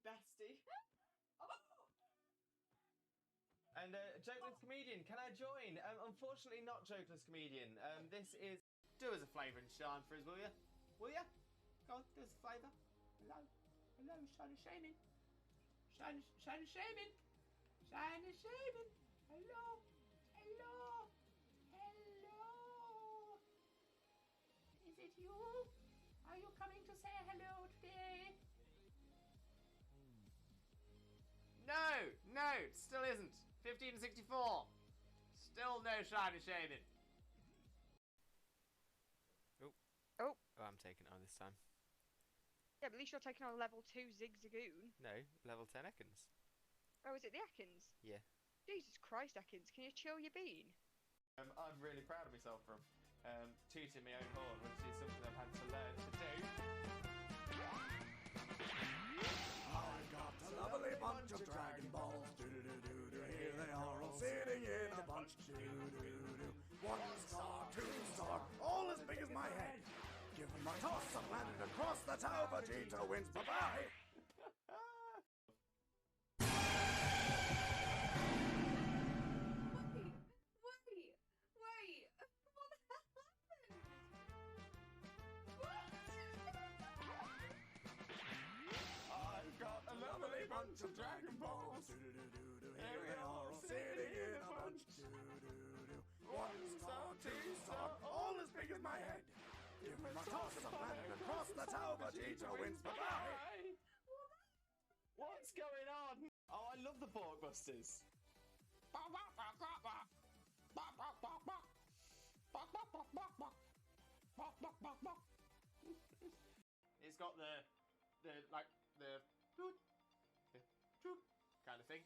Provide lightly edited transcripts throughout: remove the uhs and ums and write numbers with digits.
Bestie. And jokeless comedian, can I join? Unfortunately not jokeless comedian. This is... Do us a flavour and shine for us, will you? Will you? Go on, do us a flavour. Hello. Hello, Shaymin. Shaymin. Shaymin. Shaymin. Shaymin. Hello. Hello. Hello. Is it you? Are you coming to say hello today? No, no, still isn't. 1564. Still no Shaymin. Oh. Oh. Oh, I'm taking it on this time. Yeah, but at least you're taking on level 2 Zigzagoon. No, level 10 Ekans. Oh, is it the Ekans? Yeah. Jesus Christ, Ekans, can you chill your bean? I'm really proud of myself from tooting my own horn, which is something I've had to learn to do. I got a lovely bunch of Dragon Balls, do-do-do-do-do, here they are all sitting in a bunch, do-do-do-do. 1 star, 2 star, all as big as my head. Give them a toss, I've landed across the tower, Vegeta wins, bye-bye. Wait, what happened? I've got a lovely bunch of Dragon Balls, do-do-do-do-do, here they are all sitting in a bunch, do-do-do-do. 1 star, 2 star, all as big as my head. Give them a toss, I've landed across the tower, Vegeta wins, bye-bye. What's going on? Oh, I love the Borkbusters. It's got the kind of thing.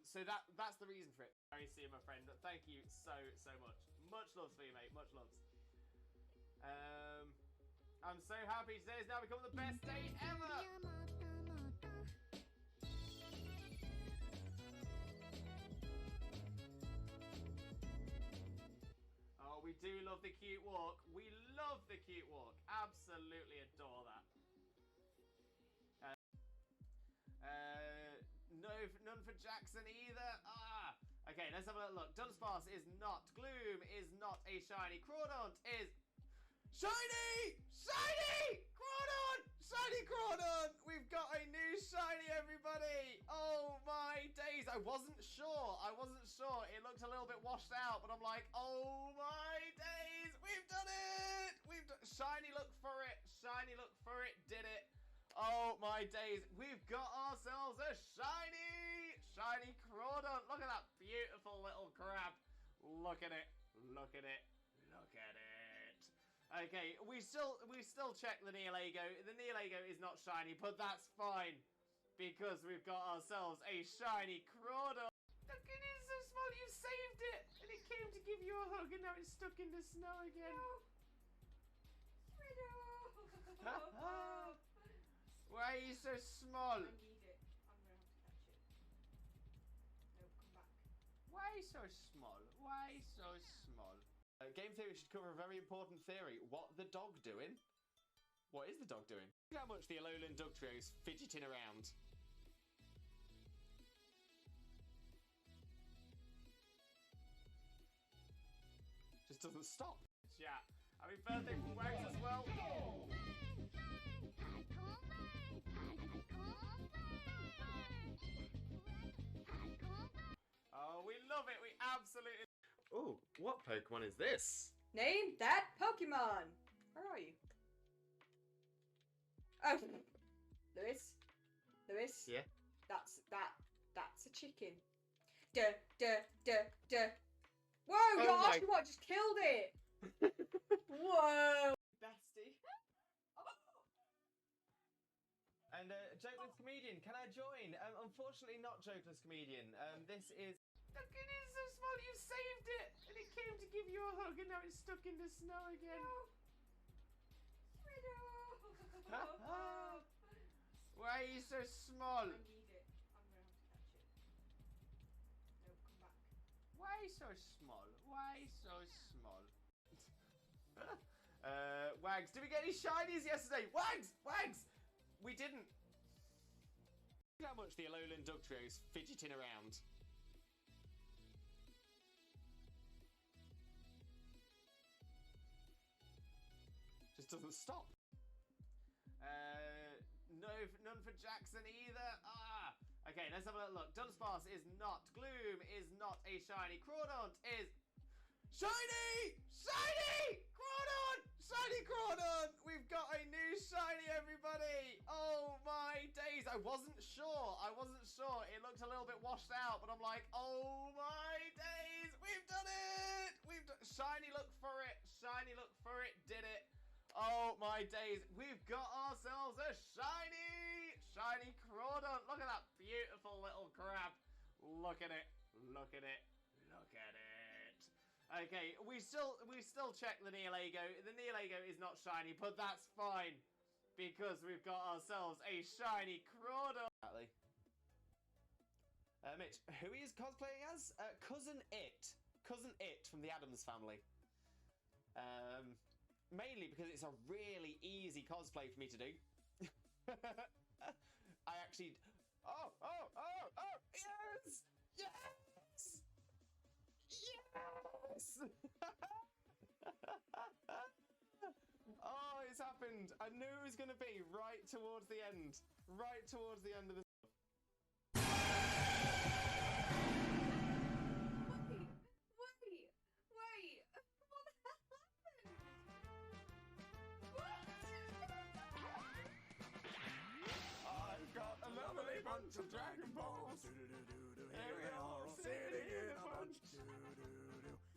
So that's the reason for it. Very see my friend. Thank you so much. Much love for you, mate. Much loves. I'm so happy today has now become the best day ever. Oh, we do love the cute walk. We love the cute walk. Absolutely adore that. No, none for Jackson either. Ah. Okay, let's have a little look. Dunsparce is not. Gloom is not a shiny. Crawdaunt is shiny! Shiny! Crawdaunt! Shiny Crawdaunt! We've got a new shiny, everybody! Oh my days! I wasn't sure. It looked a little bit washed out, but I'm like, oh my days! We've done it! We've done shiny. Look for it. Shiny. Look for it. Did it? Oh my days! We've got ourselves a shiny Crawdaunt. Look at that beautiful little crab. Look at it. Look at it. Look at it. Okay, we still check the Neolago. The Neolago is not shiny, but that's fine because we've got ourselves a shiny Crawdaunt. Look, it is so small. You saved it, and it came to give you a hug, and now it's stuck in the snow again. No. Why are you so small? I need it. I'm gonna have to catch it. No, come back. Why so small? Why so small? Game theory should cover a very important theory. What the dog doing? What is the dog doing? Look how much the Alolan Dog Trio is fidgeting around. Just doesn't stop. Yeah. Happy birthday from Wags as well. Oh, we love it. We absolutely... Oh, what Pokemon is this? Name that Pokemon. Where are you? Oh, Lewis. Yeah. That's a chicken. Duh. Whoa, you're asking what just killed it. Whoa. Bestie. And jokeless comedian, can I join? Unfortunately not jokeless comedian. This is... Look, it is so small. You saved it, and it came to give you a hug, and now it's stuck in the snow again. Why are you so small? I need it. I'm gonna have to catch it. No, come back. Why so small? Why so small? Wags, did we get any shinies yesterday? Wags! Wags! We didn't. Look how much the Alolan Dugtrio's fidgeting around. Just doesn't stop. No, none for Jackson either. Ah! Okay, let's have a little look. Dunsparce is not. Gloom is not a shiny. Crawdaunt is... Shiny! Shiny! Crawdaunt! Shiny Crawdaunt! We've got a new shiny, everybody! Oh my days. I wasn't sure. It looked a little bit washed out, but I'm like, oh my days! We've done it! Shiny look for it. Shiny look for it. Did it. Oh my days. We've got ourselves a shiny Crawdaunt. Look at that beautiful little crab. Look at it. Look at it. Look at it. Okay, we still check the Neolago. The Neolago is not shiny, but that's fine because we've got ourselves a shiny Crawdaunt. Mitch, who he is cosplaying as? Cousin It. Cousin It from the Addams Family. Mainly because it's a really easy cosplay for me to do. I actually... Oh! Yes! Yes! Yes! Oh, it's happened. I knew it was going to be right towards the end. Right towards the end of the... Bunch of Dragon Balls. Here they are all sitting in a bunch.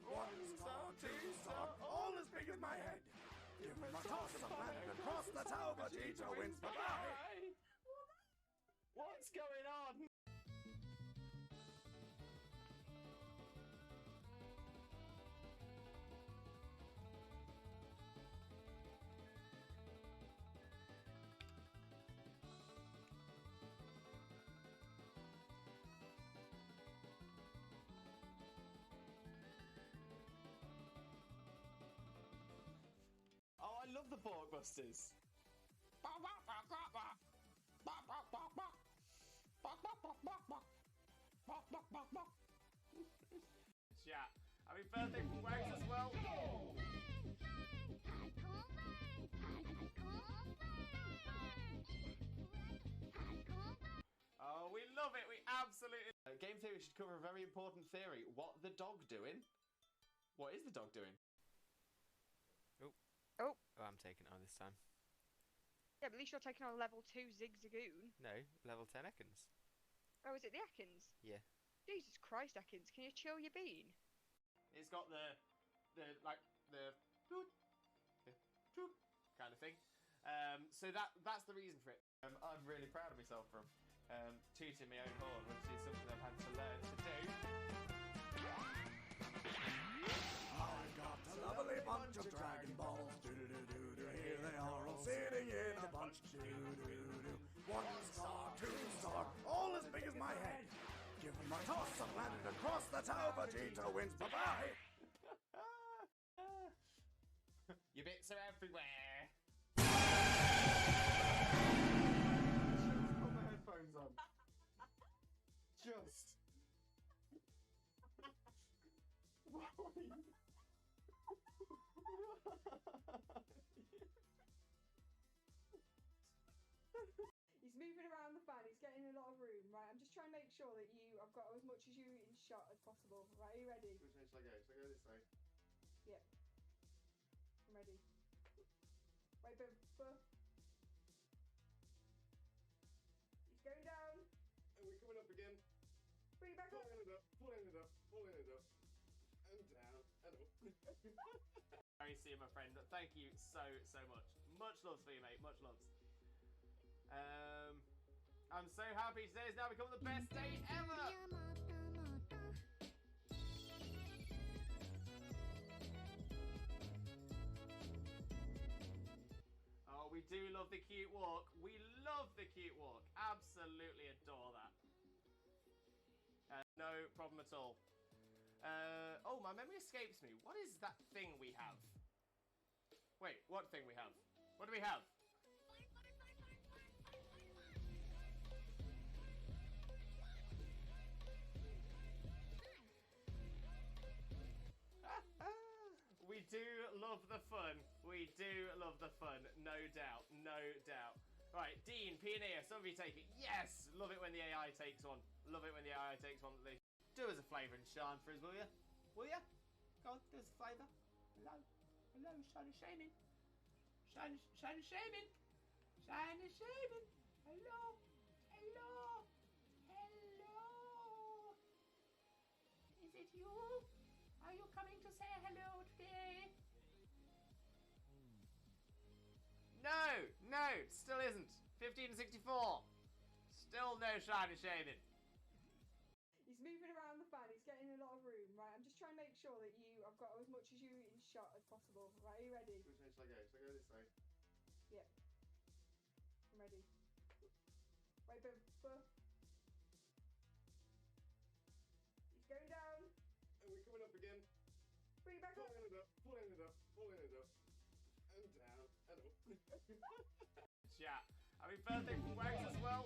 1 star, 2 star, all as big as my head. Give me my toss of land and cross the tower, Vegeta wins. Bye-bye. What's going on? I love the Borkbusters. Chat. Happy birthday from Wags as well. Oh, we love it. We absolutely... Game theory should cover a very important theory. What the dog doing? What is the dog doing? Oh, I'm taking it on this time. yeah, but at least you're taking on level 2 Zigzagoon. No, level 10 Ekans. Oh, is it the Ekans? Yeah. Jesus Christ, Ekans, can you chill your bean? It's got the toot kind of thing. So that's the reason for it. I'm really proud of myself from tooting my own horn, which is something I've had to learn to do. I've got a lovely bunch of Dragon Balls. Here they are all sitting in a bunch. 1 star, 2 star, all as big as my head. Give them a toss of land and cross the tower, Vegeta wins. Bye-bye. Your bits are everywhere. Just put my headphones on. Just. He's moving around the fan, he's getting a lot of room, right? I'm just trying to make sure that I've got as much as you in shot as possible. Right, are you ready? Which way should I go? Should I go this way? Yep. I'm ready. Wait, but... He's going down. Are we coming up again? Bring it back up. Pulling it up. And down. And up. Very see you, my friend. Thank you so much. Much loves for you, mate. Much loves. I'm so happy today has now become the best day ever. Oh, we do love the cute walk. We love the cute walk. Absolutely adore that. No problem at all. Oh, my memory escapes me. What is that thing we have? Wait, what thing we have? What do we have? We do love the fun. We do love the fun. No doubt. No doubt. Right, Dean, Pioneer, somebody take it. Yes! Love it when the AI takes one. Love it when the AI takes one that they do as a flavour and Sean for us, will ya? Will ya? Go on, do us a flavour. Hello. Hello, Sean and Shaymin. Sean and Shaymin. Sean and Shaymin. Hello. Hello. Hello. Is it you? Are you coming to say hello today? No, still isn't. 1564. Still no Shine and Shaymin. He's moving around the fan, he's getting a lot of room, right? I'm just trying to make sure that I've got as much as you in shot as possible. Right, are you ready? Which way shall I go? Shall I go this way? Yeah. I'm ready. Wait, but... He's going down. And we're coming up again. Bring it back up. Pulling it up, pulling it up, pulling it up. And down, and up. Chat. Happy birthday from Wags as well.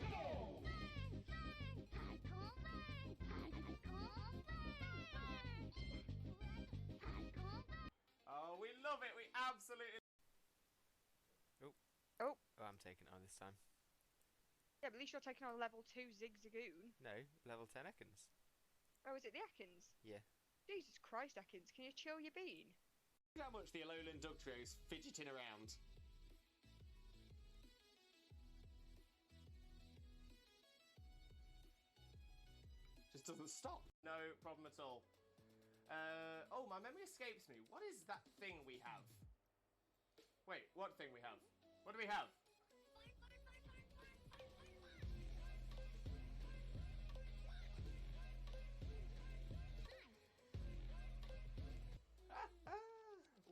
Oh, we love it. We absolutely. Oh, I'm taking it on this time. Yeah, but at least you're taking on level 2 Zigzagoon. No, level 10 Ekans. Oh, is it the Ekans? Yeah. Jesus Christ, Ekans, can you chill your bean? Look how much the Alolan Dug Trio's fidgeting around. Just doesn't stop. No problem at all. Oh, my memory escapes me. What is that thing we have? Wait, what thing we have? What do we have?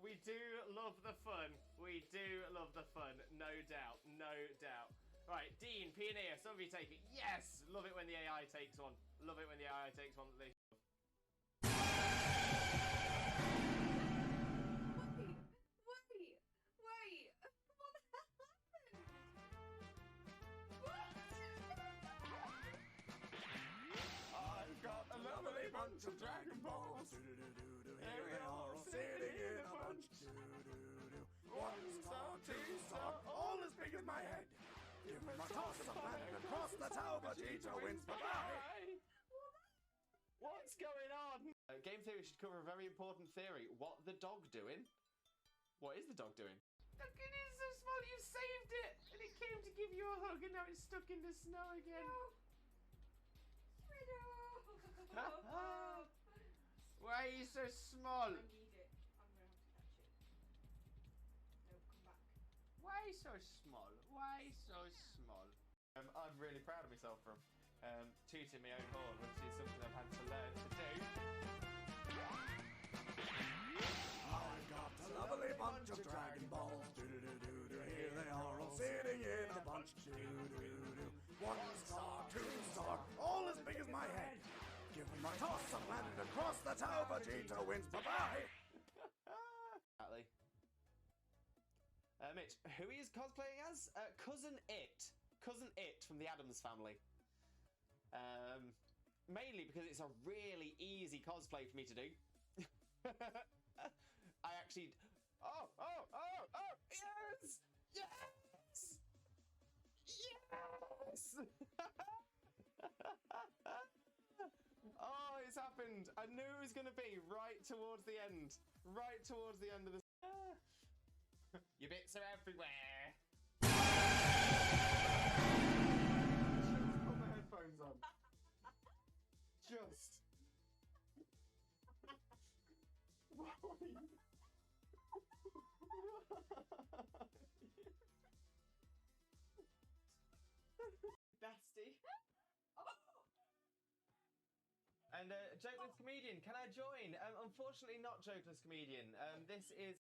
We do love the fun. We do love the fun. No doubt. No doubt. Right, Dean, Pioneer, somebody take it. Yes! Love it when the AI takes one. Love it when the AI takes one that they... Wait! What the hell happened? What? I've got a lovely bunch of Dragon Balls. Here they are all sitting in a bunch. One star, two star, all as big as my head. Give them a toss of land across the tower, Vegeta wins. Bye-bye. What's going on? Game theory should cover a very important theory. What the dog doing? What is the dog doing? Look, it is so small. You saved it, and it came to give you a hug, and now it's stuck in the snow again. Why are you so small? I need it. I'm gonna have to catch it. No, come back. Why so small? Why so small? I'm really proud of myself for tooting my own horn, which is something I've had to learn to do. I've got a lovely bunch of Dragon Balls. Here they are all sitting in a bunch. One star, two star, all as big as my head. Give them a toss of land across the tower, Vegeta wins. Bye-bye. Exactly. Mitch, who he is cosplaying as? Cousin It. Cousin It from the Addams Family. Mainly because it's a really easy cosplay for me to do. I actually... Oh! Yes! Yes! Yes! Oh, it's happened. I knew it was going to be right towards the end. Right towards the end of the... Your bits are everywhere. Just put my headphones on. Just. Bestie. And Jokeless Comedian, can I join? Unfortunately not Jokeless Comedian. This is...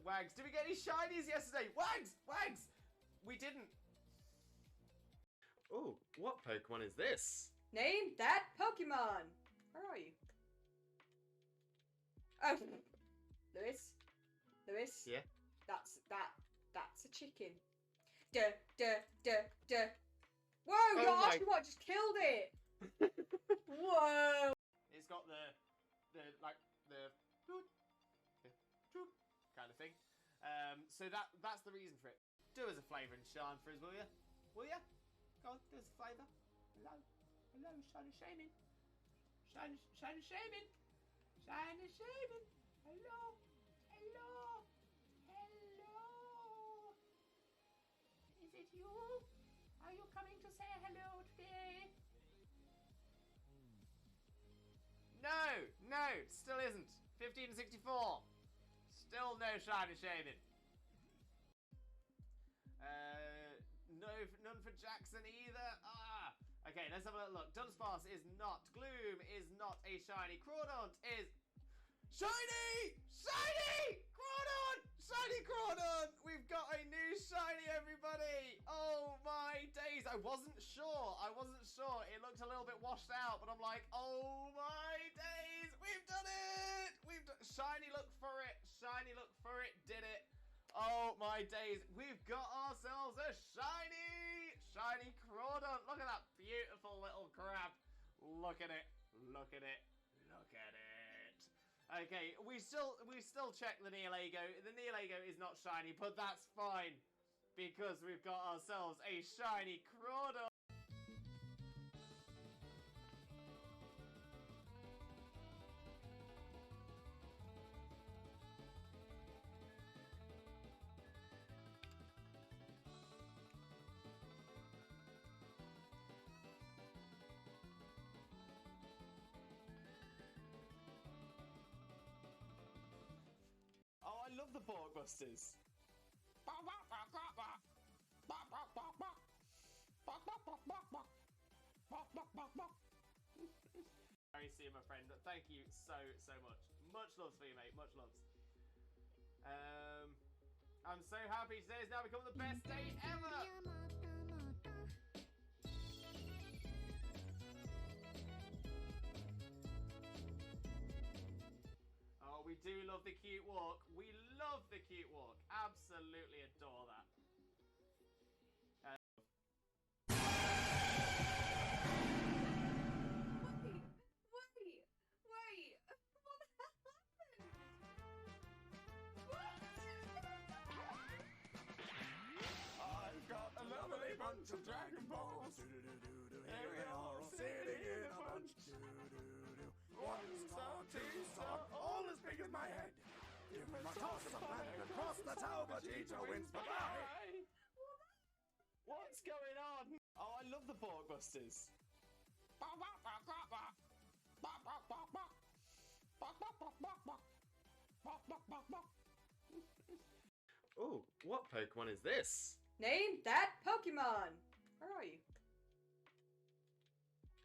Wags, did we get any shinies yesterday? Wags! We didn't. Oh, what Pokemon is this? Name that Pokemon! Where are you? Oh, Lewis. Yeah? That's a chicken. Duh, duh, duh, duh. Whoa, Oh your my- Oshawott just killed it. Whoa. It's got the toot, toot kind of thing. So that's the reason for it. Do us a flavour and shine for us, will you? Will you? Go on, do us a flavour. Hello, shiny Shaymin. Shiny Shaymin. Shiny Shaymin. Hello. Is it you? Are you coming to say hello today? No, still isn't. 1564. Still no shiny Shaymin. None for Jackson either. Okay, let's have a little look. Dunsparce is not. Gloom is not a shiny. Crawdaunt is shiny! Crawdaunt! Shiny Crawdaunt! We've got a new shiny, everybody! Oh my days! I wasn't sure. It looked a little bit washed out, but I'm like, oh my days! We've done it! Shiny, look for it. Did it. Oh my days! We've got ourselves a shiny Crawdaunt. Look at that beautiful little crab. Look at it. Okay, we still check the Neolago. The Neolago is not shiny, but that's fine because we've got ourselves a shiny Crawdaunt. Oh, I love the Borkbusters. Very soon, my friend. Thank you so much. Much loves for you, mate. Much loves. I'm so happy today has now become the best day ever. Oh, we do love the cute walk. Absolutely adore that. Wait. What the hell happened? What? I've got a lovely bunch of Dragon Balls. Do-do-do-do-do. Here they are all sitting in a bunch. Do-do-do-do. 1 star, 2 star, all as big as my head. Give me my toss of planet across the tower, Vegeta wins. Bye-bye. What's going on? Oh, I love the Borkbusters. Oh, what Pokemon is this? Name that Pokemon. Where are you?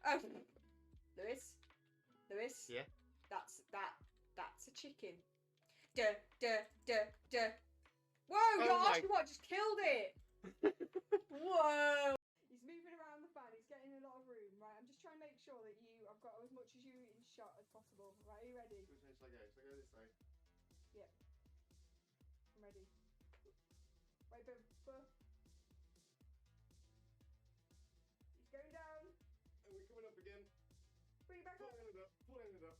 Oh, Lewis. Yeah? That's a chicken. Duh, duh, duh, duh. Whoa, your my- Oshawott just killed it. Whoa. He's moving around the fan. He's getting a lot of room. Right, I'm just trying to make sure that I've got as much as you in shot as possible. Right, are you ready? Which way should I go? Should I go this way? Yep. I'm ready. Wait, but he's going down. And we're coming up again. Bring it back up. Pulling it up.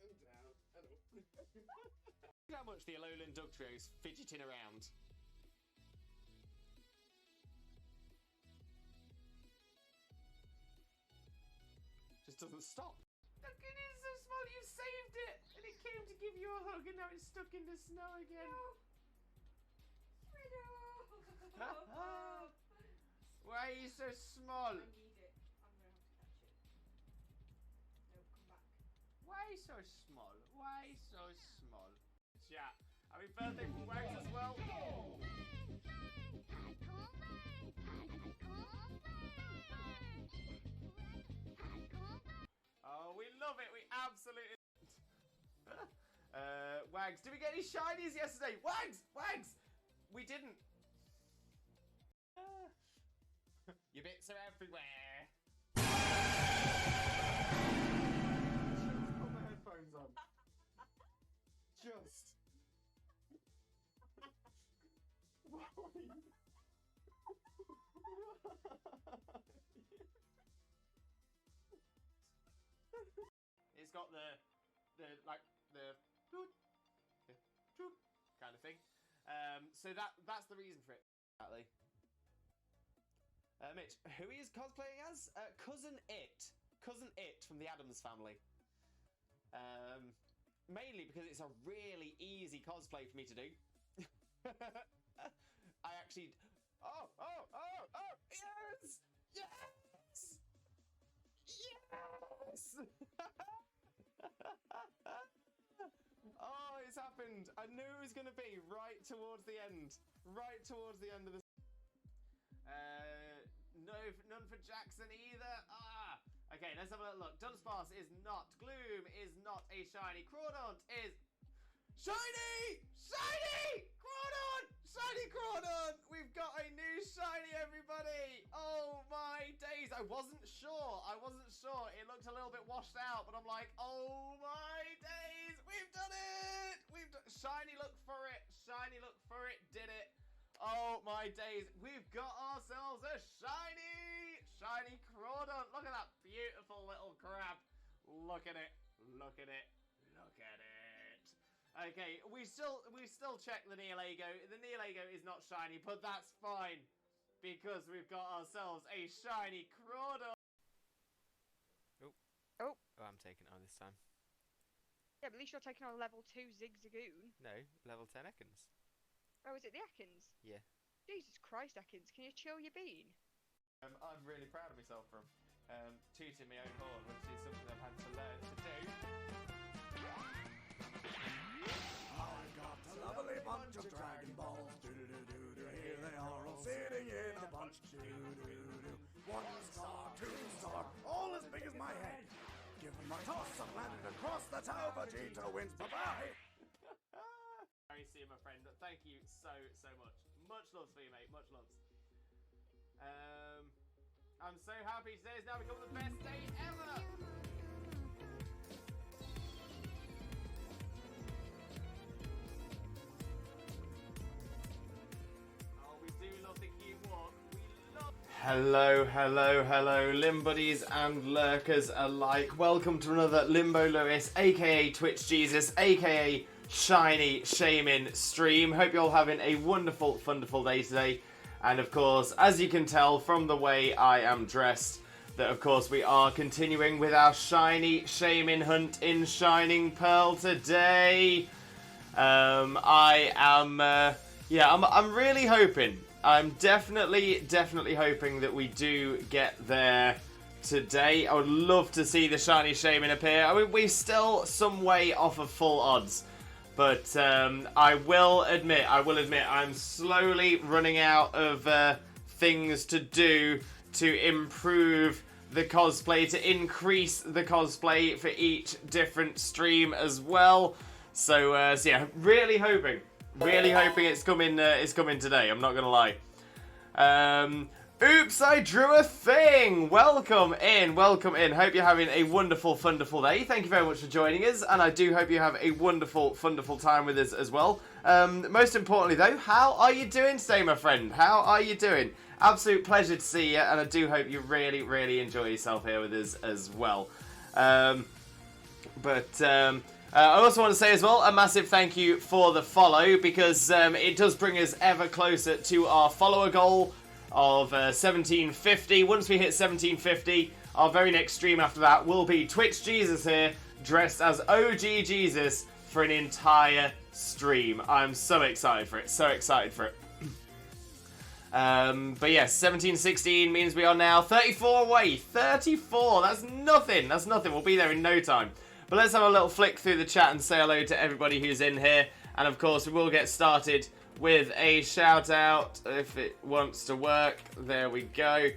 And down. And up. Look how much the Alolan Dugtrio is fidgeting around. Just doesn't stop. Look, it is so small. You saved it, and it came to give you a hug, and now it's stuck in the snow again. Why are you so small? I need it. I'm gonna have to catch it. No, come back. Why so small? Yeah. Happy birthday from Wags as well. Oh, we love it. We absolutely. Wags, did we get any shinies yesterday? Wags! We didn't. Your bits are everywhere. Put my headphones on. It's got the kind of thing. So that's the reason for it. Exactly. Mitch, who he is cosplaying as? Cousin It from the Addams Family. Mainly because it's a really easy cosplay for me to do. I actually. Oh! Yes! Yes! Yes! Oh, it's happened. I knew it was going to be right towards the end. Right towards the end of the... No, none for Jackson either. Okay, let's have a look. Dunsparce is not. Gloom is not a shiny. Crawdaunt is... Shiny! Shiny! Crawdaunt! Shiny Crawdaunt! We've got a new shiny, everybody! Oh my days! I wasn't sure. It looked a little bit washed out, but I'm like, oh my days! We've done it! Shiny look for it. Did it. Oh my days. We've got ourselves a shiny Crawdaunt. Look at that beautiful little crab. Look at it. Okay, we still check the Neolago. The Neolago is not shiny, but that's fine because we've got ourselves a shiny Crawdaunt. Oh, I'm taking it on this time. yeah, but at least you're taking on level 2 Zigzagoon. No, level 10 Ekans. Oh, is it the Ekans? Yeah. Jesus Christ, Ekans, can you chill your bean? I'm really proud of myself for tooting my own horn, which is something I've had to learn to do. I've got a lovely bunch of Dragon Balls. Do-do-do-do-do. Here they are all sitting in a bunch. Do-do-do-do. 1 star, 2 star, all as big as my head. Give them a toss and landed across the tower. Vegeta wins. Bye-bye. Very soon, my friend. Thank you so much. Much loves for you, mate. Much loves. I'm so happy today has now become the best day ever. Oh, we do love the cute walk. We love. Hello, Limbuddies and lurkers alike. Welcome to another Limbo Lewis, aka Twitch Jesus, aka Shiny Shaymin stream. Hope you're all having a wonderful day today. And of course, as you can tell from the way I am dressed, that of course we are continuing with our shiny Shaymin hunt in Shining Pearl today. I'm really hoping. I'm definitely hoping that we do get there today. I would love to see the shiny Shaymin appear. I mean, we're still some way off of full odds. But I will admit, I'm slowly running out of things to do to improve the cosplay, to increase the cosplay for each different stream as well. So yeah, really hoping it's coming today. I'm not gonna lie. Oops, I drew a thing! Welcome in. Hope you're having a wonderful day. Thank you very much for joining us, and I do hope you have a wonderful time with us as well. Most importantly though, how are you doing today, my friend? How are you doing? Absolute pleasure to see you, and I do hope you really enjoy yourself here with us as well. I also want to say as well, a massive thank you for the follow, because it does bring us ever closer to our follower goal of 1750. Once we hit 1750, our very next stream after that will be Twitch Jesus here, dressed as OG Jesus for an entire stream. I'm so excited for it. But yes, 1716 means we are now 34 away. 34, that's nothing. We'll be there in no time. But let's have a little flick through the chat and say hello to everybody who's in here. And of course, we will get started with a shout out if it wants to work. There we go.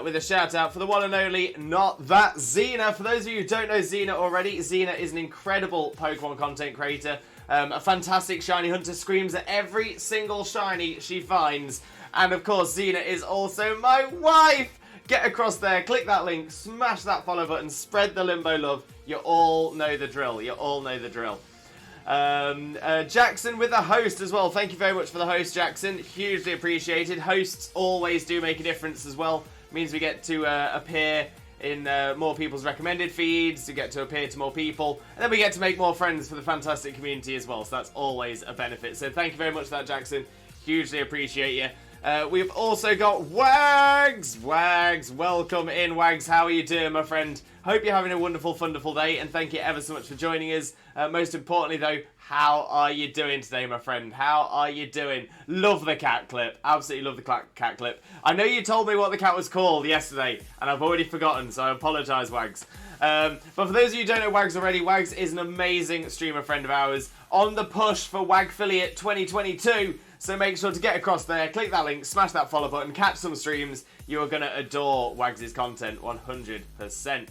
With a shout out for the one and only Not That Xena. For those of you who don't know Xena already, Xena is an incredible Pokemon content creator. A fantastic shiny hunter, screams at every single shiny she finds. And of course, Xena is also my wife. Get across there, click that link, smash that follow button, spread the Limbo love. You all know the drill. Jackson with the host as well. Thank you very much for the host, Jackson. Hugely appreciated. Hosts always do make a difference as well. Means we get to appear in more people's recommended feeds, to get to appear to more people, and then we get to make more friends for the fantastic community as well, so that's always a benefit. So thank you very much for that, Jackson. Hugely appreciate you. We've also got Wags! Wags, welcome in, Wags. How are you doing, my friend? Hope you're having a wonderful, wonderful day, and thank you ever so much for joining us. Most importantly, though, how are you doing today, my friend? How are you doing? Love the cat clip. Absolutely love the cat clip. I know you told me what the cat was called yesterday, and I've already forgotten, so I apologise, Wags. But for those of you who don't know Wags already, Wags is an amazing streamer friend of ours on the push for Wagfiliate 2022. So make sure to get across there, click that link, smash that follow button, catch some streams. You are going to adore Wags' content 100%.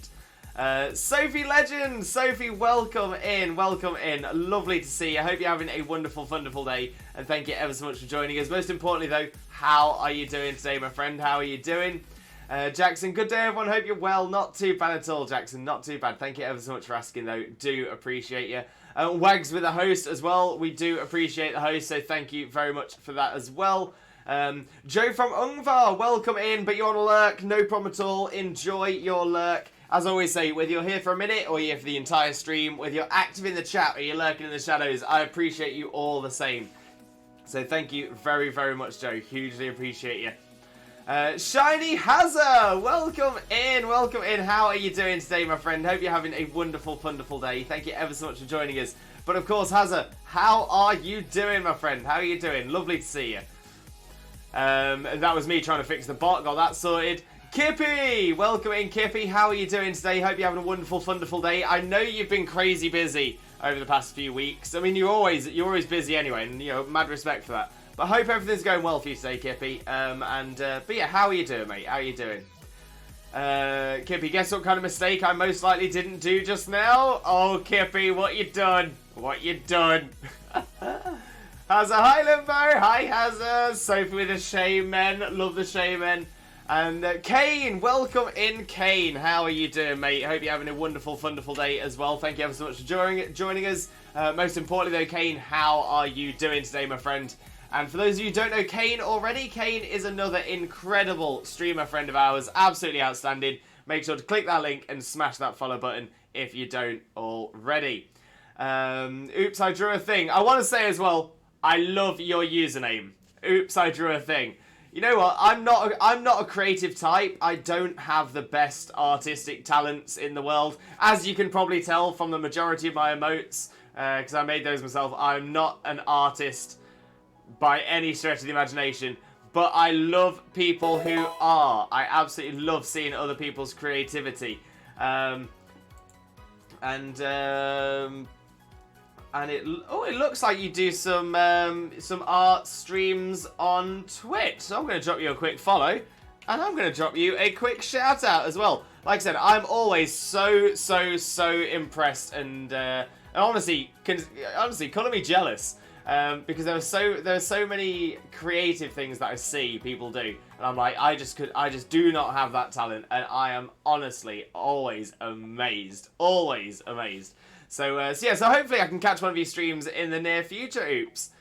Sophie Legend, Sophie, welcome in, lovely to see you. I hope you're having a wonderful, wonderful day, and thank you ever so much for joining us. Most importantly though, how are you doing today, my friend? How are you doing? Jackson, good day everyone, hope you're well. Not too bad at all, Jackson, not too bad. Thank you ever so much for asking though, do appreciate you. Wags with a host as well, we do appreciate the host, so thank you very much for that as well. Joe from Ungvar, welcome in, but you're on a lurk, no problem at all, enjoy your lurk. As I always say, whether you're here for a minute or you're here for the entire stream, whether you're active in the chat or you're lurking in the shadows, I appreciate you all the same. So thank you very, very much, Joe. Hugely appreciate you. Shiny Hazza, welcome in. How are you doing today, my friend? Hope you're having a wonderful, wonderful day. Thank you ever so much for joining us. But of course, Hazza, how are you doing, my friend? How are you doing? Lovely to see you. And that was me trying to fix the bot. Got that sorted. Kippy! Welcome in, Kippy. How are you doing today? Hope you're having a wonderful, wonderful day. I know you've been crazy busy over the past few weeks. I mean, you're always busy anyway, and, you know, mad respect for that. But I hope everything's going well for you today, Kippy. But yeah, how are you doing, mate? How are you doing? Kippy, guess what kind of mistake I most likely didn't do just now? Oh, Kippy, what you done? What you done? Hazza, hi, Limbo. Hi, Hazza. Sophie with the Shaymin. Love the Shaymin. And Kane, welcome in, Kane. How are you doing, mate? Hope you're having a wonderful, wonderful day as well. Thank you ever so much for joining us. Most importantly, though, Kane, how are you doing today, my friend? And for those of you who don't know Kane already, Kane is another incredible streamer friend of ours. Absolutely outstanding. Make sure to click that link and smash that follow button if you don't already. Oops, I drew a thing. I want to say as well, I love your username. Oops, I drew a thing. You know what? I'm not a creative type. I don't have the best artistic talents in the world. As you can probably tell from the majority of my emotes, because I made those myself, I'm not an artist by any stretch of the imagination. But I love people who are. I absolutely love seeing other people's creativity. And it looks like you do some art streams on Twitch. So I'm going to drop you a quick follow, and I'm going to drop you a quick shout out as well. Like I said, I'm always so impressed and honestly color me jealous because there are so many creative things that I see people do, and I'm like, I just do not have that talent, and I am honestly always amazed. So hopefully I can catch one of your streams in the near future, Oops.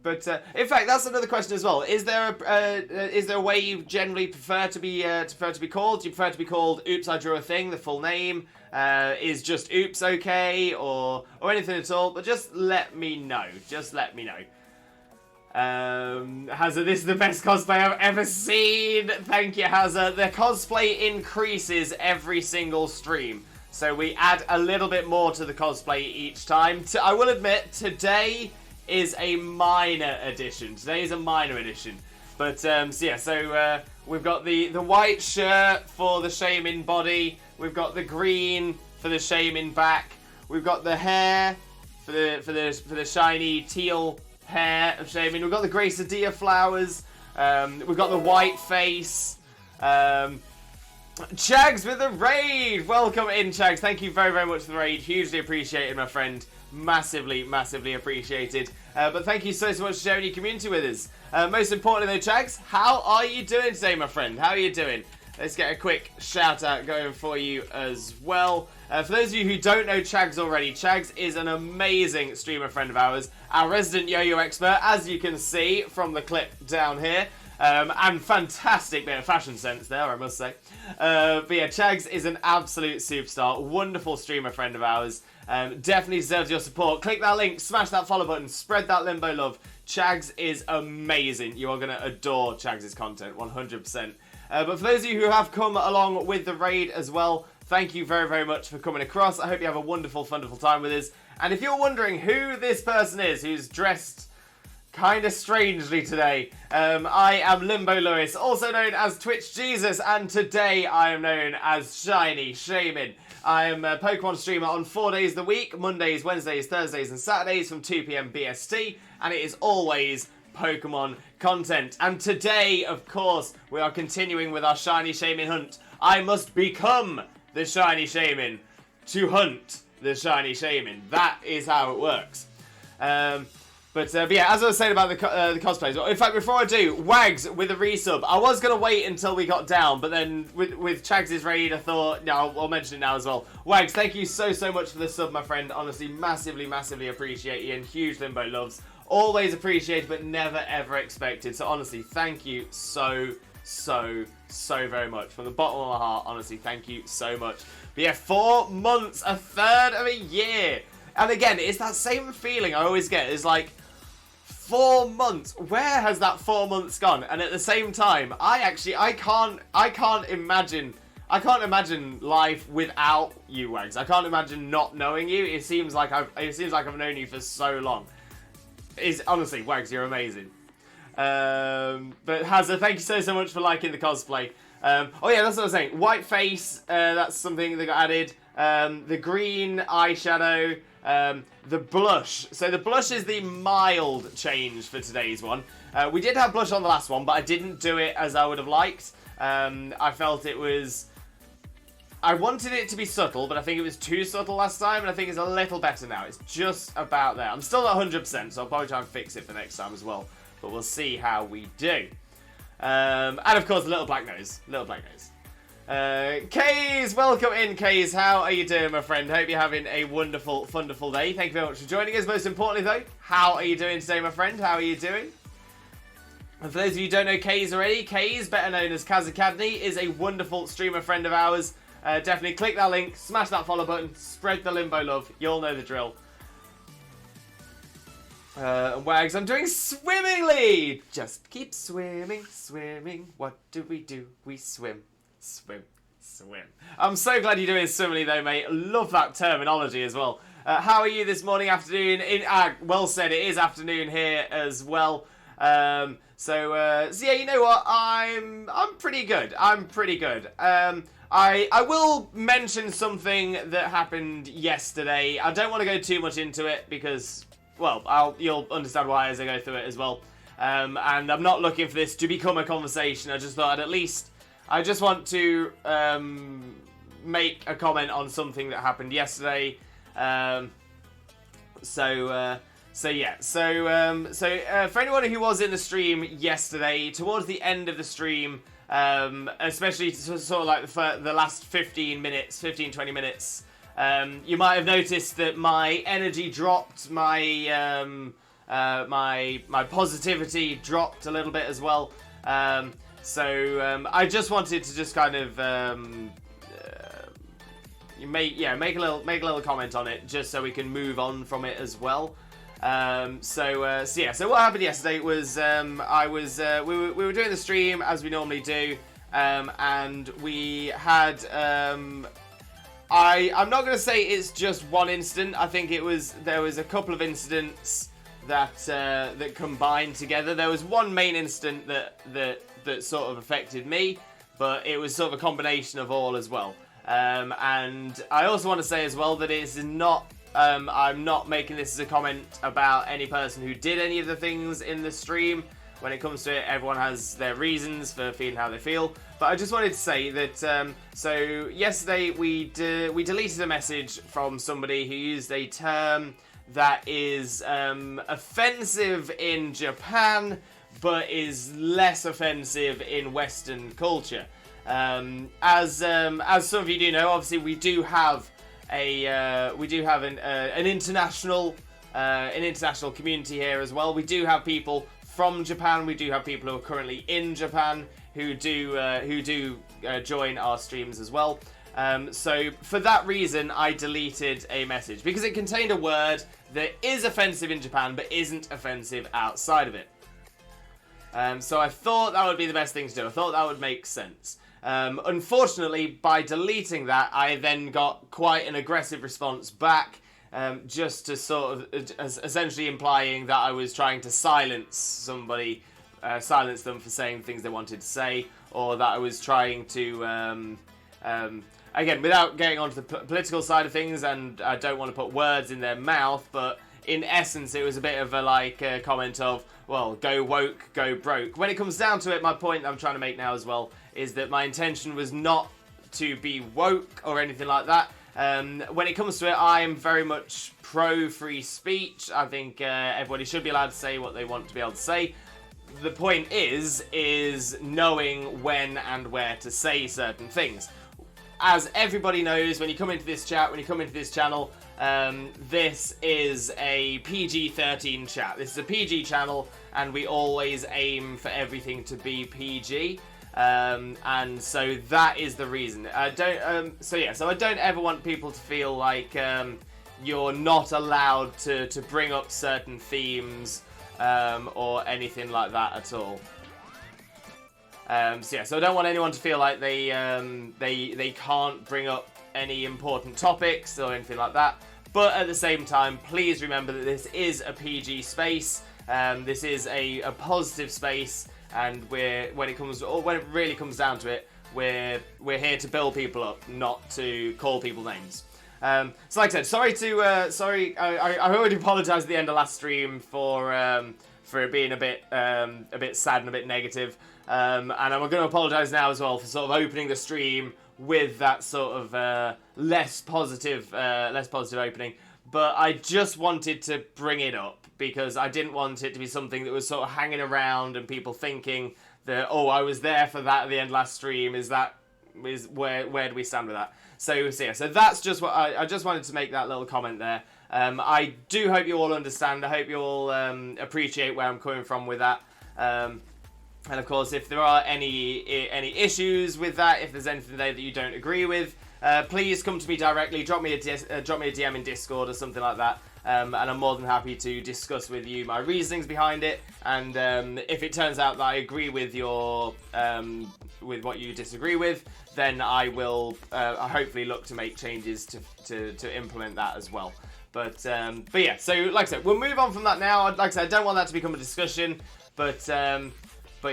But in fact, that's another question as well. Is there a way you generally prefer to be called? Do you prefer to be called Oops, I Drew a Thing, the full name? Is just Oops okay, or anything at all? But just let me know. Hazza, this is the best cosplay I've ever seen. Thank you, Hazza. The cosplay increases every single stream. So we add a little bit more to the cosplay each time. I will admit, today is a minor addition. But we've got the white shirt for the Shaymin body. We've got the green for the Shaymin back. We've got the hair for the shiny teal hair of Shaymin. We've got the Gracidia flowers. We've got the white face. Chags with the raid! Welcome in, Chags. Thank you very, very much for the raid. Hugely appreciated, my friend. Massively appreciated. But thank you so much for sharing your community with us. Most importantly though, Chags, how are you doing today, my friend? How are you doing? let's get a quick shout out going for you as well. For those of you who don't know Chags already, Chags is an amazing streamer friend of ours, our resident yo-yo expert, as you can see from the clip down here. And fantastic bit of fashion sense there, I must say. But yeah, Chags is an absolute superstar, wonderful streamer friend of ours. Definitely deserves your support. Click that link, smash that follow button, spread that limbo love. Chags is amazing. You are going to adore Chags' content, 100%. But for those of you who have come along with the raid as well, thank you very, very much for coming across. I hope you have a wonderful, wonderful time with us. And if you're wondering who this person is who's dressed kind of strangely today, I am Limbo Lewis, also known as Twitch Jesus, and today I am known as Shiny Shaymin. I am a Pokemon streamer on 4 days a week, Mondays, Wednesdays, Thursdays and Saturdays from 2 PM BST, and it is always Pokemon content. And today, of course, we are continuing with our Shiny Shaymin hunt. I must become the Shiny Shaymin to hunt the Shiny Shaymin. That is how it works. But yeah, as I was saying about the cosplays, in fact, before I do, Wags with a resub. I was going to wait until we got down, but then with Chags' raid, I thought, no, I'll mention it now as well. Wags, thank you so, so much for the sub, my friend. Honestly, massively, massively appreciate you, and huge Limbo loves. Always appreciated, but never, ever expected. So honestly, thank you so, so, so very much. From the bottom of my heart, honestly, thank you so much. But yeah, 4 months, a third of a year. And again, it's that same feeling I always get. It's like, 4 months. Where has that 4 months gone? And at the same time, I can't imagine life without you, Wags. I can't imagine not knowing you. It seems like I've known you for so long. Honestly, Wags, you're amazing. But Hazza, thank you so much for liking the cosplay. Oh yeah, that's what I was saying. White face, that's something that got added. The green eyeshadow. The blush. So the blush is the mild change for today's one. We did have blush on the last one, but I didn't do it as I would have liked. I felt it was... I wanted it to be subtle, but I think it was too subtle last time, and I think it's a little better now. It's just about there. I'm still not 100%, so I'll probably try and fix it for next time as well. But we'll see how we do. And of course, the little black nose. Little black nose. Kays, welcome in, Kays. How are you doing, my friend? Hope you're having a wonderful, wonderful day. Thank you very much for joining us. Most importantly, though, how are you doing today, my friend? How are you doing? And for those of you who don't know Kays already, Kays, better known as Kazakadny, is a wonderful streamer friend of ours. Definitely click that link, smash that follow button, spread the Limbo love. You'll know the drill. Wags, I'm doing swimmingly. Just keep swimming, swimming. What do? We swim. Swim. Swim. I'm so glad you're doing swimmingly though, mate. Love that terminology as well. How are you this morning, afternoon? Well said, it is afternoon here as well. So yeah, you know what? I'm pretty good. I'm pretty good. I will mention something that happened yesterday. I don't want to go too much into it because, well, you'll understand why as I go through it as well. And I'm not looking for this to become a conversation. I just thought I'd at least... I just want to make a comment on something that happened yesterday. So yeah. So for anyone who was in the stream yesterday, towards the end of the stream, especially sort of like the last 15 minutes, 15-20 minutes, you might have noticed that my energy dropped, my my positivity dropped a little bit as well. So I just wanted to just kind of make a little comment on it, just so we can move on from it as well. So yeah. So what happened yesterday was we were doing the stream as we normally do, and we had I'm not going to say it's just one incident. I think there was a couple of incidents that combined together. There was one main incident that sort of affected me, but it was sort of a combination of all as well. And I also want to say as well that it's not, I'm not making this as a comment about any person who did any of the things in the stream. When it comes to it, everyone has their reasons for feeling how they feel. But I just wanted to say that, so yesterday we deleted a message from somebody who used a term that is offensive in Japan, but is less offensive in Western culture. As some of you do know, obviously we do have an international community here as well. We do have people from Japan. We do have people who are currently in Japan who do join our streams as well. So for that reason, I deleted a message because it contained a word that is offensive in Japan but isn't offensive outside of it. So I thought that would be the best thing to do. I thought that would make sense. Unfortunately, by deleting that, I then got quite an aggressive response back, just to sort of essentially implying that I was trying to silence somebody, silence them for saying things they wanted to say, or that I was trying to, again, without getting onto the political side of things, and I don't want to put words in their mouth, but in essence, it was a bit of a comment of, well, go woke, go broke. When it comes down to it, my point that I'm trying to make now as well is that my intention was not to be woke or anything like that. When it comes to it, I am very much pro free speech. I think everybody should be allowed to say what they want to be able to say. The point is knowing when and where to say certain things. As everybody knows, when you come into this chat, when you come into this channel, this is a PG-13 chat. This is a PG channel, and we always aim for everything to be PG. And so that is the reason. So I don't ever want people to feel like you're not allowed to bring up certain themes or anything like that at all. So I don't want anyone to feel like they can't bring up any important topics or anything like that. But at the same time, please remember that this is a PG space. This is a positive space, and when it really comes down to it, we're here to build people up, not to call people names. So like I said, I already apologised at the end of last stream for it being a bit sad and a bit negative, and I'm going to apologise now as well for sort of opening the stream with that sort of less positive opening. But I just wanted to bring it up because I didn't want it to be something that was sort of hanging around and people thinking that, oh, I was there for that at the end of last stream. Where do we stand with that? So that's just what I just wanted to make that little comment there. I do hope you all understand. I hope you all appreciate where I'm coming from with that. And of course, if there are any issues with that, if there's anything there that you don't agree with, please come to me directly. Drop me a DM in Discord or something like that. And I'm more than happy to discuss with you my reasonings behind it. And if it turns out that I agree with with what you disagree with, then I will hopefully look to make changes to implement that as well. But yeah, so like I said, we'll move on from that now. Like I said, I don't want that to become a discussion, but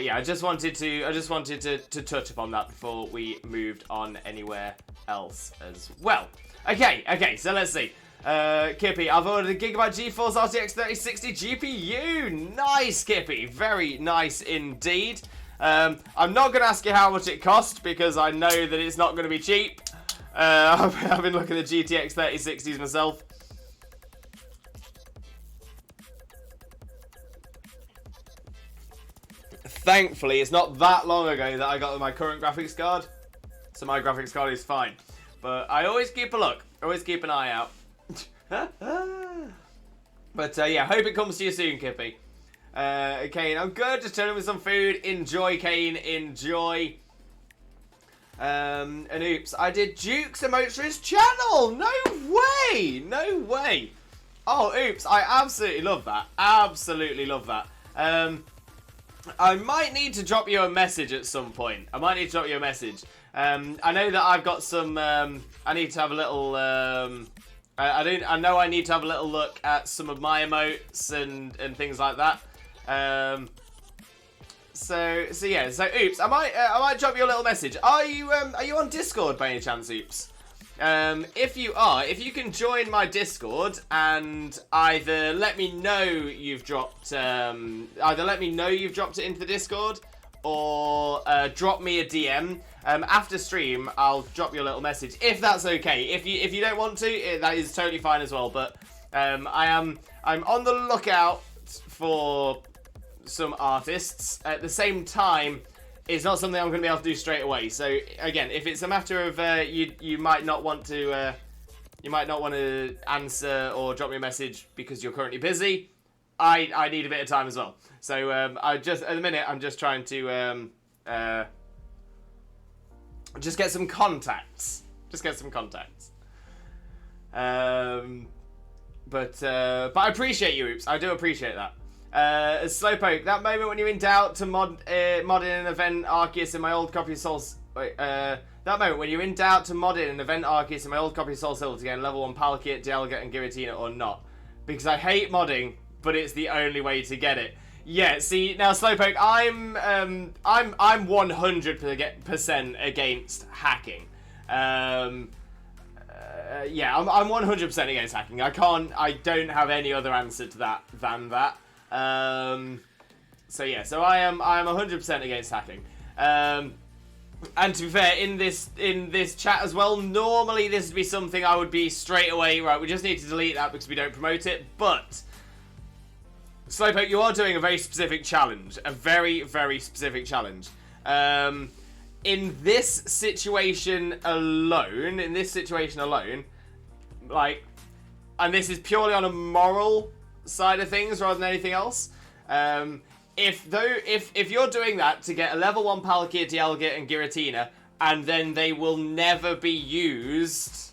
yeah, I just wanted to touch upon that before we moved on anywhere else as well. Okay, so let's see. Kippy, I've ordered a Gigabyte GeForce RTX 3060 GPU. Nice, Kippy. Very nice indeed. I'm not going to ask you how much it cost because I know that it's not going to be cheap. I've been looking at the GTX 3060s myself. Thankfully, it's not that long ago that I got my current graphics card, so my graphics card is fine. But I always keep a look, always keep an eye out. But yeah, hope it comes to you soon, Kippy. Kane, I'm good, just chilling with some food. Enjoy, Kane, enjoy. And oops, I did Duke's emotes for his channel. No way, no way. Oh, oops, I absolutely love that. Absolutely love that. I might need to drop you a message at some point. I might need to drop you a message. I know that I've got some. I need to have a little. I know I need to have a little look at some of my emotes and things like that. So yeah. So oops, I might drop you a little message. Are you on Discord by any chance, oops? If you are, if you can join my Discord and either let me know you've dropped it into the Discord, or drop me a DM. After stream, I'll drop you a little message if that's okay. If you don't want to, that is totally fine as well. But I'm on the lookout for some artists. At the same time, it's not something I'm going to be able to do straight away. So again, if it's a matter of you might not want to answer or drop me a message because you're currently busy, I need a bit of time as well. So I just at the minute I'm just trying to just get some contacts. But I appreciate you, Oops. I do appreciate that. Slowpoke, that moment when you're in doubt to mod in an event Arceus in my old copy of Soul... that moment when you're in doubt to mod in an event Arceus in my old copy of Soul Silver to get level 1 Palkia, Dialga and Giratina or not. Because I hate modding, but it's the only way to get it. Yeah, see, now Slowpoke, I'm 100% against hacking. Yeah, I'm 100% against hacking. I don't have any other answer to that than that. So yeah, so I am 100% against hacking. And to be fair, in this chat as well, normally this would be something I would be straight away, right, we just need to delete that because we don't promote it, but Slowpoke, you are doing a very specific challenge. A very, very specific challenge. In this situation alone, like, and this is purely on a moral side of things rather than anything else. If you're doing that to get a level 1 Palkia, Dialga, and Giratina, and then they will never be used,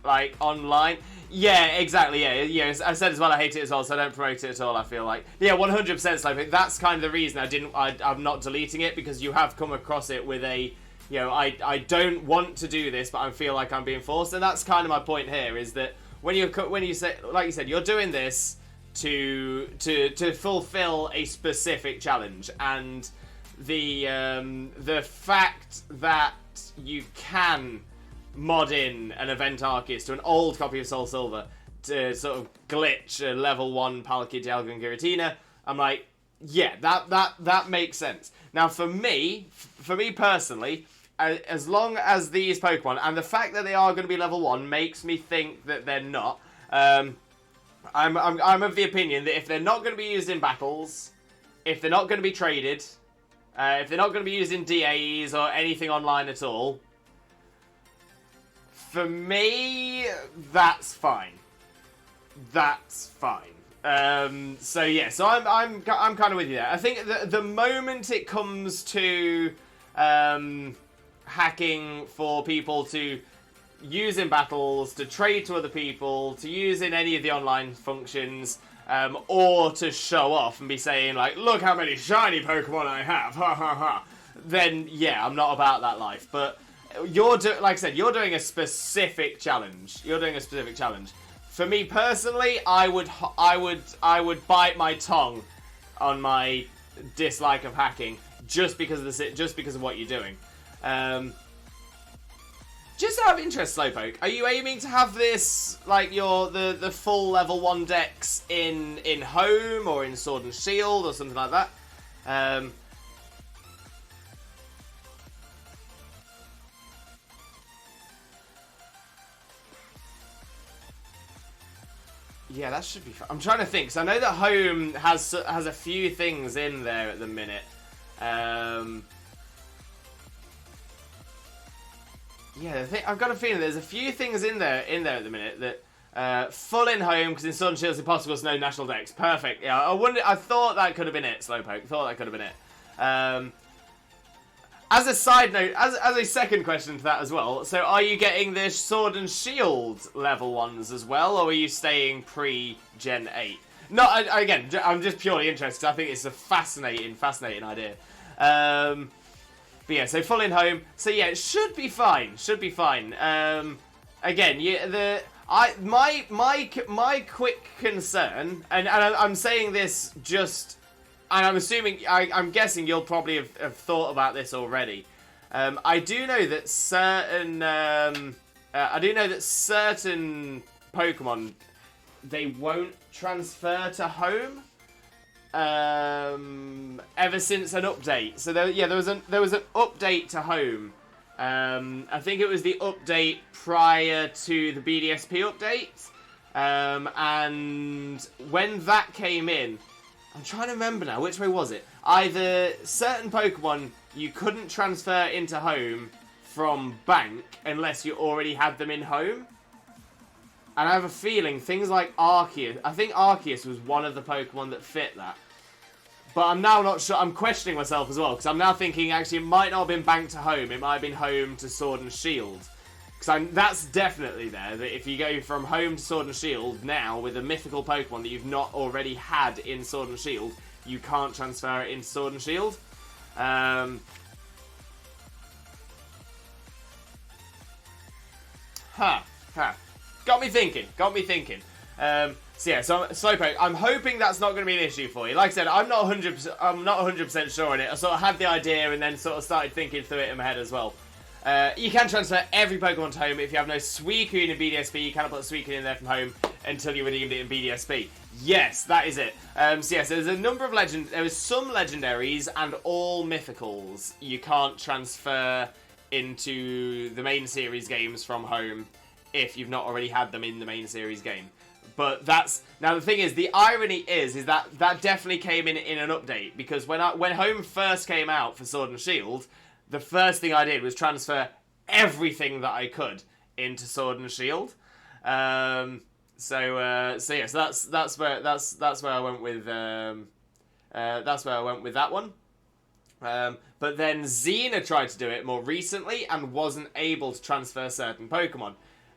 like, online. Yeah, exactly, yeah. I said as well I hate it as well, so I don't promote it at all, I feel like. Yeah, 100% Slowpoke. That's kind of the reason I'm not deleting it, because you have come across it with a, you know, I don't want to do this, but I feel like I'm being forced, and that's kind of my point here, is that when you say, like you said, you're doing this to fulfill a specific challenge, and the fact that you can mod in an event Arceus to an old copy of Soul Silver to sort of glitch a level 1 Palkia, Dialga, and Giratina, I'm like, yeah, that makes sense. Now for me personally, as long as these Pokemon, and the fact that they are going to be level 1 makes me think that they're not. I'm of the opinion that if they're not going to be used in battles, if they're not going to be traded, if they're not going to be used in DAs or anything online at all, for me, that's fine. That's fine. So yeah, so I'm kind of with you there. I think the moment it comes to hacking for people to use in battles, to trade to other people, to use in any of the online functions, or to show off and be saying like, look how many shiny Pokemon I have, ha ha ha, then yeah, I'm not about that life. But like I said, you're doing a specific challenge. For me personally, I would bite my tongue on my dislike of hacking just because of what you're doing. Just out of interest, Slowpoke, are you aiming to have this like the full level 1 decks in Home or in Sword and Shield or something like that? Yeah, that should be fun. I'm trying to think, because I know that Home has a few things in there at the minute. Yeah, I've got a feeling there's a few things in there at the minute that full in Home, because in Sword and Shield it's impossible to know national decks. Perfect. Yeah, I thought that could have been it, Slowpoke. Thought that could have been it. As a side note, as a second question to that as well, so are you getting the Sword and Shield level 1s as well, or are you staying pre-Gen 8? No, again, I'm just purely interested. I think it's a fascinating idea. But yeah, so full in Home. So yeah, it should be fine. Again, yeah, my quick concern, and I'm saying this just. And I'm assuming, I'm guessing you'll probably have thought about this already. I do know that certain Pokemon, they won't transfer to Home ever since an update. So there was an update to Home. I think it was the update prior to the BDSP update, and when that came in. I'm trying to remember now, which way was it? Either certain Pokemon you couldn't transfer into home from bank unless you already had them in home. And I have a feeling things like Arceus, I think Arceus was one of the Pokemon that fit that. But I'm now not sure, I'm questioning myself as well, because I'm now thinking actually it might not have been bank to home, it might have been home to Sword and Shield. Because that's definitely there, that if you go from home to Sword and Shield now with a mythical Pokemon that you've not already had in Sword and Shield, you can't transfer it into Sword and Shield. Huh. Got me thinking. So yeah, so Slowpoke, I'm hoping that's not going to be an issue for you. Like I said, I'm not 100% sure on it. I sort of had the idea and then sort of started thinking through it in my head as well. You can transfer every Pokemon to home. If you have no Suicune in BDSP, you cannot put Suicune in there from home until you redeemed it in BDSP. Yes, that is it. So yes, there's a number of there was some legendaries and all mythicals you can't transfer into the main series games from home if you've not already had them in the main series game. But now the thing is, the irony is that definitely came in an update, because when home first came out for Sword and Shield, the first thing I did was transfer everything that I could into Sword and Shield. So that's where I went with that one. But then Xena tried to do it more recently and wasn't able to transfer certain Pokemon.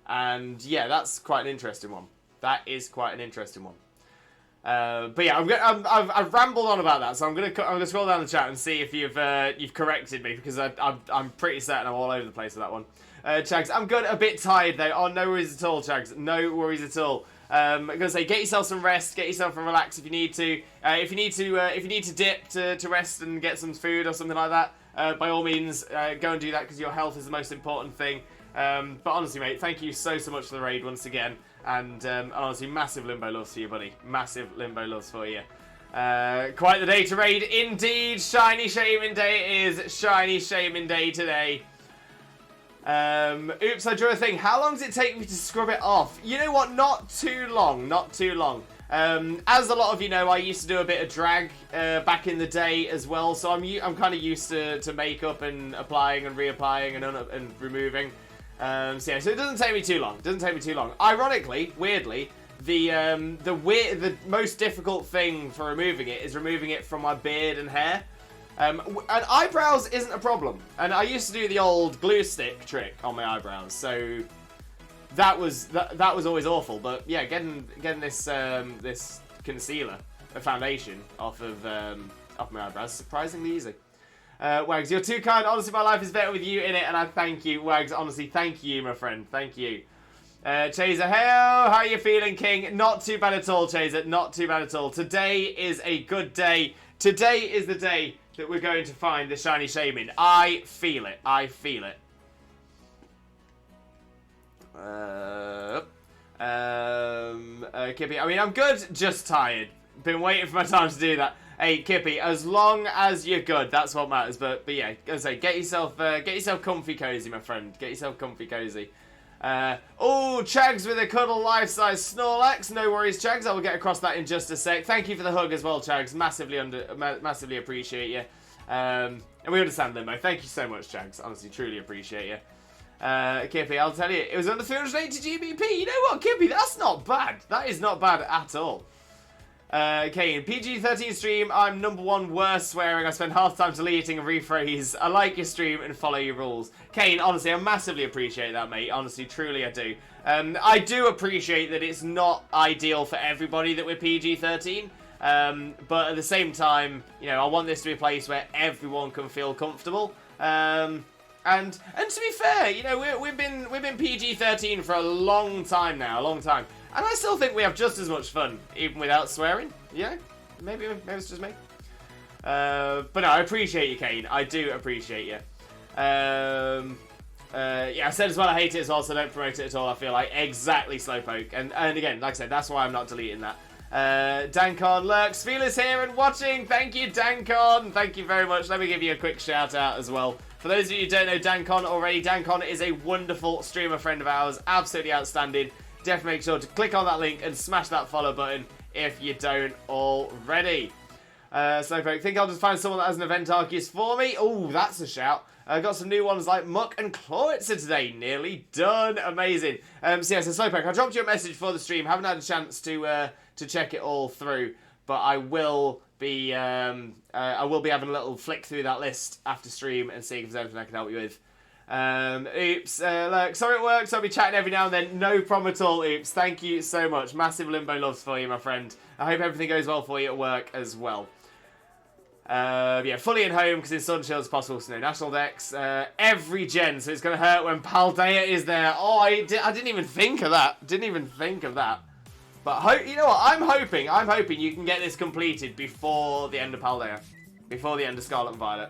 And yeah, that's quite an interesting one. That is quite an interesting one. But yeah, I've rambled on about that, so I'm gonna scroll down the chat and see if you've corrected me, because I'm pretty certain I'm all over the place with that one. Chags, I'm good, a bit tired though. Oh, no worries at all, Chags. No worries at all. I'm gonna say, get yourself some rest, get yourself some relax if you need to. If you need to dip to rest and get some food or something like that, by all means, go and do that, because your health is the most important thing. But honestly, mate, thank you so much for the raid once again. And honestly, massive Limbo loves for you, buddy. Massive Limbo loves for you. Quite the day to raid, indeed. Shiny Shaymin Day is Shiny Shaymin Day today. Oops, I drew a thing. How long does it take me to scrub it off? You know what? Not too long. Not too long. As a lot of you know, I used to do a bit of drag back in the day as well. So I'm kind of used to makeup and applying and reapplying and removing. So yeah, so it doesn't take me too long. Ironically, weirdly, the most difficult thing for removing it is removing it from my beard and hair. And eyebrows isn't a problem. And I used to do the old glue stick trick on my eyebrows, so that was always awful. But yeah, getting this this concealer, a foundation off my eyebrows, is surprisingly easy. Wags, you're too kind. Honestly, my life is better with you in it, and I thank you. Wags, honestly, thank you, my friend. Thank you. Chaser, how are you feeling, King? Not too bad at all, Chaser. Not too bad at all. Today is a good day. Today is the day that we're going to find the shiny Shaymin. I feel it. I feel it. Kippy, I mean, I'm good, just tired. Been waiting for my time to do that. Hey, Kippy, as long as you're good, that's what matters. But yeah, as I say, get yourself comfy cozy, my friend. Get yourself comfy cozy. Oh, Chags with a cuddle life-size Snorlax. No worries, Chags. I will get across that in just a sec. Thank you for the hug as well, Chags. Massively appreciate you. And we understand, Limbo. Thank you so much, Chags. Honestly, truly appreciate you. Kippy, I'll tell you, it was under 380 GBP. You know what, Kippy? That's not bad. That is not bad at all. Kane, PG-13 stream, I'm #1 worst swearing. I spend half the time deleting and rephrase. I like your stream and follow your rules. Kane, honestly, I massively appreciate that, mate. Honestly, truly I do. I do appreciate that it's not ideal for everybody that we're PG-13. But at the same time, you know, I want this to be a place where everyone can feel comfortable. And to be fair, you know, we've been PG-13 for a long time now, And I still think we have just as much fun, even without swearing. Yeah, maybe it's just me. But no, I appreciate you, Kane. I do appreciate you. Yeah, I said as well, I hate it as well, so don't promote it at all. I feel like exactly Slowpoke. And again, like I said, that's why I'm not deleting that. Dankon lurks. Feelers here and watching. Thank you, Dankon. Thank you very much. Let me give you a quick shout out as well. For those of you who don't know Dankon already, Dankon is a wonderful streamer friend of ours. Absolutely outstanding. Definitely make sure to click on that link and smash that follow button if you don't already. Slowpoke, think I'll just find someone that has an event Arceus for me? Oh, that's a shout. I got some new ones like Muck and Clawitzer today. Nearly done. Amazing. So Slowpoke, I dropped you a message for the stream. Haven't had a chance to check it all through, but I will be having a little flick through that list after stream and seeing if there's anything I can help you with. Oops. Look, sorry it works. I'll be chatting every now and then. No problem at all. Oops. Thank you so much. Massive Limbo loves for you, my friend. I hope everything goes well for you at work as well. Yeah, fully in home because in Sun Shield is possible, so no national decks. Every gen, so it's going to hurt when Paldea is there. Oh, I didn't even think of that. But you know what? I'm hoping you can get this completed before the end of Paldea. Before the end of Scarlet and Violet.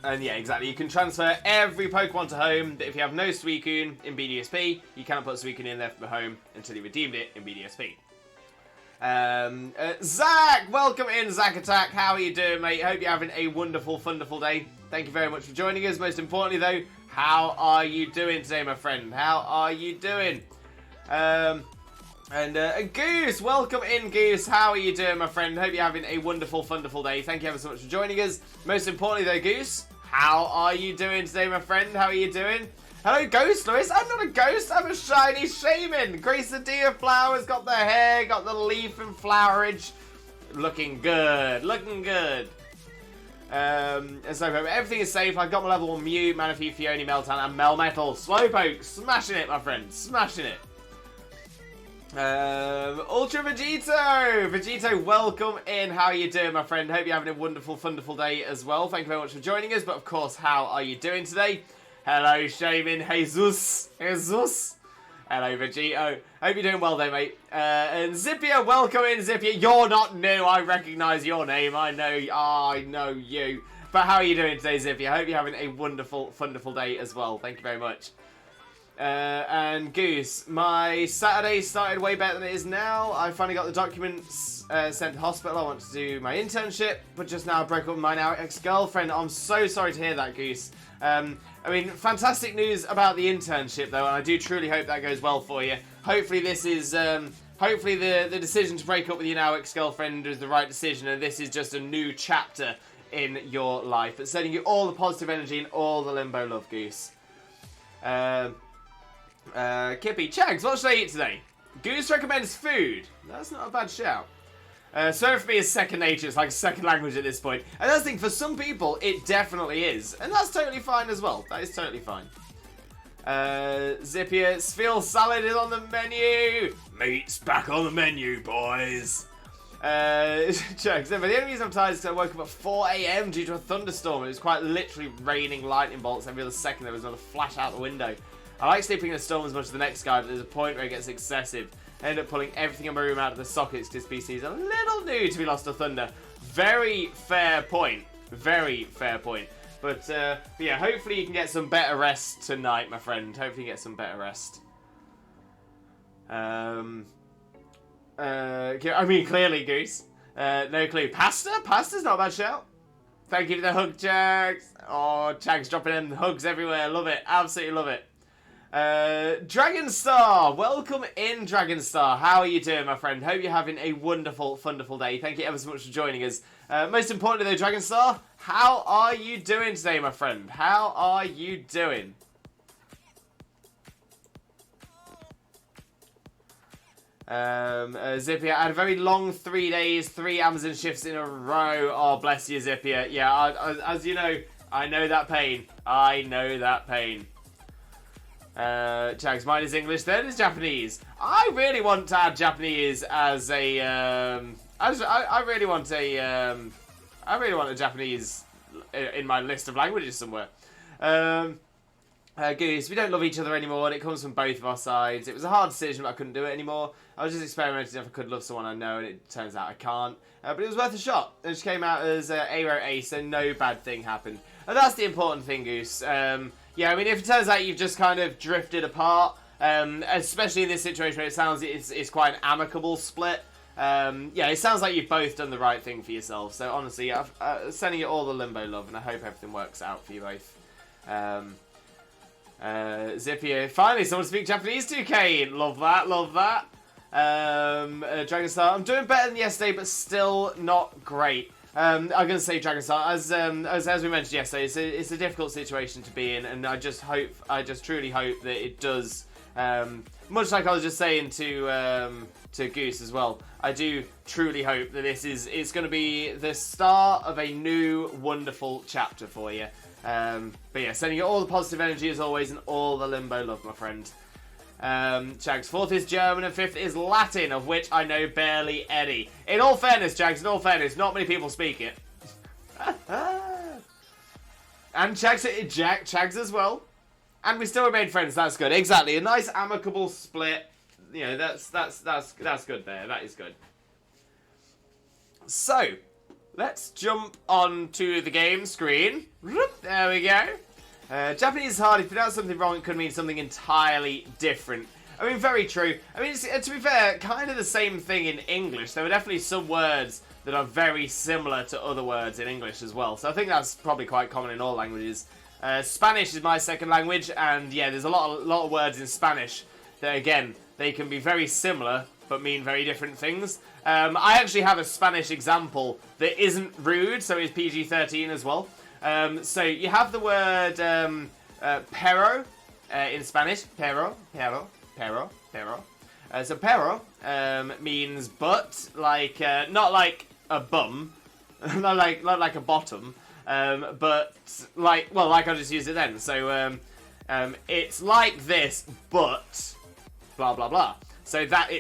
And yeah, exactly. You can transfer every Pokemon to home. If you have no Suicune in BDSP, you can't put Suicune in there for home until you redeemed it in BDSP. Zach! Welcome in, Zach Attack. How are you doing, mate? Hope you're having a wonderful, wonderful day. Thank you very much for joining us. Most importantly, though, how are you doing today, my friend? How are you doing? Goose, welcome in, Goose. How are you doing, my friend? Hope you're having a wonderful, wonderful day. Thank you ever so much for joining us. Most importantly, though, Goose, how are you doing today, my friend? How are you doing? Hello, Ghost Lewis. I'm not a ghost. I'm a shiny Shaymin. Grace-a-Dia flowers, got the hair, got the leaf and flowerage. Looking good. Looking good. So everything is safe. I've got my level 1 Mew, Manaphy, Fione, Meltan, and Melmetal. Slowpoke, smashing it, my friend. Smashing it. Ultra Vegito, welcome in. How are you doing, my friend? Hope you're having a wonderful, wonderful day as well. Thank you very much for joining us. But of course, how are you doing today? Hello, Shaymin, Jesus. Hello, Vegito. Hope you're doing well there, mate. And Zippia, welcome in, Zippia. You're not new. I recognise your name. I know you. But how are you doing today, Zippia? I hope you're having a wonderful, wonderful day as well. Thank you very much. And Goose, my Saturday started way better than it is now. I finally got the documents sent to hospital. I want to do my internship, but just now I broke up with my now ex-girlfriend. I'm so sorry to hear that, Goose. I mean, fantastic news about the internship, though, and I do truly hope that goes well for you. Hopefully this is, hopefully the decision to break up with your now ex-girlfriend is the right decision, and this is just a new chapter in your life. It's sending you all the positive energy and all the Limbo love, Goose. Kippy, Chags, what should I eat today? Goose recommends food. That's not a bad shout. Surf for me is second nature. It's like a second language at this point. And that's the thing, for some people, it definitely is. And that's totally fine as well. That is totally fine. Zippia, Spheal salad is on the menu. Meat's back on the menu, boys. Chugs, the only reason I'm tired is because I woke up at 4 AM due to a thunderstorm. It was quite literally raining lightning bolts every other second. There was another flash out the window. I like sleeping in a storm as much as the next guy, but there's a point where it gets excessive. I end up pulling everything in my room out of the sockets because this PC is a little new to be lost to thunder. Very fair point. Very fair point. But yeah, hopefully you can get some better rest tonight, my friend. Hopefully you get some better rest. I mean, clearly, Goose. No clue. Pasta? Pasta's not a bad shout. Thank you for the hug, Chags. Oh, Chags dropping in hugs everywhere. Love it. Absolutely love it. Dragonstar, welcome in, Dragonstar. How are you doing, my friend? Hope you're having a wonderful, wonderful day. Thank you ever so much for joining us. Most importantly, though, Dragonstar, how are you doing today, my friend? How are you doing? Zippia, I had a very long 3 days, 3 Amazon shifts in a row. Oh, bless you, Zippia. Yeah, as you know, I know that pain. I know that pain. Chags, mine is English, third is Japanese. I really want to add Japanese as a, I really want a Japanese in my list of languages somewhere. Goose, we don't love each other anymore, and it comes from both of our sides. It was a hard decision, but I couldn't do it anymore. I was just experimenting if I could love someone I know, and it turns out I can't. But it was worth a shot. It just came out as A-Row so no bad thing happened. And that's the important thing, Goose. Yeah, I mean, if it turns out you've just kind of drifted apart, especially in this situation where it sounds it's quite an amicable split, yeah, it sounds like you've both done the right thing for yourself. So honestly, I'm sending you all the Limbo love, and I hope everything works out for you both. Zippio. Finally, someone speak Japanese to Kane. Love that, love that. Dragonstar. I'm doing better than yesterday, but still not great. I'm going to say Dragonstar. As we mentioned yesterday, it's a difficult situation to be in, and I just truly hope that it does. Much like I was just saying to Goose as well, I do truly hope that it's going to be the start of a new wonderful chapter for you. But yeah, sending you all the positive energy as always and all the limbo love, my friend. Jags, 4th is German and 5th is Latin, of which I know barely any. In all fairness, Jags, not many people speak it. And Chags as well. And we still remain friends, that's good. Exactly, a nice amicable split. You know, that's good there, that is good. So, let's jump onto the game screen. There we go. Japanese is hard. If you pronounce something wrong, it could mean something entirely different. I mean, very true. I mean, to be fair, kind of the same thing in English. There are definitely some words that are very similar to other words in English as well. So I think that's probably quite common in all languages. Spanish is my second language, and yeah, there's a lot of words in Spanish that, again, they can be very similar but mean very different things. I actually have a Spanish example that isn't rude, so it's PG-13 as well. So you have the word pero in Spanish. Pero. So pero means butt, like not like a bum, not like a bottom, but like, well, like I'll just use it then. So it's like this, but blah blah blah. So that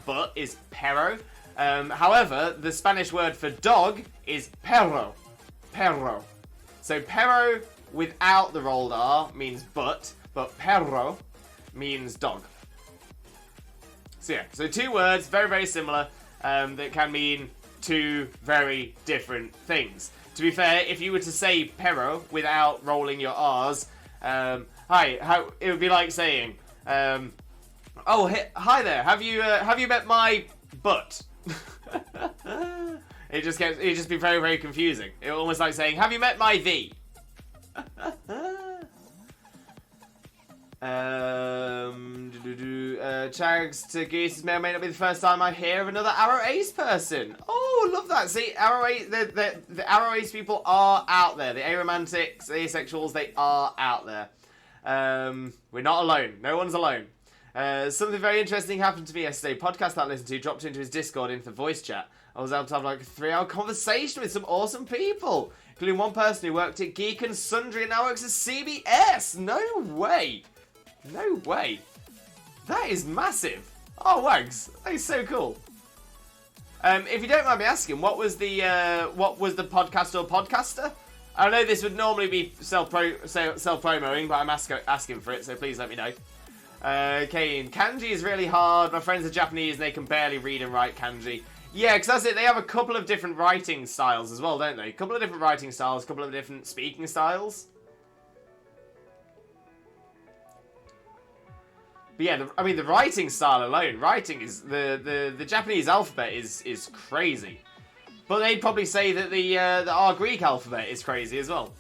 but is pero. However, the Spanish word for dog is perro. So perro without the rolled R means but perro means dog. So yeah, so two words, very, very similar, that can mean two very different things. To be fair, if you were to say perro without rolling your R's, it would be like saying, oh, hi there, have you met my butt? It'd just be very, very confusing. It almost like saying, have you met my V? Chags to Goose may or may not be the first time I hear of another Arrow Ace person. Oh, love that. See, Arrow Ace, the Arrow Ace people are out there. The aromantics, the asexuals, they are out there. We're not alone. No one's alone. Something very interesting happened to me yesterday. Podcast that I listened to dropped into his Discord into the voice chat. I was able to have like a 3-hour conversation with some awesome people, including one person who worked at Geek and Sundry and now works at CBS. No way. No way. That is massive. Oh, wags. That is so cool. If you don't mind me asking, what was the podcast or podcaster? I know this would normally be self-promoting, but I'm asking for it, so please let me know. Okay, kanji is really hard. My friends are Japanese and they can barely read and write kanji. Yeah, because that's it. They have a couple of different writing styles as well, don't they? A couple of different writing styles, a couple of different speaking styles. But yeah, I mean, the writing style alone, the Japanese alphabet is crazy. But they'd probably say that our Greek alphabet is crazy as well.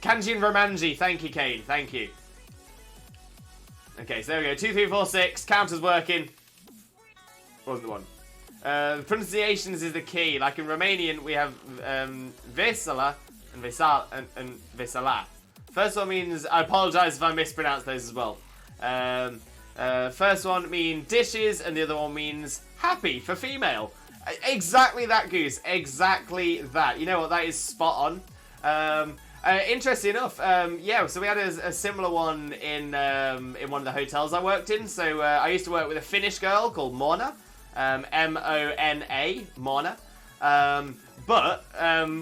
Kanji and Romanji, thank you, Kane, thank you. Okay, so there we go, 2, 3, 4, 6, counter's working. What was the one? The pronunciations is the key. Like in Romanian, we have vesela and vesala. First one means, I apologise if I mispronounce those as well. First one means dishes, and the other one means happy for female. Exactly that, Goose. Exactly that. You know what? That is spot on. Interesting enough, yeah. So we had a similar one in one of the hotels I worked in. So I used to work with a Finnish girl called Mona, M-O-N-A, Mona. But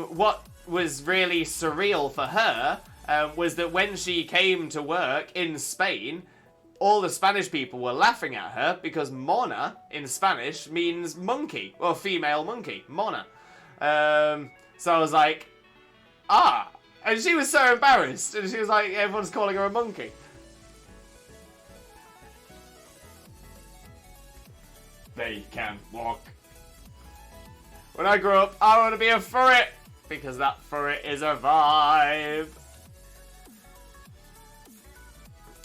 what was really surreal for her was that when she came to work in Spain, all the Spanish people were laughing at her because Mona in Spanish means monkey, or female monkey, Mona. So I was like, ah. And she was so embarrassed. And she was like, everyone's calling her a monkey. They can walk. When I grow up, I want to be a furret. Because that furret is a vibe.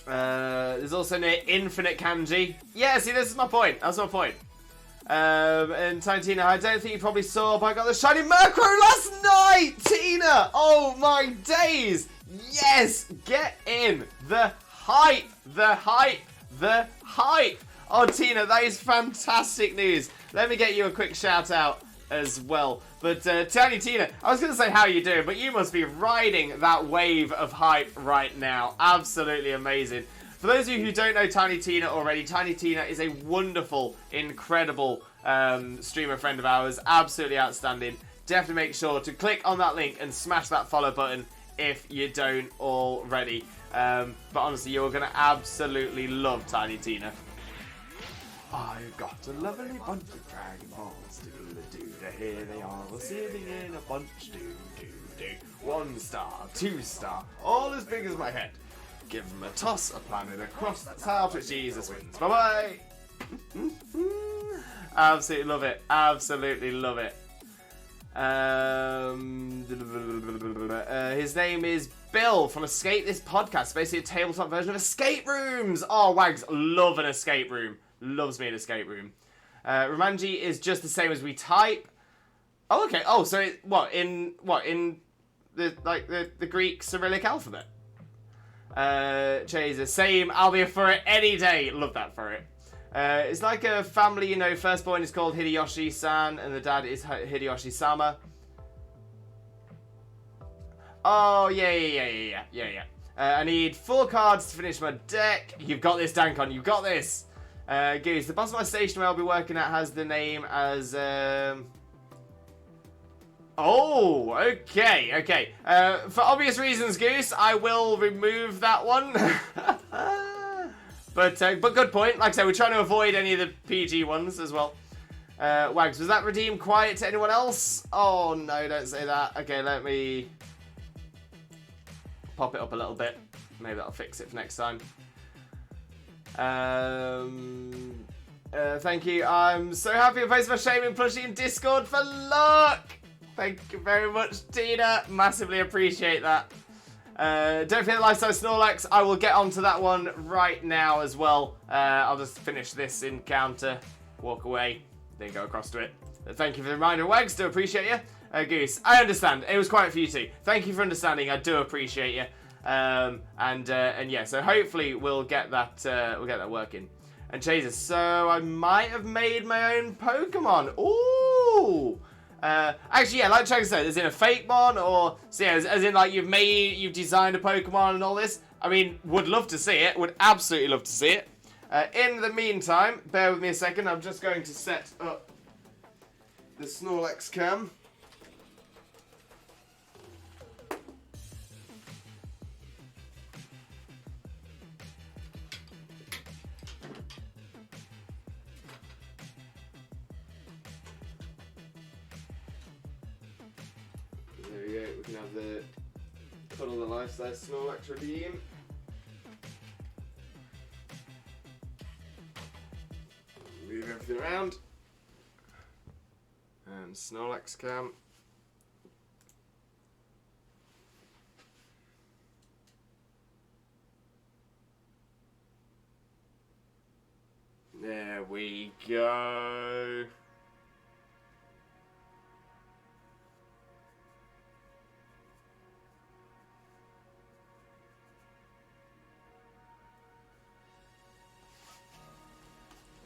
There's also near infinite kanji. Yeah, see, this is my point. That's my point. And Tiny Tina, I don't think you probably saw, but I got the shiny Murkrow last night! Tina! Oh my days! Yes! Get in! The hype! The hype! The hype! Oh, Tina, that is fantastic news. Let me get you a quick shout out as well. But Tiny Tina, I was going to say how you doing, but you must be riding that wave of hype right now. Absolutely amazing. For those of you who don't know Tiny Tina already, Tiny Tina is a wonderful, incredible streamer friend of ours. Absolutely outstanding. Definitely make sure to click on that link and smash that follow button if you don't already. But honestly, you're going to absolutely love Tiny Tina. I've got a lovely bunch of Dragon Balls. Do-do-do-do. Here they are, all sitting in a bunch. Do-do-do. 1 star, 2 star, all as big as my head. Give them a toss, a planet across. That's how Twitch Jesus wins. Bye-bye. Absolutely love it. Absolutely love it. His name is Bill from Escape This Podcast. Basically a tabletop version of escape rooms. Oh, Wags, love an escape room. Loves me an escape room. Romanji is just the same as we type. Oh, okay. Oh, so in the Greek Cyrillic alphabet? Chaser, same. I'll be for it any day. Love that for it. It's like a family, you know. Firstborn is called Hideyoshi-san, and the dad is Hideyoshi-sama. Oh yeah. I need 4 cards to finish my deck. You've got this, Dankon. You've got this. Goose, the boss of my station where I'll be working at has the name as. Oh, okay. For obvious reasons, Goose, I will remove that one. But good point. Like I said, we're trying to avoid any of the PG ones as well. Wags, was that redeemed quiet to anyone else? Oh, no, don't say that. Okay, let me pop it up a little bit. Maybe that'll fix it for next time. Thank you. I'm so happy I posted my Shaymin plushie in Discord for luck. Thank you very much, Tina. Massively appreciate that. Don't forget the Lifestyle Snorlax. I will get onto that one right now as well. I'll just finish this encounter, walk away, then go across to it. Thank you for the reminder, Wags. Do appreciate you. Goose, I understand. It was quiet for you too. Thank you for understanding. I do appreciate you. And yeah, so hopefully we'll get that working. And Chaser, so I might have made my own Pokemon. Ooh. Actually, yeah, like Chaser said, as in a fake one, or so yeah, as in like you've designed a Pokemon and all this. I mean, would love to see it. Would absolutely love to see it. In the meantime, bear with me a second. I'm just going to set up the Snorlax cam. There we go. We can have the Cuddle the Lifestyle Snorlax redeem. Move everything around. And Snorlax cam. There we go.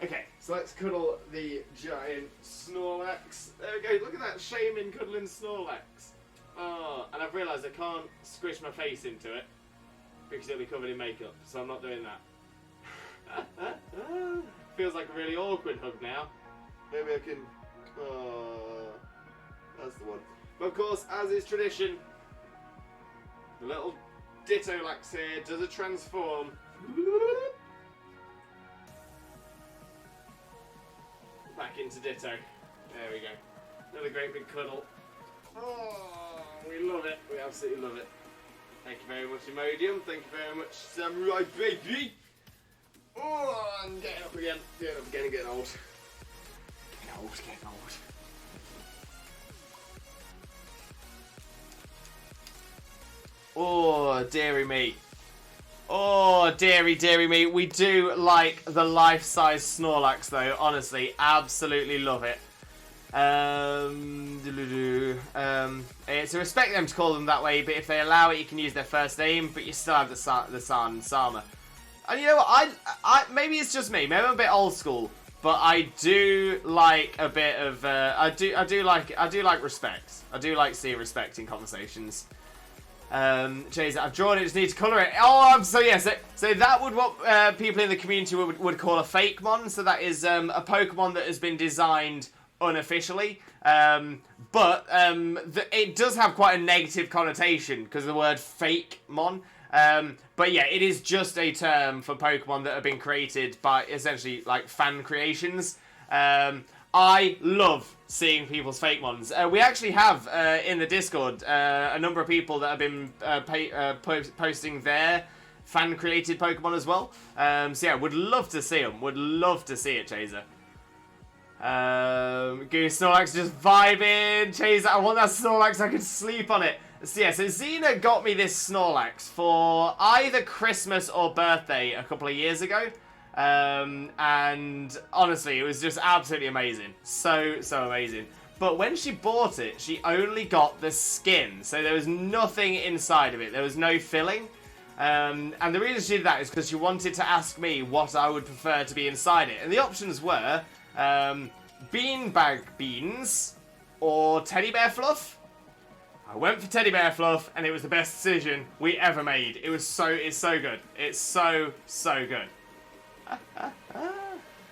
Okay, so let's cuddle the giant Snorlax. There we go, look at that Shaymin cuddling Snorlax. Oh, and I've realised I can't squish my face into it because it'll be covered in makeup, so I'm not doing that. Feels like a really awkward hug now. Maybe I can... Oh, that's the one. But of course, as is tradition, the little Ditto-lax here does a transform. Back into Ditto. There we go. Another great big cuddle. Oh, we love it. We absolutely love it. Thank you very much, Imodium. Thank you very much, Samurai Baby. Oh, I'm getting up again. Getting up again and getting old. Getting old. Oh, dearie me. Oh, dearie, dearie me. We do like the life-size Snorlax, though. Honestly, absolutely love it. So respect them to call them that way, but if they allow it, you can use their first name, but you still have the San and Sama. And you know what? I maybe it's just me. Maybe I'm a bit old school, but I do like a bit of. I do like respect. I do like seeing respect in conversations. Chase, I've drawn it. Just need to colour it. Oh, so yeah. So that would what people in the community would call a fake mon. So that is a Pokemon that has been designed unofficially, but it does have quite a negative connotation because of the word fake mon. But yeah, it is just a term for Pokemon that have been created by essentially like fan creations. I love seeing people's fake mons. We actually have in the Discord a number of people that have been posting their fan created Pokemon as well. So yeah, would love to see them. Would love to see it, Chaser. Goose Snorlax just vibing. Chaser, I want that Snorlax. I could sleep on it. So yeah, so Xena got me this Snorlax for either Christmas or birthday a couple of years ago. And honestly, it was just absolutely amazing. So amazing. But when she bought it, she only got the skin. So there was nothing inside of it. There was no filling. And the reason she did that is because she wanted to ask me what I would prefer to be inside it. And the options were beanbag beans or teddy bear fluff. I went for teddy bear fluff, and it was the best decision we ever made. It's so good. It's so good.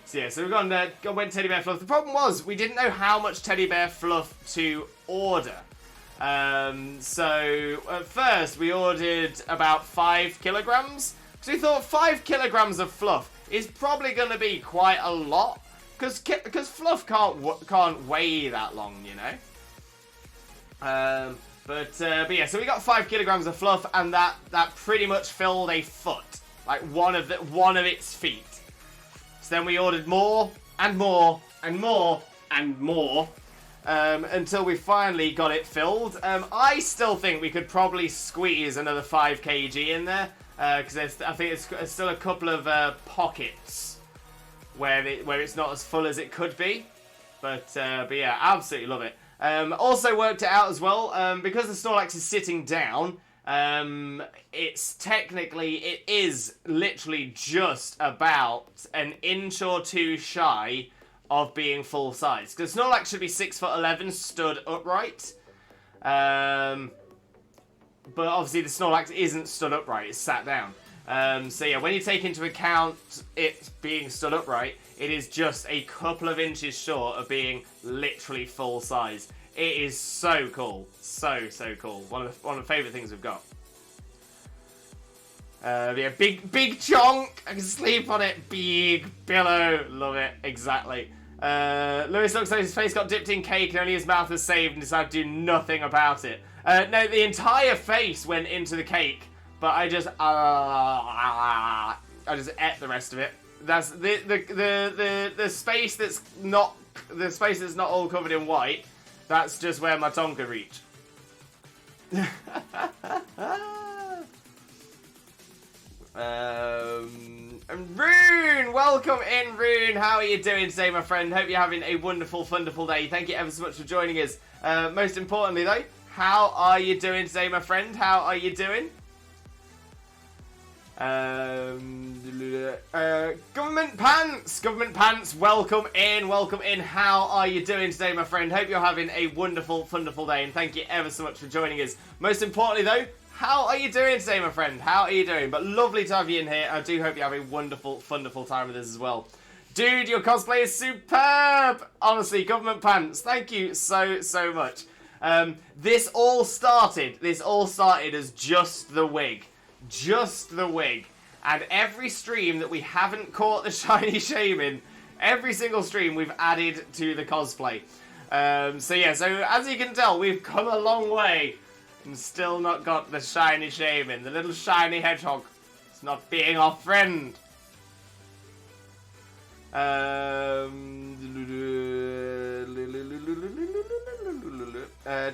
So yeah, so we've went teddy bear fluff. The problem was we didn't know how much teddy bear fluff to order. So at first we ordered about 5 kilograms. So we thought 5 kilograms of fluff is probably going to be quite a lot, because fluff can't weigh that long, you know. But yeah, so we got 5 kilograms of fluff, and that pretty much filled a foot, like one of its feet. So then we ordered more and more and more and more, until we finally got it filled. I still think we could probably squeeze another 5 kg in there, because I think it's still a couple of pockets where it's not as full as it could be. But yeah, absolutely love it. Also worked it out as well, because the Snorlax is sitting down, it is literally just about an inch or two shy of being full size. Because Snorlax should be 6'11" stood upright. But obviously the Snorlax isn't stood upright, it's sat down. So yeah, when you take into account it being stood upright, it is just a couple of inches short of being literally full size. It is so cool. So cool. One of the favourite things we've got. Yeah, big chunk. I can sleep on it. Big pillow. Love it. Exactly. Lewis looks like his face got dipped in cake and only his mouth was saved and decided to do nothing about it. No, the entire face went into the cake, but I just ate the rest of it. That's the space that's not all covered in white. That's just where my tongue could reach. And Rune, welcome in, Rune. How are you doing today, my friend? Hope you're having a wonderful day. Thank you ever so much for joining us. Most importantly, though, how are you doing today, my friend? How are you doing? Government Pants, welcome in. How are you doing today, my friend? Hope you're having a wonderful day, and thank you ever so much for joining us. Most importantly, though, how are you doing today, my friend? How are you doing? But lovely to have you in here. I do hope you have a wonderful time with us as well. Dude, your cosplay is superb! Honestly, Government Pants, thank you so much. This all started as just the wig. Just the wig. And every stream that we haven't caught the shiny Shaymin, every single stream we've added to the cosplay. So yeah, so as you can tell, we've come a long way and still not got the shiny Shaymin, the little shiny hedgehog. It's not being our friend.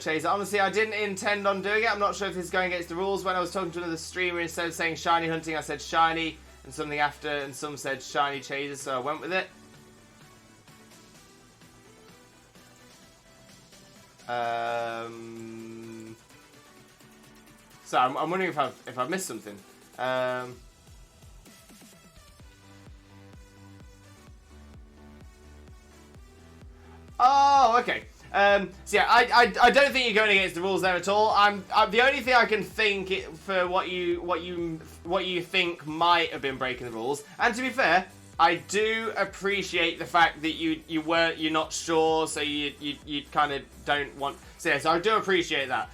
Chaser. Honestly, I didn't intend on doing it. I'm not sure if this is going against the rules. When I was talking to another streamer, instead of saying shiny hunting, I said shiny, and something after, and some said shiny Chaser, so I went with it. So I'm wondering if I've missed something. Oh, okay. So yeah, I don't think you're going against the rules there at all. I'm the only thing I can think for what you think might have been breaking the rules. And to be fair, I do appreciate the fact that you're not sure, so you kind of don't want. So yeah, so I do appreciate that.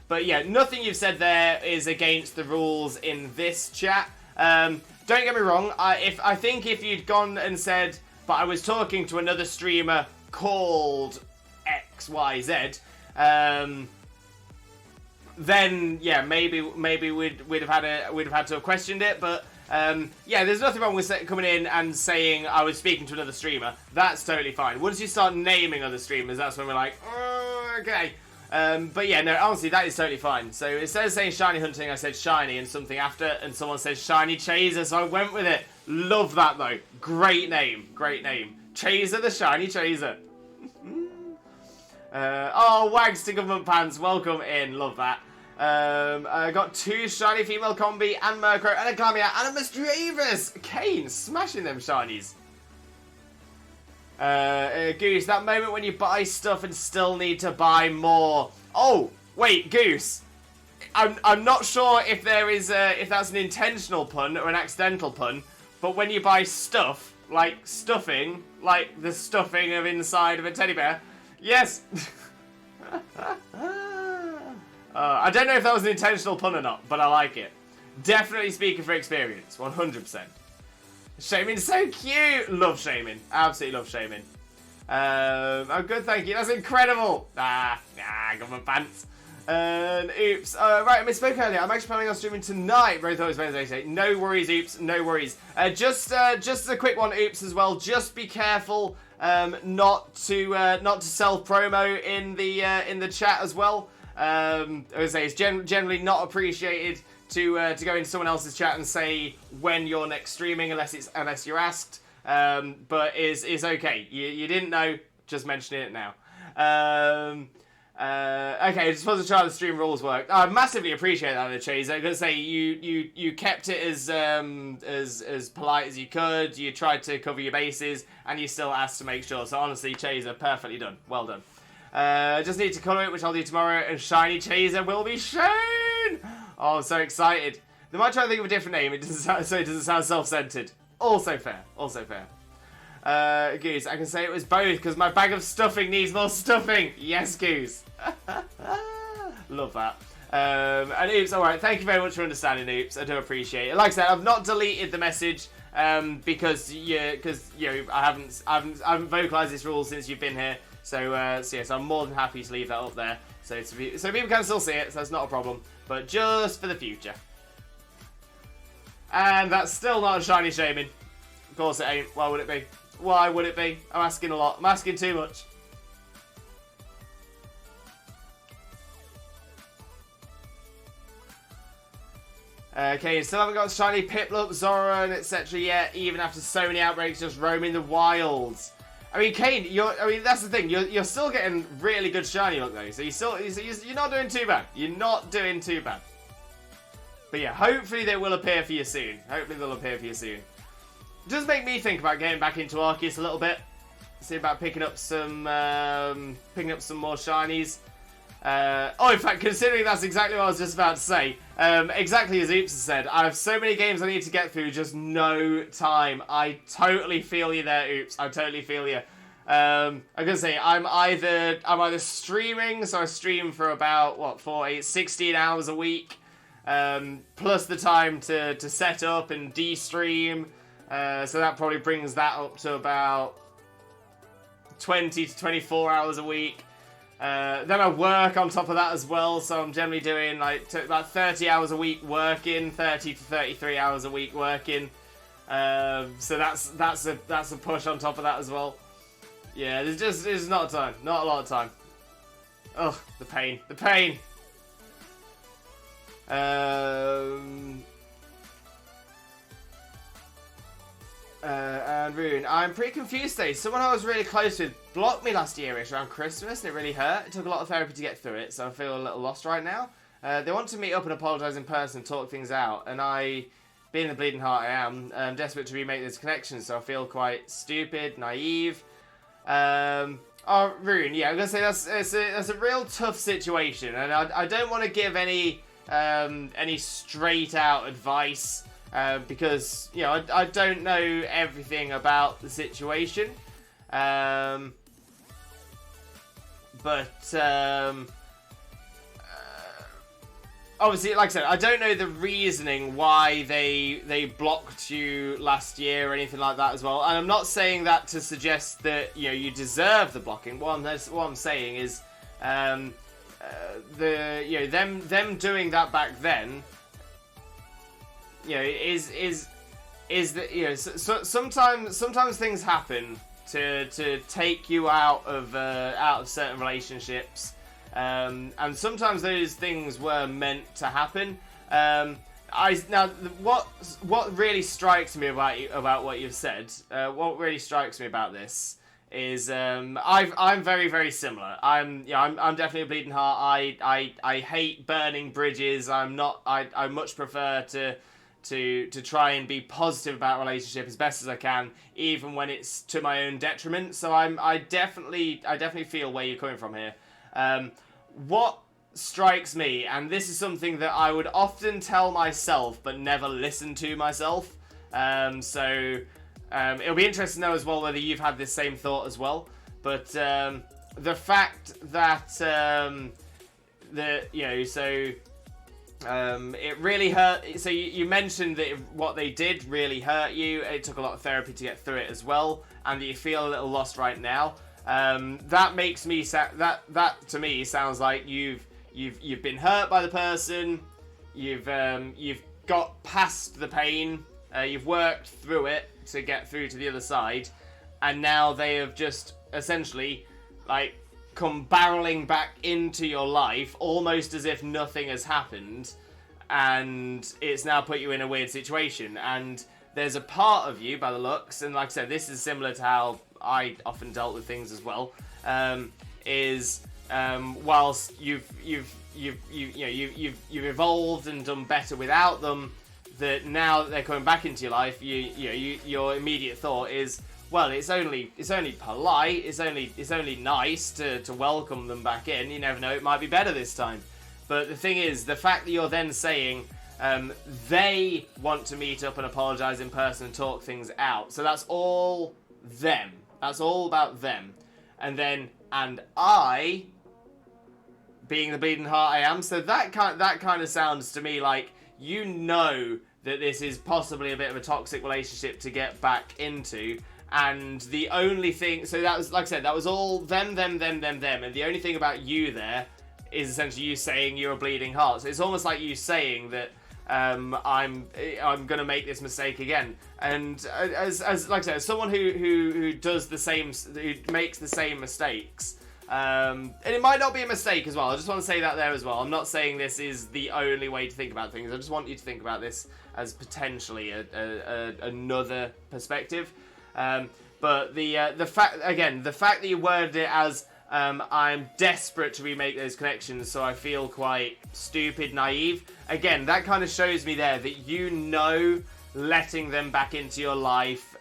But yeah, nothing you've said there is against the rules in this chat. Don't get me wrong. I think if you'd gone and said, but I was talking to another streamer called XYZ, then yeah, maybe we'd have had to have questioned it. But yeah, there's nothing wrong with coming in and saying I was speaking to another streamer. That's totally fine. Once you start naming other streamers, that's when we're like, oh, okay. But yeah, no, honestly, that is totally fine. So instead of saying shiny hunting, I said shiny and something after, and someone said shiny Chaser, so I went with it. Love that though. Great name. Great name. Chaser the shiny Chaser. Oh, Wags to Government Pants, welcome in. Love that. I got 2 shiny female combi and Murkrow and a Glamia and a Misdreavus. Kane smashing them shinies. Goose, that moment when you buy stuff and still need to buy more. Oh, wait, Goose. I'm not sure if there is if that's an intentional pun or an accidental pun, but when you buy stuff, like stuffing, like the stuffing of inside of a teddy bear, yes. I don't know if that was an intentional pun or not, but I like it. Definitely speaking for experience, 100%. Shaymin's so cute! Love Shaymin. Absolutely love Shaymin. Oh, good, thank you. That's incredible! Got my pants. Oops. Right, I misspoke earlier. I'm actually planning on streaming tonight. Both thought it was Wednesday. No worries, Oops. No worries. Just a quick one, Oops, as well. Just be careful not to self-promo in the chat as well. I would say it's generally not appreciated to go into someone else's chat and say when you're next streaming unless you're asked. But is okay. You didn't know, just mention it now. Okay, just supposed to try the stream rules work. I massively appreciate that, Chaser. I'm gonna say you kept it as polite as you could. You tried to cover your bases, and you still asked to make sure. So honestly, Chaser, perfectly done. Well done. Just need to colour it, which I'll do tomorrow, and shiny Chaser will be shown. Oh, I'm so excited. They might try to think of a different name. So it doesn't sound self-centered. Also fair. Also fair. Goose, I can say it was both because my bag of stuffing needs more stuffing. Yes, Goose. Love that. And Oops, alright, thank you very much for understanding, Oops. I do appreciate it. Like I said, I've not deleted the message because I haven't vocalised this rule since you've been here. So yes, I'm more than happy to leave that up there. So people can still see it, so that's not a problem. But just for the future. And that's still not a shiny Shaymin. Of course it ain't. Why would it be? Why would it be? I'm asking a lot. I'm asking too much. Okay, still haven't got shiny Piplup, Zora, and etc. yet, even after so many outbreaks just roaming the wilds. I mean, Kane, that's the thing. You're still getting really good shiny luck though, so you're not doing too bad. You're not doing too bad. But yeah, hopefully they will appear for you soon. Hopefully they'll appear for you soon. It does make me think about getting back into Arceus a little bit. See about picking up some more shinies. In fact, considering that's exactly what I was just about to say. Exactly as Oops has said, I have so many games I need to get through, just no time. I totally feel you there, Oops. I totally feel you. I'm gonna say I'm either streaming, so I stream for about 16 hours a week, plus the time to set up and de-stream. So that probably brings that up to about 20 to 24 hours a week. Then I work on top of that as well, so I'm generally doing about 30 hours a week working, 30 to 33 hours a week working. So that's a push on top of that as well. Yeah, there's not a lot of time. Ugh, the pain. The pain! And Rune, I'm pretty confused today. Someone I was really close with blocked me last year-ish around Christmas, and it really hurt. It took a lot of therapy to get through it, so I feel a little lost right now. They want to meet up and apologise in person, talk things out, and I, being the bleeding heart I am, desperate to remake this connection, so I feel quite stupid, naive. Oh, Rune, yeah, I'm gonna say that's a real tough situation, and I don't want to give any straight out advice. Because, you know, I don't know everything about the situation. Obviously, like I said, I don't know the reasoning why they blocked you last year or anything like that as well. And I'm not saying that to suggest that, you know, you deserve the blocking. What I'm saying is, them doing that back then, you know, is that, you know, sometimes things happen to take you out of certain relationships, and sometimes those things were meant to happen. What really strikes me about what you've said, what really strikes me about this is I'm very, very similar. I'm definitely a bleeding heart. I hate burning bridges. I much prefer to try and be positive about a relationship as best as I can, even when it's to my own detriment. So I definitely feel where you're coming from here. What strikes me, and this is something that I would often tell myself but never listen to myself. It'll be interesting to know as well whether you've had this same thought as well. But the fact that it really hurt. So you mentioned that what they did really hurt you. It took a lot of therapy to get through it as well, and that you feel a little lost right now. That makes me that to me sounds like you've been hurt by the person. You've got past the pain. You've worked through it to get through to the other side, and now they have just essentially like come barreling back into your life almost as if nothing has happened, and it's now put you in a weird situation. And there's a part of you, by the looks, and like I said, this is similar to how I often dealt with things as well, whilst you've evolved and done better without them, that now that they're coming back into your life, your immediate thought is, well, it's only polite, it's only nice to welcome them back in. You never know, it might be better this time. But the thing is, the fact that you're then saying they want to meet up and apologise in person and talk things out, so that's all them. That's all about them. And I, being the bleeding heart I am, so that kind of sounds to me like you know that this is possibly a bit of a toxic relationship to get back into. And the only thing, so that was, like I said, that was all them, and the only thing about you there is essentially you saying you're a bleeding heart. So it's almost like you saying that I'm gonna make this mistake again. And as like I said, as someone who does the same, who makes the same mistakes, and it might not be a mistake as well. I just want to say that there as well. I'm not saying this is the only way to think about things. I just want you to think about this as potentially another perspective. But the fact that you worded it as I'm desperate to remake those connections, so I feel quite stupid, naive. Again, that kind of shows me there that you know letting them back into your life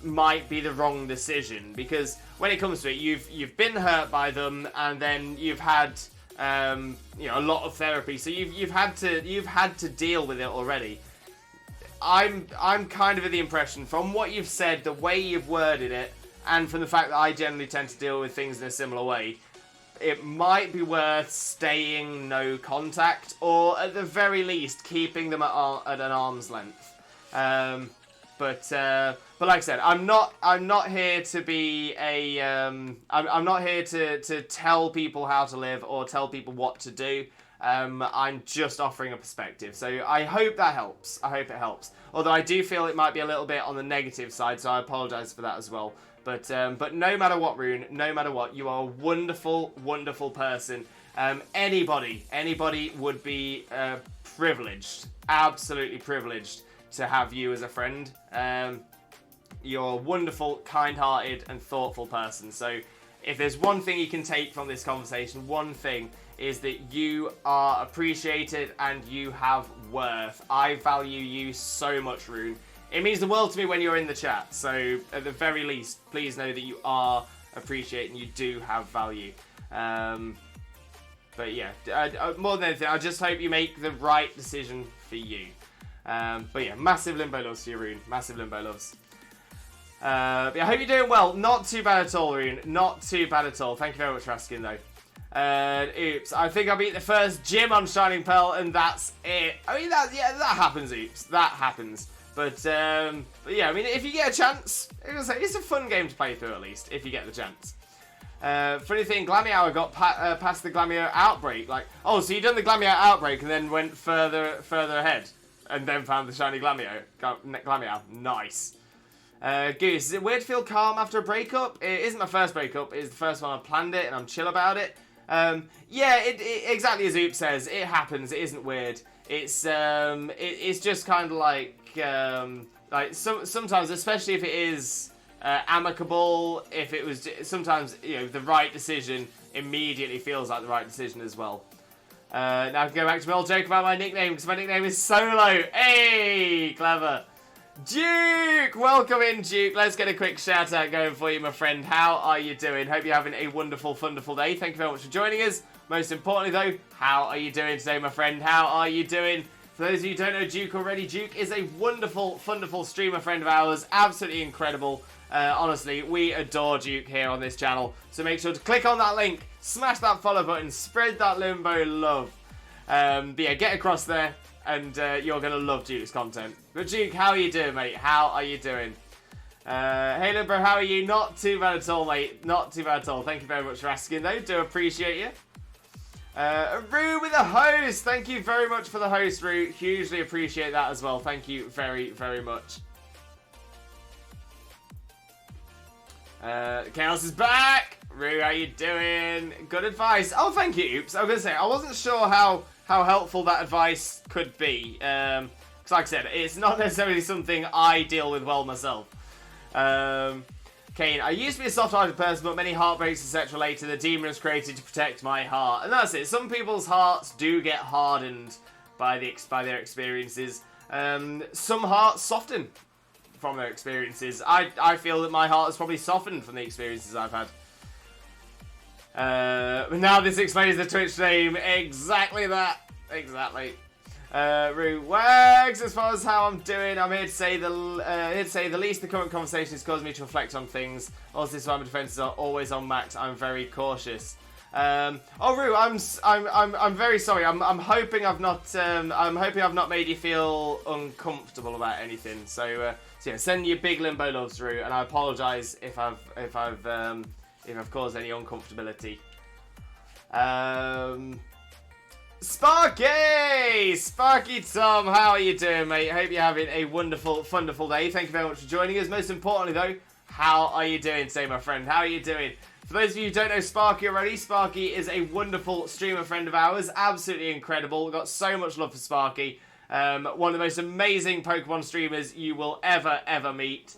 might be the wrong decision, because when it comes to it, you've been hurt by them, and then you've had a lot of therapy, so you've had to deal with it already. I'm kind of of the impression, from what you've said, the way you've worded it, and from the fact that I generally tend to deal with things in a similar way, it might be worth staying no contact, or at the very least keeping them at an arm's length. But like I said, I'm not here to be a I'm not here to tell people how to live or tell people what to do. I'm just offering a perspective. So I hope that helps. I hope it helps. Although I do feel it might be a little bit on the negative side, so I apologise for that as well. But no matter what, Rune, no matter what, you are a wonderful, wonderful person. Anybody would be privileged, absolutely privileged to have you as a friend. You're a wonderful, kind-hearted, and thoughtful person. So if there's one thing you can take from this conversation, one thing is that you are appreciated and you have worth. I value you so much, Rune. It means the world to me when you're in the chat. So at the very least, please know that you are appreciated and you do have value. But yeah, more than anything, I just hope you make the right decision for you. But yeah, massive limbo loves to you, Rune. Massive limbo loves. But I hope you're doing well. Not too bad at all, Rune. Not too bad at all. Thank you very much for asking, though. Oops. I think I beat the first gym on Shining Pearl, and that's it. I mean, that happens, Oops. That happens. But yeah, I mean, if you get a chance, it's a fun game to play through, at least, if you get the chance. Funny thing, Glameow got past the Glameow outbreak. Like, oh, so you done the Glameow outbreak and then went further ahead, and then found the shiny Glameow. Nice. Goose, is it weird to feel calm after a breakup? It isn't my first breakup. It's the first one I planned it, and I'm chill about it. Yeah, it exactly as Oops says. It happens. It isn't weird. It's just kind of like sometimes, especially if it is amicable, if it was sometimes, you know, the right decision immediately feels like the right decision as well. Now I can go back to my old joke about my nickname, because my nickname is Solo. Hey, clever. Duke! Welcome in, Duke. Let's get a quick shout out going for you, my friend. How are you doing? Hope you're having a wonderful, wonderful day. Thank you very much for joining us. Most importantly, though, how are you doing today, my friend? How are you doing? For those of you who don't know Duke already, Duke is a wonderful, wonderful streamer friend of ours. Absolutely incredible. Honestly, we adore Duke here on this channel. So make sure to click on that link, smash that follow button, spread that Limbo love. But yeah, get across there, and you're going to love Duke's content. But Duke, how are you doing, mate? How are you doing? Hey, Limbo, how are you? Not too bad at all, mate. Not too bad at all. Thank you very much for asking, though. Do appreciate you. Rue with a host. Thank you very much for the host, Rue. Hugely appreciate that as well. Thank you very, very much. Chaos is back. Rue, how you doing? Good advice. Oh, thank you, Oops. I was going to say, I wasn't sure how helpful that advice could be. Because like I said, it's not necessarily something I deal with well myself. Kane, I used to be a soft-hearted person, but many heartbreaks are sex related. The demon was created to protect my heart. And that's it. Some people's hearts do get hardened by their experiences. Some hearts soften from their experiences. I feel that my heart has probably softened from the experiences I've had. But now this explains the Twitch name. Exactly that. Exactly. Rue Wags, as far as how I'm doing, I'm here to say the least the current conversation has caused me to reflect on things. Also, this is why my defenses are always on max. I'm very cautious. Oh, Rue, I'm very sorry. I'm hoping I've not made you feel uncomfortable about anything. So yeah, send you big Limbo loves, Rue, and I apologise if I've caused any uncomfortability. Sparky Tom, how are you doing, mate? Hope you're having a wonderful, wonderful day. Thank you very much for joining us. Most importantly, though, how are you doing today, my friend? How are you doing? For those of you who don't know Sparky already, Sparky is a wonderful streamer friend of ours. Absolutely incredible. We've got so much love for Sparky. One of the most amazing Pokemon streamers you will ever meet.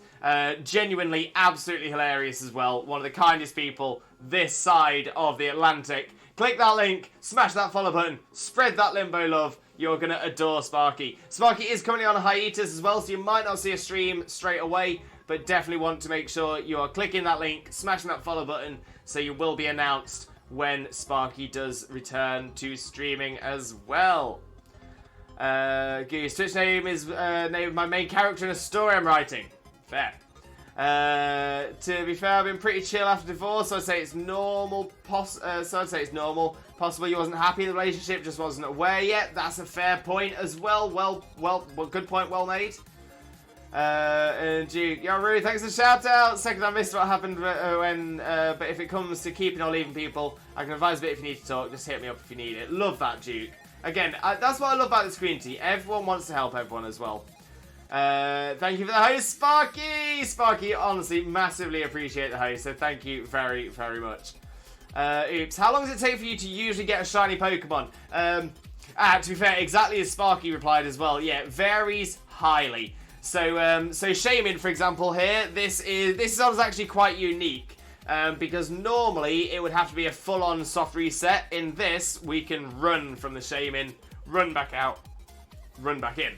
Genuinely, absolutely hilarious as well. One of the kindest people this side of the Atlantic. Click that link, smash that follow button, spread that Limbo love. You're going to adore Sparky. Sparky is currently on a hiatus as well, so you might not see a stream straight away, but definitely want to make sure you are clicking that link, smashing that follow button, so you will be announced when Sparky does return to streaming as well. Goose, Twitch name is name of my main character in a story I'm writing. Fair. To be fair, I've been pretty chill after divorce, so I'd say it's normal. Possibly you wasn't happy in the relationship, just wasn't aware yet. That's a fair point as well. Well, good point, well made. And Duke, yo, Rui, thanks for the shout out. Second, I missed what happened when, but if it comes to keeping or leaving people, I can advise a bit if you need to talk. Just hit me up if you need it. Love that, Duke. Again, that's what I love about this community. Everyone wants to help everyone as well. Thank you for the host, Sparky. Sparky, honestly, massively appreciate the host. So thank you very, very much. Oops, how long does it take for you to usually get a shiny Pokemon? To be fair, exactly as Sparky replied as well. Yeah, it varies highly. So Shaymin, for example, here, this is actually quite unique. Because normally it would have to be a full-on soft reset. In this, we can run from the Shaymin, run back out, run back in,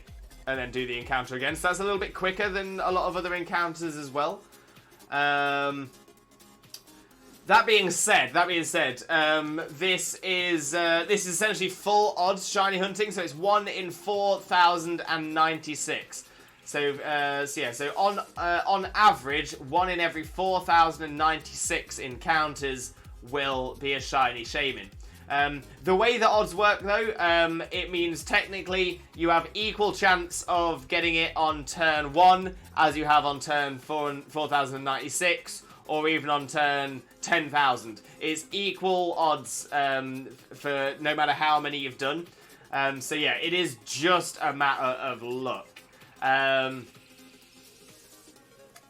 and then do the encounter again. So that's a little bit quicker than a lot of other encounters as well. That being said, this is essentially full odds shiny hunting. So it's 1 in 4,096. So on average, 1 in every 4,096 encounters will be a shiny Shaymin. The way the odds work, though, it means technically you have equal chance of getting it on turn 1 as you have on turn 4,096, or even on turn 10,000. It's equal odds for no matter how many you've done. So yeah, it is just a matter of luck.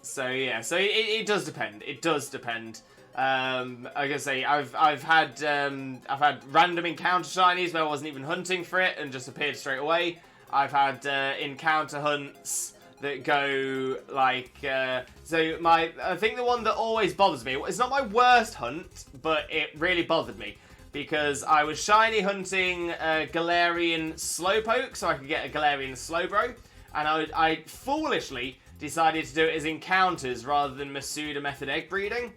So yeah, so it does depend. It does depend. Like I say, I've had random encounter shinies where I wasn't even hunting for it and just appeared straight away. I've had encounter hunts that go like I think the one that always bothers me. It's not my worst hunt, but it really bothered me because I was shiny hunting Galarian Slowpoke, so I could get a Galarian Slowbro. And I foolishly decided to do it as encounters rather than Masuda method egg breeding.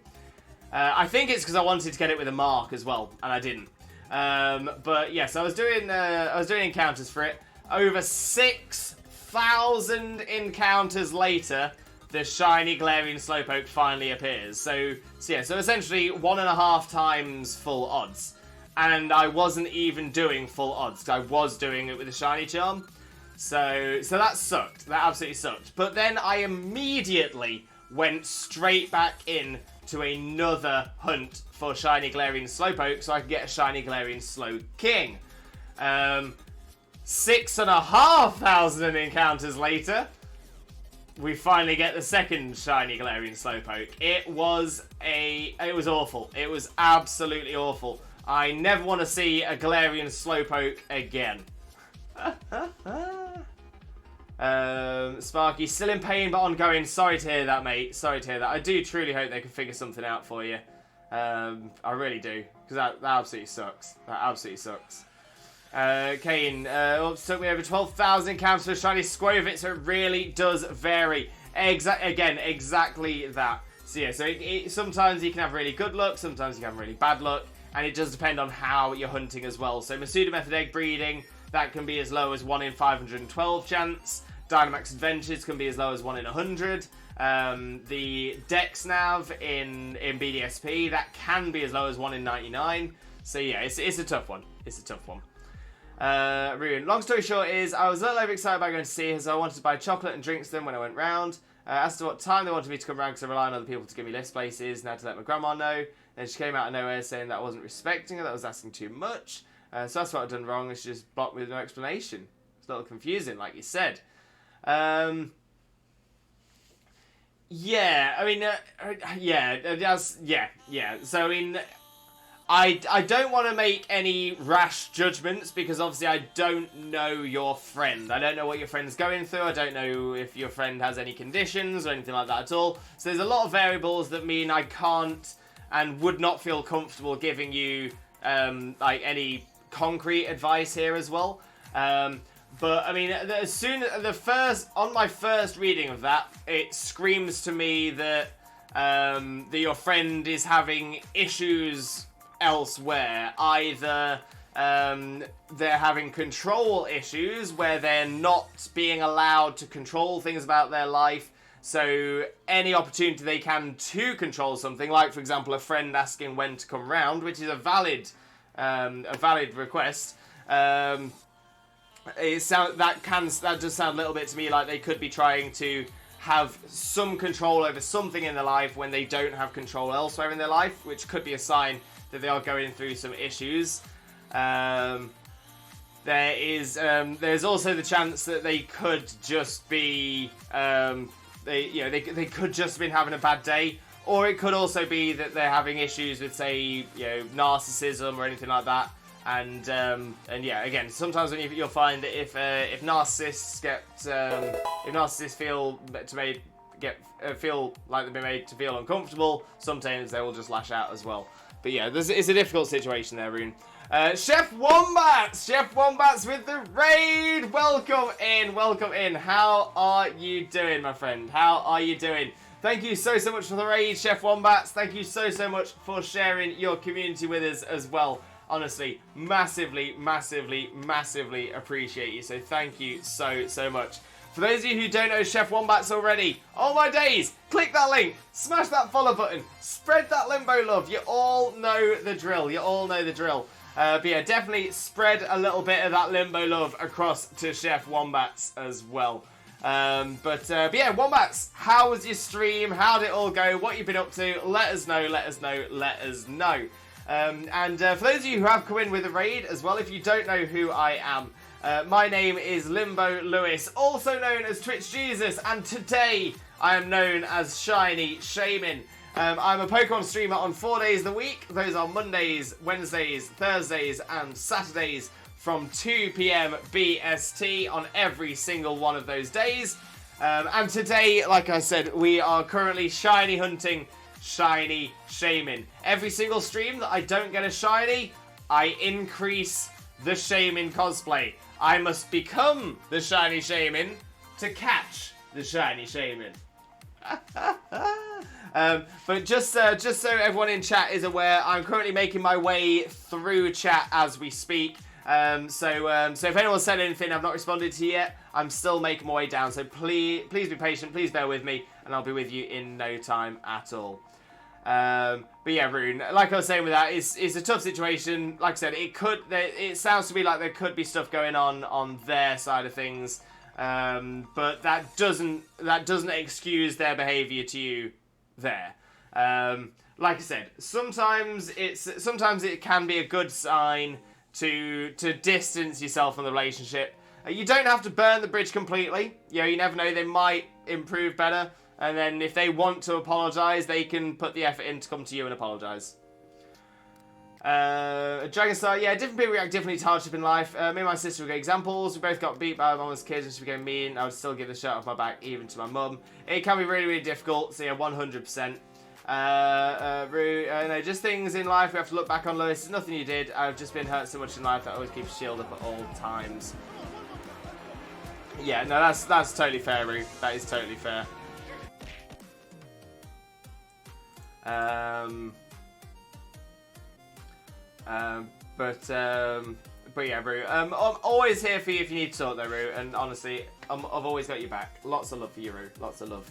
I think it's because I wanted to get it with a mark as well, and I didn't. But yes, I was doing encounters for it. Over 6,000 encounters later, the shiny Galarian Slowpoke finally appears. So essentially 1.5 times full odds, and I wasn't even doing full odds. I was doing it with a shiny charm. So that sucked. That absolutely sucked. But then I immediately went straight back in to another hunt for shiny Galarian Slowpoke so I could get a shiny Galarian Slowking. 6,500 encounters later, we finally get the second shiny Galarian Slowpoke. It was awful. It was absolutely awful. I never want to see a Galarian Slowpoke again. Sparky, still in pain but ongoing. Sorry to hear that, mate. Sorry to hear that. I do truly hope they can figure something out for you. I really do, because that absolutely sucks. That absolutely sucks. Kane, it took me over 12,000 encounters for shiny Squovit, so it really does vary. Exactly that. So yeah, so sometimes you can have really good luck, sometimes you can have really bad luck, and it does depend on how you're hunting as well. So Masuda method egg breeding, that can be as low as 1 in 512 chance. Dynamax Adventures can be as low as 1 in 100. The Dex Nav in BDSP, that can be as low as 1 in 99. So yeah, it's a tough one. It's a tough one. Ruin. Long story short is, I was a little overexcited about going to see her, so I wanted to buy chocolate and drinks them when I went round. As to what time they wanted me to come round, because I rely on other people to give me list places, and I had to let my grandma know. Then she came out of nowhere saying that I wasn't respecting her, that I was asking too much. So that's what I'd done wrong, and she just blocked me with no explanation. It's a little confusing, like you said. Yeah, I mean, So, I mean, I don't want to make any rash judgments, because obviously I don't know your friend. I don't know what your friend's going through. I don't know if your friend has any conditions or anything like that at all. So there's a lot of variables that mean I can't and would not feel comfortable giving you, like, any concrete advice here as well. But I mean, on my first reading of that, it screams to me that that your friend is having issues elsewhere. Either they're having control issues where they're not being allowed to control things about their life. So any opportunity they can to control something, like for example a friend asking when to come round, which is a valid request. That does sound a little bit to me like they could be trying to have some control over something in their life when they don't have control elsewhere in their life, which could be a sign that they are going through some issues. There's also the chance that they could just be they could just have been having a bad day, or it could also be that they're having issues with, say, narcissism or anything like that. And yeah, again, sometimes when you'll find that if narcissists if narcissists feel like they've been made to feel uncomfortable, sometimes they will just lash out as well. But yeah, it's a difficult situation there, Rune. Chef Wombats with the raid. Welcome in. How are you doing, my friend? How are you doing? Thank you so much for the raid, Chef Wombats. Thank you so much for sharing your community with us as well. Honestly, massively appreciate you. So thank you so much. For those of you who don't know Chef Wombats already, oh my days, click that link, smash that follow button, spread that limbo love. You all know the drill. But yeah, definitely spread a little bit of that limbo love across to Chef Wombats as well. But yeah, Wombats, how was your stream? How did it all go? What you've been up to? Let us know. And for those of you who have come in with a raid as well, if you don't know who I am, my name is Limbo Lewis, also known as Twitch Jesus, and today I am known as Shiny Shaymin. I'm a Pokemon streamer on 4 days of the week. Those are Mondays, Wednesdays, Thursdays, and Saturdays from 2 PM BST on every single one of those days. And today, like I said, we are currently shiny hunting Shiny Shaymin. Every single stream that I don't get a shiny, I increase the Shaymin cosplay. I must become the Shiny Shaymin to catch the Shiny Shaymin. But just so everyone in chat is aware, I'm currently making my way through chat as we speak. So if anyone said anything I've not responded to yet, I'm still making my way down. So please be patient, please bear with me, and I'll be with you in no time at all. But yeah, Rune, like I was saying with that, it's a tough situation. Like I said, it sounds to me like there could be stuff going on their side of things, but that doesn't excuse their behaviour to you there. Like I said, sometimes it can be a good sign to distance yourself from the relationship. You don't have to burn the bridge completely. You never know, they might improve better. And then if they want to apologise, they can put the effort in to come to you and apologise. Dragonstar, yeah, different people react differently to hardship in life. Me and my sister were good examples. We both got beat by our mum as kids and she became mean. I would still give the shirt off my back even to my mum. It can be really difficult, so yeah, 100%. No, just things in life we have to look back on, Lewis. There's nothing you did. I've just been hurt so much in life that I always keep a shield up at all times. Yeah, no, that's totally fair, Rue. That is totally fair. But yeah, Rue. I'm always here for you if you need to talk, though, Rue. And honestly, I've always got your back. Lots of love for you, Rue. Lots of love.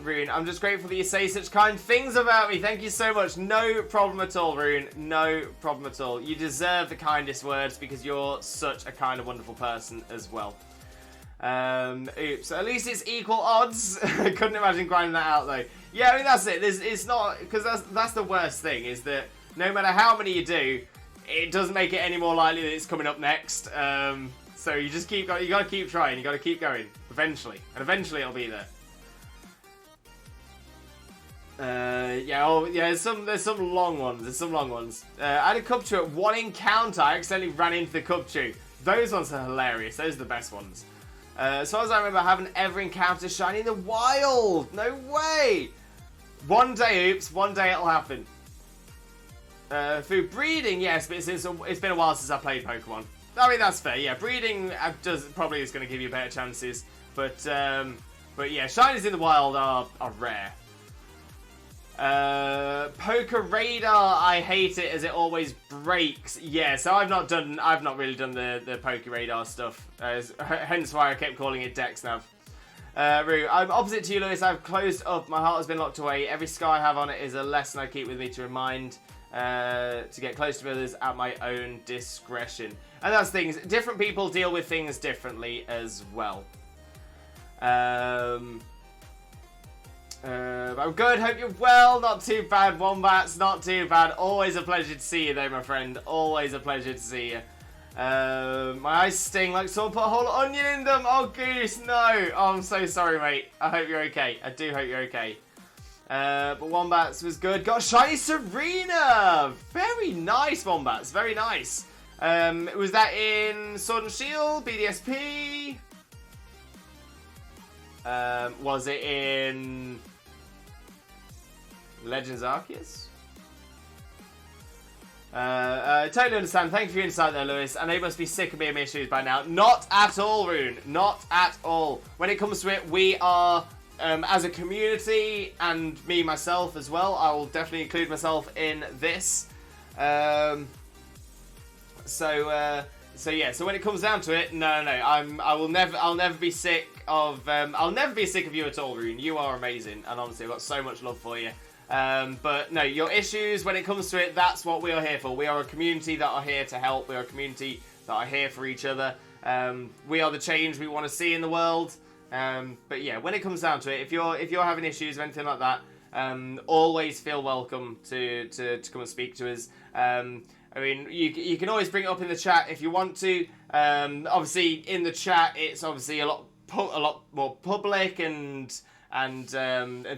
Rune, I'm just grateful that you say such kind things about me. Thank you so much. No problem at all, Rune. No problem at all. You deserve the kindest words because you're such a kind and wonderful person as well. Oops. At least it's equal odds. I couldn't imagine grinding that out, though. Yeah, I mean, that's it. It's not... Because that's the worst thing, is that no matter how many you do, it doesn't make it any more likely that it's coming up next. So you just you gotta keep trying. You gotta keep going. Eventually. And eventually it'll be there. There's some long ones. I had a Cubchoo at one encounter. I accidentally ran into the Cubchoo. Those ones are hilarious. Those are the best ones. As far as I remember, I haven't ever encountered shiny in the wild. No way. One day, oops. One day it'll happen. For breeding, yes, but it's been a while since I played Pokemon. I mean, that's fair. Yeah, breeding probably is going to give you better chances. But yeah, shinies in the wild are rare. Poker Radar, I hate it as it always breaks. Yeah, so I've not really done the Poker Radar stuff, hence why I kept calling it DexNav. Rue, I'm opposite to you, Lewis. I've closed up. My heart has been locked away. Every scar I have on it is a lesson I keep with me to remind to get close to others at my own discretion. And that's things. Different people deal with things differently as well. I'm good, hope you're well. Not too bad, Wombats, not too bad. Always a pleasure to see you though, my friend. Always a pleasure to see you. My eyes sting like someone put a whole onion in them. Oh, Goose, no. Oh, I'm so sorry, mate. I hope you're okay. I do hope you're okay. But Wombats was good. Got a shiny Serena. Very nice, Wombats. Very nice. Was that in Sword and Shield, BDSP? Was it in Legends Arceus? Totally understand. Thank you for your insight there, Lewis. And they must be sick of being issues by now. Not at all, Rune. Not at all. When it comes to it, we are, as a community, and me, myself as well, I will definitely include myself in this. So yeah, so when it comes down to it, no, I'll never be sick of you at all, Rune. You are amazing, and honestly, I've got so much love for you. But no, your issues, when it comes to it, that's what we are here for. We are a community that are here to help. We are a community that are here for each other. We are the change we want to see in the world. But yeah, when it comes down to it, if you're having issues or anything like that, always feel welcome to come and speak to us. I mean, you can always bring it up in the chat if you want to. Obviously, in the chat, it's obviously a lot more public and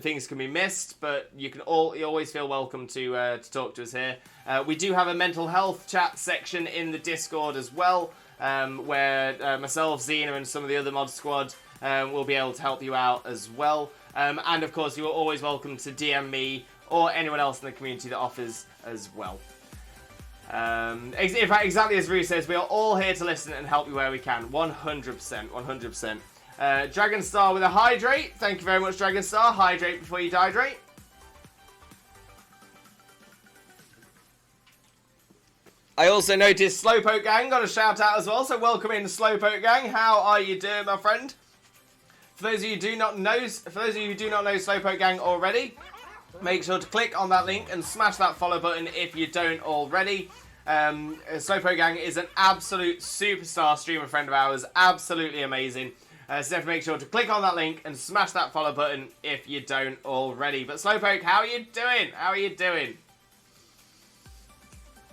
things can be missed. But you always feel welcome to talk to us here. We do have a mental health chat section in the Discord as well, where myself, Xena, and some of the other mod squad will be able to help you out as well. And of course, you are always welcome to DM me or anyone else in the community that offers as well. In fact, exactly as Rue says, we are all here to listen and help you where we can. 100%, 100%. Dragon Star with a hydrate. Thank you very much, Dragon Star. Hydrate before you dehydrate. I also noticed Slowpoke Gang got a shout out as well, so welcome in Slowpoke Gang. How are you doing, my friend? For those of you who do not know Slowpoke Gang already, make sure to click on that link and smash that follow button if you don't already. Slowpoke Gang is an absolute superstar streamer friend of ours. Absolutely amazing. So definitely make sure to click on that link and smash that follow button if you don't already. But Slowpoke, how are you doing? How are you doing?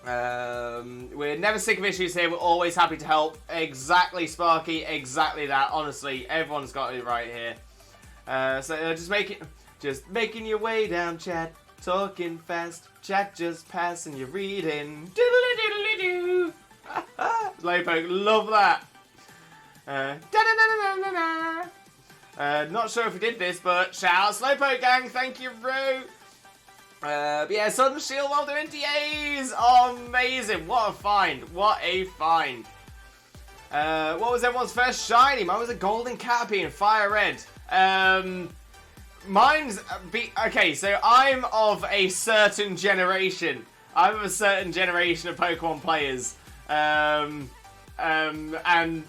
We're never sick of issues here. We're always happy to help. Exactly, Sparky. Exactly that. Honestly, everyone's got it right here. Just making your way down, chat. Talking fast. Chat just passing your reading. Doodly-doodly-doo. Slowpoke, love that. Not sure if we did this, but shout out Slowpoke Gang. Thank you, Roo. But yeah, Sword and Shield, well done, DAs. Oh, amazing. What a find. What a find. What was everyone's first shiny? Mine was a Golden Caterpie in Fire Red. Mine's... Okay, so I'm of a certain generation. I'm of a certain generation of Pokemon players. And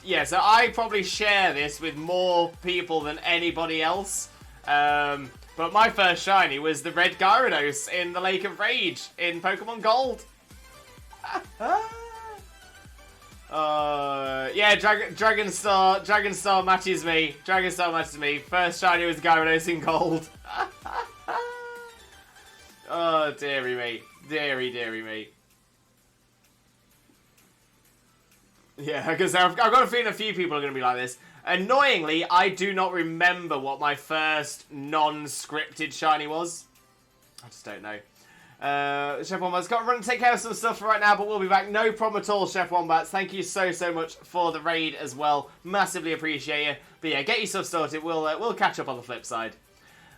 yeah, so I probably share this with more people than anybody else. But my first shiny was the red Gyarados in the Lake of Rage in Pokemon Gold. Yeah, Dragon Star matches me. Dragon Star matches me. First shiny was Gyarados in Gold. Oh, dearie me. Dearie me. Yeah, because I've got a feeling a few people are going to be like this. Annoyingly, I do not remember what my first non-scripted shiny was. I just don't know. Chef Wombats, got to run and take care of some stuff right now, but we'll be back. No problem at all, Chef Wombats. Thank you so much for the raid as well. Massively appreciate you. But yeah, get your stuff sorted. We'll catch up on the flip side.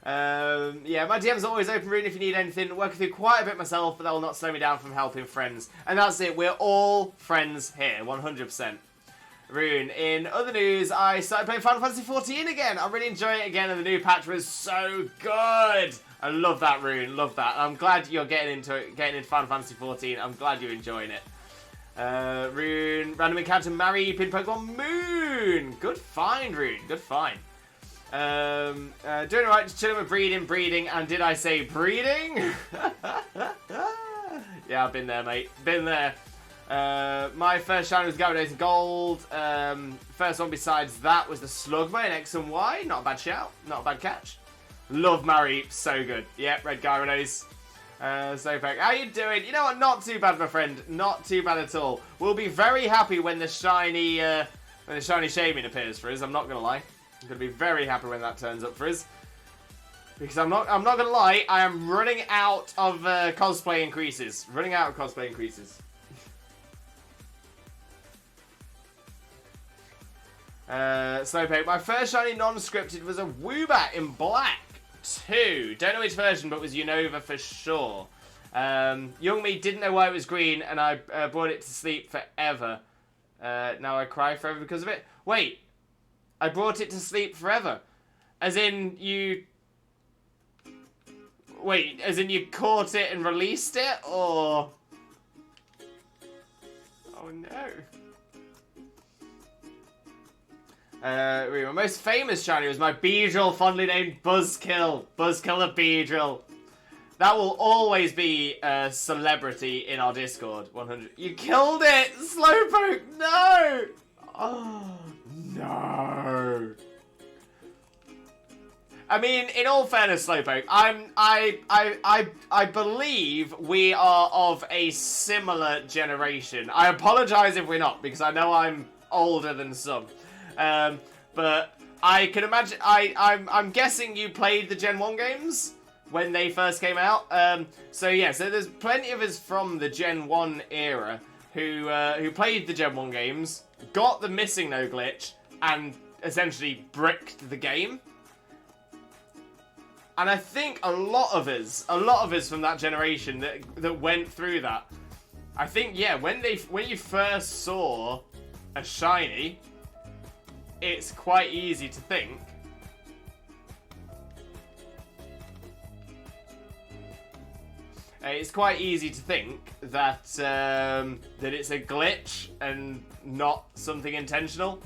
Yeah, my DM's are always open, Rune, if you need anything. Working through quite a bit myself, but that will not slow me down from helping friends. And that's it. We're all friends here, 100%. Rune, in other news, I started playing Final Fantasy 14 again. I'm really enjoying it again, and the new patch was so good. I love that, Rune. Love that. I'm glad you're getting into Final Fantasy 14. I'm glad you're enjoying it. Rune, random encounter, marry pin Pokemon Moon. Good find, Rune. Good find. Doing alright, just chilling with breeding, and did I say breeding? Yeah, I've been there, mate. Been there. My first shiny was Gyarados Gold. First one besides that was the Slugma in X and Y. Not a bad shout. Not a bad catch. Love Mareep. So good. Yep, red Gyarados. Slowpoke, how you doing? You know what? Not too bad, my friend. Not too bad at all. We'll be very happy when the shiny Shaymin appears for us. I'm not gonna lie. I'm gonna be very happy when that turns up for us. Because I'm not gonna lie. I am running out of cosplay increases. Running out of cosplay increases. Slowpoke, my first shiny non-scripted was a Woobat in black. 2. Don't know which version, but was Unova for sure. Young me didn't know why it was green, and I brought it to sleep forever. Now I cry forever because of it. Wait, I brought it to sleep forever, as in you. Wait, as in you caught it and released it, or? Oh no. My most famous shiny was my Beedrill, fondly named Buzzkill. Buzzkill of Beedrill. That will always be a celebrity in our Discord. 100. You killed it! Slowpoke! No! Oh, no. I mean, in all fairness, Slowpoke, I believe we are of a similar generation. I apologize if we're not, because I know I'm older than some. But I can imagine. I'm guessing you played the Gen 1 games when they first came out. So yeah, so there's plenty of us from the Gen 1 era who played the Gen 1 games, got the missing no glitch, and essentially bricked the game. And I think a lot of us from that generation that went through that, I think, yeah, when you first saw a shiny, it's quite easy to think that that it's a glitch and not something intentional.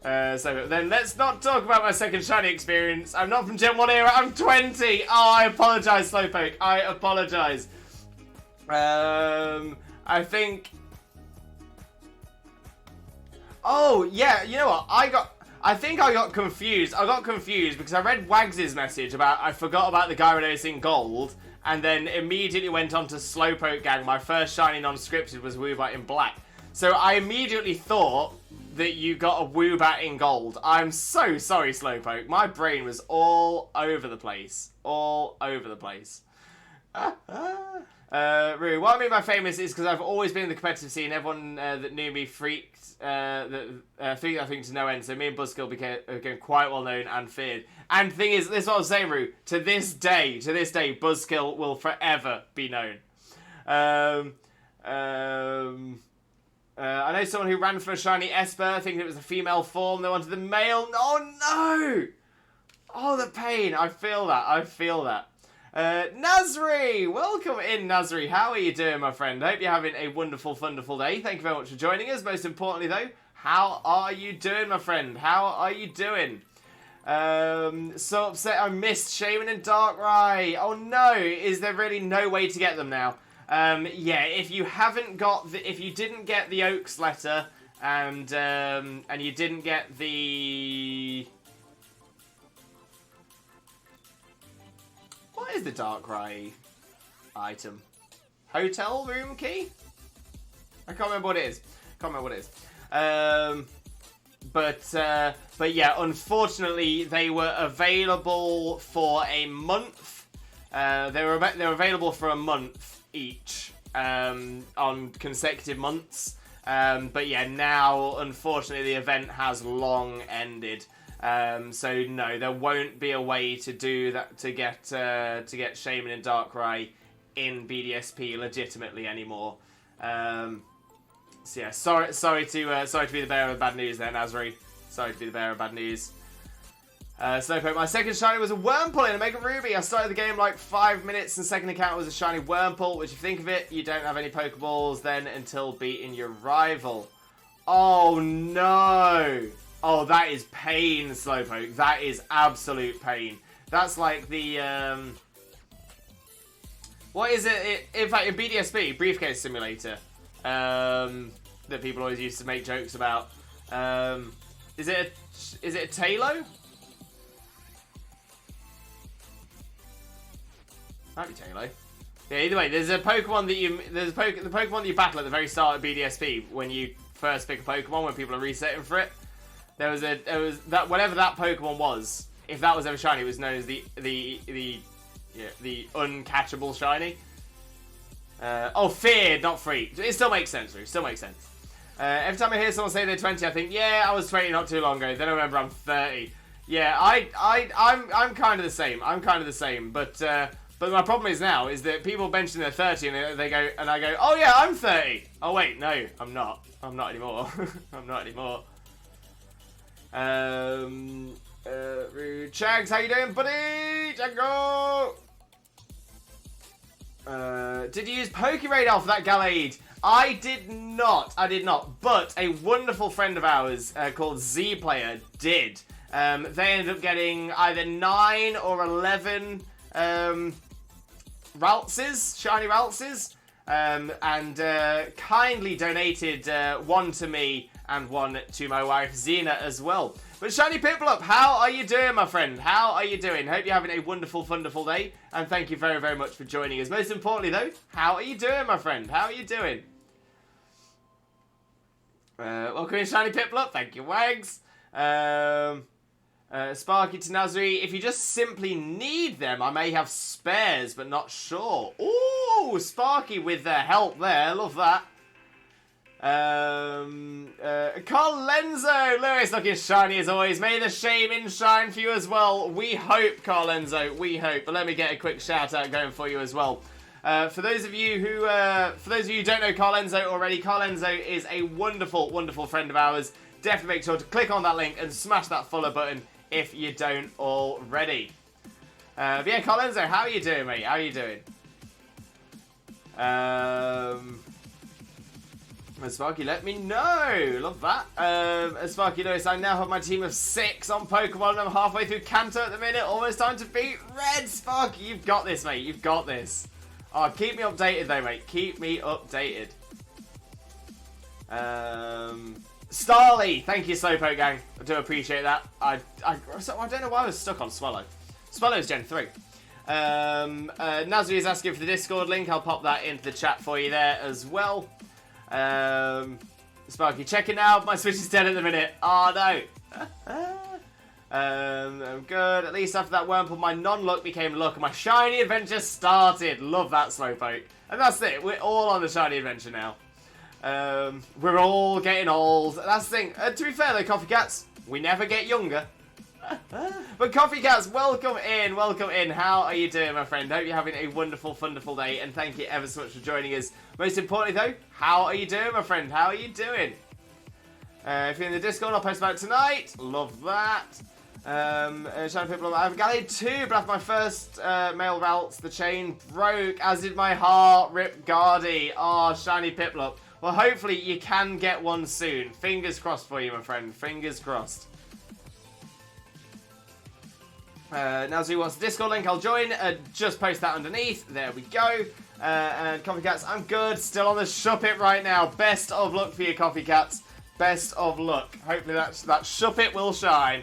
So then let's not talk about my second shiny experience. I'm not from Gen 1 era, I'm 20! Oh, I apologise, Slowpoke. I apologise. I think... Oh, yeah, you know what? I think I got confused. I got confused because I read Wags' message about I forgot about the Gyarados in gold, and then immediately went on to Slowpoke Gang. My first shiny non-scripted was Woobat in black. So I immediately thought that you got a Woobat in gold. I'm so sorry, Slowpoke. My brain was all over the place. All over the place. Rue, what I mean by famous is because I've always been in the competitive scene. Everyone that knew me freaked I think to no end. So me and Buzzkill became quite well known and feared. And the thing is, this is what I was saying, Rue. To this day, Buzzkill will forever be known. I know someone who ran for a shiny Esper, thinking it was a female form. They wanted the male. Oh no! Oh, the pain. I feel that. I feel that. Nazri! Welcome in, Nazri. How are you doing, my friend? I hope you're having a wonderful, wonderful day. Thank you very much for joining us. Most importantly, though, how are you doing, my friend? How are you doing? So upset I missed Shaymin and Darkrai. Oh no, is there really no way to get them now? Yeah, if you didn't get the Oaks letter and you didn't get the... What is the Darkrai item? Hotel room key? I can't remember what it is. But yeah, unfortunately, they were available for a month. They were available for a month each on consecutive months. But yeah, now unfortunately the event has long ended. So no, there won't be a way to do that to get Shaymin and Darkrai in BDSP legitimately anymore. So yeah, sorry to be the bearer of bad news there, Nazri. Sorry to be the bearer of bad news. Slowpoke, my second shiny was a Wurmple in a Mega Ruby. I started the game like 5 minutes and second encounter was a shiny Wurmple, which if you think of it, you don't have any Pokeballs then until beating your rival. Oh no! Oh, that is pain, Slowpoke. That is absolute pain. That's like the What is it? In fact, in BDSP, Briefcase Simulator, that people always used to make jokes about, is it a Talo? Might be Talo. Yeah, either way, there's a Pokemon that the Pokemon that you battle at the very start of BDSP when you first pick a Pokemon when people are resetting for it. There was that whatever that Pokemon was, if that was ever shiny, it was known as the uncatchable shiny. Oh, feared, not free. It still makes sense, Drew. Still makes sense. Every time I hear someone say they're 20, I think, yeah, I was 20 not too long ago. Then I remember I'm 30. Yeah, I'm kind of the same. I'm kind of the same, but my problem is now is that people mention they're 30 and they go, and I go, oh yeah, I'm 30. Oh wait, no, I'm not. I'm not anymore. I'm not anymore. Chags, how you doing, buddy? Django. Did you use Pokeradar for that Gallade? I did not. I did not. But a wonderful friend of ours called Z Player did. They ended up getting either 9 or 11 Raltses, shiny Raltses, and kindly donated one to me and one to my wife Zena as well. But Shiny Piplup, how are you doing, my friend? How are you doing? Hope you're having a wonderful, wonderful day, and thank you very, very much for joining us. Most importantly, though, how are you doing, my friend? How are you doing? Welcome in, Shiny Piplup. Thank you, Wags. Sparky to Nazri, if you just simply need them, I may have spares, but not sure. Ooh, Sparky with the help there. Love that. Carl Lenzo, Lewis looking shiny as always. May the Shaymin shine for you as well. We hope, Carl Lenzo, we hope. But let me get a quick shout out going for you as well. For those of you who don't know Carl Lenzo already, Carl Lenzo is a wonderful, wonderful friend of ours. Definitely make sure to click on that link and smash that follow button if you don't already. But yeah, Carl Lenzo, how are you doing, mate? How are you doing? Sparky, let me know. Love that. Sparky Lewis, I now have my team of 6 on Pokemon. I'm halfway through Kanto at the minute. Almost time to beat Red. Sparky, you've got this, mate. You've got this. Oh, keep me updated, though, mate. Keep me updated. Starly, thank you, Slowpoke Gang. I do appreciate that. I don't know why I was stuck on Swallow. Swallow's Gen 3. Nazri is asking for the Discord link. I'll pop that into the chat for you there as well. Sparky, check it now. My Switch is dead at the minute. Oh, no. I'm good. At least after that Wurmple, my non-luck became luck and my shiny adventure started. Love that, Slowpoke. And that's it. We're all on the shiny adventure now. We're all getting old. That's the thing. To be fair though, Coffee Cats, we never get younger. But Coffee Cats, welcome in, welcome in. How are you doing, my friend? Hope you're having a wonderful, wonderful day, and thank you ever so much for joining us. Most importantly though, how are you doing, my friend? How are you doing? If you're in the Discord, I'll post about it tonight. Love that. Shiny Piplup, I have Gallade 2, but after my first male routes, the chain broke, as did my heart. Rip Guardy. Oh, Shiny Piplup. Well, hopefully you can get one soon. Fingers crossed for you, my friend. Fingers crossed. Now, so who wants the Discord link? I'll join. Just post that underneath. There we go. And Coffee Cats, I'm good. Still on the Shuppet right now. Best of luck for you, Coffee Cats. Best of luck. Hopefully that Shuppet will shine.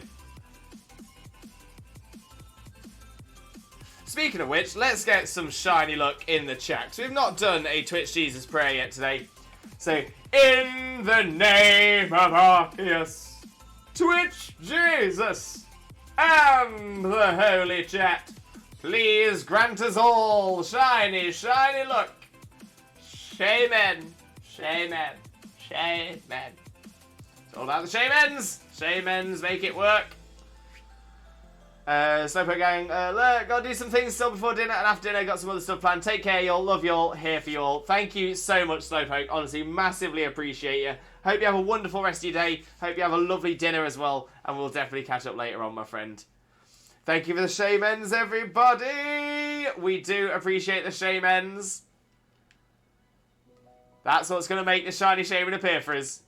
Speaking of which, let's get some shiny luck in the chat. So we've not done a Twitch Jesus prayer yet today. So, in the name of Arceus, Twitch Jesus, and the Holy Chat, please grant us all shiny, shiny luck. Shaymin, Shaymin, Shaymin. It's all about the Shaymins. Shaymins make it work. Slowpoke Gang, look, gotta do some things still before dinner, and after dinner, got some other stuff planned. Take care, y'all. Love y'all. Here for y'all. Thank you so much, Slowpoke. Honestly, massively appreciate you. Hope you have a wonderful rest of your day. Hope you have a lovely dinner as well, and we'll definitely catch up later on, my friend. Thank you for the Shaymens, everybody. We do appreciate the Shaymens. That's what's going to make the shiny Shaymin appear for us.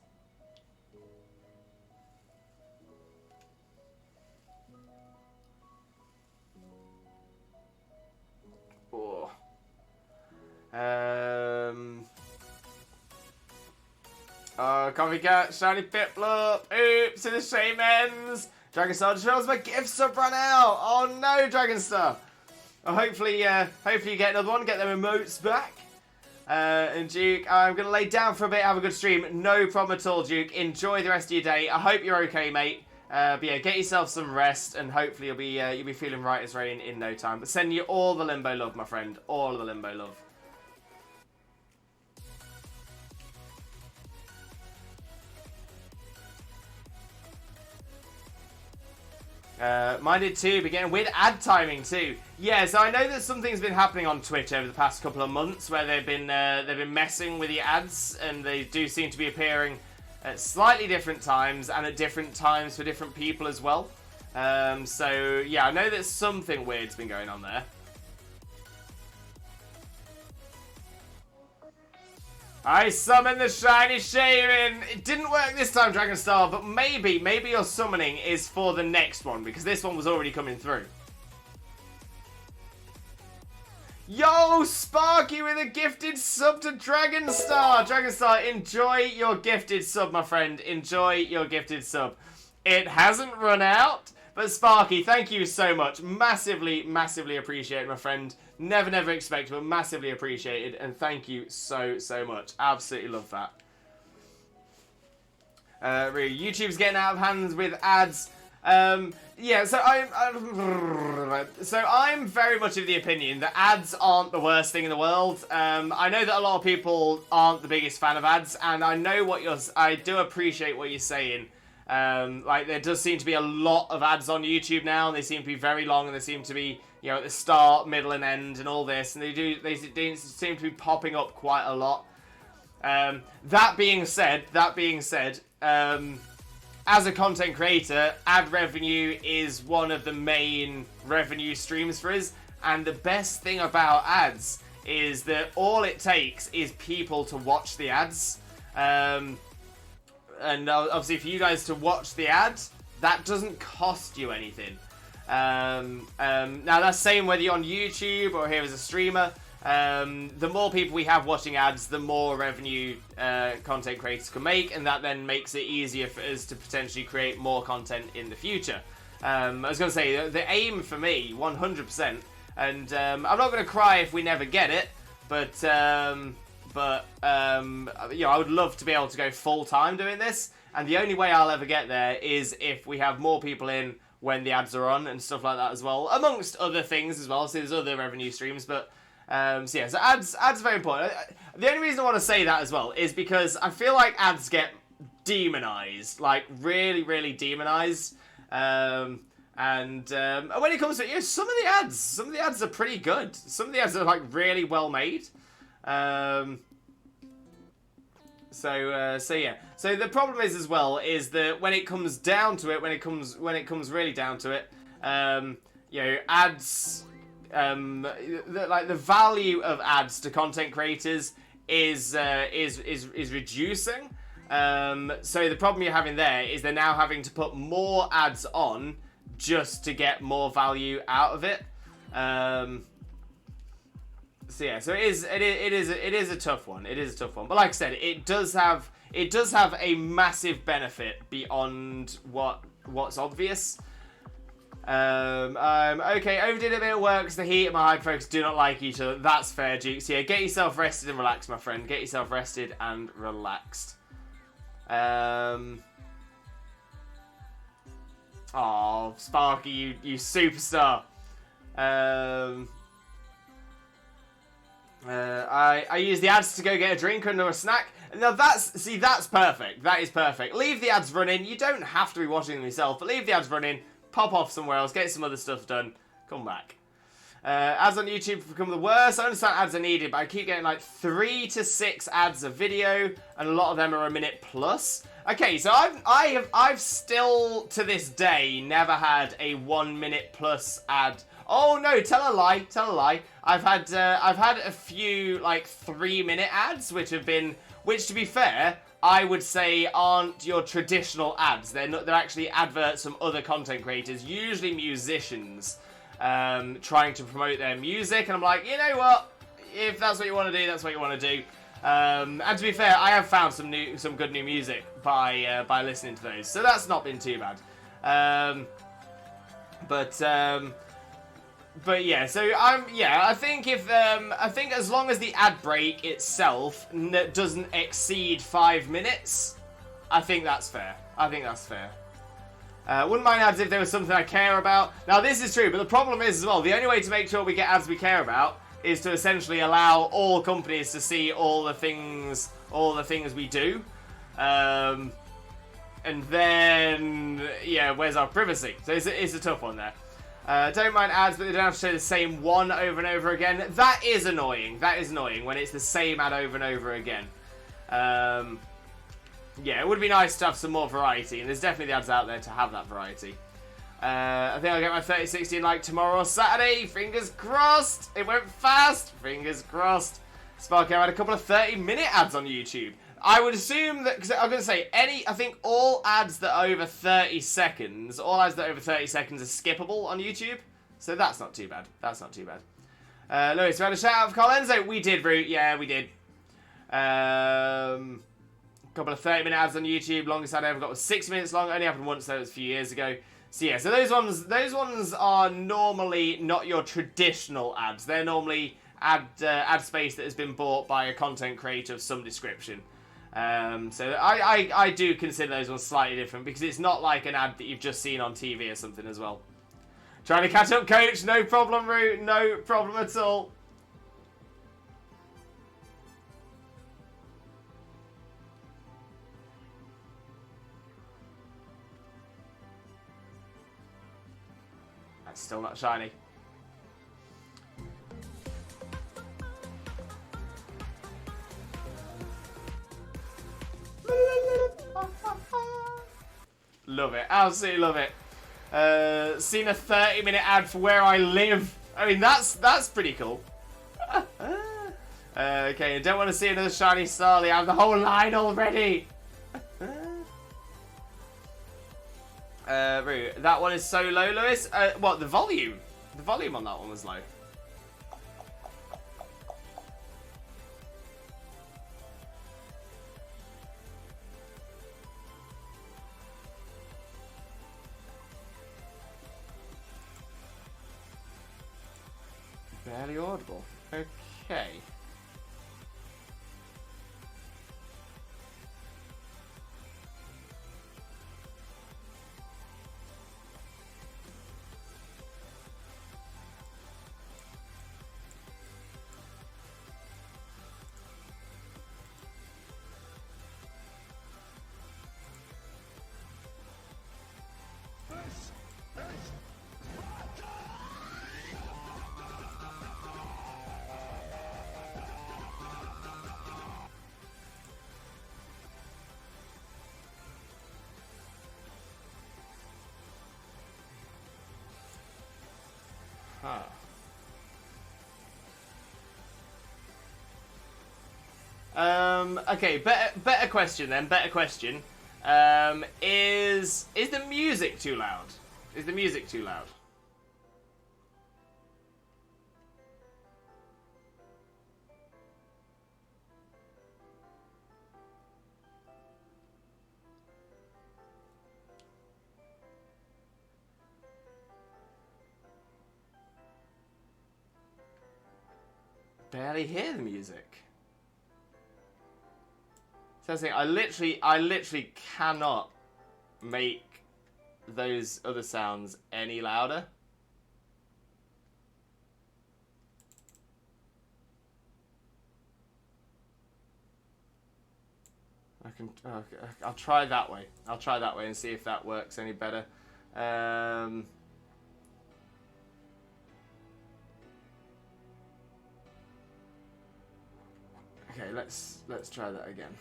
Oh, copycat, shiny Piplup. Oops, it is Shaymins. Dragonstar just realized my gift sub ran out. Oh no, Dragonstar. Well, hopefully you get another one, get them emotes back. And Duke, I'm going to lay down for a bit, have a good stream. No problem at all, Duke. Enjoy the rest of your day. I hope you're okay, mate. But yeah, get yourself some rest, and hopefully you'll be feeling right as rain in no time. But sending you all the limbo love, my friend. All of the limbo love. Mine did too, but getting weird ad timing too. Yeah, so I know that something's been happening on Twitch over the past couple of months where they've been messing with the ads, and they do seem to be appearing at slightly different times and at different times for different people as well. So yeah, I know that something weird's been going on there. I summoned the shiny Shaymin. It didn't work this time, Dragonstar, but maybe your summoning is for the next one, because this one was already coming through. Yo, Sparky with a gifted sub to Dragonstar. Dragonstar, enjoy your gifted sub, my friend. Enjoy your gifted sub. It hasn't run out, but Sparky, thank you so much. Massively, massively appreciate it, my friend. Never expected, but massively appreciated, and thank you so much. Absolutely love that. Really, YouTube's getting out of hand with ads. Yeah, so I'm very much of the opinion that ads aren't the worst thing in the world. I know that a lot of people aren't the biggest fan of ads, and I do appreciate what you're saying. Like, there does seem to be a lot of ads on YouTube now, and they seem to be very long, and they seem to be, you know, at the start, middle, and end, and all this, and they seem to be popping up quite a lot. That being said, as a content creator, ad revenue is one of the main revenue streams for us, and the best thing about ads is that all it takes is people to watch the ads. And obviously for you guys to watch the ad, that doesn't cost you anything. Now that's same whether you're on YouTube or here as a streamer. The more people we have watching ads, the more revenue content creators can make, and that then makes it easier for us to potentially create more content in the future. I was going to say, the aim for me, 100%, and I'm not going to cry if we never get it, but you know, I would love to be able to go full-time doing this, and the only way I'll ever get there is if we have more people in when the ads are on and stuff like that as well, amongst other things as well. So there's other revenue streams, but so yeah, so ads are very important. The only reason I want to say that as well is because I feel like ads get demonized, like really demonized. And when it comes to, you know, some of the ads are pretty good. Some of the ads are like really well made. So yeah. So the problem is as well is that when it comes down to it, when it comes really down to it, you know, ads, the value of ads to content creators is reducing. So the problem you're having there is they're now having to put more ads on just to get more value out of it. So yeah, so it is a tough one. It is a tough one. But like I said, it does have a massive benefit beyond what's obvious. Okay, overdid a bit of work because the heat and my hyperfocus do not like each other. That's fair, Duke. So yeah, get yourself rested and relaxed, my friend. Get yourself rested and relaxed. Oh, Sparky, you superstar. I use the ads to go get a drink or a snack. Now that's perfect. That is perfect. Leave the ads running. You don't have to be watching them yourself, but leave the ads running. Pop off somewhere else. Get some other stuff done. Come back. Ads on YouTube have become the worst. I understand ads are needed, but I keep getting like 3 to 6 ads a video, and a lot of them are a minute plus. Okay, so I've still to this day never had a 1 minute plus ad. Oh no, tell a lie. I've had a few like 3-minute ads, which to be fair, I would say aren't your traditional ads. They're actually adverts from other content creators, usually musicians, trying to promote their music. And I'm like, you know what? If that's what you want to do, that's what you want to do. And to be fair, I have found some good new music by listening to those, so that's not been too bad. But yeah, so I think I think as long as the ad break itself doesn't exceed 5 minutes, I think that's fair. Wouldn't mind ads if there was something I care about. Now this is true, but the problem is as well, the only way to make sure we get ads we care about is to essentially allow all companies to see all the things we do. And then, yeah, where's our privacy? So it's a tough one there. Don't mind ads, but they don't have to show the same one over and over again. That is annoying. That is annoying when it's the same ad over and over again. Yeah, it would be nice to have some more variety, and there's definitely the ads out there to have that variety. I think I'll get my 3060 in like tomorrow or Saturday. Fingers crossed. It went fast. Fingers crossed. Sparky, I had a couple of 30-minute ads on YouTube. I would assume that, because I'm going to say, I think all ads that are over 30 seconds, are skippable on YouTube. So that's not too bad. That's not too bad. Lewis, we had a shout out for Carl Enzo. We did, Root. Yeah, we did. Couple of 30-minute ads on YouTube. Longest ad I ever got was 6 minutes long. Only happened once, though. It was a few years ago. So yeah, so those ones are normally not your traditional ads. They're normally ad space that has been bought by a content creator of some description. So I do consider those ones slightly different because it's not like an ad that you've just seen on TV or something as well. Trying to catch up, Coach. No problem, Root. No problem at all. That's still not shiny. Love it. Absolutely love it. Seen a 30-minute ad for where I live. I mean, that's pretty cool. Okay, I don't want to see another shiny Starly. I have the whole line already. That one is so low, Lewis. What, the volume? The volume on that one was low. Barely audible. Okay. Huh. Okay, better question then. Better question. Is the music too loud? Is the music too loud? Barely hear the music. So I literally cannot make those other sounds any louder. I'll try that way. I'll try that way and see if that works any better. Okay, let's try that again.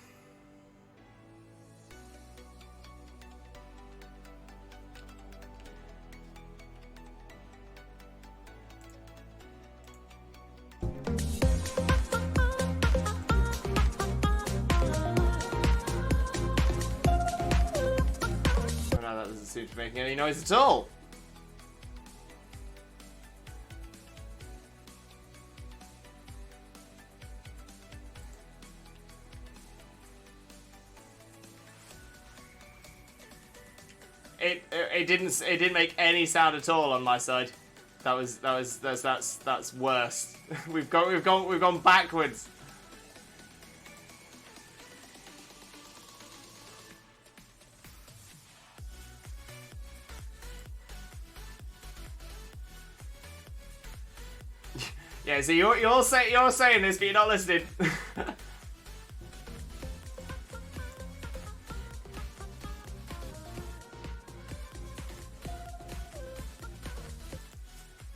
Oh no, that doesn't seem to be making any noise at all. it didn't make any sound at all on my side. That's worse. we've gone backwards. Yeah, so you're saying this, but you're not listening.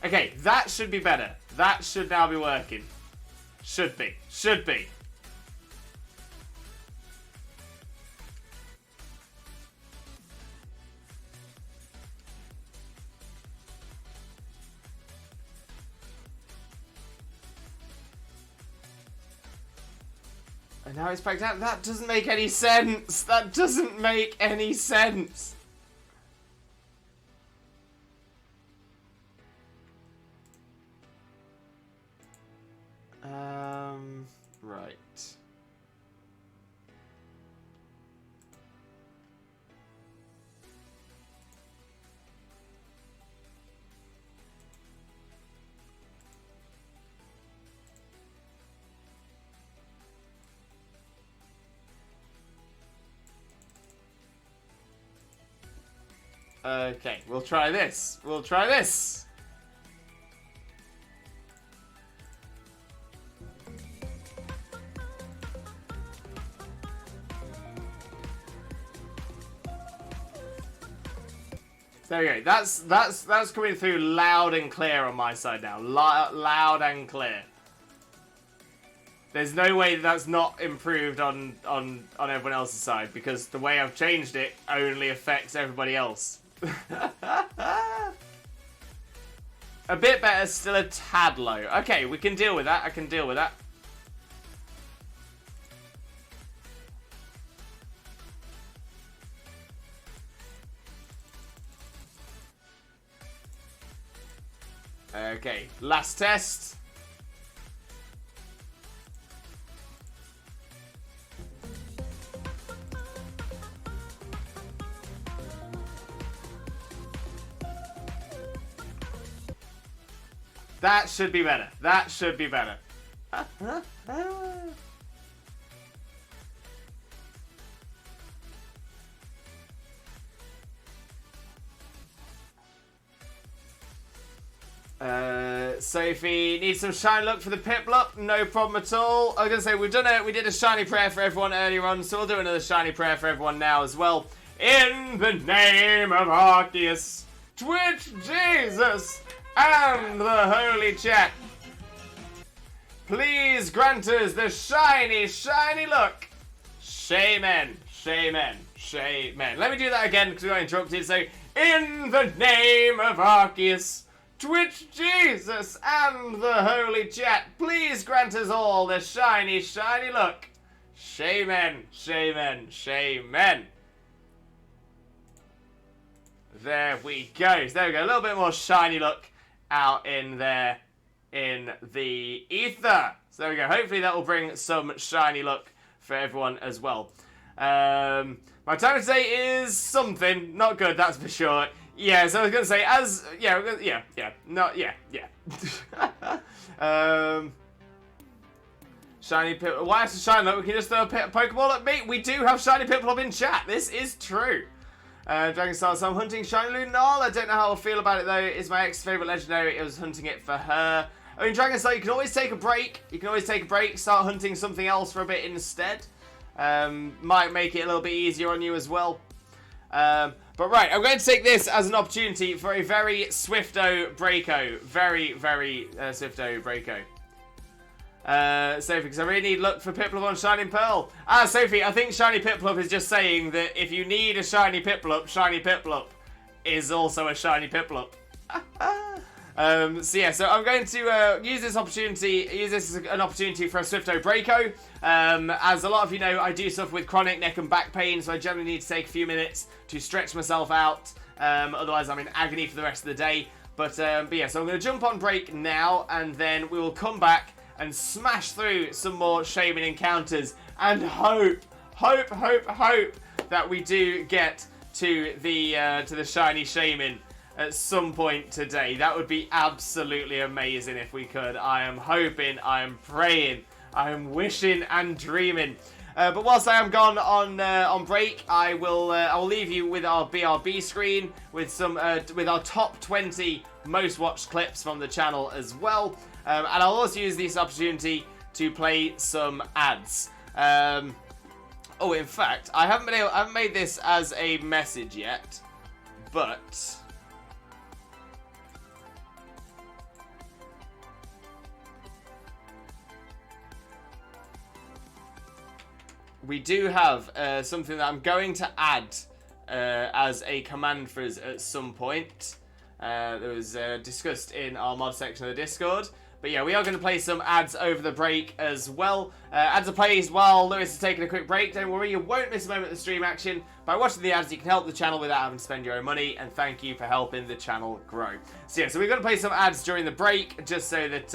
Okay, that should be better. That should now be working. Should be. Should be. And now it's back down. That doesn't make any sense. That doesn't make any sense. Right. Okay, we'll try this. We'll try this. There we go. That's coming through loud and clear on my side now. Loud and clear. There's no way that's not improved on everyone else's side, because the way I've changed it only affects everybody else. A bit better, still a tad low. Okay, we can deal with that. I can deal with that. Okay, last test. That should be better. That should be better. Sophie needs some shiny luck for the Piplup. No problem at all. I was gonna say we did a shiny prayer for everyone earlier on, so we'll do another shiny prayer for everyone now as well. In the name of Arceus, Twitch Jesus, and the Holy Chat, please grant us the shiny luck. Shaymin, Shaymin, Shaymin. Let me do that again because we got interrupted. So, in the name of Arceus, Twitch Jesus, and the Holy Chat, please grant us all the shiny luck. Shaymin, Shaymin, Shaymin. There we go. So there we go. A little bit more shiny luck out in there in the ether. So there we go. Hopefully that will bring some shiny luck for everyone as well. My time today is something. Not good, that's for sure. Yeah, so I was going to say, shiny Piplup. Why is it shiny luck? We can just throw a Pokeball at me. We do have shiny Piplup in chat. This is true. Dragon Star, so I'm hunting shiny Lunala. I don't know how I'll feel about it though. It's my ex-favourite legendary. It was hunting it for her. I mean, Dragon Star, you can always take a break. You can always take a break, start hunting something else for a bit instead. Might make it a little bit easier on you as well. But right, I'm going to take this as an opportunity for a very Swifto Breako. Very Swifto Breako. Sophie, because I really need luck for Piplup on Shining Pearl. Sophie, I think Shiny Piplup is just saying that if you need a Shiny Piplup is also a Shiny Piplup. So yeah, so I'm going to use this as an opportunity for a Swifto Breako. As a lot of you know, I do suffer with chronic neck and back pain, so I generally need to take a few minutes to stretch myself out. Otherwise, I'm in agony for the rest of the day. But yeah, so I'm going to jump on break now, and then we will come back and smash through some more Shaymin encounters and hope that we do get to the shiny Shaymin at some point today. That would be absolutely amazing if we could. I am hoping, I am praying, I am wishing and dreaming. But whilst I am gone on break, I will leave you with our BRB screen with some with our top 20 most watched clips from the channel as well. And I'll also use this opportunity to play some ads. Oh, in fact, I haven't made this as a message yet, but we do have something that I'm going to add as a command for us at some point. That was discussed in our mod section of the Discord. But yeah, we are going to play some ads over the break as well. Ads are played while Lewis is taking a quick break. Don't worry, you won't miss a moment of the stream action. By watching the ads, you can help the channel without having to spend your own money. And thank you for helping the channel grow. So yeah, so we're going to play some ads during the break, just so that,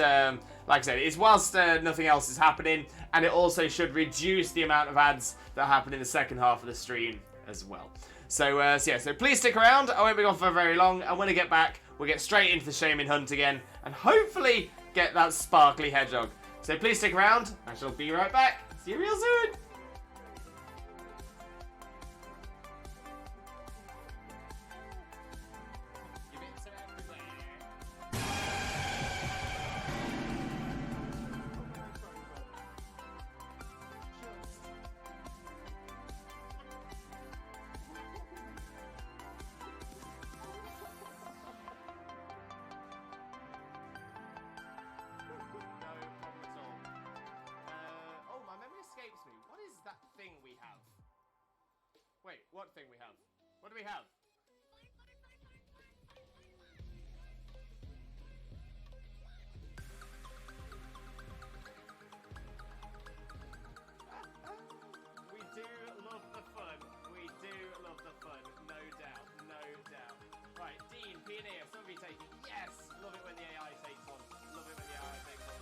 like I said, it's whilst nothing else is happening. And it also should reduce the amount of ads that happen in the second half of the stream as well. So yeah, so please stick around. I won't be gone for very long. And when I get back, we'll get straight into the Shaymin hunt again. And hopefully get that sparkly hedgehog. So please stick around. I shall be right back. See you real soon. Wait, what thing we have? What do we have? We do love the fun. We do love the fun. No doubt. No doubt. Right, Dean, Pioneer, somebody taking. Yes! Love it when the AI takes one. Love it when the AI takes one.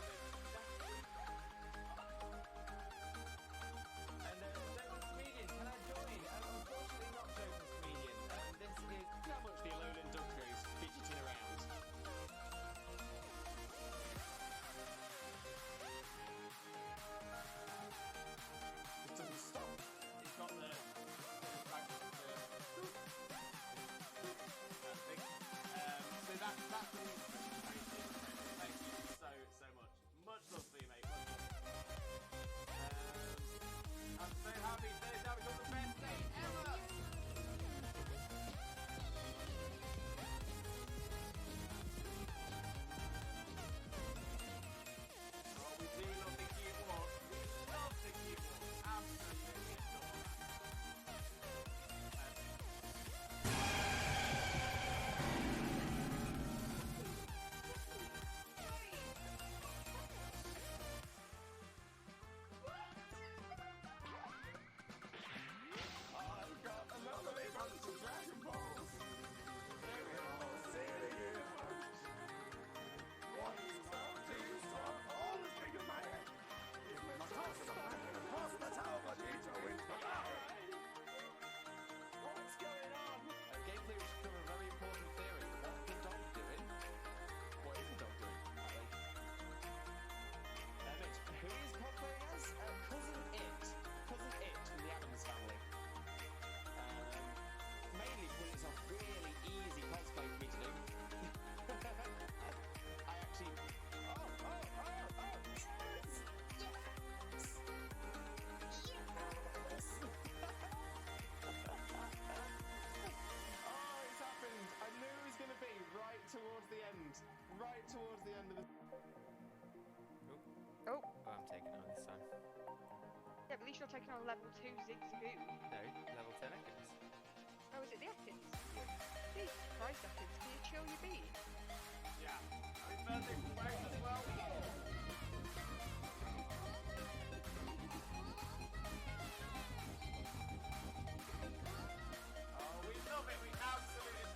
Towards the end of the... Oh. I'm taking on this time. Yeah, but at least you're taking on level 2 Zigzagoo. No, level 10 Ekans. Oh, is it the Ekans? Jesus Christ, Ekans, can you chill your beat? Yeah. Happy birthday from Wagon as well. Oh, we love it. We absolutely...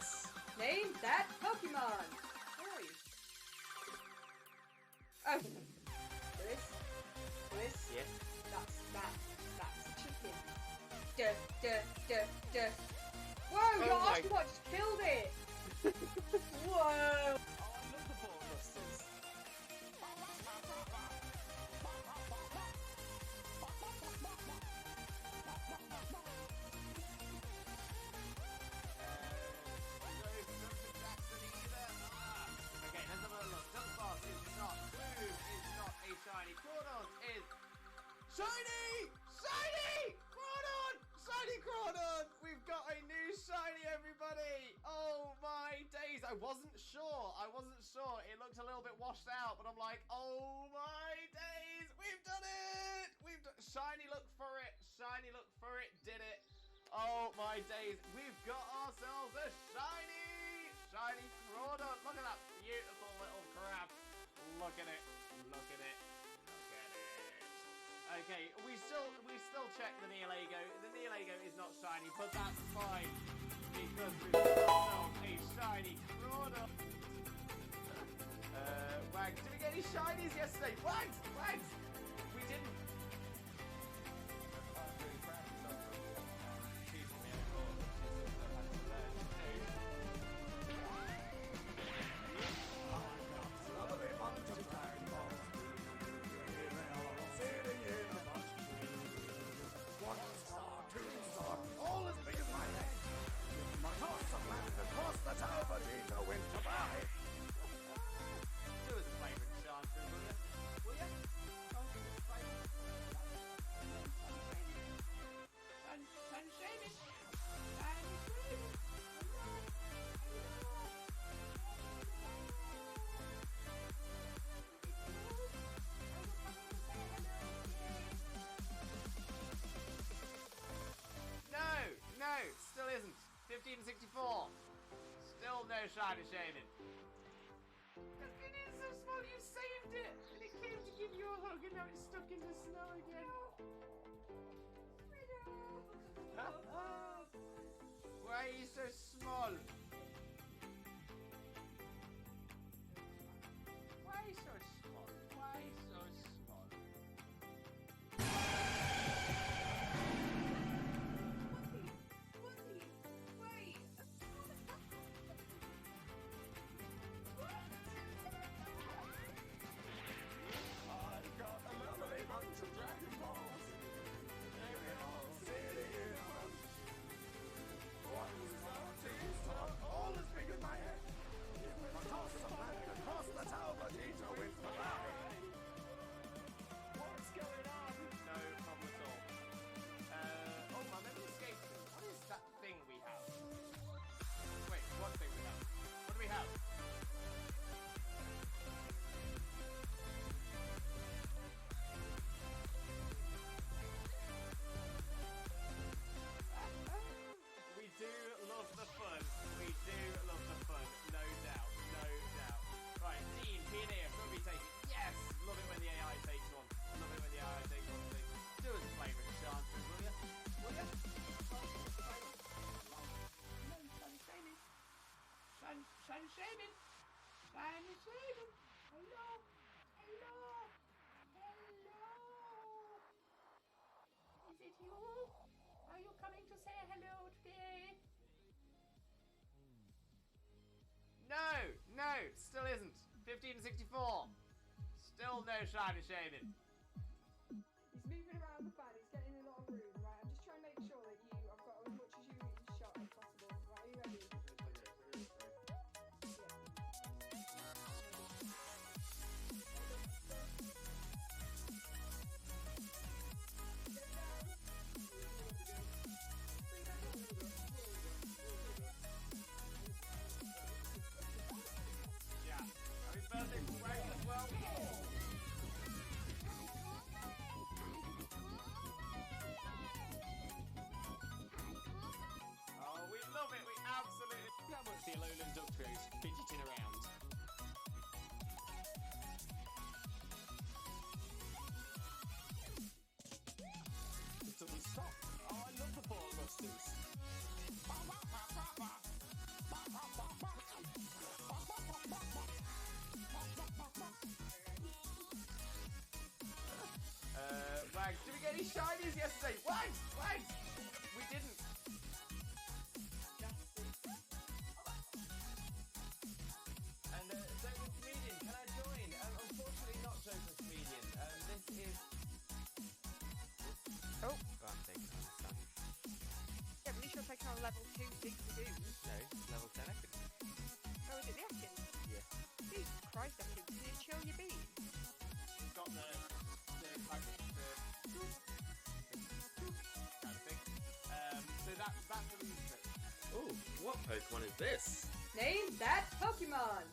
this? Name that Pokemon. Where are you? Oh. Lewis. Yeah. That's chicken. Duh. Whoa, Oh your my- Oshawott just killed it. Whoa. Oh, I love the ball busters. Okay, let's have a look. Dunsparce is not. Bloom is not a shiny. Crawdaunt is shiny! Shiny! Crawdaunt! Shiny Crawdaunt! We've got a new shiny, everybody! Oh my days! I wasn't sure. It looked a little bit washed out, but I'm like, oh my days! We've done it! Shiny look for it. Did it. Oh my days. We've got ourselves a shiny Crawdaunt. Look at that beautiful little crab. Look at it. Okay, we still check the Neolago. The Neolago is not shiny, but that's fine because we've got ourselves a shiny Crawdaunt. Wags, did we get any shinies yesterday? Wags! We didn't. I'm really proud of myself for teaching me a course. I've had to learn to do. Lovely bunch of Dragon Balls. Here they are all sitting in a bunch. 1 star, 2 star, all as big as my head. Give my toss of land across the tower, but he no win to buy. Do us a favour and chance, will ya? No, still isn't. 1564. Still no shiny Shaymin. It is so small, you saved it! And it came to give you a hug and now it's stuck in the snow again. Why are you so small? Why so small? I've got a lovely bunch of Dragon Balls. Here they all sitting in a bunch. 1 star, 2 star, all as big as my head. Give my toss of land across the tower, but he no win to buy. What's going on? No problem at all. Oh, my memory escaped me. What is that thing we have? Wait, what thing we have? What do we have? We do love the fun. No doubt. Right, Dean, Pioneer, what are we taking? Yes! Love it when the AI takes one. Do us a favour and chance, will ya? Is it you? Are you coming to say hello today? No, still isn't. 1564. Still no shiny Shaymin. He's moving around the fan. He's getting in a lot of room, right? I'm just trying to make sure that I've got as much as you in shot as possible. Right, are you ready? Yeah. Happy birthday to Wagon as well. shinies yesterday. Wait, wait. We didn't. And Joseph Comedian, can I join? Unfortunately not Joseph Comedian. This is... Oh. Go on, take it on, son. Yeah, but at least you're taking on level 2 thing to do. No, level 10 Atkins. Oh, is it the Atkins? Yeah. Jesus Christ, Atkins, can you chill your bean? It's got the kind of thing. So that's the reason for it. Ooh, what Pokemon is this? Name that Pokemon.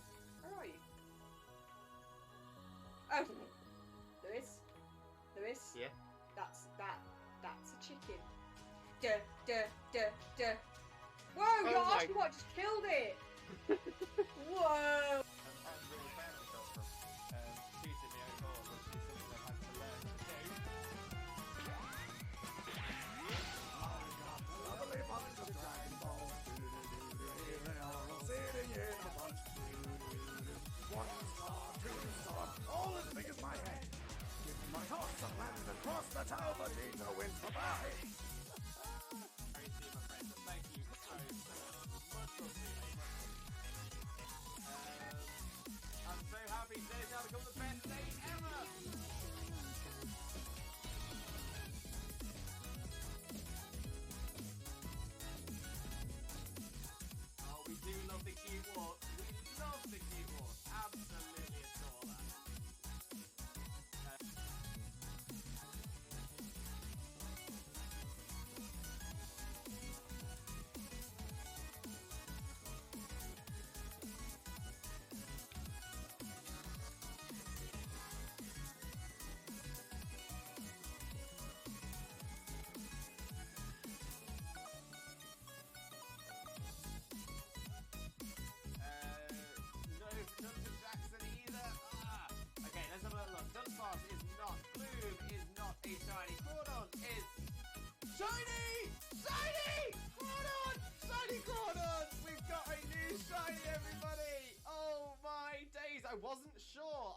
Where are you? Oh, Lewis. Lewis. Yeah? That's a chicken. Duh, duh, duh, duh. Whoa, your my- Oshawott just killed it. Whoa. I'm really proud of myself for shooting my own horse, which is something I've had to learn to do. Lovely bunch of Dragon Balls. Here they are all sitting in a bunch. 1 star, 2 star, all as big as my head. Give my horse a land across the Talbotino in Hawaii. Very sweet, my friend. Thank you so much. Much appreciated. I'm so happy today's now become the best day ever. Oh, we do love the cute walk. We love the cute walk. Absolutely adore that. No, none for Jackson either. Okay, let's have a look. Dunsparce is not. Gloom is not a shiny. Crawdon is shiny! Shiny! Crawdon! Shiny Crawdon! We've got a new shiny, everybody! Oh my days! I wasn't sure.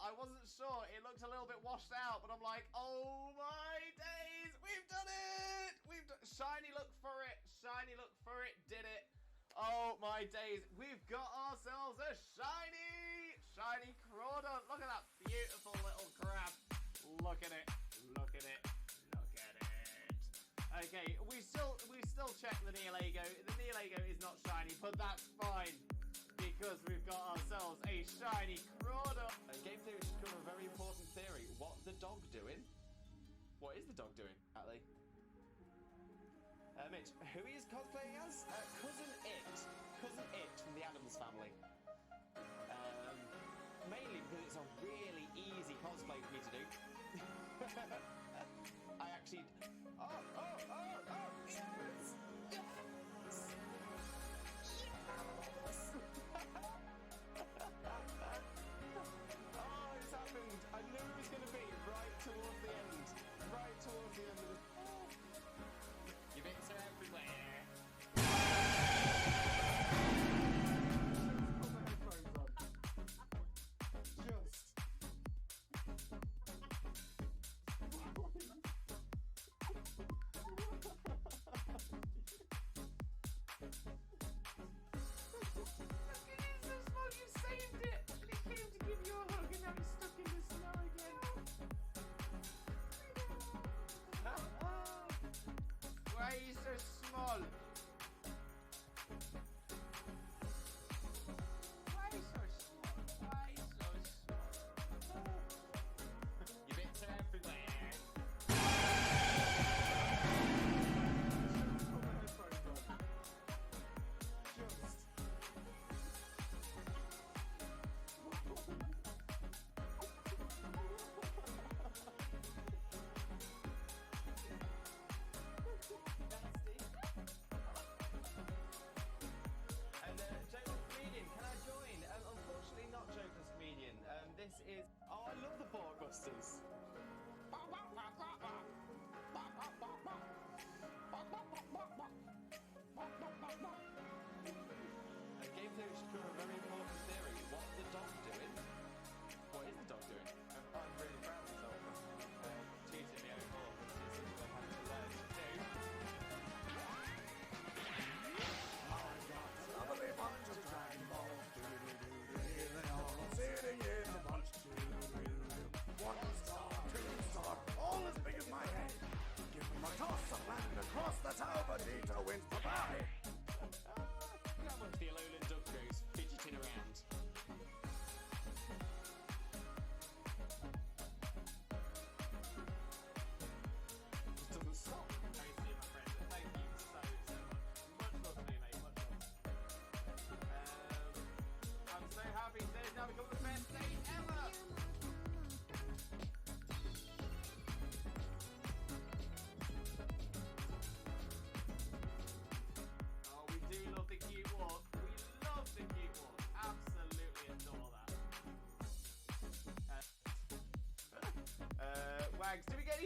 It looked a little bit washed out, but I'm like, oh my days! We've done it! Shiny look for it. Shiny look for it. Did it. Oh my days, we've got ourselves a shiny Crawdon. Look at that beautiful little crab. Look at it. Okay, we still check the Neolago. The Neolago is not shiny, but that's fine because we've got ourselves a shiny Crawdon. Game theory should cover a very important theory. What's the dog doing? What is the dog doing, Atlee? Mitch, who he is cosplaying as? Cousin It from the Addams Family. Mainly because it's a really easy cosplay for me to do. I actually... Oh, yes! Oh, it's happened. I knew it was going to be right towards the end. Right towards the end of the... Your bits are everywhere. You saved it! And it came to give you a hug and now it's stuck in the snow again. Why are you so small? Why so small? Your bits are everywhere.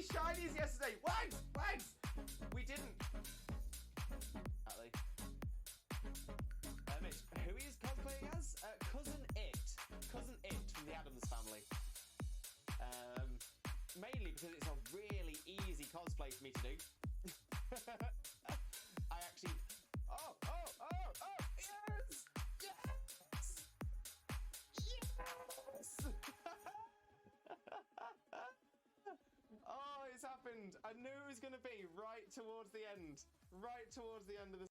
shinies yesterday. Wags, wags. We didn't. Mitch, who is cosplaying as? Cousin It. Cousin It from the Addams Family. Mainly because it's a really easy cosplay for me to do. I actually. Oh! Yes! Yes! Yes! Oh, it's happened. I knew it was going to be right towards the end. Right towards the end of the.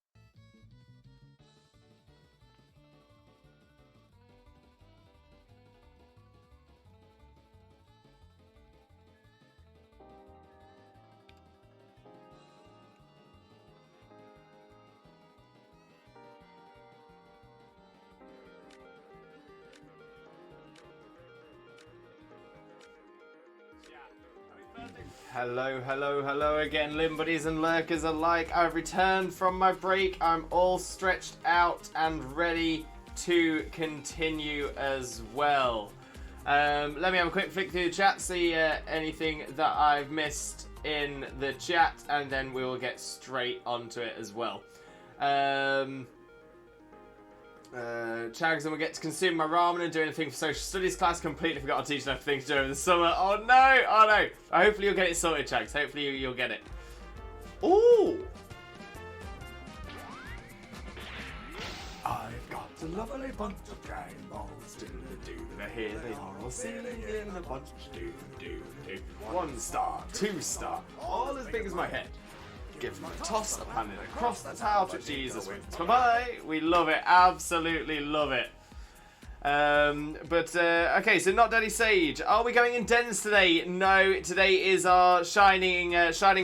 Hello again, Limb Buddies and Lurkers alike. I've returned from my break. I'm all stretched out and ready to continue as well. Let me have a quick flick through the chat, see anything that I've missed in the chat, and then we will get straight onto it as well. Chags, and we'll get to consume my ramen and do anything for social studies class. Completely forgot to teach enough things to do over the summer. Oh no! Hopefully you'll get it sorted, Chags. Hopefully you'll get it. Ooh! I've got a lovely bunch of Dragon Balls. Here they are all sailing in a bunch. Do. 1 star, 2 star, all as big as my head. Give them a toss, a pan it across the towel to Jesus. Bye-bye. We love it. Absolutely love it. Okay, so not Daddy Sage. Are we going in dens today? No, today is our Shining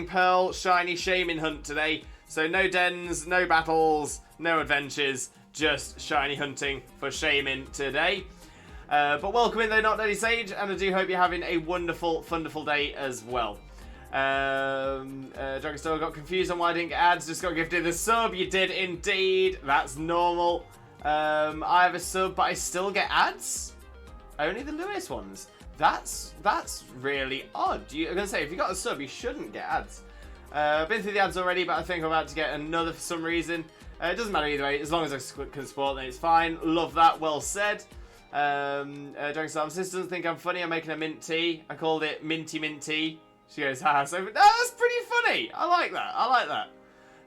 Pearl, Shiny Shaymin hunt today. So no dens, no battles, no adventures, just shiny hunting for Shaymin today. But welcome in though, not Daddy Sage, and I do hope you're having a wonderful, wonderful day as well. Dragonstar got confused on why I didn't get ads, just got gifted the sub. You did indeed. That's normal. I have a sub, but I still get ads? Only the Lewis ones. That's really odd. I'm going to say, if you got a sub, you shouldn't get ads. I've been through the ads already, but I think I'm about to get another for some reason. It doesn't matter either way. As long as I can support, then it's fine. Love that. Well said. Dragonstar, my sister doesn't think I'm funny. I'm making a mint tea. I called it Minty Mint Tea. She goes, ha, so that's pretty funny. I like that.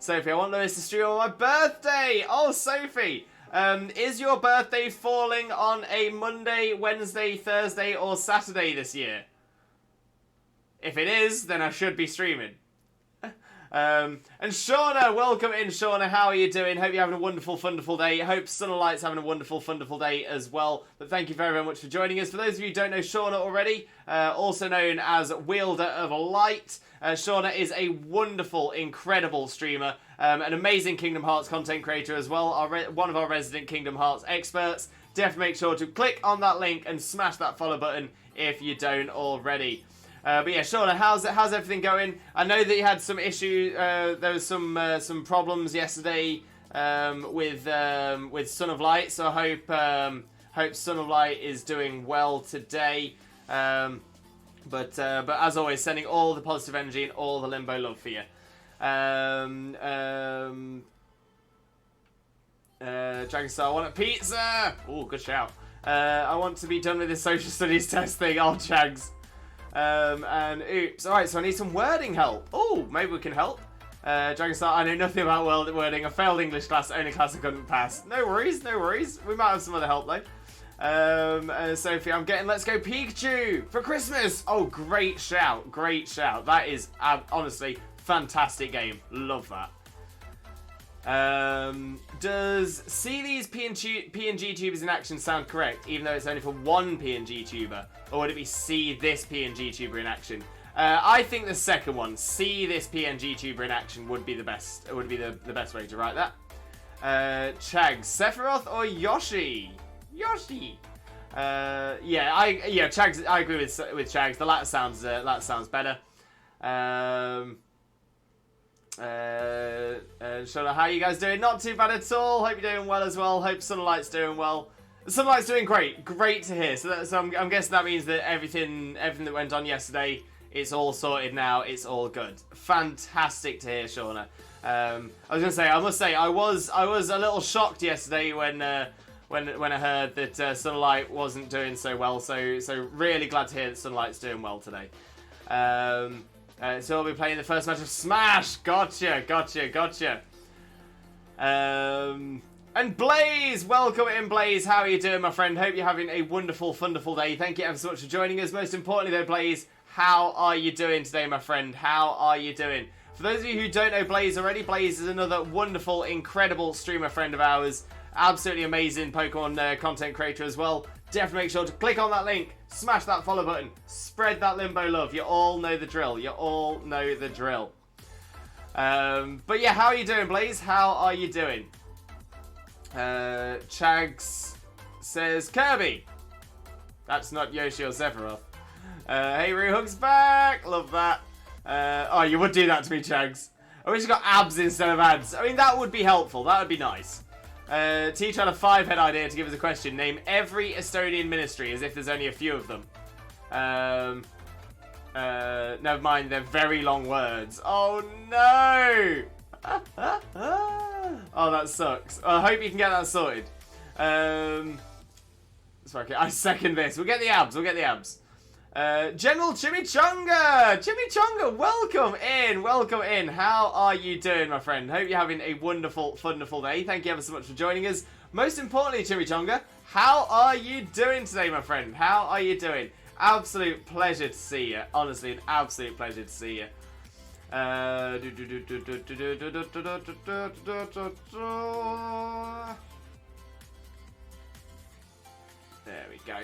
Sophie, I want Lewis to stream on my birthday. Oh, Sophie. Is your birthday falling on a Monday, Wednesday, Thursday, or Saturday this year? If it is, then I should be streaming. And Shauna, welcome in, Shauna. How are you doing? Hope you're having a wonderful, wonderful day. Hope Sunlight's having a wonderful, wonderful day as well. But thank you very, very much for joining us. For those of you who don't know Shauna already, also known as Wielder of Light, Shauna is a wonderful, incredible streamer, an amazing Kingdom Hearts content creator as well, one of our resident Kingdom Hearts experts. Definitely make sure to click on that link and smash that follow button if you don't already. But yeah, Shauna, how's everything going? I know that you had some issues. There was some problems yesterday with Son of Light. So I hope Son of Light is doing well today. But as always, sending all the positive energy and all the Limbo love for you. Dragonstar, I want a pizza. Oh, good shout. I want to be done with this social studies test thing. Oh, Chags. And oops. Alright, so I need some wording help. Oh, maybe we can help. Dragonstar, I know nothing about wording. I failed English class, only class I couldn't pass. No worries. We might have some other help though. Sophie, I'm getting Let's Go Pikachu for Christmas. Oh, great shout. That is honestly fantastic game. Love that. Does see these PNG tubers in action sound correct, even though it's only for one PNG tuber? Or would it be see this PNG tuber in action? I think the second one, see this PNG tuber in action, would be the best. It would be the best way to write that. Chags, Sephiroth or Yoshi? Yoshi. Chags. I agree with Chags. The latter sounds better. Shona, how are you guys doing? Not too bad at all. Hope you're doing well as well. Hope Sunlight's doing well. Sunlight's doing great. Great to hear. So I'm guessing that means that everything that went on yesterday It's all sorted now. It's all good. Fantastic to hear, Shauna. I was gonna say, I must say, I was a little shocked yesterday when I heard that Sunlight wasn't doing so well. So really glad to hear that Sunlight's doing well today. So we'll be playing the first match of Smash. Gotcha. And Blaze, welcome in, Blaze. How are you doing, my friend? Hope you're having a wonderful, wonderful day. Thank you ever so much for joining us. Most importantly, though, Blaze, how are you doing today, my friend? How are you doing? For those of you who don't know Blaze already, Blaze is another wonderful, incredible streamer friend of ours. Absolutely amazing Pokemon content creator as well. Definitely make sure to click on that link, smash that follow button, spread that Limbo love. You all know the drill. But yeah, how are you doing, Blaze? How are you doing? Chags says Kirby. That's not Yoshi or Sephiroth. Hey, Ruhug's back. Love that. Oh, you would do that to me, Chags. I wish you got abs instead of ads. I mean, that would be helpful. That would be nice. Teach had a 5-head idea to give us a question. Name every Estonian ministry as if there's only a few of them. Never mind, they're very long words. Oh no! Oh, that sucks. I hope you can get that sorted. Sorry, I second this. We'll get the abs. General Chimichanga! Chimichanga, welcome in. How are you doing, my friend? Hope you're having a wonderful, wonderful day. Thank you ever so much for joining us. Most importantly, Chimichanga, how are you doing today, my friend? How are you doing? Absolute pleasure to see you. Honestly, an absolute pleasure to see you. There we go.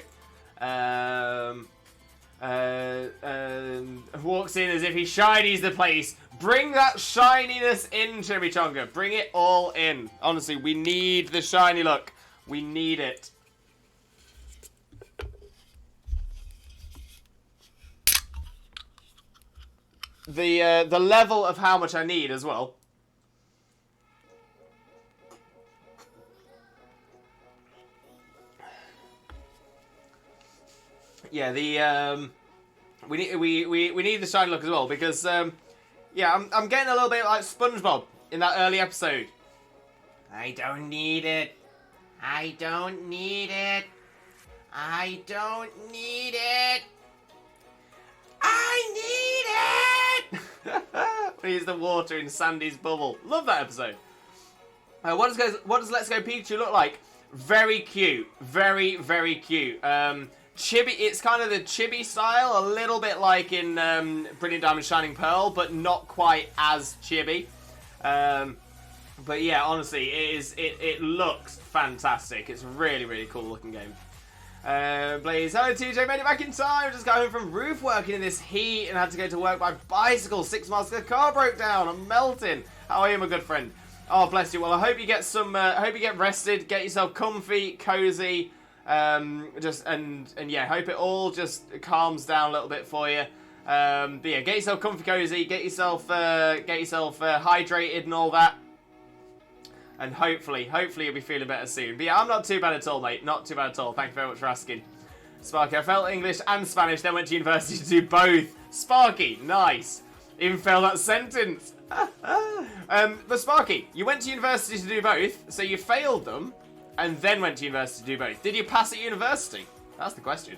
Walks in as if he shinies the place. Bring that shininess in, Chimichanga. Bring it all in. Honestly, we need the shiny look. We need it. The level of how much I need as well. Yeah, we need the shiny look as well because yeah, I'm getting a little bit like SpongeBob in that early episode. I don't need it. I don't need it. I don't need it. I need it. Here's the water in Sandy's bubble. Love that episode. What does Let's Go Pikachu look like? Very cute. Very, very cute. Chibi, it's kind of the chibi style, a little bit like in Brilliant Diamond Shining Pearl, but not quite as chibi. But yeah, honestly, it looks fantastic. It's a really, really cool looking game. Blaze, hello TJ, made it back in time. Just got home from roof working in this heat and had to go to work by bicycle. 6 miles, the car broke down. I'm melting. How are you, my good friend? Oh, bless you. Well, I hope you get some. Hope you get rested, get yourself comfy, cozy. And yeah, hope it all just calms down a little bit for you. But yeah, get yourself comfy, cozy, get yourself hydrated and all that. And hopefully you'll be feeling better soon. But yeah, I'm not too bad at all, mate. Not too bad at all. Thank you very much for asking. Sparky, I failed English and Spanish, then went to university to do both. Sparky, nice. Even failed that sentence. But Sparky, you went to university to do both, so you failed them, and then went to university to do both. Did you pass at university? That's the question.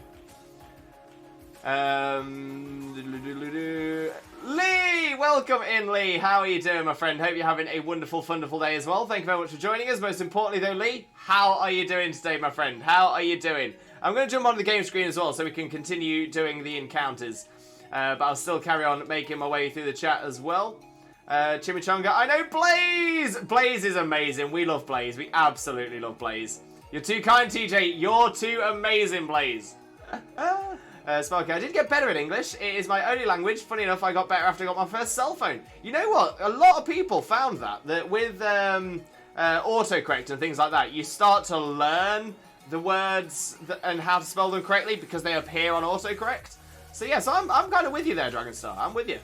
Lee! Welcome in, Lee. How are you doing, my friend? Hope you're having a wonderful, wonderful day as well. Thank you very much for joining us. Most importantly, though, Lee, how are you doing today, my friend? How are you doing? I'm going to jump onto the game screen as well so we can continue doing the encounters. But I'll still carry on making my way through the chat as well. Chimichanga, I know Blaze! Blaze is amazing. We love Blaze. We absolutely love Blaze. You're too kind, TJ. You're too amazing, Blaze. Sparky, I did get better at English. It is my only language. Funny enough, I got better after I got my first cell phone. You know what? A lot of people found that with autocorrect and things like that, you start to learn the words and how to spell them correctly because they appear on autocorrect. So yes, I'm kind of with you there, Dragonstar. I'm with you.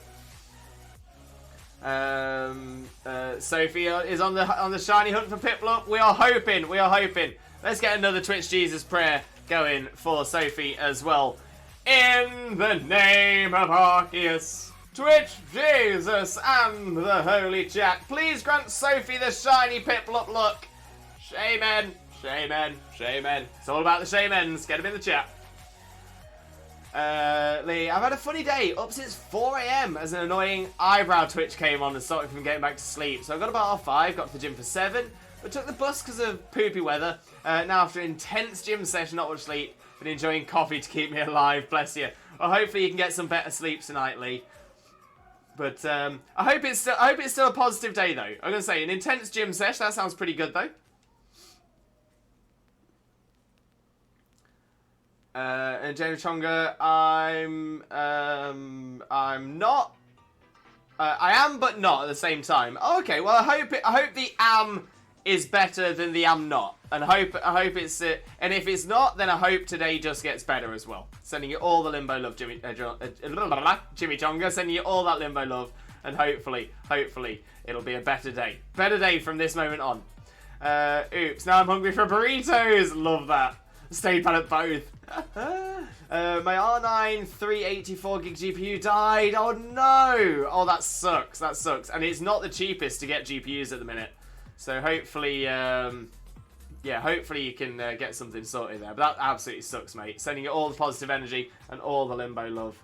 Sophie is on the shiny hunt for Piplup. We are hoping. Let's get another Twitch Jesus prayer going for Sophie as well. In the name of Arceus, Twitch, Jesus, and the Holy Chat, please grant Sophie the shiny Piplup look. Shaymin, Shaymin, Shaymin. It's all about the Shaymins. Get them in the chat. Lee, I've had a funny day, up since 4 AM as an annoying eyebrow twitch came on and stopped me from getting back to sleep. So I got about R5, got to the gym for 7, but took the bus because of poopy weather. Now after an intense gym session, not much sleep, been enjoying coffee to keep me alive, bless you. Well, hopefully you can get some better sleep tonight, Lee. But I hope it's still a positive day though. I'm gonna say an intense gym session, that sounds pretty good though. And James Chonga, I'm not. I am, but not at the same time. Oh, okay, well, I hope the am is better than the am not, and I hope it's. And if it's not, then I hope today just gets better as well. Sending you all the limbo love, Jimmy Chonga. Sending you all that limbo love, and hopefully it'll be a better day from this moment on. Oops, now I'm hungry for burritos. Love that. Stayed pad at both. My R9 384 gig GPU died. Oh no! Oh, that sucks. That sucks. And it's not the cheapest to get GPUs at the minute. So hopefully, hopefully you can get something sorted there. But that absolutely sucks, mate. Sending you all the positive energy and all the limbo love.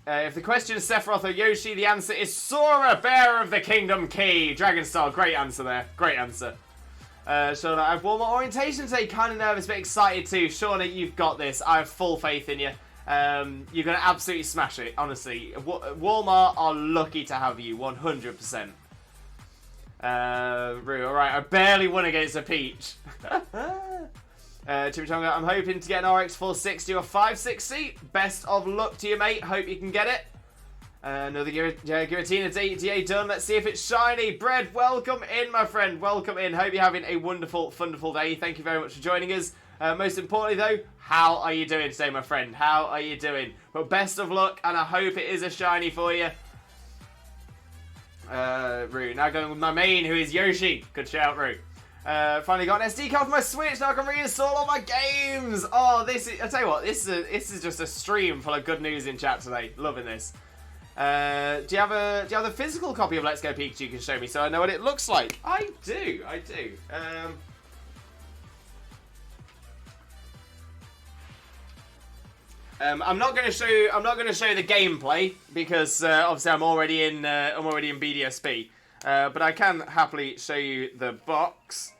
If the question is Sephiroth or Yoshi, the answer is Sora, bearer of the Kingdom Key. Dragon Star, great answer there. Great answer. Shauna, I have Walmart orientation today. Kind of nervous, but excited too. Shauna, you've got this. I have full faith in you. You're going to absolutely smash it, honestly. Walmart are lucky to have you, 100%. Alright, I barely won against a Peach. Chimichanga, I'm hoping to get an RX 460 or 560. Best of luck to you, mate. Hope you can get it. Another Giratina DA done. Let's see if it's shiny. Bread, welcome in, my friend. Welcome in. Hope you're having a wonderful, wonderful day. Thank you very much for joining us. Most importantly, though, how are you doing today, my friend? How are you doing? But best of luck, and I hope it is a shiny for you. Rue. Now going with my main, who is Yoshi. Good shout, Rue. Finally got an SD card for my Switch. Now I can reinstall all my games. Oh, this is... I tell you what, this is just a stream full of good news in chat today. Loving this. Do you have a physical copy of Let's Go Pikachu you can show me so I know what it looks like? I do. I'm not going to show the gameplay because obviously I'm already in BDSP. But I can happily show you the box.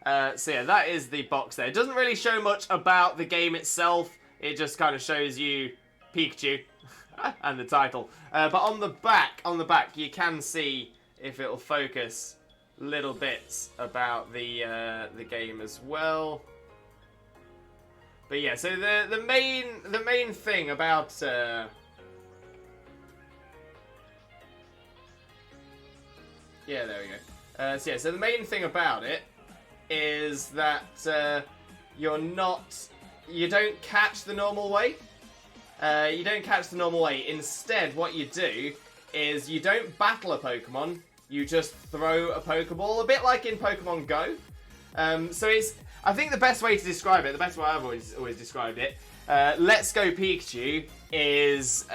So yeah, that is the box there. It doesn't really show much about the game itself. It just kind of shows you Pikachu and the title. But on the back, you can see, if it'll focus, little bits about the game as well. But yeah, so the main thing about yeah, there we go. So the main thing about it is that you don't catch the normal way. You don't catch the normal way. Instead, what you do is you don't battle a Pokemon, you just throw a Pokeball, a bit like in Pokemon Go. So it's, I think the best way to describe it, the best way I've always described it, Let's Go Pikachu is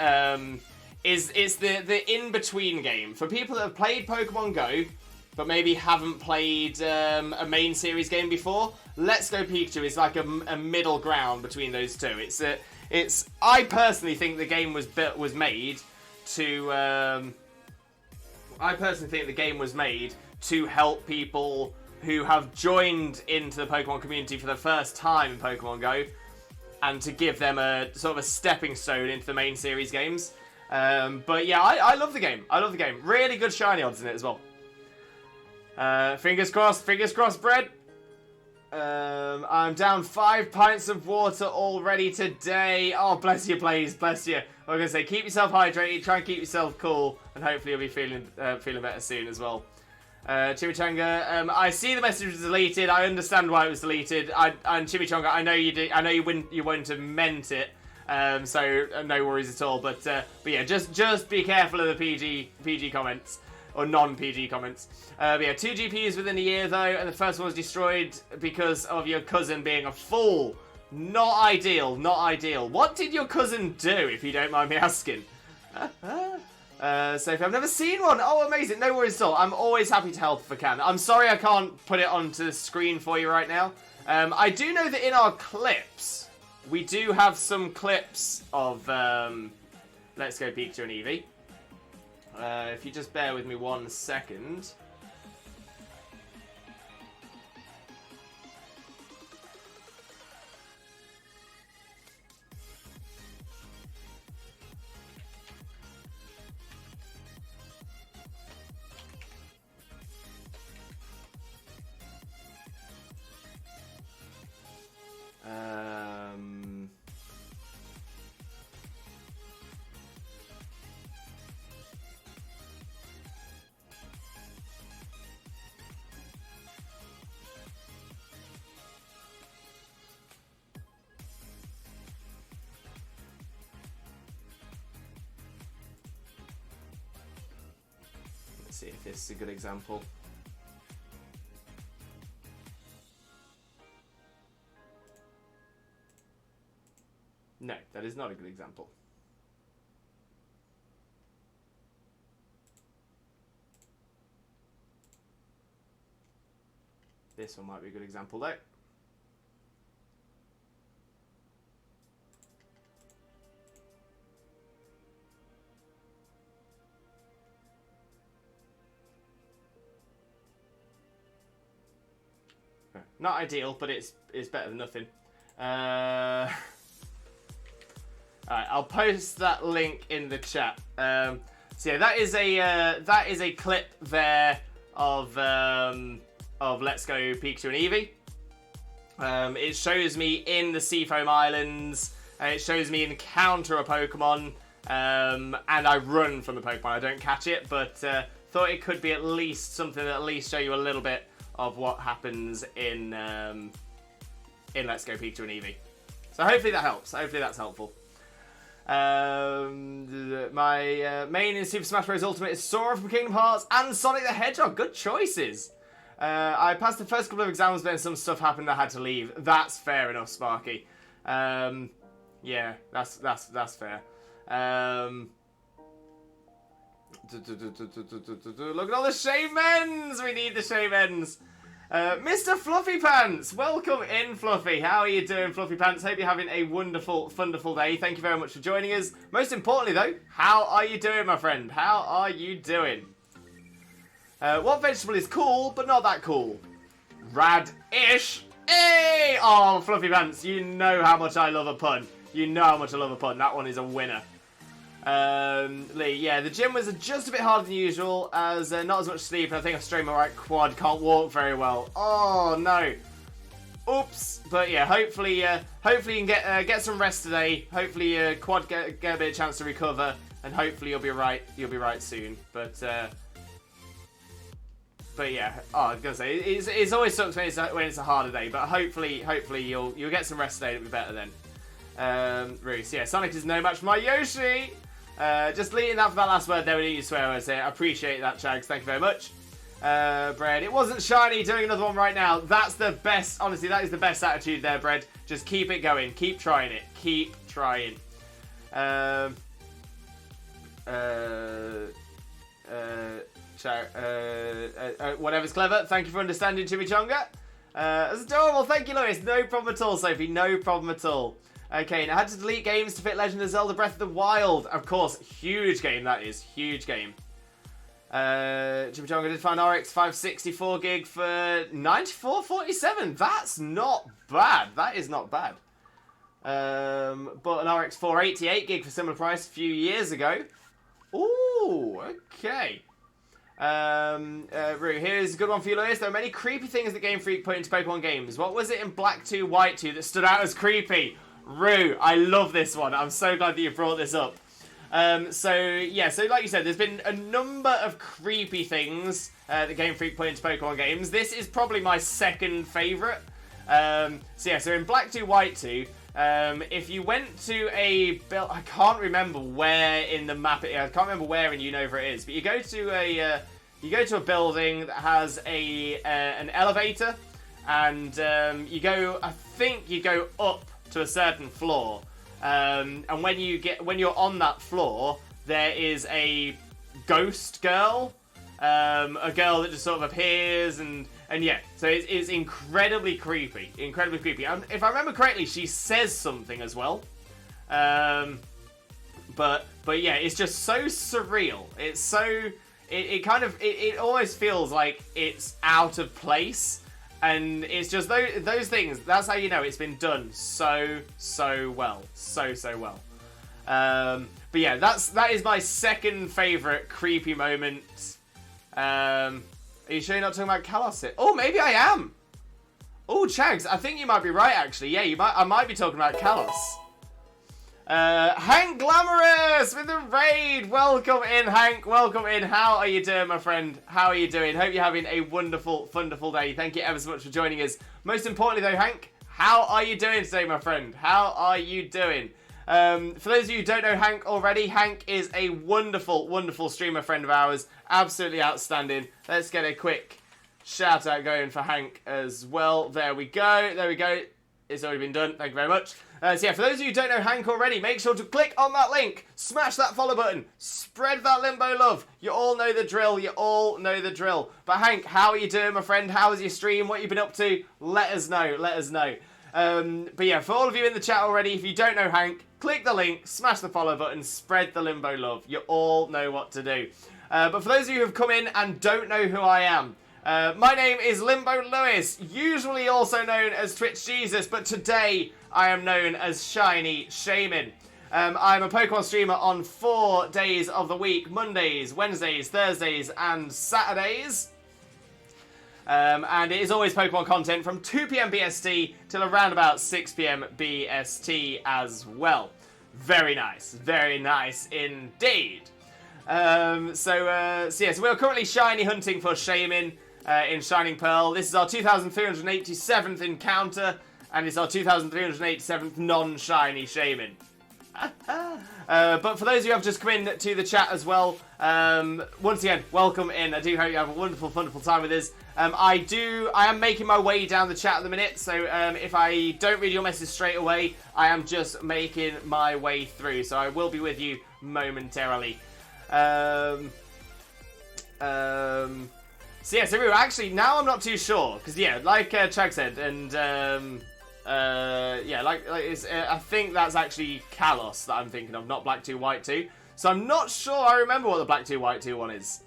it's the in-between game. For people that have played Pokemon Go, but maybe haven't played a main series game before, Let's Go Pikachu is like a middle ground between those two. I personally think the game was made to. I personally think the game was made to help people who have joined into the Pokemon community for the first time in Pokemon Go, and to give them a sort of a stepping stone into the main series games. But yeah, I love the game. I love the game. Really good shiny odds in it as well. Fingers crossed, Bread. I'm down 5 pints of water already today. Oh, bless you, please, bless you. I'm going to say, keep yourself hydrated, try and keep yourself cool, and hopefully you'll be feeling better soon as well. Chimichanga, I see the message was deleted. I understand why it was deleted. And Chimichanga, I know you did. I know you wouldn't have meant it. So no worries at all. But yeah, just be careful of the PG comments. Or non-PG comments. But yeah, 2 GPUs within a year though, and the first one was destroyed because of your cousin being a fool. Not ideal, not ideal. What did your cousin do, if you don't mind me asking? Sophie, I've never seen one. Oh, amazing. No worries at all. I'm always happy to help if I can. I'm sorry I can't put it onto the screen for you right now. I do know that in our clips, we do have some clips of Let's Go Pikachu and Eevee. If you just bear with me 1 second. Let's see if this is a good example. No, that is not a good example. This one might be a good example though. Not ideal, but it's better than nothing. Alright, I'll post that link in the chat. So yeah, that is a clip there of Let's Go Pikachu and Eevee. It shows me in the Seafoam Islands, and it shows me encounter a Pokemon, and I run from the Pokemon. I don't catch it, but thought it could be at least something that at least show you a little bit of what happens in Let's Go Pikachu and Eevee. So hopefully that helps. Hopefully that's helpful. My main in Super Smash Bros. Ultimate is Sora from Kingdom Hearts and Sonic the Hedgehog. Good choices. I passed the first couple of exams, but then some stuff happened. I had to leave. That's fair enough, Sparky. Yeah, that's fair. Look at all the Shaymins! We need the Shaymins. Mr. Fluffy Pants, welcome in, Fluffy. How are you doing, Fluffy Pants? Hope you're having a wonderful, wonderful day. Thank you very much for joining us. Most importantly, though, how are you doing, my friend? How are you doing? What vegetable is cool, but not that cool? Radish. Hey! Oh, Fluffy Pants, you know how much I love a pun. You know how much I love a pun. That one is a winner. Lee, yeah, the gym was just a bit harder than usual, as not as much sleep, and I think I strained my right quad, can't walk very well. Oh, no. Oops. But yeah, hopefully you can get some rest today. Hopefully your quad get a bit of chance to recover, and hopefully you'll be right soon. But yeah, I was gonna say, it's always sucks when it's a harder day, but hopefully you'll get some rest today, it'll be better then. Reese, yeah, Sonic is no match for my Yoshi! Just leaving that for that last word there, we need you swear words here. I appreciate that, Chags. Thank you very much. Bread, it wasn't shiny. Doing another one right now. That's the best. Honestly, that is the best attitude there, Bread. Just keep it going. Keep trying it. Keep trying. Whatever's clever. Thank you for understanding, Chimichanga. That's adorable. Thank you, Lewis. No problem at all, Sophie. No problem at all. Okay, and I had to delete games to fit Legend of Zelda Breath of the Wild. Of course, huge game that is. Huge game. Chimichanga did find RX 564 gig for 94.47. That's not bad. That is not bad. Bought an RX 488 gig for similar price a few years ago. Ooh, okay. Rue, here's a good one for you, Lewis. There are many creepy things that Game Freak put into Pokemon games. What was it in Black 2, White 2 that stood out as creepy? Rue, I love this one. I'm so glad that you brought this up. So like you said, there's been a number of creepy ththings that Game Freak put into Pokemon games. This is probably my second favourite. So in Black 2, White 2, if you went to a I can't remember where in the map I can't remember where in Unova it is, but you go to a building that has an elevator, and I think you go up to a certain floor, and when you're on that floor, there is a ghost girl, a girl that just sort of appears, and yeah, so it's incredibly creepy, incredibly creepy. And if I remember correctly, she says something as well, but yeah, it's just so surreal. It's so it almost feels like it's out of place, and it's just those things. That's how you know it's been done so well, so well. But yeah, that is my second favourite creepy moment. Are you sure you're not talking about Kalos? Oh, maybe I am. Oh, Chags, I think you might be right, actually. Yeah, I might be talking about Kalos. Hank Glamorous with the raid. Welcome in, Hank. Welcome in. How are you doing, my friend? How are you doing? Hope you're having a wonderful, wonderful day. Thank you ever so much for joining us. Most importantly, though, Hank, how are you doing today, my friend? How are you doing? For those of you who don't know Hank already, Hank is a wonderful, wonderful streamer friend of ours. Absolutely outstanding. Let's get a quick shout out going for Hank as well. There we go. There we go. It's already been done. Thank you very much. So yeah, for those of you who don't know Hank already, make sure to click on that link, smash that follow button, spread that Limbo love. You all know the drill. You all know the drill. But Hank, how are you doing, my friend? How was your stream? What you been up to? Let us know. Let us know. But yeah, for all of you in the chat already, if you don't know Hank, click the link, smash the follow button, spread the Limbo love. You all know what to do. But for those of you who have come in and don't know who I am, my name is Limbo Lewis, usually also known as Twitch Jesus, but today I am known as Shiny Shaymin. I'm a Pokemon streamer on 4 days of the week: Mondays, Wednesdays, Thursdays, and Saturdays. And it is always Pokemon content from 2 PM BST till around about 6 PM BST as well. Very nice indeed. So we're currently shiny hunting for Shaymin in Shining Pearl. This is our 2,387th encounter, and it's our 2,387th non-shiny Shaymin. But for those of you who have just come in to the chat as well, once again, welcome in. I do hope you have a wonderful, wonderful time with us. I am making my way down the chat at the minute, so if I don't read your message straight away, I am just making my way through, so I will be with you momentarily. So yeah, so actually, now I'm not too sure, because yeah, like Chag said, and yeah, I think that's actually Kalos that I'm thinking of, not Black 2 White 2. So I'm not sure I remember what the Black 2 White 2 one is.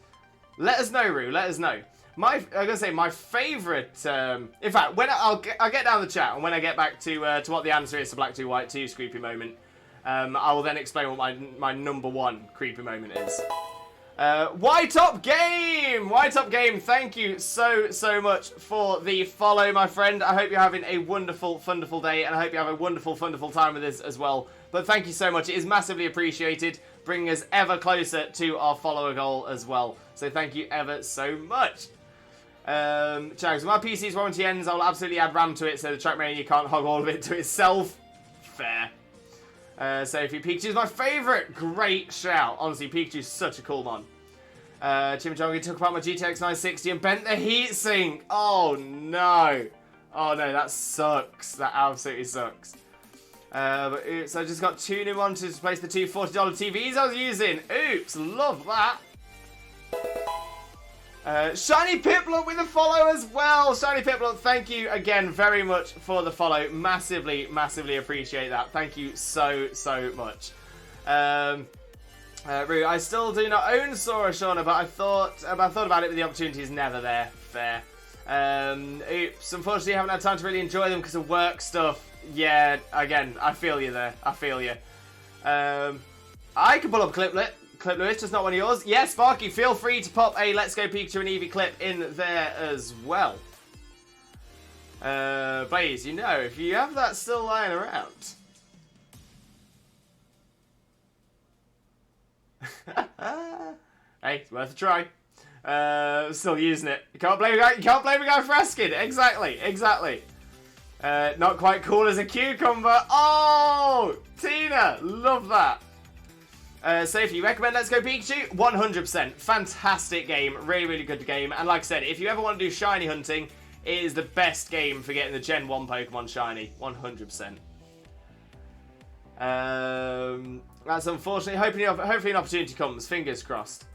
Let us know, Roo. Let us know. I'm gonna say my favourite. In fact, when I'll get down the chat, and when I get back to what the answer is to Black 2 White 2's creepy moment, I will then explain what my number one creepy moment is. White Top Game! White Top Game, thank you so much for the follow, my friend. I hope you're having a wonderful, wonderful day, and I hope you have a wonderful, wonderful time with us as well. But thank you so much. It is massively appreciated, bringing us ever closer to our follower goal as well. So thank you ever so much. Chags, when my PC's warranty ends, I'll absolutely add RAM to it so the Trackmania can't hog all of it to itself. Fair. Sophie, Pikachu's my favourite. Great shout. Honestly, Pikachu's such a cool mon. Chimichanga took apart my GTX 960 and bent the heatsink. Oh no. Oh no, that sucks. That absolutely sucks. But oops, I just got 2 new monitors to replace the 2 $40 TVs I was using. Oops, love that. Shiny Piplup with a follow as well. Shiny Piplup, thank you again very much for the follow. Massively, massively appreciate that. Thank you so much. Roo, I still do not own Sora Shauna, but I thought about it, but the opportunity is never there. Fair. Oops, unfortunately I haven't had time to really enjoy them because of work stuff. Yeah, again, I feel you there. I feel you. I can pull up Clip Lewis, just not one of yours. Yeah, Sparky, feel free to pop a Let's Go Pikachu and Eevee clip in there as well. Blaze, you know, if you have that still lying around. Hey, it's worth a try. Still using it. You can't blame a guy for asking. Exactly. Not quite cool as a cucumber. Oh, Tina, love that. So if you recommend Let's Go Pikachu, 100%. Fantastic game. Really good game. And like I said, if you ever want to do shiny hunting, it is the best game for getting the Gen 1 Pokemon shiny. 100%. That's unfortunate. Hopefully an opportunity comes. Fingers crossed.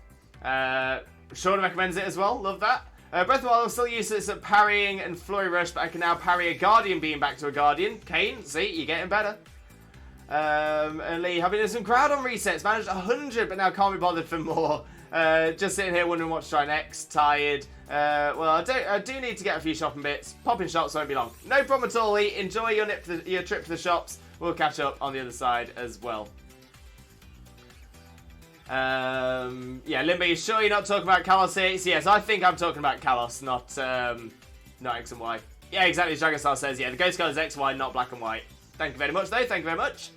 Sean recommends it as well. Love that. Breath of the Wild, I'm still useless at parrying and flurry rush, but I can now parry a Guardian beam back to a Guardian. Kane, see, you're getting better. And Lee, having done some crowd on resets, managed 100, but now can't be bothered for more. Just sitting here wondering what to try next. Tired. Well, I do need to get a few shopping bits. Popping shops won't be long. No problem at all, Lee. Enjoy your trip to the shops. We'll catch up on the other side as well. Yeah, Limbo, you sure you're not talking about Kalos here? Yes, I think I'm talking about Kalos, not X and Y. Yeah, exactly, as Dragonstar says, yeah, the ghost colour is X, Y, not black and white. Thank you very much, though, thank you very much.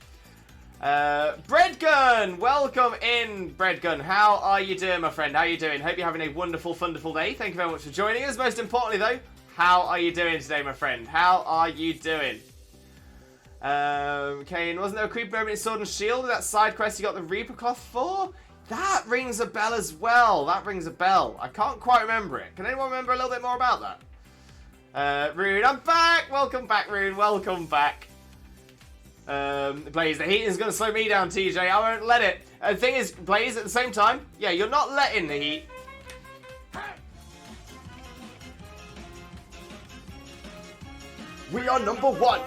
Breadgun! Welcome in, Breadgun. How are you doing, my friend? How are you doing? Hope you're having a wonderful, wonderful day. Thank you very much for joining us. Most importantly, though, how are you doing today, my friend? How are you doing? Kane, wasn't there a creepy moment in Sword and Shield with that side quest you got the Reaper cloth for? That rings a bell as well. That rings a bell. I can't quite remember it. Can anyone remember a little bit more about that? Rune, I'm back! Welcome back, Rune. Welcome back. Blaze, the heat is going to slow me down, TJ. I won't let it. The thing is, Blaze, at the same time, yeah, you're not letting the heat. We are number one.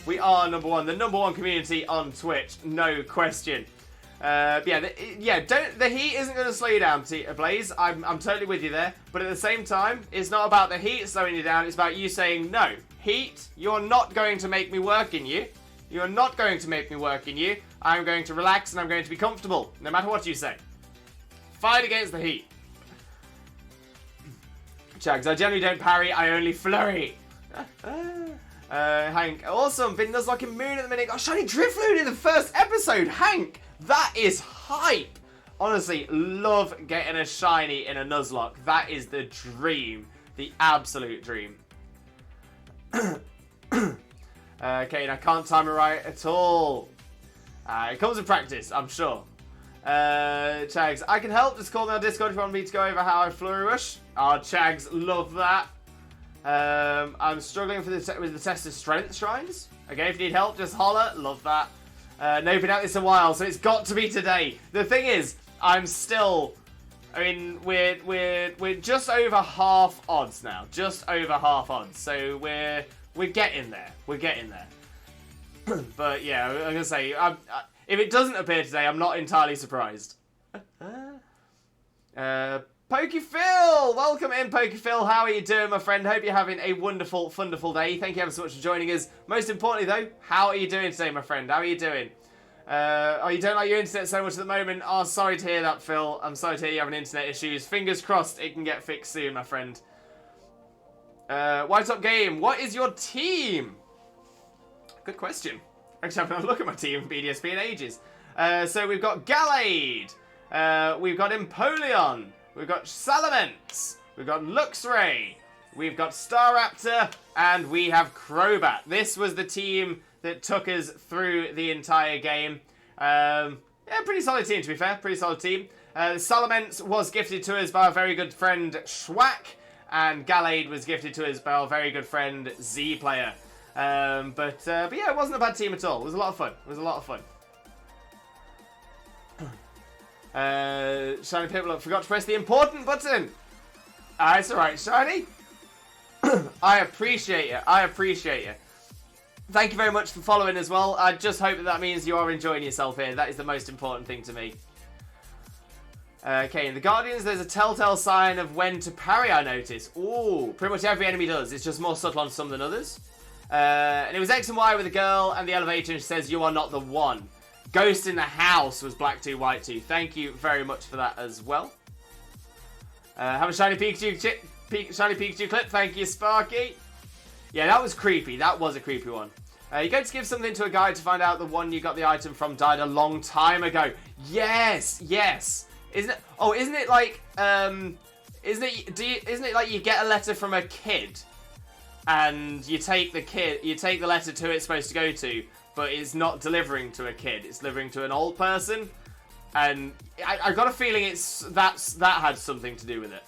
We are number one. The number one community on Twitch. No question. The heat isn't going to slow you down, Blaze. I'm totally with you there. But at the same time, it's not about the heat slowing you down. It's about you saying, no, heat, you're not going to make me work in you. You're not going to make me work in you. I'm going to relax and I'm going to be comfortable, no matter what you say. Fight against the heat. Chags, I generally don't parry, I only flurry. Hank, awesome. Been Nuzlocke in Moon at the minute. Got shiny Drifloon in the first episode. Hank, that is hype. Honestly, love getting a shiny in a Nuzlocke. That is the dream. The absolute dream. Okay, and I can't time it right at all. It comes with practice, I'm sure. Chags, I can help. Just call me on Discord if you want me to go over how I flurry rush. Oh, Chags, love that. I'm struggling with the test of strength shrines. Okay, if you need help, just holler. Love that. No, been at this a while, so it's got to be today. The thing is, I'm still. I mean, we're just over half odds now. Just over half odds. So we're getting there. We're getting there. But yeah, I'm gonna say, if it doesn't appear today, I'm not entirely surprised. PokePhil! Welcome in, PokePhil. How are you doing, my friend? Hope you're having a wonderful, wonderful day. Thank you ever so much for joining us. Most importantly, though, how are you doing today, my friend? How are you doing? You don't like your internet so much at the moment? Oh, sorry to hear that, Phil. I'm sorry to hear you're having internet issues. Fingers crossed it can get fixed soon, my friend. White Top Game, what is your team? Good question. Actually, I haven't looked at my team in BDSP in ages. So we've got Gallade. We've got Empoleon. We've got Salamence, we've got Luxray, we've got Staraptor, and we have Crobat. This was the team that took us through the entire game. Yeah, pretty solid team, to be fair. Pretty solid team. Salamence was gifted to us by our very good friend Schwack, and Gallade was gifted to us by our very good friend Z-Player. But yeah, it wasn't a bad team at all. It was a lot of fun. It was a lot of fun. Shiny people, forgot to press the important button. It's alright, Shiny. I appreciate you. I appreciate you. Thank you very much for following as well. I just hope that means you are enjoying yourself here. That is the most important thing to me. Okay, in the Guardians, there's a telltale sign of when to parry, I notice. Ooh, pretty much every enemy does. It's just more subtle on some than others. And it was X and Y with a girl, and the elevator says, "You are not the one." Ghost in the House was Black 2, White 2. Thank you very much for that as well. Have a shiny Pikachu clip. Thank you, Sparky. Yeah, that was creepy. That was a creepy one. You're going to give something to a guy to find out the one you got the item from died a long time ago. Yes, yes. Isn't it? Oh, isn't it like isn't it like you get a letter from a kid, and you take the letter to it's supposed to go to. But it's not delivering to a kid. It's delivering to an old person. And I got a feeling that had something to do with it.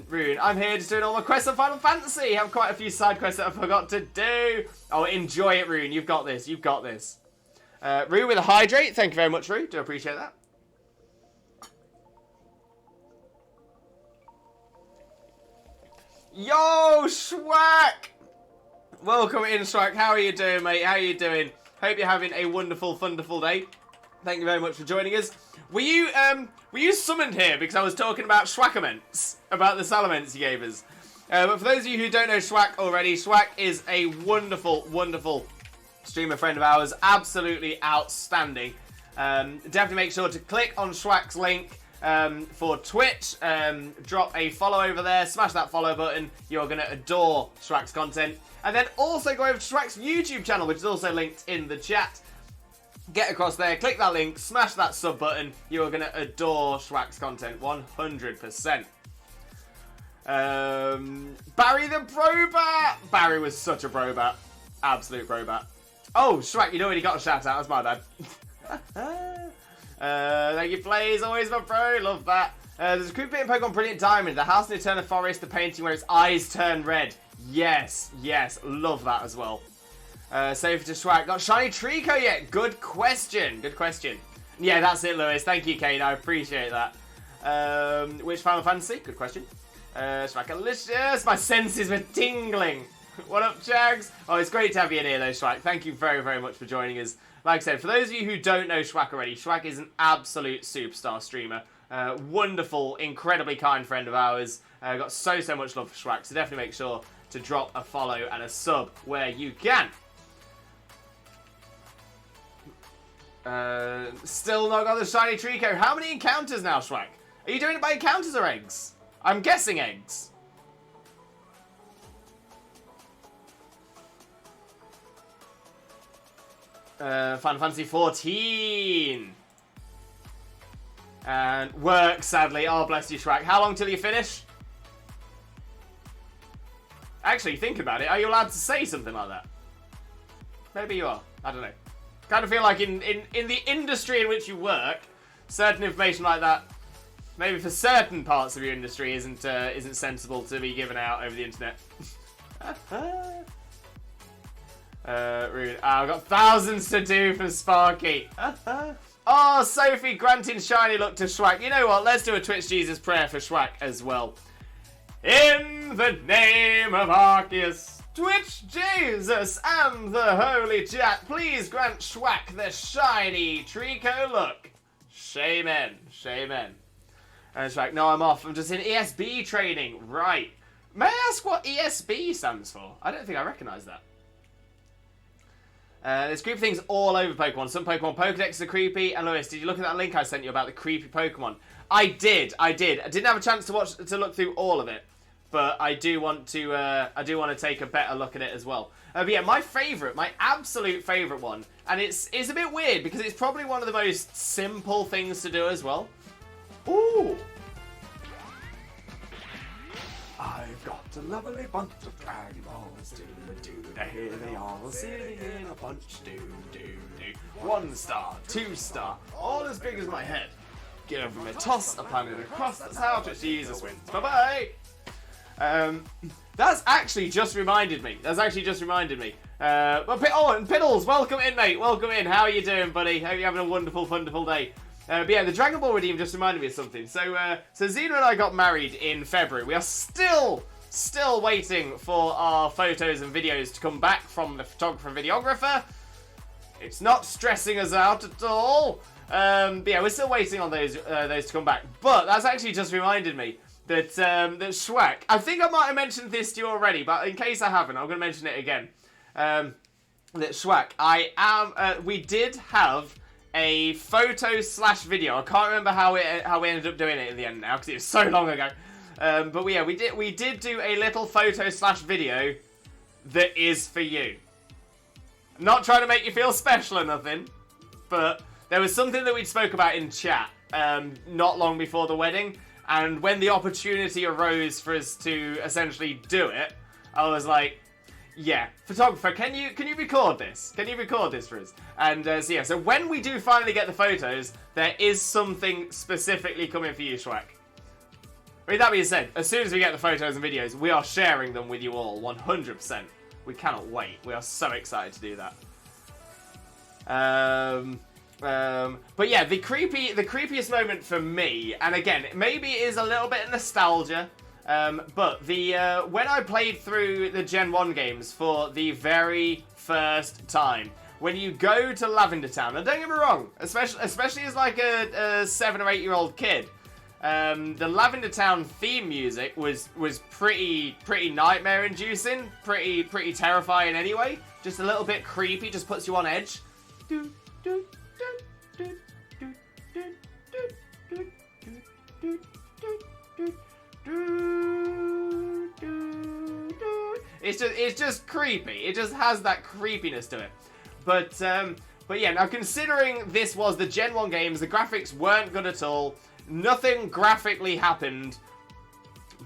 Rune, I'm here just doing all my quests on Final Fantasy. I have quite a few side quests that I forgot to do. Oh, enjoy it, Rune. You've got this. You've got this. Rue with a hydrate. Thank you very much, Rue. Do appreciate that. Yo, Schwack! Welcome in, Schwack. How are you doing, mate? How are you doing? Hope you're having a wonderful, wonderful day. Thank you very much for joining us. Were you summoned here because I was talking about Schwackaments, about the Salaments you gave us? But for those of you who don't know Schwack already, Schwack is a wonderful, wonderful streamer friend of ours. Absolutely outstanding. Definitely make sure to click on Schwack's link for Twitch. Drop a follow over there. Smash that follow button. You're going to adore Schwack's content. And then also go over to Schwack's YouTube channel, which is also linked in the chat. Get across there, click that link, smash that sub button. You are going to adore Schwack's content 100%. Barry the Brobat! Barry was such a Brobat. Absolute Brobat. Oh, Schwack, you'd already got a shout out. That's my bad. Thank you, Blaze. Always my bro. Love that. There's a creepy bit in Pokemon Brilliant Diamond. The house in Eternal Forest, the painting where its eyes turn red. Yes, yes. Love that as well. Save to Schwack. Got Shiny Trico yet? Good question. Good question. Yeah, that's it, Lewis. Thank you, Kane. I appreciate that. Which Final Fantasy? Good question. Schwackalicious. My senses were tingling. What up, Jags? Oh, it's great to have you in here, though, Schwack. Thank you very, very much for joining us. Like I said, for those of you who don't know Schwack already, Schwack is an absolute superstar streamer. Wonderful, incredibly kind friend of ours. Got so much love for Schwack, so definitely make sure to drop a follow and a sub where you can. Still not got the shiny Trico. How many encounters now, Schwack? Are you doing it by encounters or eggs? I'm guessing eggs. Final Fantasy 14. And work, sadly. Oh, bless you, Schwack. How long till you finish? Actually, think about it. Are you allowed to say something like that? Maybe you are. I don't know. Kind of feel like in the industry in which you work, certain information like that, maybe for certain parts of your industry, isn't sensible to be given out over the internet. Rude. I've got thousands to do for Sparky. Oh, Sophie granting shiny luck to Schwack. You know what? Let's do a Twitch Jesus prayer for Schwack as well. In the name of Arceus, Twitch Jesus, and the Holy Chat, please grant Schwack the shiny Trico look. Shaymin. Shaymin. And Schwack, no, I'm off. I'm just in ESB training. Right. May I ask what ESB stands for? I don't think I recognise that. There's creepy things all over Pokemon. Some Pokemon Pokedexes are creepy. And Lewis, did you look at that link I sent you about the creepy Pokemon? I did. I didn't have a chance to look through all of it, but I do want to take a better look at it as well. But yeah, my absolute favourite one, and it's a bit weird because it's probably one of the most simple things to do as well. Ooh. I've got a lovely bunch of Dragon Balls. Here they are, sitting in a bunch. 1 star, 2 star, all as big as my head. Get over me, toss, I planted across. That's how Twitch Jesus wins. Bye bye. That's actually just reminded me. Well, and Piddles, welcome in, mate. Welcome in. How are you doing, buddy? Hope you're having a wonderful, wonderful day. But yeah, the Dragon Ball Redeem just reminded me of something. So Xena and I got married in February. We are still waiting for our photos and videos to come back from the photographer and videographer. It's not stressing us out at all. But yeah, we're still waiting on those to come back. But that's actually just reminded me that that Schwack, I think I might have mentioned this to you already, but in case I haven't, I'm going to mention it again. That Schwack, we did have a photo/video. I can't remember how we ended up doing it in the end now because it was so long ago. But yeah, we did do a little photo/video that is for you. I'm not trying to make you feel special or nothing, but there was something that we spoke about in chat not long before the wedding, and when the opportunity arose for us to essentially do it, I was like, yeah, photographer, can you record this? Can you record this for us? And so yeah, so when we do finally get the photos, there is something specifically coming for you, Schwack. With that being said, as soon as we get the photos and videos, we are sharing them with you all, 100%. We cannot wait. We are so excited to do that. But yeah, the creepiest moment for me, and again, maybe it is a little bit of nostalgia, but the when I played through the Gen 1 games for the very first time, when you go to Lavender Town, and don't get me wrong, especially as like a 7 or 8 year old kid, the Lavender Town theme music was pretty nightmare inducing, pretty terrifying anyway. Just a little bit creepy, just puts you on edge. It's just creepy. It just has that creepiness to it. But yeah, now considering this was the Gen 1 games, the graphics weren't good at all. Nothing graphically happened,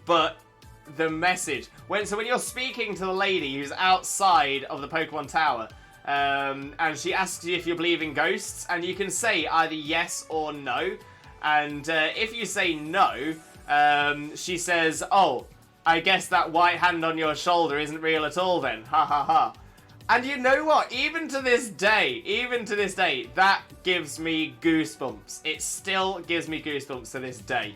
but the message. So when you're speaking to the lady who's outside of the Pokemon Tower, and she asks you if you believe in ghosts, and you can say either yes or no. And if you say no, she says, "Oh, I guess that white hand on your shoulder isn't real at all then. Ha ha ha." And you know what? Even to this day, that gives me goosebumps. It still gives me goosebumps to this day.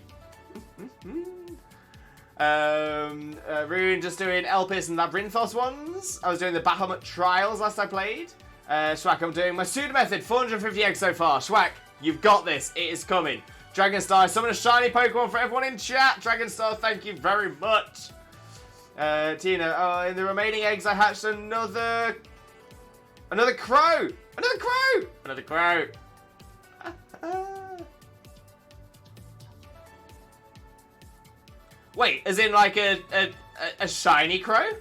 Rune just doing Elpis and Labyrinthos ones. I was doing the Bahamut Trials last I played. Schwack, I'm doing my pseudo method. 450 eggs so far. Schwack, you've got this. It is coming. Dragonstar, summon a shiny Pokemon for everyone in chat. Dragonstar, thank you very much. Tina, in the remaining eggs I hatched another crow! Another crow! Wait, as in like a shiny crow?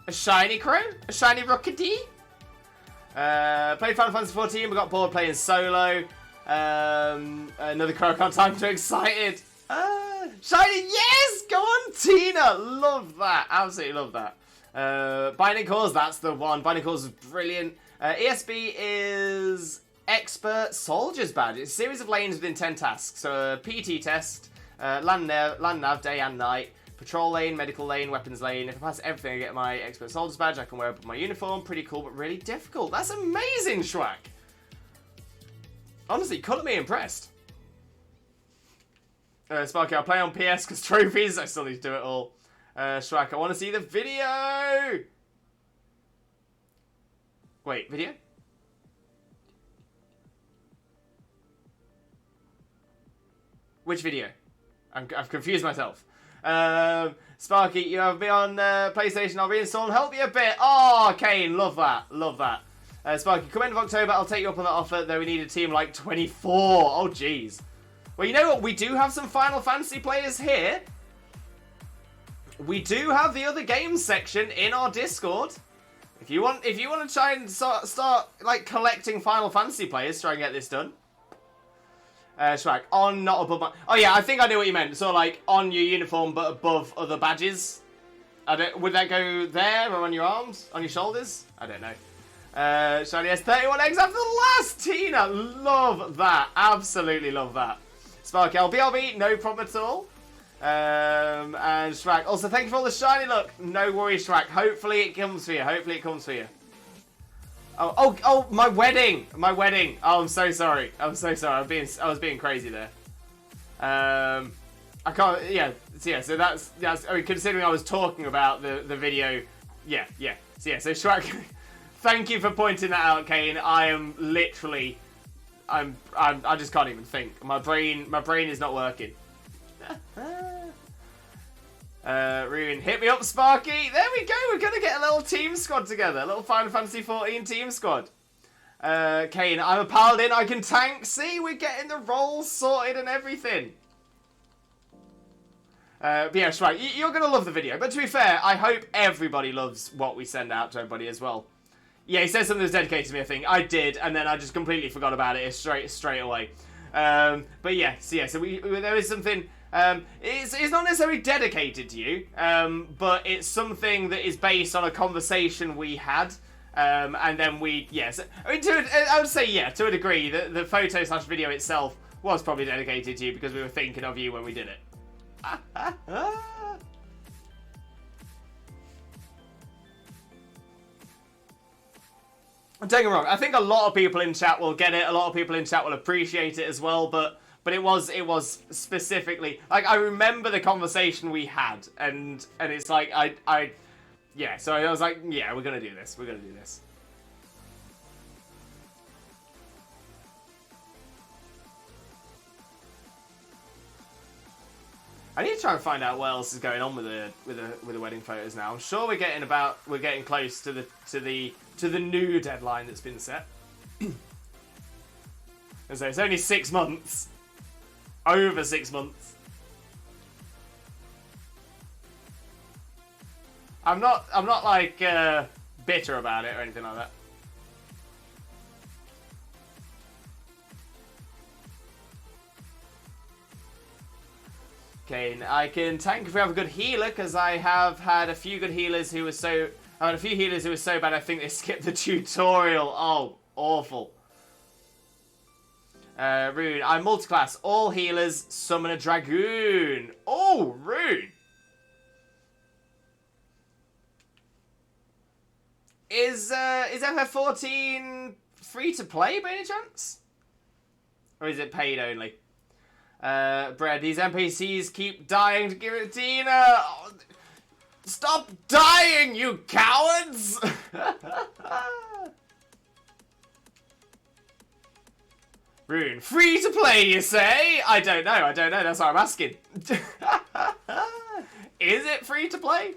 A shiny crow? A shiny rockety? Played Final Fantasy 14, we got bored playing solo. Another crow, I can't time, I'm too excited. Shiny, yes! Go on, Tina! Love that. Absolutely love that. Binding Cause, that's the one. Binding Cause is brilliant. ESB is Expert Soldier's Badge. It's a series of lanes within 10 tasks. So a PT test, land nav, day and night, patrol lane, medical lane, weapons lane. If I pass everything, I get my Expert Soldier's Badge. I can wear up my uniform. Pretty cool, but really difficult. That's amazing, Schwack. Honestly, couldn't be impressed. Sparky, I'll play on PS because trophies. I still need to do it all. Schwack, I want to see the video. Wait, video? Which video? I've confused myself. Sparky, you have me on PlayStation. I'll reinstall and help you a bit. Oh, Kane, love that. Love that. Sparky, come end of October. I'll take you up on that offer, though we need a team like 24. Oh, jeez. Well, you know what? We do have some Final Fantasy players here. We do have the other games section in our Discord. If you want to try and start like collecting Final Fantasy players, try and get this done. Schwack, on, not above my... Oh yeah, I think I knew what you meant. So like on your uniform, but above other badges. Would that go there or on your arms, on your shoulders? I don't know. Shiny has 31 eggs after the last. Tina, love that. Absolutely love that. Sparky, BLB, no problem at all. And Shrek, also thank you for all the shiny luck. No worries, Shrek. Hopefully it comes for you. Hopefully it comes for you. Oh, my wedding. My wedding. Oh, I'm so sorry. I'm so sorry. I was being crazy there. I can't, yeah. So that's, I mean, considering I was talking about the video, yeah. So Shrek, thank you for pointing that out, Kane. I am literally, I just can't even think. My brain is not working. Rune, hit me up, Sparky. There we go. We're gonna get a little team squad together. A little Final Fantasy 14 team squad. Kane, I'm a paladin. I can tank. See, we're getting the roles sorted and everything. But yeah, right. You're gonna love the video. But to be fair, I hope everybody loves what we send out to everybody as well. Yeah, he said something that's dedicated to me. I think I did, and then I just completely forgot about it straight away. But yeah, so there is something. It's not necessarily dedicated to you, but it's something that is based on a conversation we had, and then yes, I mean, I would say yeah, to a degree. The photo/video itself was probably dedicated to you because we were thinking of you when we did it. Don't get me wrong, I think a lot of people in chat will get it, a lot of people in chat will appreciate it as well, but it was specifically, like, I remember the conversation we had, and it's like, yeah, so I was like, yeah, we're gonna do this, we're gonna do this. I need to try and find out what else is going on with the wedding photos now. I'm sure we're getting close to the new deadline that's been set. And so it's only 6 months. Over 6 months. I'm not like bitter about it or anything like that. Okay, I can tank if we have a good healer, because I have had a few good healers who were so... I had a few healers who were so bad I think they skipped the tutorial. Oh, awful. Rune, I'm multiclass. All healers summon a dragoon. Oh, Rune. Is FF14 free to play by any chance? Or is it paid only? Brad, these NPCs keep dying to give it to Tina. Oh, stop dying, you cowards! Rune, free to play, you say? I don't know, that's what I'm asking. Is it free to play?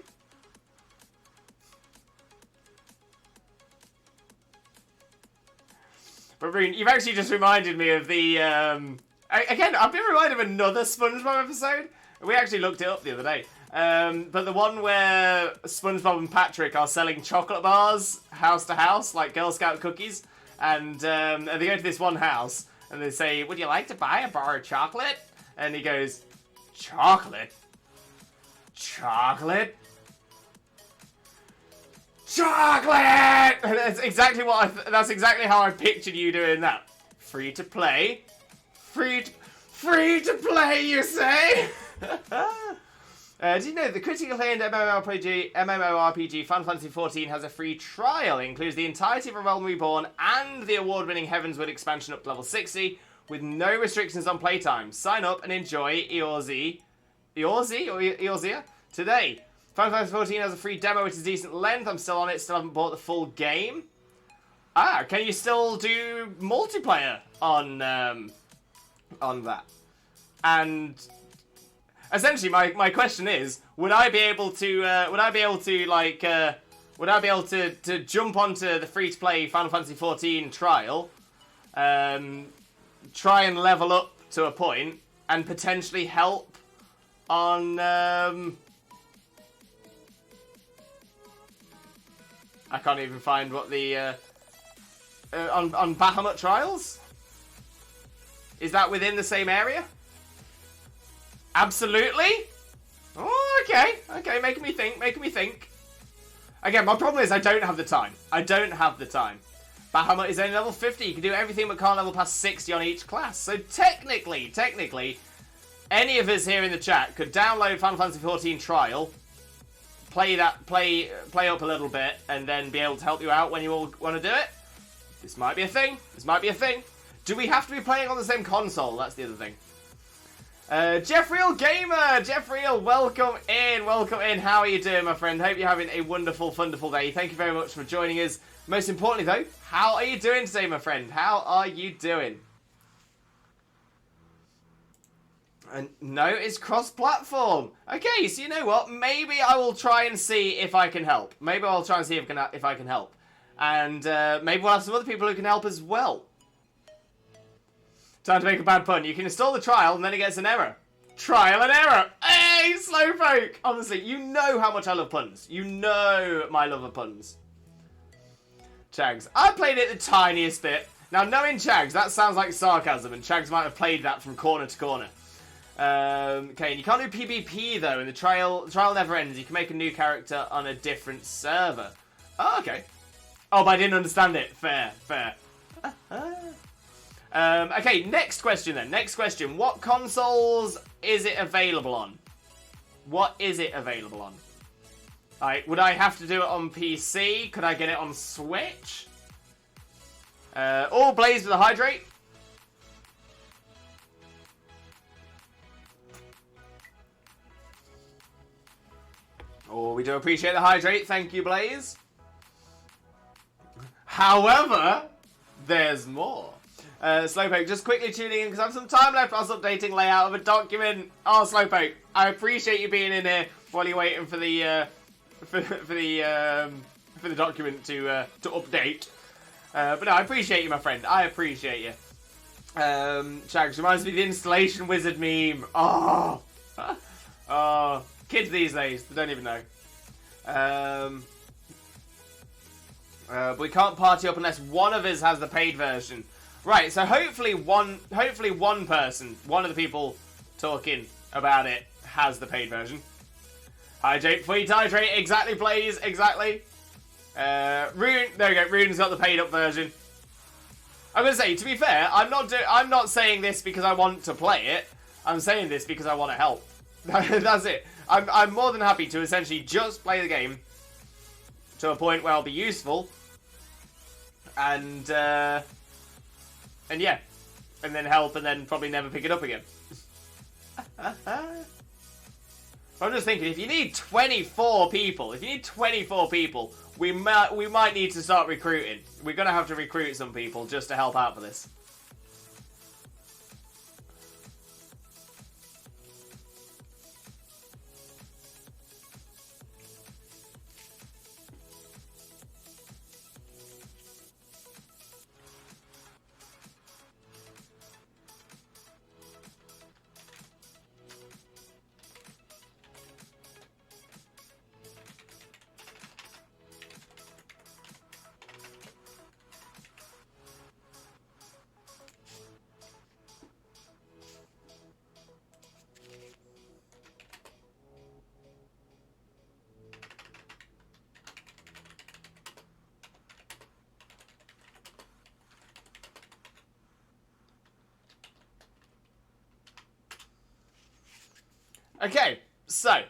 But Rune, you've actually just reminded me of the, again, I've been reminded of another SpongeBob episode. We actually looked it up the other day. But the one where SpongeBob and Patrick are selling chocolate bars house to house, like Girl Scout cookies. And they go to this one house, and they say, would you like to buy a bar of chocolate? And he goes, chocolate? Chocolate? Chocolate! And that's exactly that's exactly how I pictured you doing that. Free to play? Free to play, you say? Do you know the critically acclaimed MMORPG Final Fantasy XIV has a free trial? It includes the entirety of A Realm Reborn and the award-winning Heavensward expansion up to level 60 with no restrictions on playtime. Sign up and enjoy Eorzea today. Final Fantasy XIV has a free demo which is decent length. I'm still on it, still haven't bought the full game. Ah, can you still do multiplayer on that? And essentially, my question is, would I be able to jump onto the free-to-play Final Fantasy XIV trial, try and level up to a point, and potentially help on I can't even find what the on Bahamut trials? Is that within the same area? Absolutely? Oh, okay, making me think. Again, my problem is I don't have the time. Bahamut is only level 50, you can do everything but can't level past 60 on each class. So technically, any of us here in the chat could download Final Fantasy XIV Trial, play up a little bit, and then be able to help you out when you all want to do it. This might be a thing. Do we have to be playing on the same console? That's the other thing. Jeffreel Gamer! Jeffreel, welcome in. How are you doing, my friend? Hope you're having a wonderful, wonderful day. Thank you very much for joining us. Most importantly, though, how are you doing today, my friend? How are you doing? And no, it's cross-platform. Okay, so you know what? Maybe I will try and see if I can help. If I can help. And maybe we'll have some other people who can help as well. Time to make a bad pun. You can install the trial and then it gets an error. Trial and error. Hey, Slowpoke! Honestly, you know how much I love puns. You know my love of puns. Chags. I played it the tiniest bit. Now, knowing Chags, that sounds like sarcasm, and Chags might have played that from corner to corner. Okay, and you can't do PvP, though, and the trial never ends. You can make a new character on a different server. Oh, okay. Oh, but I didn't understand it. Fair. Okay, next question then. What consoles is it available on? Alright, would I have to do it on PC? Could I get it on Switch? All Blaze with a hydrate. Oh, we do appreciate the hydrate. Thank you, Blaze. However, there's more. Slowpoke, just quickly tuning in because I have some time left. I was updating layout of a document. Oh, Slowpoke, I appreciate you being in here while you're waiting for the for the document to update. But no, I appreciate you, my friend. I appreciate you. Shags reminds me of the installation wizard meme. Oh, oh, kids these days, they don't even know. But we can't party up unless one of us has the paid version. Right, so hopefully one person, one of the people talking about it, has the paid version. Hydrate, tweet, hydrate, exactly, Blaze, exactly. Rune, there we go, Rune's got the paid up version. I'm gonna say, to be fair, I'm not saying this because I want to play it. I'm saying this because I want to help. That's it. I'm more than happy to essentially just play the game to a point where I'll be useful. And yeah, and then help, and then probably never pick it up again. I'm just thinking, if you need 24 people, we might need to start recruiting. We're gonna have to recruit some people just to help out for this. Okay, so.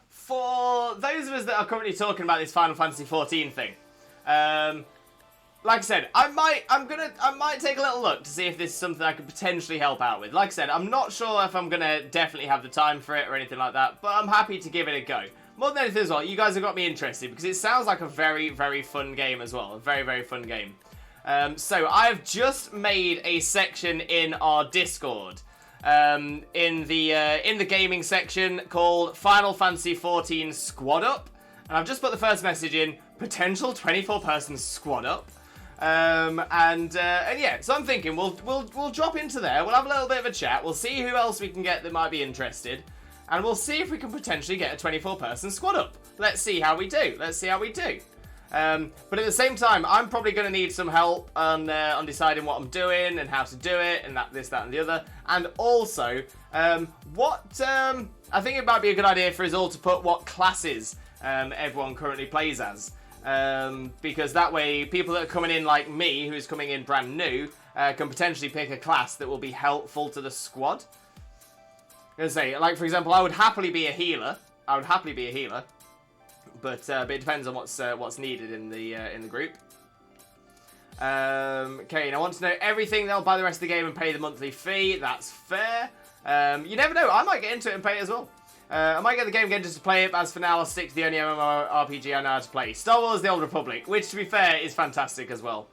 For those of us that are currently talking about this Final Fantasy XIV thing, like I said, I might take a little look to see if this is something I could potentially help out with. Like I said, I'm not sure if I'm gonna definitely have the time for it or anything like that, but I'm happy to give it a go. More than anything as well, you guys have got me interested because it sounds like a very, very fun game as well. A very, very fun game. So I've just made a section in our Discord, in the gaming section called Final Fantasy XIV Squad Up, and I've just put the first message in: potential 24-person squad up, and yeah. So I'm thinking we'll drop into there. We'll have a little bit of a chat. We'll see who else we can get that might be interested, and we'll see if we can potentially get a 24-person squad up. Let's see how we do. But at the same time, I'm probably going to need some help on deciding what I'm doing and how to do it, and this, that, and the other. And also, I think it might be a good idea for us all to put what classes everyone currently plays as. Because that way, people that are coming in like me, who's coming in brand new, can potentially pick a class that will be helpful to the squad. I'm going to say, like, for example, I would happily be a healer. But it depends on what's needed in the group. Okay, and I want to know everything. They'll buy the rest of the game and pay the monthly fee. That's fair. You never know. I might get into it and pay it as well. I might get the game again just to play it, but as for now, I'll stick to the only MMORPG I know how to play. Star Wars The Old Republic, which, to be fair, is fantastic as well.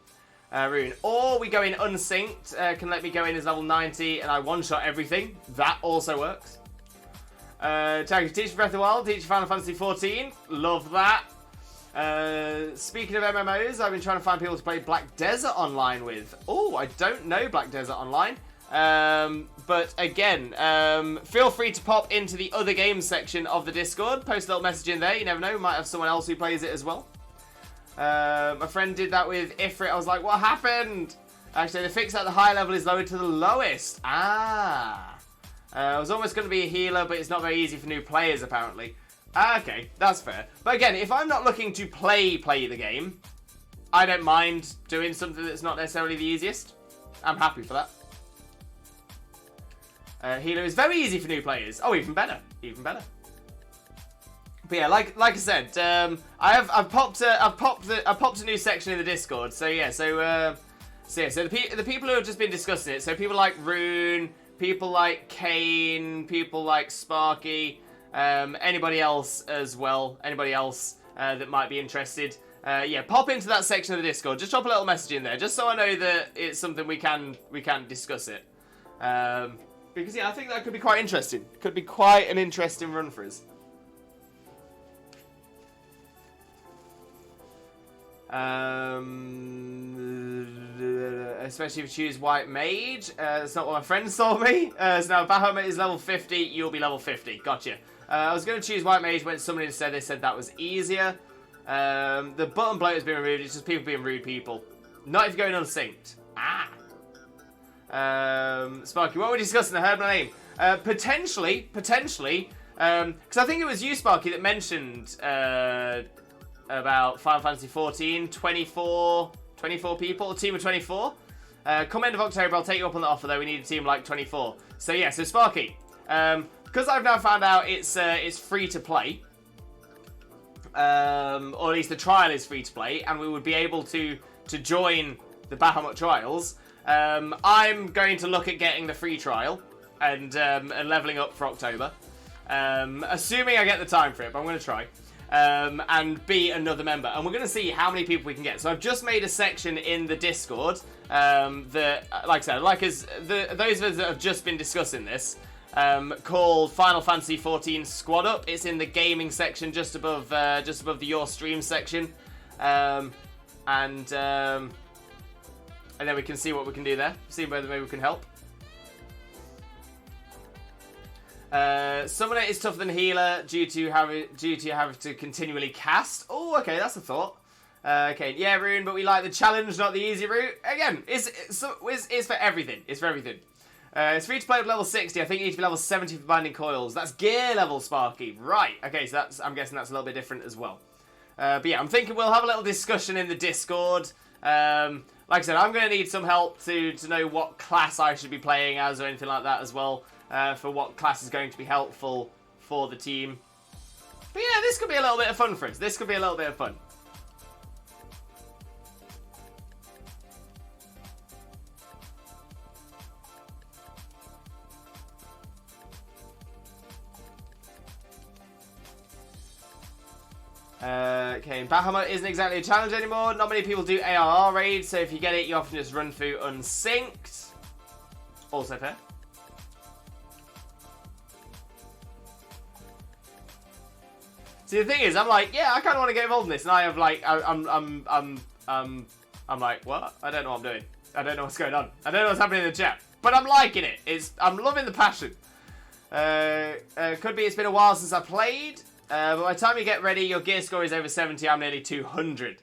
Rune. Or we go in unsynced. Can let me go in as level 90 and I one-shot everything. That also works. Teach Breath of the Wild, teach Final Fantasy XIV. Love that. Speaking of MMOs, I've been trying to find people to play Black Desert Online with. Oh, I don't know Black Desert Online. But again, feel free to pop into the other games section of the Discord. Post a little message in there. You never know, we might have someone else who plays it as well. My friend did that with Ifrit. I was like, what happened? Actually, the fix at the high level is lowered to the lowest. I was almost going to be a healer, but it's not very easy for new players, apparently. Okay, that's fair. But again, if I'm not looking to play the game, I don't mind doing something that's not necessarily the easiest. I'm happy for that. Healer is very easy for new players. Oh, even better. But yeah, like I said, I've popped a new section in the Discord. So yeah, so the people who have just been discussing it. So people like Rune, people like Kane, people like Sparky, anybody else as well, anybody else that might be interested. Yeah, pop into that section of the Discord. Just drop a little message in there, just so I know that it's something we can discuss it. Because yeah, I think that could be quite interesting. Could be quite an interesting run for us. Especially if you choose White Mage. That's not what my friends told me. So now Bahamut is level 50, you'll be level 50. Gotcha. I was going to choose White Mage when someone instead they said that was easier. The button bloat has been removed. It's just people being rude people. Not if you're going unsynced. Sparky, what were we discussing? I heard my name. Potentially, because I think it was you, Sparky, that mentioned about Final Fantasy 14, 24 people, a team of 24. Come end of October, I'll take you up on the offer, though. We need a team like 24. So yeah, so Sparky, because I've now found out it's free to play, or at least the trial is free to play, and we would be able to join the Bahamut trials. I'm going to look at getting the free trial and leveling up for October. Assuming I get the time for it, but I'm going to try. And be another member. And we're going to see how many people we can get. So I've just made a section in the Discord that, like I said, those of us that have just been discussing this, called Final Fantasy 14 Squad Up. It's in the gaming section just above the Your Stream section. And then we can see what we can do there. See whether maybe we can help. Summoner is tougher than healer due to having to continually cast. Oh, okay, that's a thought. Okay, yeah, Rune, but we like the challenge, not the easy route. Again, it's for everything. It's for everything. It's free to play at level 60. I think you need to be level 70 for binding coils. That's gear level, Sparky. Right. Okay, so I'm guessing that's a little bit different as well. But yeah, I'm thinking we'll have a little discussion in the Discord. Like I said, I'm going to need some help to know what class I should be playing as or anything like that as well. For what class is going to be helpful for the team. But yeah, this could be a little bit of fun for us. This could be a little bit of fun. Okay, Bahamut isn't exactly a challenge anymore. Not many people do ARR raids, so if you get it, you often just run through unsynced. Also fair. See, the thing is, I'm like, yeah, I kind of want to get involved in this, and I have like, I'm like, what? I don't know what I'm doing. I don't know what's going on. I don't know what's happening in the chat, but I'm liking it. I'm loving the passion. Could be it's been a while since I played, but by the time you get ready, your gear score is over 70. I'm nearly 200.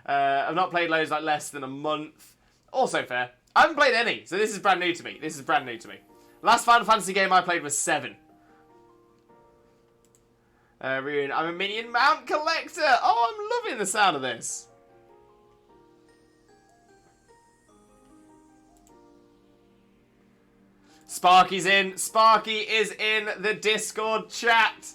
I've not played loads like less than a month. Also fair. I haven't played any, so this is brand new to me. Last Final Fantasy game I played was 7. Rune, I'm a minion mount collector. Oh, I'm loving the sound of this. Sparky's in. Sparky is in the Discord chat.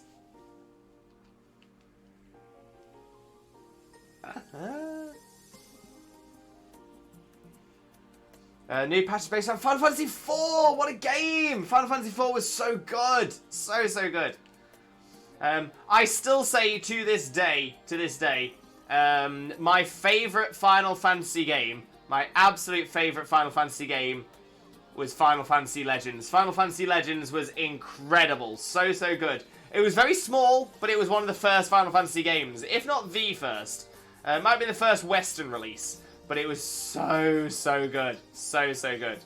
New patch based on Final Fantasy 4. What a game! Final Fantasy 4 was so good. So good. I still say to this day, my favourite Final Fantasy game, my absolute favourite Final Fantasy game was Final Fantasy Legends. Final Fantasy Legends was incredible. So good. It was very small, but it was one of the first Final Fantasy games, if not the first. It might be the first Western release, but it was so good. So good.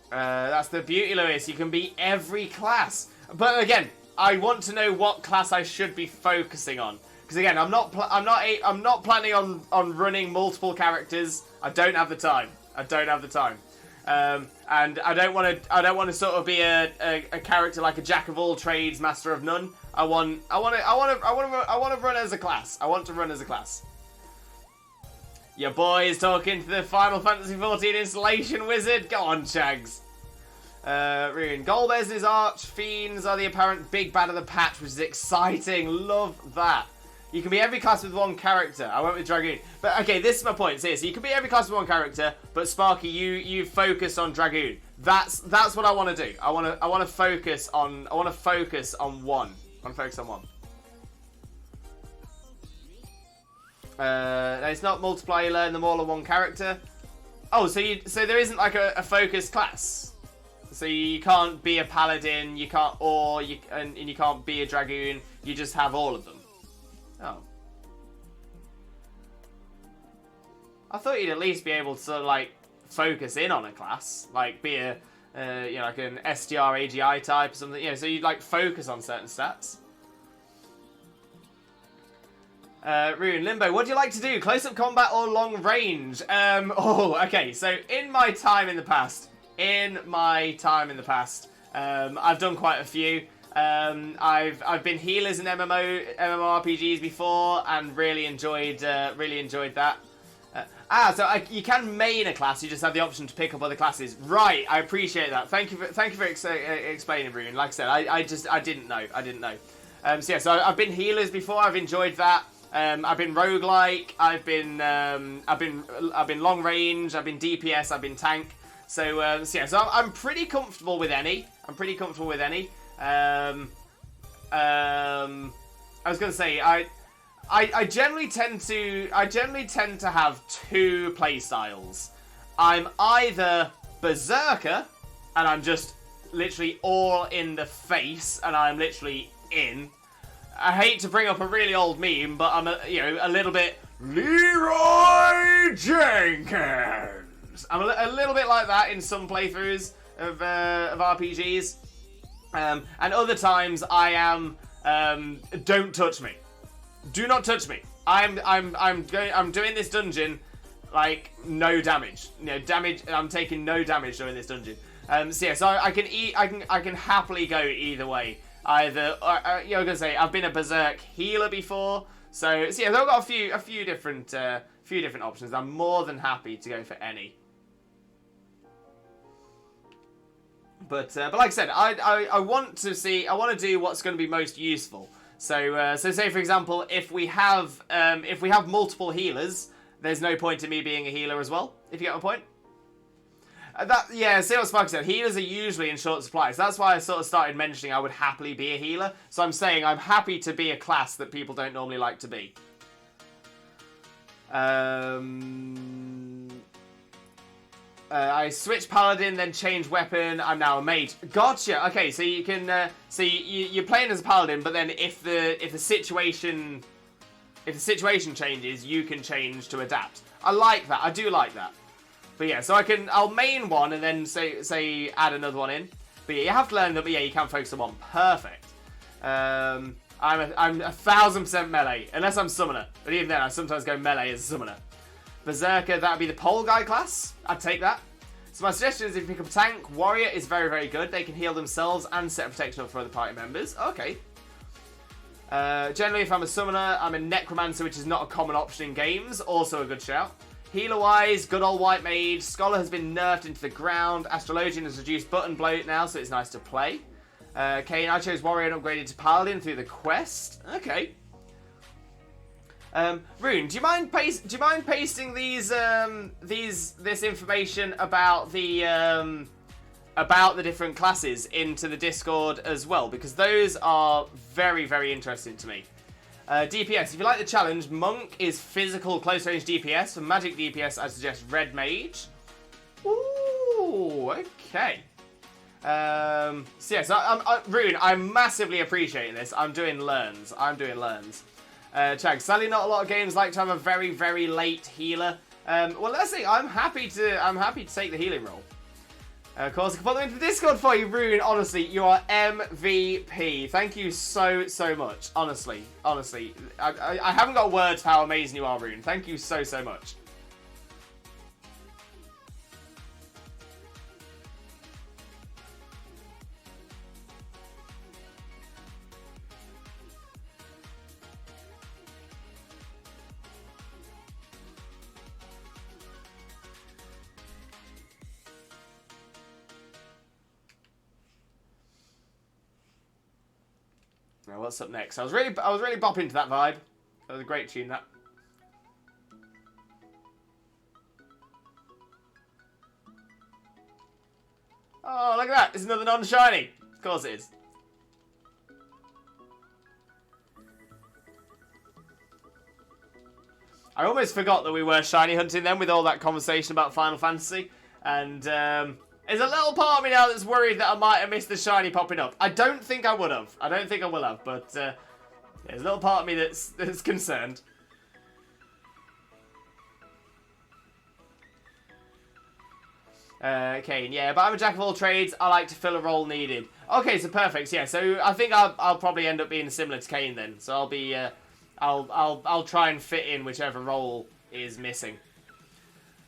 That's the beauty, Lewis. You can be every class. But again, I want to know what class I should be focusing on, because again, I'm not planning on running multiple characters. I don't have the time. And I don't want to sort of be a character like a jack of all trades, master of none. I want to run as a class. I want to run as a class. Your boy is talking to the Final Fantasy 14 installation wizard. Go on, Chags. Rune. Golbez and his Archfiends are the apparent big bad of the patch, which is exciting. Love that. You can be every class with one character. I went with Dragoon. But okay, this is my point. So you can be every class with one character, but Sparky, you focus on Dragoon. That's what I want to do. I want to focus on one. I want to focus on one. It's not multiply, you learn them all on one character. Oh, so there isn't like a focused class. So you can't be a paladin, you can't and you can't be a dragoon. You just have all of them. Oh. I thought you'd at least be able to sort of like focus in on a class, like be a like an SDR AGI type or something. So you'd like focus on certain stats. Rune, Limbo, what do you like to do? Close-up combat or long range? Okay, so in my time in the past, I've done quite a few. I've been healers in MMORPGs before and really enjoyed that. You can main a class. You just have the option to pick up other classes. Right, I appreciate that. Thank you for explaining, Rune. Like I said, I didn't know. So I've been healers before. I've enjoyed that. I've been roguelike. I've been long range. I've been DPS. I've been tank. So I'm pretty comfortable with any. I was gonna say I generally tend to have two play styles. I'm either Berserker, and I'm just literally all in the face, and I'm literally in. I hate to bring up a really old meme, but I'm a little bit Leroy Jenkins. I'm a little bit like that in some playthroughs of RPGs, and other times I am don't touch me. Do not touch me. I'm doing this dungeon like no damage. Damage. I'm taking no damage during this dungeon. So I can happily go either way. Either I'm gonna say I've been a berserk healer before, so I've got a few different options. I'm more than happy to go for any. But like I said, I want to do what's going to be most useful. So say for example, if we have multiple healers, there's no point in me being a healer as well. If you get my point. See what Spark said. Healers are usually in short supply, so that's why I sort of started mentioning I would happily be a healer. So I'm saying I'm happy to be a class that people don't normally like to be. I switched paladin, then changed weapon. I'm now a mage. Gotcha. Okay, so you can you're playing as a paladin, but then if the situation changes, you can change to adapt. I like that. I do like that. But yeah, so I'll main one and then say add another one in. But yeah, you have to learn that. But yeah, you can focus on one. Perfect. I'm 1000% melee unless I'm summoner. But even then, I sometimes go melee as a summoner. Berserker, that'd be the pole guy class. I'd take that. So my suggestion is if you pick up a tank, warrior is very, very good. They can heal themselves and set a protection up for other party members. Okay. Generally, if I'm a summoner, I'm a necromancer, which is not a common option in games. Also a good shout. Healer-wise, good old white mage. Scholar has been nerfed into the ground. Astrologian has reduced button bloat now, so it's nice to play. Kane, I chose warrior and upgraded to paladin through the quest. Okay. Rune, do you mind pasting this information about the different classes into the Discord as well, because those are very, very interesting to me. DPS, if you like the challenge, Monk is physical close range DPS. For magic DPS, I suggest Red Mage. Ooh, okay. Rune, I'm massively appreciating this. I'm doing learns. Chag, sadly not a lot of games like to have a very, very late healer. Well, let's see. I'm happy to take the healing role. Of course, I can put them into the Discord for you, Rune. Honestly, you are MVP. Thank you so much. Honestly. I haven't got words for how amazing you are, Rune. Thank you so much. Now, what's up next? I was really bopping to that vibe. That was a great tune, that. Oh, look at that. It's another non-shiny. Of course it is. I almost forgot that we were shiny hunting then with all that conversation about Final Fantasy. And there's a little part of me now that's worried that I might have missed the shiny popping up. I don't think I would have. I don't think I will have. But there's a little part of me that's concerned. Kane, yeah, but I'm a jack of all trades. I like to fill a role needed. Okay, so perfect. Yeah, so I think I'll probably end up being similar to Kane then. So I'll be I'll try and fit in whichever role is missing.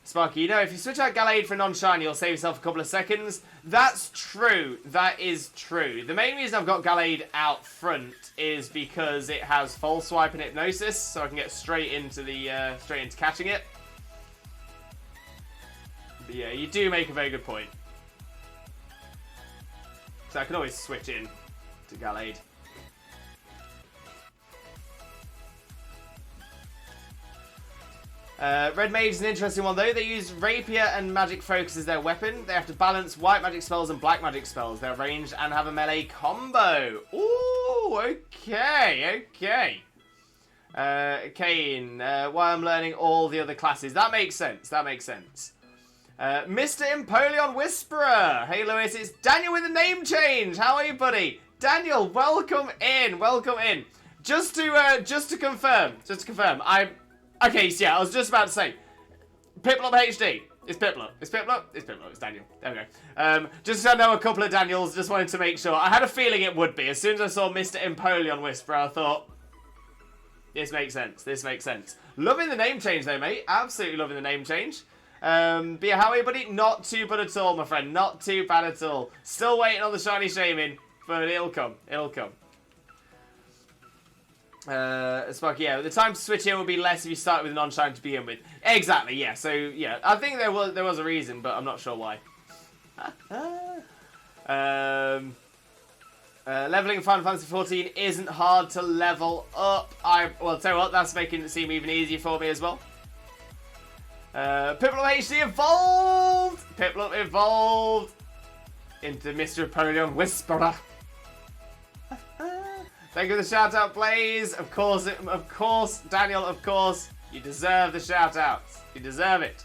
Sparky, you know, if you switch out Gallade for non-shiny, you'll save yourself a couple of seconds. That's true. That is true. The main reason I've got Gallade out front is because it has False Swipe and Hypnosis, so I can get straight into catching it. But yeah, you do make a very good point. So I can always switch in to Gallade. Red Mage is an interesting one though. They use Rapier and Magic Focus as their weapon. They have to balance white magic spells and black magic spells. They're ranged and have a melee combo. Ooh, okay, okay. Kane, why I'm learning all the other classes. That makes sense, that makes sense. Mr. Empoleon Whisperer. Hey Lewis, it's Daniel with a name change. How are you, buddy? Daniel, welcome in, welcome in. Just to confirm, okay, so yeah, I was just about to say, Piplup HD. It's Piplup. It's Piplup. It's Piplup. It's Daniel. There we go. Just so I know a couple of Daniels, just wanted to make sure. I had a feeling it would be. As soon as I saw Mr. Empoleon Whisperer, I thought, this makes sense. This makes sense. Loving the name change though, mate. Absolutely loving the name change. But yeah, how are you, buddy? Not too bad at all, my friend. Not too bad at all. Still waiting on the shiny Shaymin, but it'll come. It'll come. Sparky, yeah, the time to switch in will be less if you start with a non-shine to begin with. Exactly, yeah. So yeah, I think there was a reason, but I'm not sure why. Leveling in Final Fantasy 14 isn't hard to level up. Well, tell you what, that's making it seem even easier for me as well. Piplup HD evolved. Piplup evolved into Mr. Empoleon Whisperer. Thank you for the shout out, Blaze. Of course, Daniel, of course. You deserve the shout outs. You deserve it.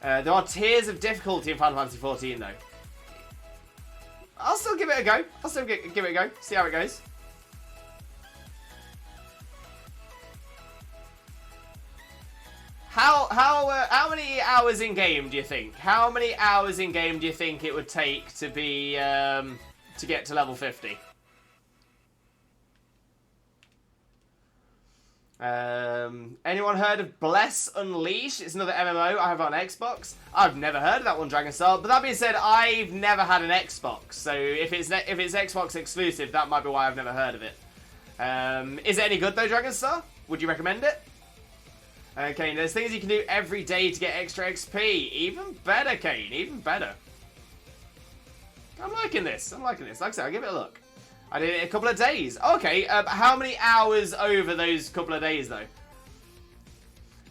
There are tiers of difficulty in Final Fantasy 14, though. I'll still give it a go. I'll still give it a go. See how it goes. How many hours in game do you think? How many hours in game do you think it would take to be to get to level 50? Anyone heard of Bless Unleash? It's another MMO I have on Xbox. I've never heard of that one, Dragonstar. But that being said, I've never had an Xbox. So if it's Xbox exclusive, that might be why I've never heard of it. Is it any good though, Dragonstar? Would you recommend it? Okay, there's things you can do every day to get extra XP. Even better, Kane. Even better. I'm liking this. I'm liking this. Like I said, I'll give it a look. I did it a couple of days. Okay, how many hours over those couple of days, though?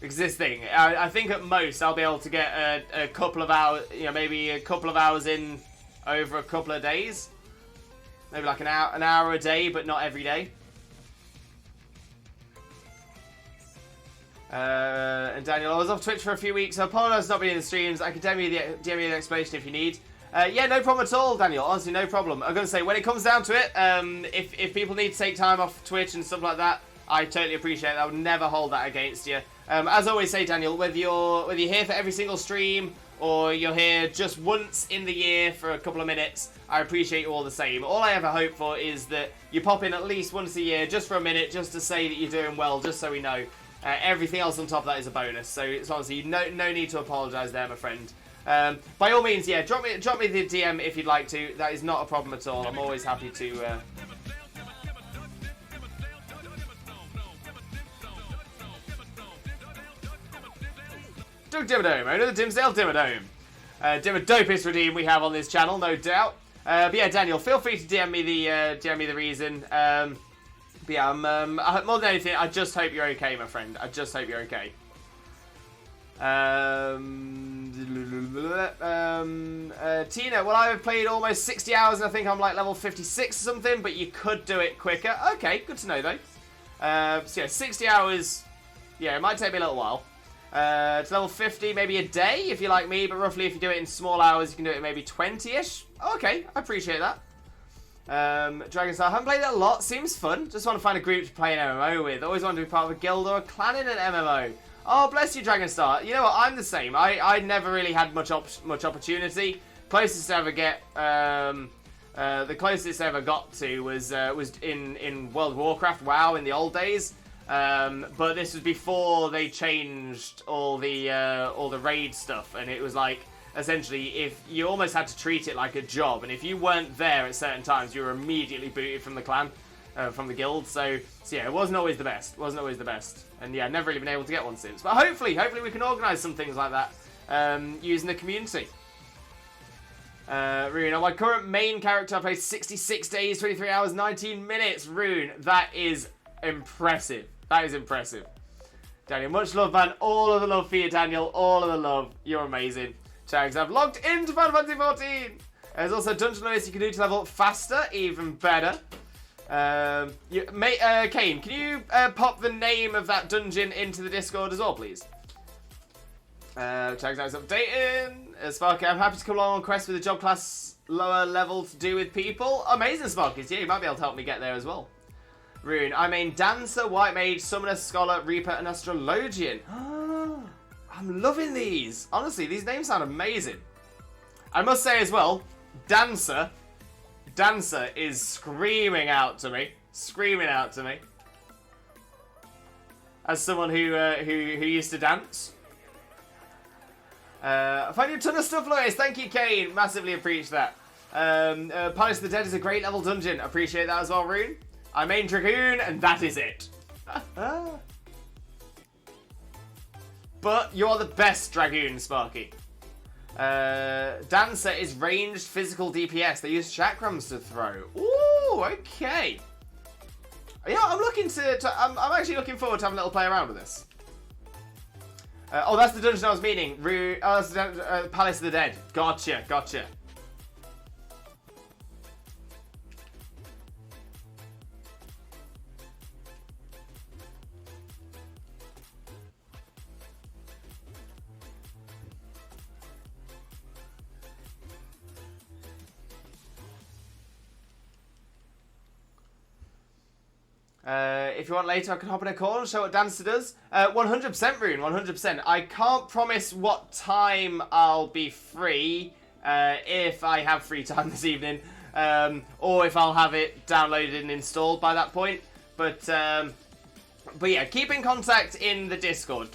Because this thing, I think at most I'll be able to get a couple of hours, you know, maybe a couple of hours in over a couple of days. Maybe like an hour a day, but not every day. And Daniel, I was off Twitch for a few weeks, so I apologise for not being in the streams. I can DM you the explanation if you need. Yeah, no problem at all, Daniel. Honestly, no problem. I'm going to say, when it comes down to it, if people need to take time off Twitch and stuff like that, I totally appreciate that. I would never hold that against you. As I always say, Daniel, whether you're here for every single stream or you're here just once in the year for a couple of minutes, I appreciate you all the same. All I ever hope for is that you pop in at least once a year, just for a minute, just to say that you're doing well, just so we know. Everything else on top of that is a bonus. So it's honestly no need to apologise there, my friend. By all means, yeah, drop me the DM if you'd like to. That is not a problem at all. I'm always happy to. Doug Dimmadome, owner of the Dimsdale Dimmadome. Dimmadopest redeem we have on this channel, no doubt. But yeah, Daniel, feel free to DM me the reason. But yeah, more than anything, I just hope you're okay, my friend. I just hope you're okay. Tina, well, I've played almost 60 hours and I think I'm like level 56 or something, but you could do it quicker. Okay, good to know though. So yeah, 60 hours, yeah, it might take me a little while. To level 50, maybe a day if you're like me, but roughly if you do it in small hours, you can do it maybe 20-ish. Okay, I appreciate that. Dragonstar, I haven't played that a lot, seems fun. Just want to find a group to play an MMO with. Always wanted to be part of a guild or a clan in an MMO. Oh, bless you, Dragonstar. You know what, I'm the same. I never really had much opportunity. Closest I ever get, the closest I ever got to was in World of Warcraft, WoW, in the old days. But this was before they changed all the raid stuff, and it was like, essentially, if you almost had to treat it like a job, and if you weren't there at certain times, you were immediately booted from the clan, from the guild. So yeah, it wasn't always the best. And yeah, never really been able to get one since. But hopefully we can organise some things like that using the community. Rune, on my current main character, I played 66 days, 23 hours, 19 minutes. Rune, that is impressive. That is impressive. Daniel, much love, man. All of the love for you, Daniel. All of the love. You're amazing. Chags, I've logged into Final Fantasy 14. There's also dungeon limits you can do to level up faster, even better. Kane, can you pop the name of that dungeon into the Discord as well, please? Chags, I was updating. Sparky, I'm happy to come along on quest with a job class lower level to do with people. Amazing, Sparky. Yeah, you might be able to help me get there as well. Rune, I main Dancer, White Mage, Summoner, Scholar, Reaper, and Astrologian. I'm loving these. Honestly, these names sound amazing. I must say as well, Dancer is screaming out to me. As someone who used to dance. I find you a ton of stuff, Louis. Thank you, Kane. Massively appreciate that. Palace of the Dead is a great level dungeon. Appreciate that as well, Rune. I main Dragoon, and that is it. But you're the best Dragoon, Sparky. Dancer is ranged physical DPS. They use chakrams to throw. Ooh, okay. Yeah, I'm actually looking forward to having a little play around with this. Oh, that's the dungeon I was meaning. That's the Palace of the Dead. Gotcha. If you want later, I can hop in a call and show what Dancer does. 100% Rune, 100%. I can't promise what time I'll be free, if I have free time this evening, or if I'll have it downloaded and installed by that point. But yeah, keep in contact in the Discord.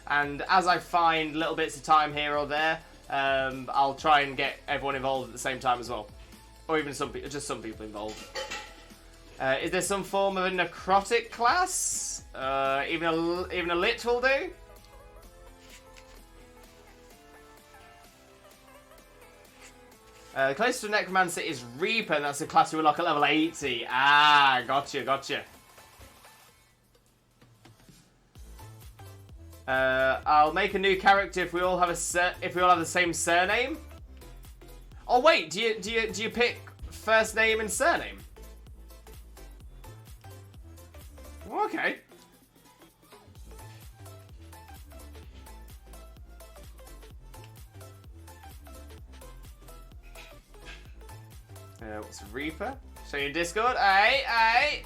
And as I find little bits of time here or there, I'll try and get everyone involved at the same time as well, or even just some people involved. Is there some form of a necrotic class? Even a lich will do? The closest to necromancer is Reaper, and that's a class you unlock at level 80. Ah, gotcha. I'll make a new character if we all have the same surname. Oh wait, do you pick first name and surname? Okay. What's Reaper? Show you in Discord. Aye.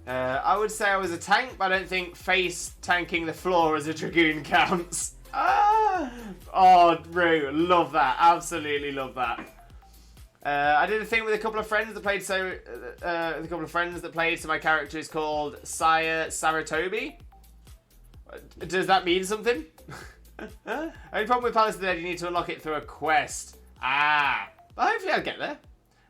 I would say I was a tank, but I don't think face tanking the floor as a Dragoon counts. Oh, Rue, love that. Absolutely love that. I did a thing with a couple of friends that played, so my character is called Sire Saratobi. Does that mean something? Only problem with Palace of the Dead, you need to unlock it through a quest. But hopefully I'll get there.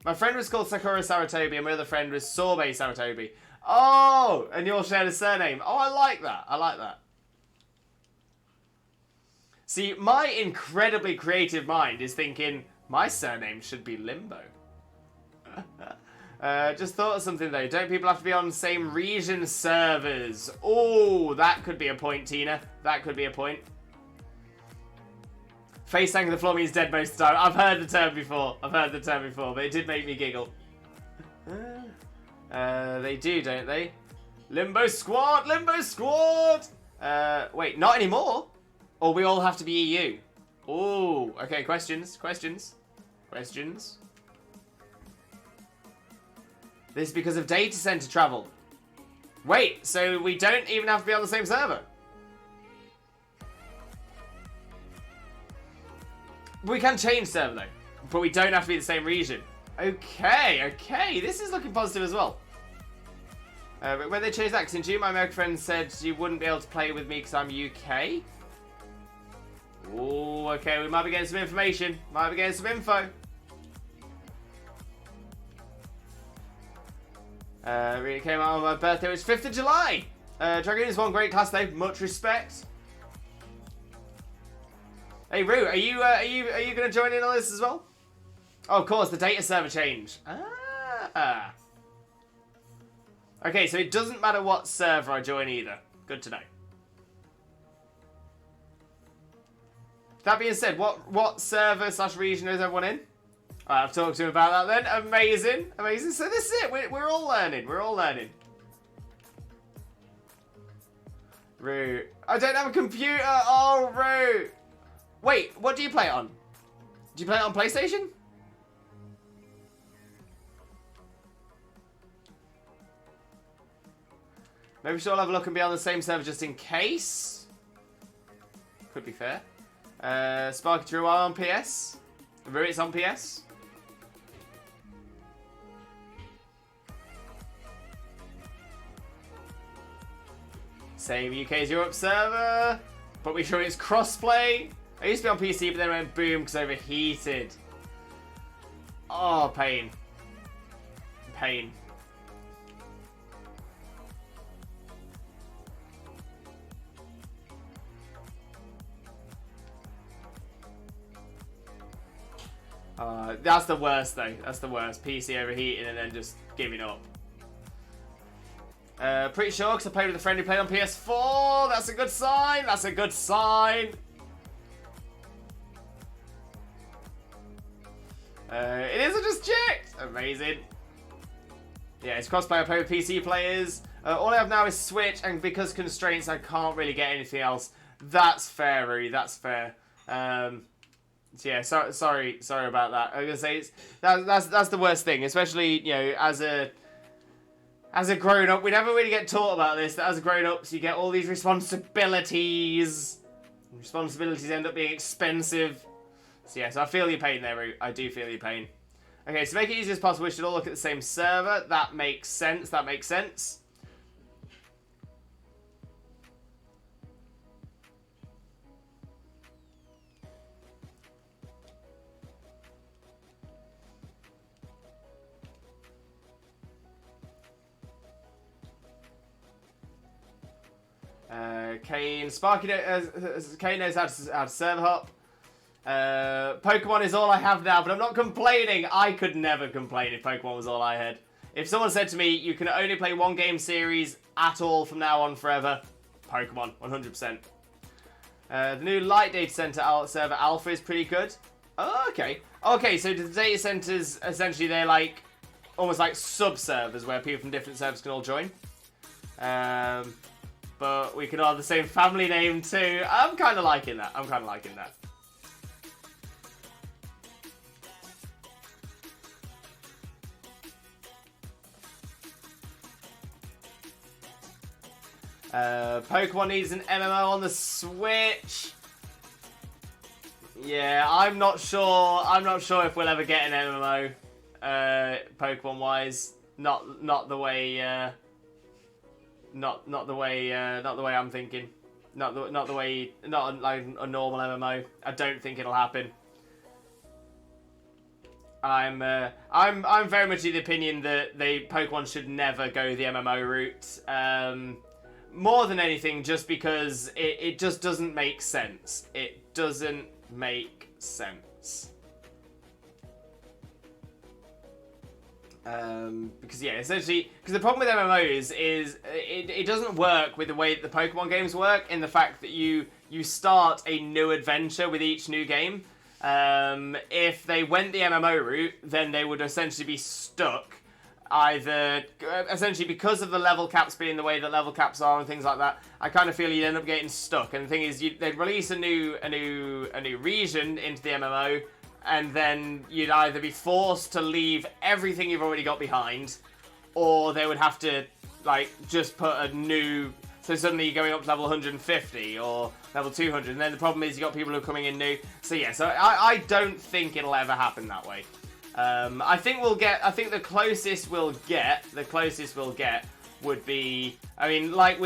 My friend was called Sakura Saratobi, and my other friend was Sorbet Saratobi. Oh, and you all shared a surname. Oh, I like that. I like that. See, my incredibly creative mind is thinking, my surname should be Limbo. Just thought of something though. Don't people have to be on the same region servers? Oh, that could be a point, Tina. That could be a point. Face tank of the floor means dead most of the time. I've heard the term before. But it did make me giggle. They do, don't they? Limbo squad! Limbo squad! Wait, not anymore? Or we all have to be EU? Oh, okay, questions. This is because of data center travel. Wait, so we don't even have to be on the same server? We can change server though, but we don't have to be the same region. Okay, this is looking positive as well. But when they changed that, because in June my American friend said you wouldn't be able to play with me because I'm UK. Oh, okay, we might be getting some information. Really came out on my birthday, which is 5th of July. Dragoon is one great class though, much respect. Hey Roo, are you gonna join in on this as well? Oh, of course, the data server change. Ah. Okay, so it doesn't matter what server I join either. Good to know. That being said, what server / region is everyone in? Alright, I've talked to him about that then. Amazing. So this is it. We're all learning. Roo. I don't have a computer. Oh, Roo. Wait, what do you play it on? Do you play it on PlayStation? Maybe we should all have a look and be on the same server just in case. Could be fair. Sparky Drew on PS. Roo, it's on PS. Same UK as Europe server. But we sure it's crossplay. I used to be on PC, but then it went boom because overheated. Oh, pain. That's the worst though. That's the worst. PC overheating and then just giving up. Pretty sure because I played with a friend who played on PS4. That's a good sign. It isn't just checked. Amazing. Yeah, it's crossplay. I play with PC players. All I have now is Switch, and because constraints, I can't really get anything else. That's fair, Roo. That's fair. So yeah, sorry about that. I was gonna say that's the worst thing, especially as a grown up. We never really get taught about this. That as a grown ups, you get all these responsibilities. Responsibilities end up being expensive. So yeah, so I feel your pain there, Roo. I do feel your pain. Okay, so make it easy as possible. We should all look at the same server. That makes sense. Kane, Kane knows how to server hop. Pokemon is all I have now, but I'm not complaining. I could never complain if Pokemon was all I had. If someone said to me, you can only play one game series at all from now on forever, Pokemon, 100%. The new Light Data Center server alpha is pretty good. Oh, okay. Okay, so the data centers, essentially, they're like, almost like sub-servers where people from different servers can all join. But we can all have the same family name too. I'm kind of liking that. Pokemon needs an MMO on the Switch. Yeah, I'm not sure if we'll ever get an MMO, Pokemon-wise. Not the way I'm thinking. Not like a normal MMO. I don't think it'll happen. I'm very much of the opinion that Pokemon should never go the MMO route. More than anything, just because it just doesn't make sense. It doesn't make sense. Because yeah, essentially, because the problem with MMOs is it doesn't work with the way that the Pokemon games work, in the fact that you start a new adventure with each new game. If they went the MMO route, then they would essentially be stuck, either essentially because of the level caps being the way that level caps are and things like that. I kind of feel you'd end up getting stuck. And the thing is, they'd release a new region into the MMO, and then you'd either be forced to leave everything you've already got behind, or they would have to like just put a new. So suddenly you're going up to level 150 or level 200, and then the problem is you got people who are coming in new. So yeah, so I don't think it'll ever happen that way. I think the closest we'll get would be, I mean, like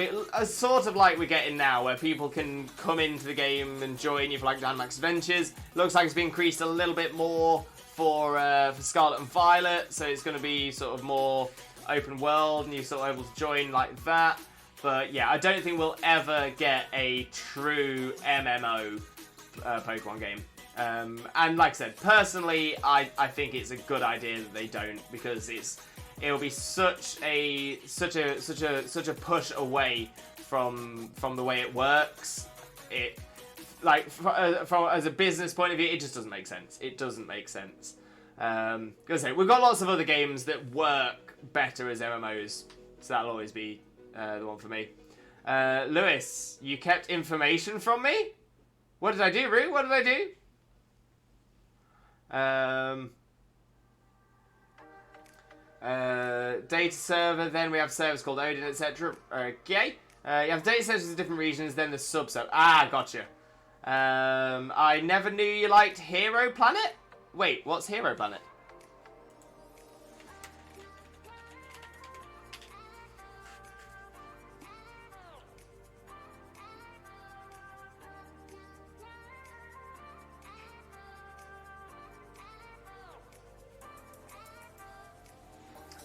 sort of like we're getting now, where people can come into the game and join you for like Dynamax Adventures. Looks like it's been increased a little bit more for Scarlet and Violet, so it's going to be sort of more open world, and you're sort of able to join like that. But yeah, I don't think we'll ever get a true MMO Pokemon game. And like I said, personally, I think it's a good idea that they don't, because it'll be such a push away from the way it works. It like from as a business point of view, it just doesn't make sense. It doesn't make sense. Because we've got lots of other games that work better as MMOs, so that'll always be the one for me. Lewis, you kept information from me? What did I do, Rue? What did I do? Data server, then we have servers called Odin, etc. Okay. You have data centers in different regions, then the sub-sub. Ah, gotcha. I never knew you liked Hero Planet? Wait, what's Hero Planet?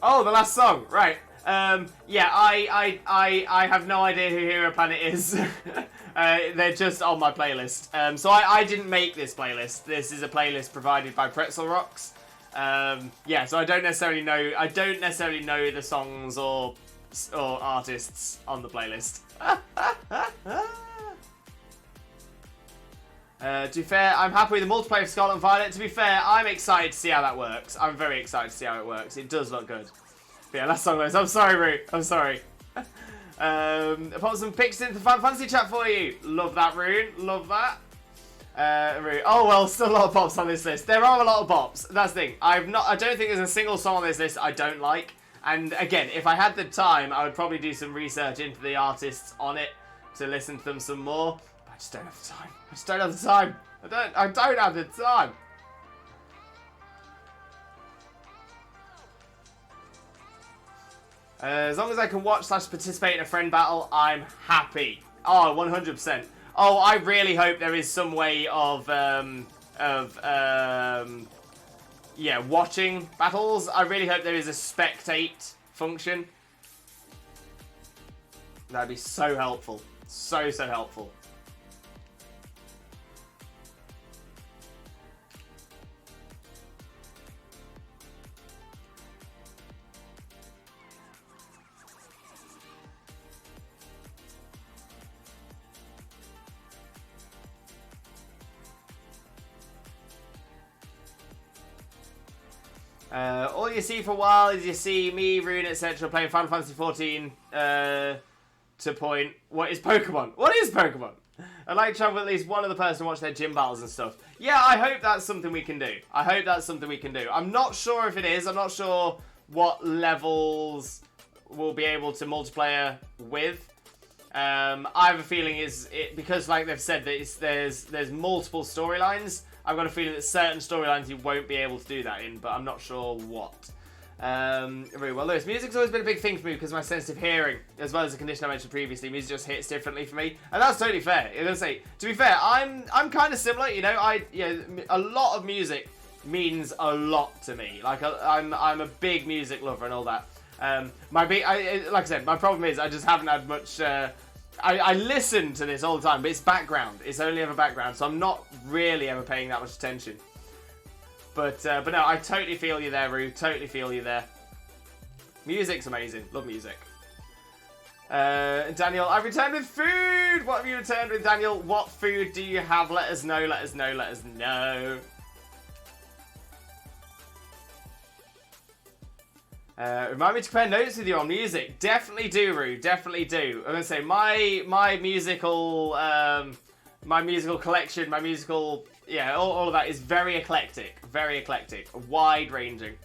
Oh, the last song, right. Yeah, I have no idea who Hero Planet is. They're just on my playlist. So I didn't make this playlist. This is a playlist provided by Pretzel Rocks. Yeah, so I don't necessarily know the songs or artists on the playlist. To be fair, I'm happy with the multiplayer of Scarlet and Violet. To be fair, I'm excited to see how that works. I'm very excited to see how it works. It does look good. But yeah, last song list. I'm sorry, Roo. I'm sorry. I put some pics into the Fan Fantasy chat for you. Love that, Rune. Love that. Roo. Oh, well, still a lot of bops on this list. There are a lot of bops. That's the thing. I don't think there's a single song on this list I don't like. And again, if I had the time, I would probably do some research into the artists on it to listen to them some more. I just don't have the time. I just don't have the time. I don't have the time. As long as I can watch / participate in a friend battle, I'm happy. Oh, 100%. Oh, I really hope there is some way of yeah, watching battles. I really hope there is a spectate function. That'd be so helpful. So helpful. All you see for a while is you see me, Rune, etc. playing Final Fantasy 14 to point, what is Pokemon? What is Pokemon? I'd like to travel at least one other person to watch their gym battles and stuff. Yeah, I hope that's something we can do. I hope that's something we can do. I'm not sure if it is. I'm not sure what levels we'll be able to multiplayer with. I have a feeling because like they've said that there's multiple storylines. I've got a feeling that certain storylines you won't be able to do that in, but I'm not sure what. Very well, Lewis, music's always been a big thing for me because of my sensitive hearing, as well as the condition I mentioned previously. Music just hits differently for me, and that's totally fair. I'm gonna say, to be fair, I'm kind of similar. You know, a lot of music means a lot to me. Like, I'm a big music lover and all that. Like I said, my problem is I just haven't had much. I listen to this all the time, but it's background. It's only ever background, so I'm not really ever paying that much attention. But no, I totally feel you there, Rue. Totally feel you there. Music's amazing. Love music. Daniel, I've returned with food! What have you returned with, Daniel? What food do you have? Let us know, let us know, let us know. Remind me to compare notes with you on music. Definitely do, Rue. Definitely do. I'm gonna say my musical collection, my musical, yeah, all of that is very eclectic, wide ranging.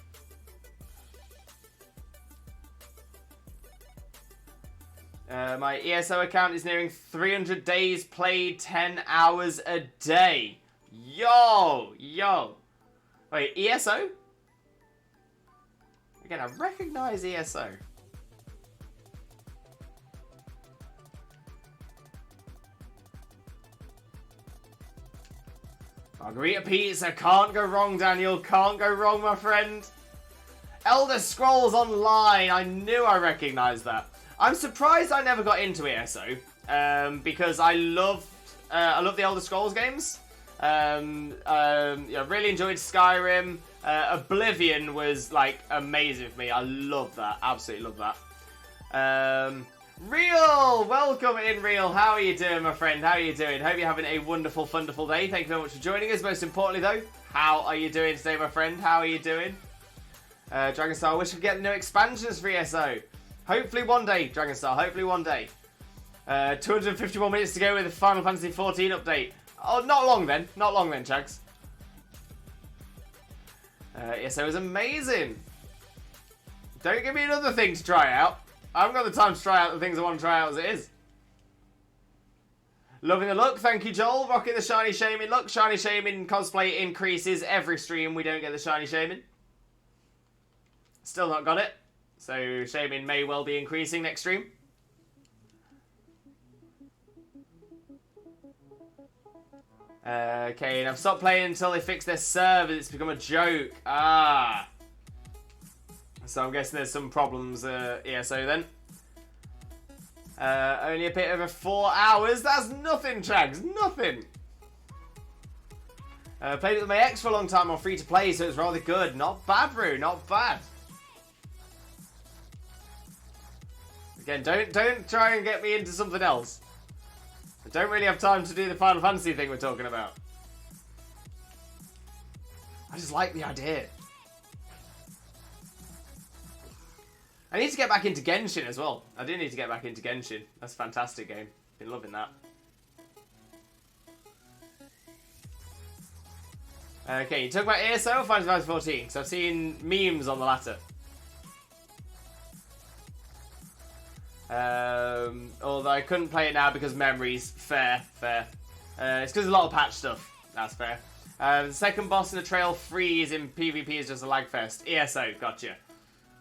My ESO account is nearing 300 days played, 10 hours a day. Yo. Wait, ESO? Again, I recognise ESO. Margarita pizza, can't go wrong, Daniel. Can't go wrong, my friend. Elder Scrolls Online, I knew I recognised that. I'm surprised I never got into ESO, because I love the Elder Scrolls games. Yeah, really enjoyed Skyrim. Oblivion was like amazing for me. I love that, absolutely love that. Real, welcome in, Real. How are you doing, my friend? How are you doing? Hope you're having a wonderful, wonderful day. Thank you very much for joining us. Most importantly, though, how are you doing today, my friend? How are you doing? Dragonstar, wish we could get new expansions for ESO. Hopefully one day, Dragonstar. Hopefully one day. 251 minutes to go with the Final Fantasy XIV update. Oh, not long then. Not long then, Chags. ESO is amazing. Don't give me another thing to try out. I haven't got the time to try out the things I want to try out as it is. Loving the look. Thank you, Joel. Rocking the shiny Shaymin look. Shiny Shaymin cosplay increases every stream. We don't get the shiny Shaymin. Still not got it. So Shaymin may well be increasing next stream. Okay, and I've stopped playing until they fix their server. It's become a joke. Ah. So I'm guessing there's some problems ESO then. Only a bit over 4 hours. That's nothing, Chags. Nothing. Played it with my ex for a long time on free to play, so it was rather good. Not bad, Roo. Not bad. Again, don't try and get me into something else. I don't really have time to do the Final Fantasy thing we're talking about. I just like the idea. I need to get back into Genshin as well. I do need to get back into Genshin. That's a fantastic game. Been loving that. Okay, you talk about ESO or Final Fantasy 14? Because I've seen memes on the latter. Although I couldn't play it now because memories. Fair. It's because a lot of patch stuff. That's fair. The second boss in the trail freeze in PvP is just a lag fest. ESO, gotcha.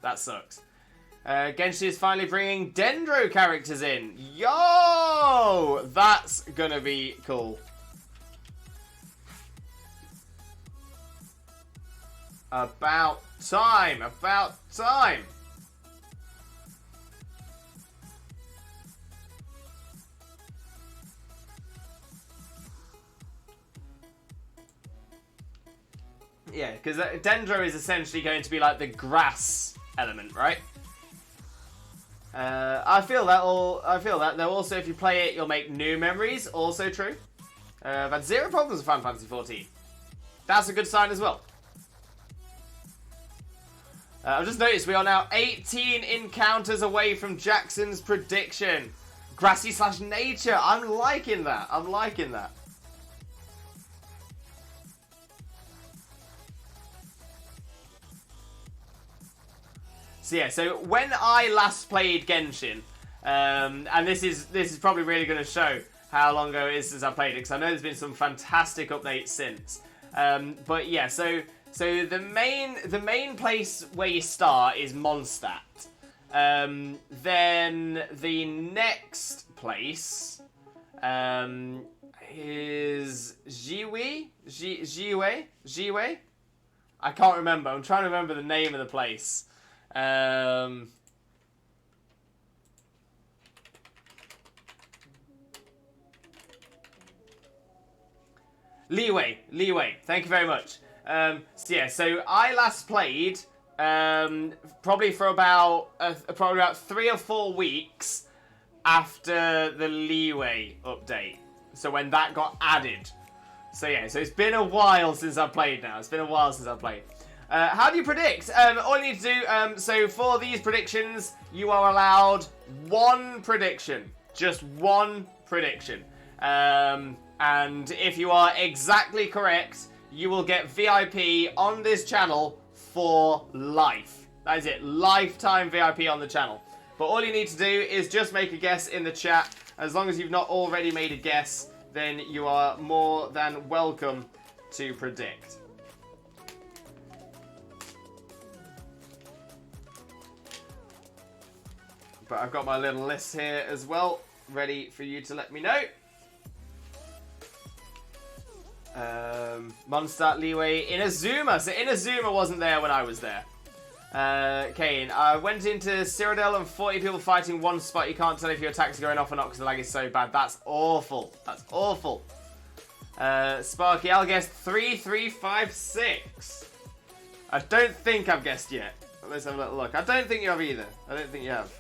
That sucks. Genshin is finally bringing Dendro characters in. Yo! That's gonna be cool. About time. About time. Yeah, because Dendro is essentially going to be like the grass element, right? I feel that. Though also, if you play it, you'll make new memories. Also true. I've had 0 problems with Final Fantasy XIV. That's a good sign as well. I've just noticed we are now 18 encounters away from Jackson's prediction. Grassy / nature. I'm liking that. I'm liking that. So yeah, so when I last played Genshin, and this is probably really going to show how long ago it is since I played it, because I know there's been some fantastic updates since. But yeah, so the main place where you start is Mondstadt. Then the next place is Jiwei. I can't remember. I'm trying to remember the name of the place. Leeway. Thank you very much. So I last played probably for about 3 or 4 weeks after the Leeway update. So when that got added. So yeah, so it's been a while since I've played now. How do you predict? All you need to do, so for these predictions, you are allowed 1 prediction. Just 1 prediction. And if you are exactly correct, you will get VIP on this channel for life. That is it, lifetime VIP on the channel. But all you need to do is just make a guess in the chat. As long as you've not already made a guess, then you are more than welcome to predict. But I've got my little list here as well, ready for you to let me know. Mondstadt, Leeway, Inazuma. So Inazuma wasn't there when I was there. Kane, I went into Cyrodiil and 40 people fighting one spot. You can't tell if your attacks are going off or not because the lag is so bad. That's awful. Sparky, I'll guess 3356. I don't think I've guessed yet. Let's have a little look. I don't think you have either. I don't think you have.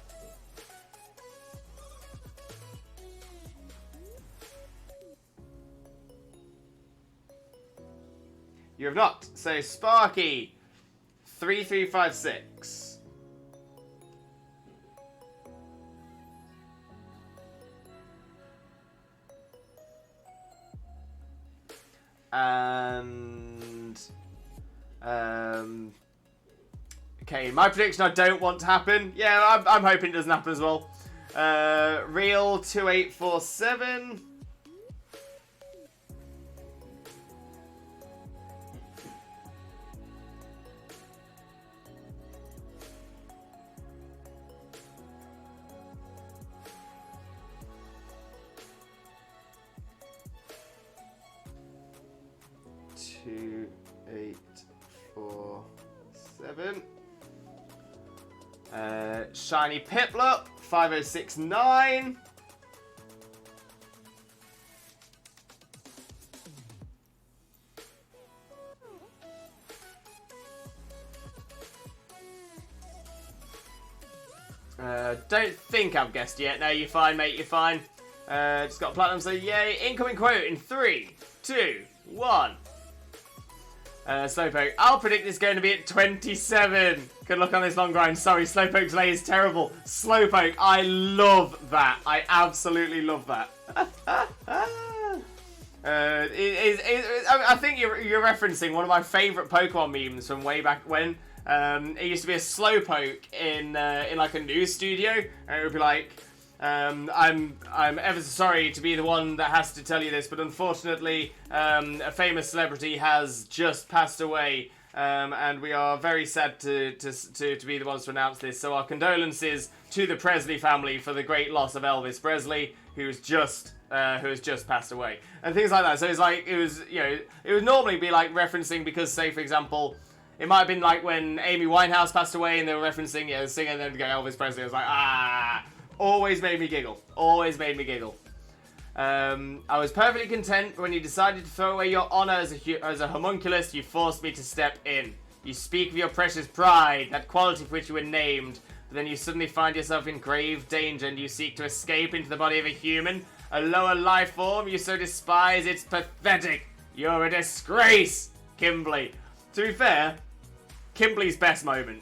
You have not. So, Sparky, 3356. And... okay, my prediction I don't want to happen. Yeah, I'm hoping it doesn't happen as well. Real 2847. Two, 8, 4, 7. Shiny Piplup, 5069. Don't think I've guessed yet. No, you're fine, mate. You're fine. Just got a platinum, so yay. Incoming quote in 3, 2, 1. Slowpoke, I'll predict it's going to be at 27. Good luck on this long grind. Sorry, Slowpoke's lay is terrible. Slowpoke, I love that. I absolutely love that. I think you're referencing one of my favourite Pokemon memes from way back when. It used to be a Slowpoke in like a news studio, and it would be like, I'm ever so sorry to be the one that has to tell you this, but unfortunately, a famous celebrity has just passed away, and we are very sad to be the ones to announce this. So our condolences to the Presley family for the great loss of Elvis Presley, who has just passed away, and things like that. So it's like it would normally be like referencing because, say for example, it might have been like when Amy Winehouse passed away, and they were referencing singing and then go Elvis Presley. I was like Always made me giggle. I was perfectly content when you decided to throw away your honor as a homunculus. You forced me to step in. You speak of your precious pride, that quality for which you were named, but then you suddenly find yourself in grave danger and you seek to escape into the body of a human, a lower life form you so despise. It's pathetic. You're a disgrace, Kimberly. To be fair, Kimberly's best moment.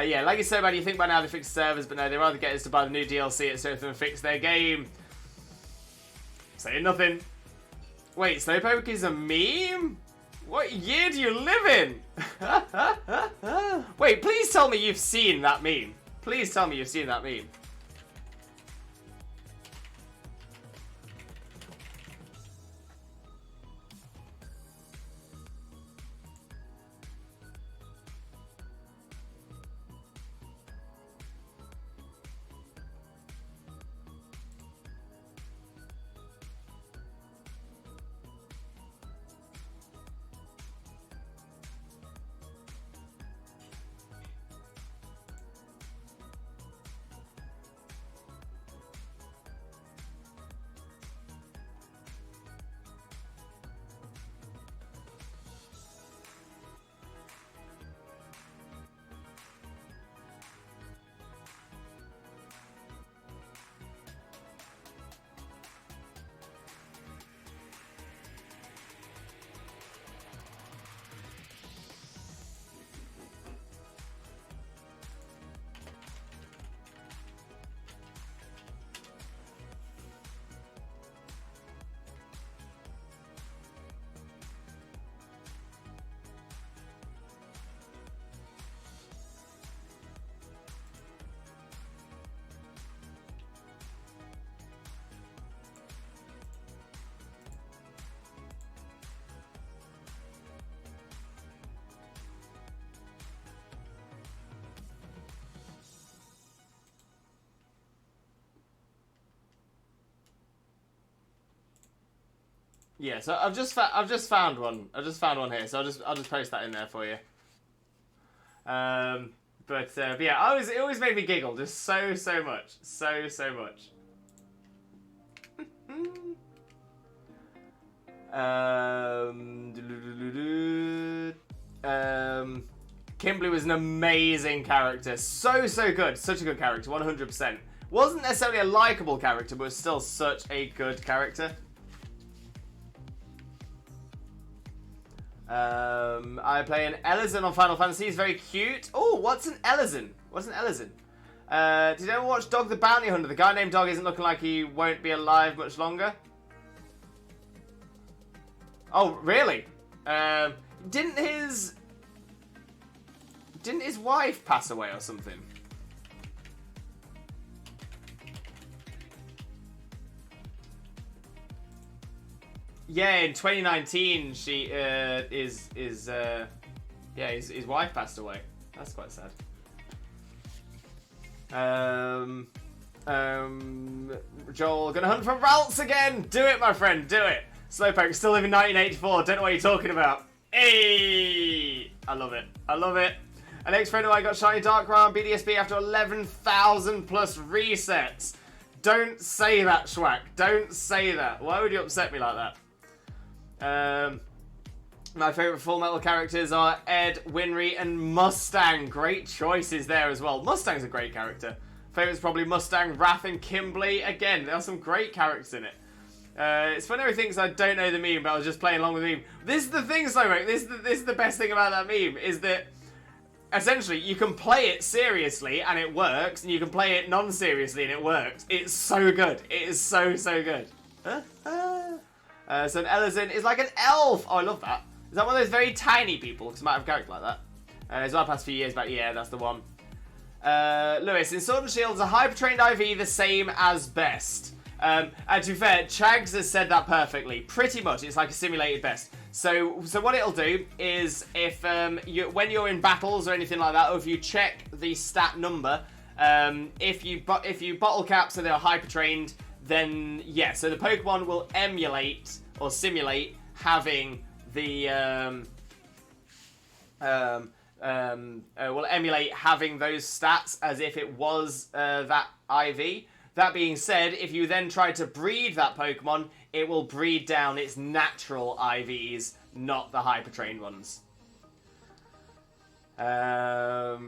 Yeah, like you said, man, you think by now they fixed servers, but no, they'd rather get us to buy the new DLC at Surf and fix their game. Saying nothing. Wait, Slowpoke is a meme? What year do you live in? Wait, please tell me you've seen that meme. Please tell me you've seen that meme. Yeah, so I've just found one. I've just found one here, so I'll just post that in there for you. But yeah, it always made me giggle just so much, so much. Kimberly was an amazing character, so good, such a good character, 100%. Wasn't necessarily a likable character, but was still such a good character. I play an Ellison on Final Fantasy. He's very cute. Oh, what's an Ellison? What's an Ellison? Did you ever watch Dog the Bounty Hunter? The guy named Dog isn't looking like he won't be alive much longer. Oh, really? Didn't his wife pass away or something? Yeah, in 2019, she his wife passed away. That's quite sad. Joel, gonna hunt for Ralts again. Do it, my friend. Do it. Slowpoke, still live in 1984. Don't know what you're talking about. Hey, I love it. I love it. An ex-friend of mine got shiny Darkrai on BDSP after 11,000 plus resets. Don't say that, Schwack. Don't say that. Why would you upset me like that? My favourite Full Metal characters are Ed, Winry, and Mustang. Great choices there as well. Mustang's a great character. Favourite's probably Mustang, Raph, and Kimberly. Again, there are some great characters in it. It's funny how he thinks I don't know the meme, but I was just playing along with the meme. This is the thing, Slowpoke. This is the best thing about that meme, is that essentially you can play it seriously and it works, and you can play it non-seriously and it works. It's so good. It is so good. So an Ellison is like an elf. Oh, I love that. Is that one of those very tiny people? Because I might have a character like that. It's not past few years back. Yeah, that's the one. Lewis, in Sword and Shield, is a hyper-trained IV the same as best? And to be fair, Chags has said that perfectly. Pretty much, it's like a simulated best. So what it'll do is if when you're in battles or anything like that, or if you check the stat number, if you bottle cap so they're hyper-trained, then yeah, so the Pokemon will emulate or simulate having the will emulate having those stats as if it was that IV. That being said, if you then try to breed that Pokemon, it will breed down its natural IVs, not the hyper-trained ones. But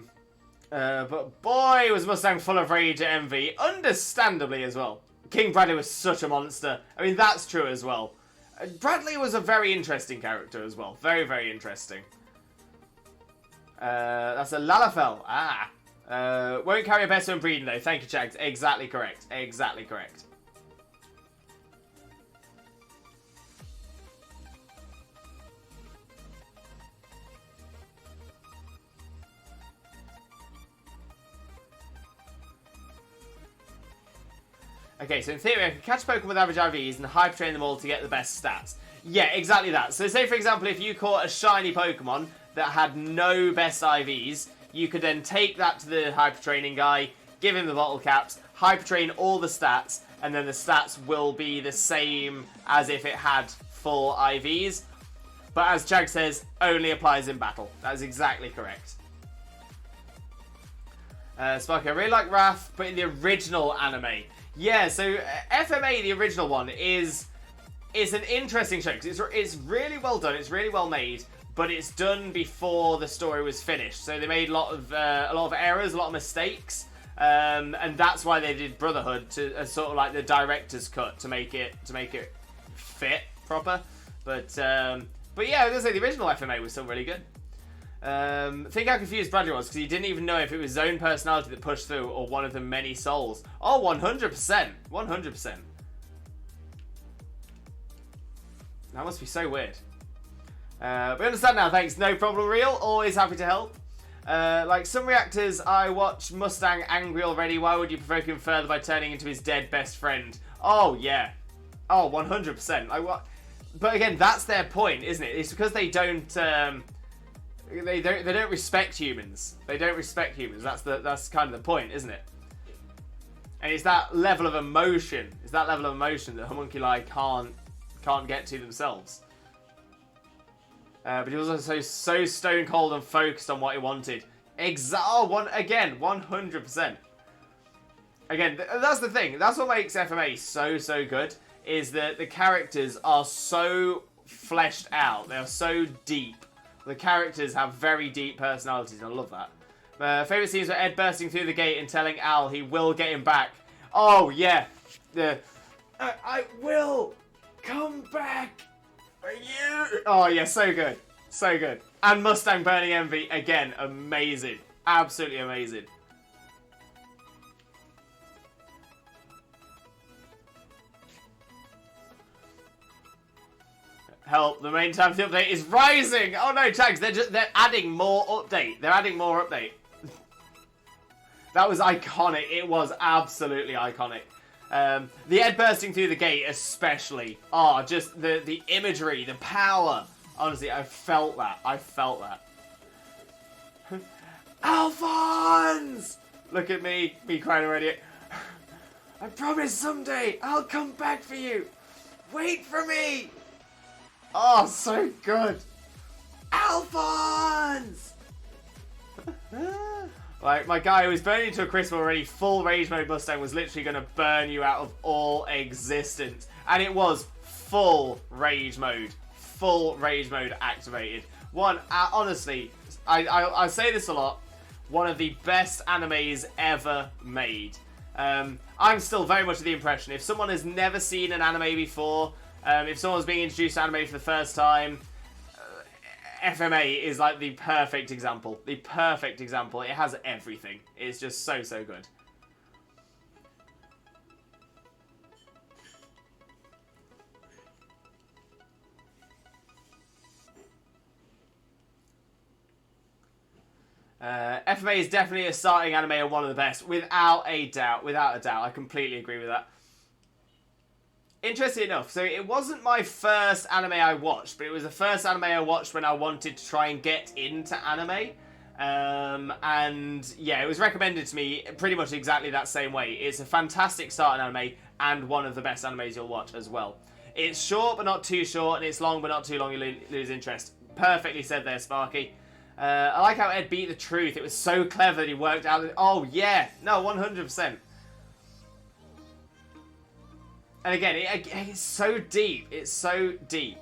boy, was Mustang full of rage at MV. Understandably as well. King Bradley was such a monster. I mean, that's true as well. Bradley was a very interesting character as well. Very interesting. That's a Lalafell. Ah. Won't carry a best when breeding though. Thank you, Chags. Exactly correct. Exactly correct. Okay, so in theory, I can catch Pokemon with average IVs and hyper-train them all to get the best stats. Yeah, exactly that. So say, for example, if you caught a shiny Pokemon that had no best IVs, you could then take that to the hyper-training guy, give him the bottle caps, hyper-train all the stats, and then the stats will be the same as if it had full IVs. But as Jag says, only applies in battle. That is exactly correct. Sparky, I really like Raph, but in the original anime. Yeah, so FMA, the original one, is an interesting show because it's really well done, it's really well made, but it's done before the story was finished. So they made a lot of errors, a lot of mistakes, and that's why they did Brotherhood to sort of like the director's cut to make it fit proper. But yeah, I was gonna say the original FMA was still really good. Think how confused Bradley was because he didn't even know if it was his own personality that pushed through or one of the many souls. Oh, 100%. 100%. That must be so weird. We understand now, thanks. No problem, real. Always happy to help. Like some reactors, I watch Mustang angry already. Why would you provoke him further by turning into his dead best friend? Oh, yeah. Oh, 100%. Like what? But again, that's their point, isn't it? It's because they don't... They don't respect humans. They don't respect humans. That's kind of the point, isn't it? And it's that level of emotion. It's that level of emotion that Homunculi can't get to themselves. But he was also so stone cold and focused on what he wanted. Again, 100%. Again, that's the thing. That's what makes FMA so good. Is that the characters are so fleshed out. They are so deep. The characters have very deep personalities. I love that. Favourite scenes were Ed bursting through the gate and telling Al he will get him back. Oh, yeah. I will come back for you. Oh, yeah, so good. So good. And Mustang Burning Envy, again, amazing. Absolutely amazing. Help, the main time for the update is rising! Oh no, Tags, they're adding more update. They're adding more update. That was iconic. It was absolutely iconic. The Ed bursting through the gate especially. Oh, just the imagery, the power. Honestly, I felt that. I felt that. Alphonse! Look at me crying already. I promise someday I'll come back for you. Wait for me! Oh, so good. Alphonse! Like, my guy who was burning to a crisp already, full rage mode Mustang was literally going to burn you out of all existence. And it was full rage mode. Full rage mode activated. Honestly, I say this a lot, one of the best animes ever made. I'm still very much of the impression, if someone has never seen an anime before, if someone's being introduced to anime for the first time, FMA is like the perfect example. The perfect example. It has everything. It's just so good. FMA is definitely a starting anime and one of the best, without a doubt. Without a doubt. I completely agree with that. Interesting enough, so it wasn't my first anime I watched, but it was the first anime I watched when I wanted to try and get into anime. And yeah, it was recommended to me pretty much exactly that same way. It's a fantastic starting anime and one of the best animes you'll watch as well. It's short but not too short, and it's long but not too long, you lose interest. Perfectly said there, Sparky. I like how Ed beat the truth. It was so clever that he worked out. Oh yeah, no, 100%. And again, it's so deep. It's so deep.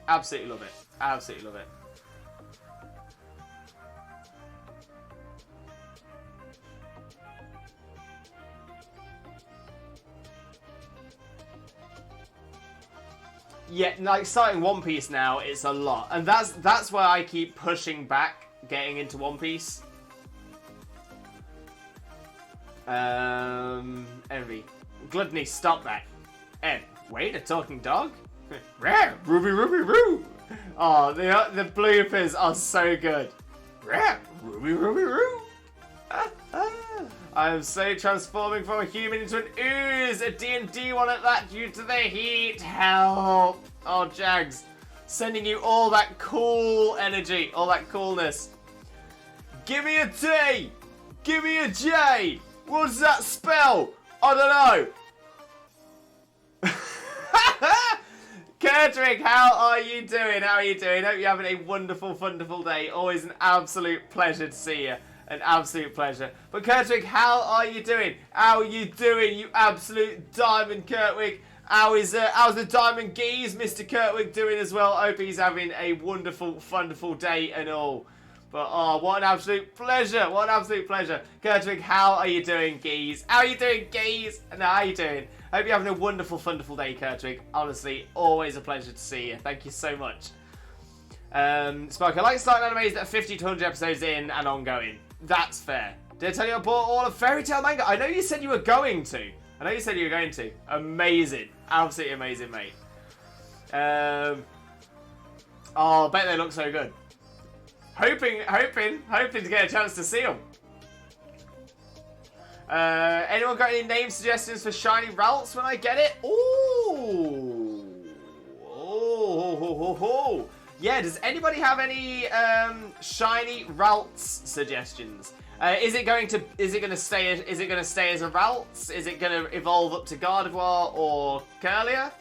Absolutely love it. Absolutely love it. Yeah, like starting One Piece now, it's a lot. And that's why I keep pushing back getting into One Piece. Envy. Gluttony, stop that. Ed, wait, a talking dog? Rare, Ruby, Ruby, Roo! Oh, the bloopers are so good. Rare, Ruby, Ruby, Roo! I am so transforming from a human into an ooze, a D&D one at that due to the heat. Help! Oh, Jags. Sending you all that cool energy, all that coolness. Give me a T! Give me a J! What does that spell? I don't know. Kurtwick, how are you doing? How are you doing? Hope you're having a wonderful, wonderful day. Always an absolute pleasure to see you. An absolute pleasure. But Kurtwick, how are you doing? How are you doing, you absolute diamond, Kurtwick? How's the diamond geese, Mr. Kurtwick, doing as well? I hope he's having a wonderful, wonderful day and all. But, oh, what an absolute pleasure. What an absolute pleasure. Kurtwick, how are you doing, geese? How are you doing, geese? No, how are you doing? Hope you're having a wonderful, wonderful day, Kurtwick. Honestly, always a pleasure to see you. Thank you so much. Spark, I like starting animes that are 50 to 100 episodes in and ongoing. That's fair. Did I tell you I bought all of Fairy Tail manga? I know you said you were going to. Amazing. Absolutely amazing, mate. Oh, I bet they look so good. Hoping to get a chance to see them. Anyone got any name suggestions for Shiny Ralts when I get it? Ooh. Oh. Yeah, does anybody have any Shiny Ralts suggestions? Is it going to stay as a Ralts? Is it going to evolve up to Gardevoir or Curlier?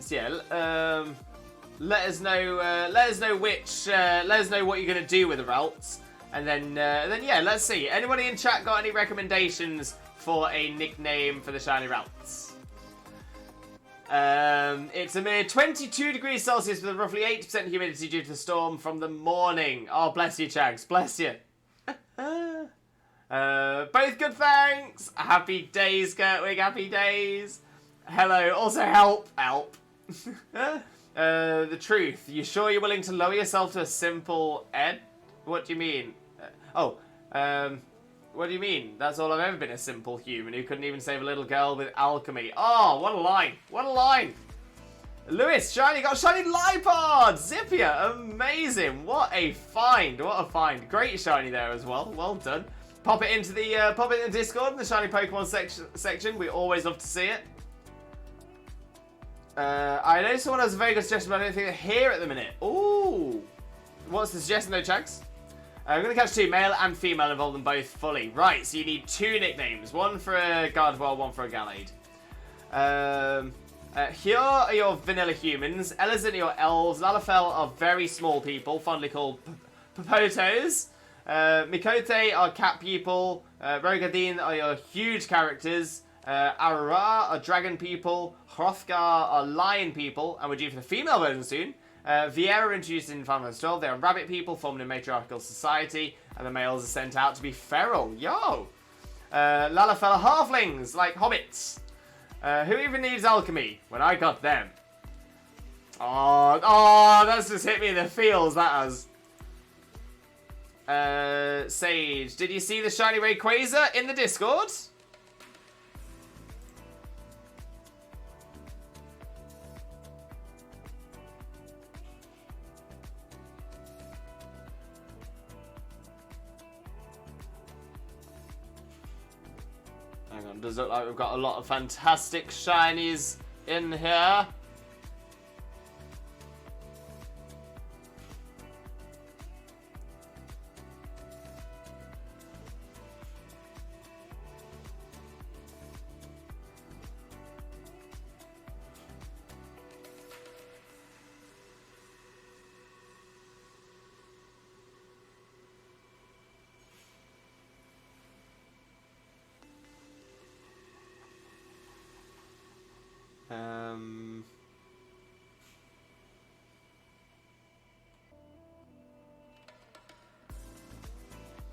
So yeah, let us know. Let us know what you're gonna do with the Ralts, and then yeah, let's see. Anybody in chat got any recommendations for a nickname for the shiny Ralts? It's a mere 22 degrees Celsius with roughly 80% humidity due to the storm from the morning. Oh, bless you, Chags. Bless you. Both good, thanks. Happy days, Gertwig. Happy days. Hello. Also, help. The truth. You sure you're willing to lower yourself to a simple ed? What do you mean? What do you mean? That's all I've ever been, a simple human who couldn't even save a little girl with alchemy. Oh, what a line. What a line. Lewis, shiny, got a shiny Lipod! Zippia, amazing. What a find. What a find. Great shiny there as well. Well done. Pop it into the Discord in the shiny Pokemon section. We always love to see it. I know someone has a very good suggestion, but I don't think they're here at the minute. Ooh. What's the suggestion though, Chags? I'm going to catch 2, male and female, involve them both fully. Right, so you need 2 nicknames. One for a Gardevoir, one for a Gallade. Here are your vanilla humans. Elizant are your elves. Lalafell are very small people, fondly called Popotos. Mikote are cat people. Rogadine are your huge characters. Aurora are dragon people. Hrothgar are lion people. And we're due for the female version soon. Vieira introduced in Final Fantasy 12. They are rabbit people formed in a matriarchal society. And the males are sent out to be feral. Yo! Lalafell are halflings, like hobbits. Who even needs alchemy when I got them? Oh, that's just hit me in the feels, that has. Sage, did you see the shiny Rayquaza in the Discord? Hang on, does look like we've got a lot of fantastic shinies in here.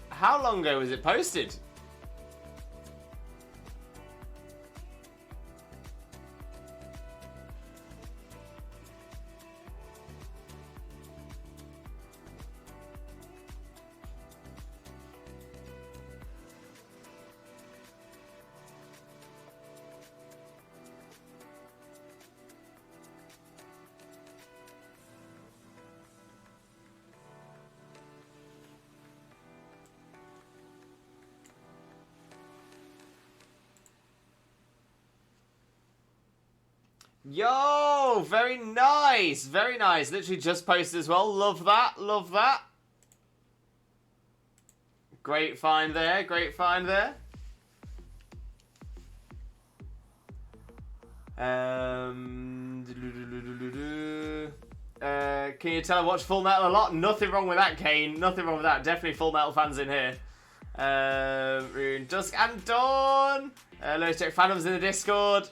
How long ago was it posted? Yo, very nice, very nice. Literally just posted as well. Love that, love that. Great find there, great find there. Can you tell I watch Full Metal a lot? Nothing wrong with that, Kane. Nothing wrong with that. Definitely Full Metal fans in here. Rune, Dusk and Dawn. Let's check fandoms in the Discord.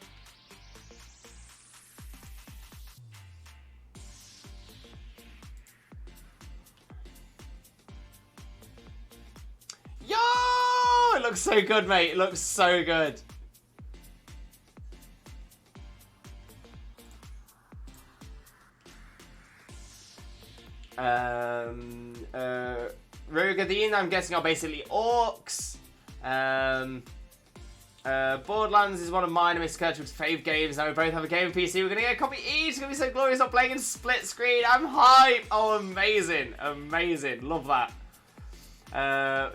Yo! It looks so good, mate. It looks so good. Rogadine, I'm guessing, are basically orcs. Borderlands is one of mine and Mr. Kirchhoff's fave games. Now we both have a game on PC. We're gonna get a copy each. It's gonna be so glorious. Not playing in split screen. I'm hyped. Oh, amazing, amazing. Love that.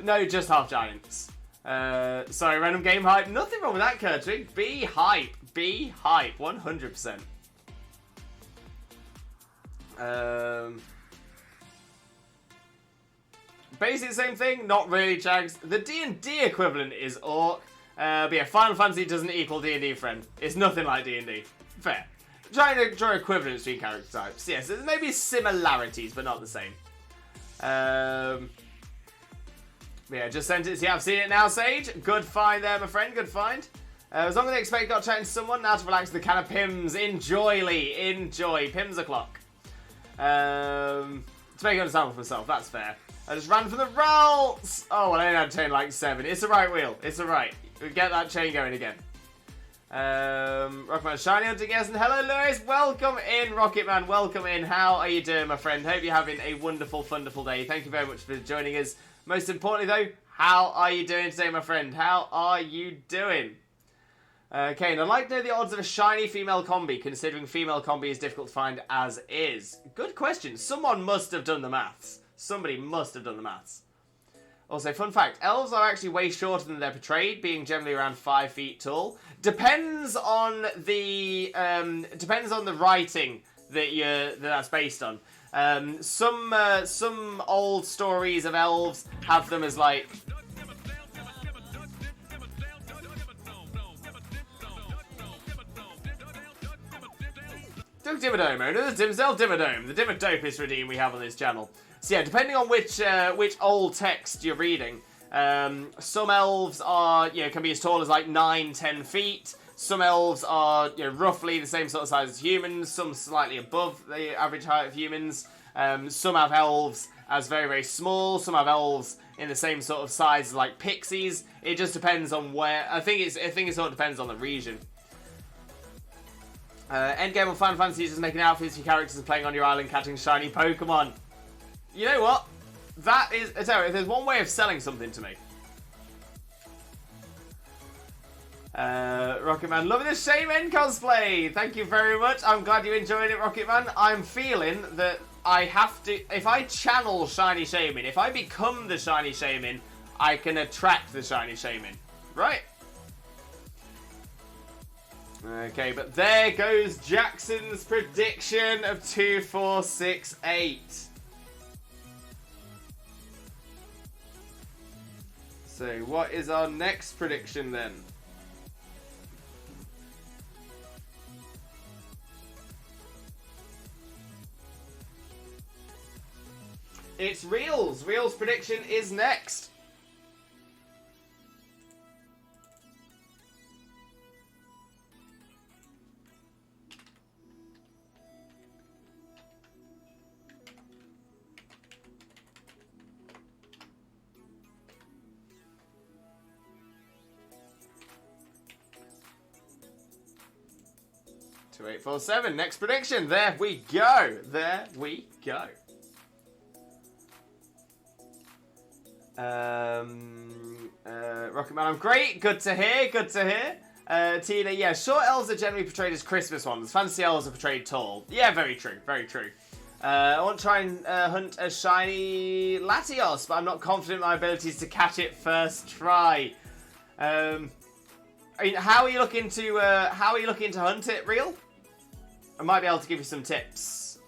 No, just Half Giants. Sorry, random game hype. Nothing wrong with that, Kirchhoff. Be hype. Be hype. 100%. Basically the same thing, not really, Jags. The D&D equivalent is Orc. But yeah, Final Fantasy doesn't equal D&D, friend. It's nothing like D&D. Fair. trying to draw equivalence between character types. Yes, there's maybe similarities, but not the same. Yeah, just sent it. Yeah, I've seen it now, Sage. Good find there, my friend. Good find. As long as they expect got chatting to someone, now to relax the can of Pims. Enjoy, Lee. Enjoy. Pims o'clock. To make an example for myself, that's fair. I just ran for the rolls! Oh, well, I only had chain like 7. It's the right wheel. It's alright. We'll get that chain going again. Rocketman Shiny Hunting, yes, and hello, Lewis. Welcome in, Rocketman. Welcome in. How are you doing, my friend? Hope you're having a wonderful, wonderful day. Thank you very much for joining us. Most importantly, though, how are you doing today, my friend? How are you doing? Okay, and I'd like to know the odds of a shiny female combi, considering female combi is difficult to find as is. Good question. Someone must have done the maths. Somebody must have done the maths. Also, fun fact, elves are actually way shorter than they're portrayed, being generally around 5 feet tall. Depends on the writing that's based on. Some old stories of elves have them as like... Dimmadome, owner, the Dimsdale Dimmadome, the Dimmadopest redeem we have on this channel. So yeah, depending on which old text you're reading, some elves are, can be as tall as like 9-10 feet. Some elves are, roughly the same sort of size as humans. Some slightly above the average height of humans. Some have elves as very, very small. Some have elves in the same sort of size as like pixies. It just depends on where. I think it sort of depends on the region. Endgame on Final Fantasy is just making outfits for your characters and playing on your island catching shiny Pokemon. You know what? That is... I tell you, if there's one way of selling something to me. Rocketman, loving the Shaymin cosplay! Thank you very much. I'm glad you enjoyed it, Rocketman. I'm feeling that I have to... If I channel Shiny Shaymin, if I become the Shiny Shaymin, I can attract the Shiny Shaymin. Right? Okay, but there goes Jackson's prediction of 2468. So, what is our next prediction then? It's Reels. Reels' prediction is next. Two 847. Next prediction. There we go. There we go. Rocketman, I'm great. Good to hear. Good to hear. Tina, yeah, short elves are generally portrayed as Christmas ones. Fantasy elves are portrayed tall. Yeah, very true. Very true. I want to try and hunt a shiny Latios, but I'm not confident in my abilities to catch it first try. I mean, how are you looking to hunt it, Real? I might be able to give you some tips.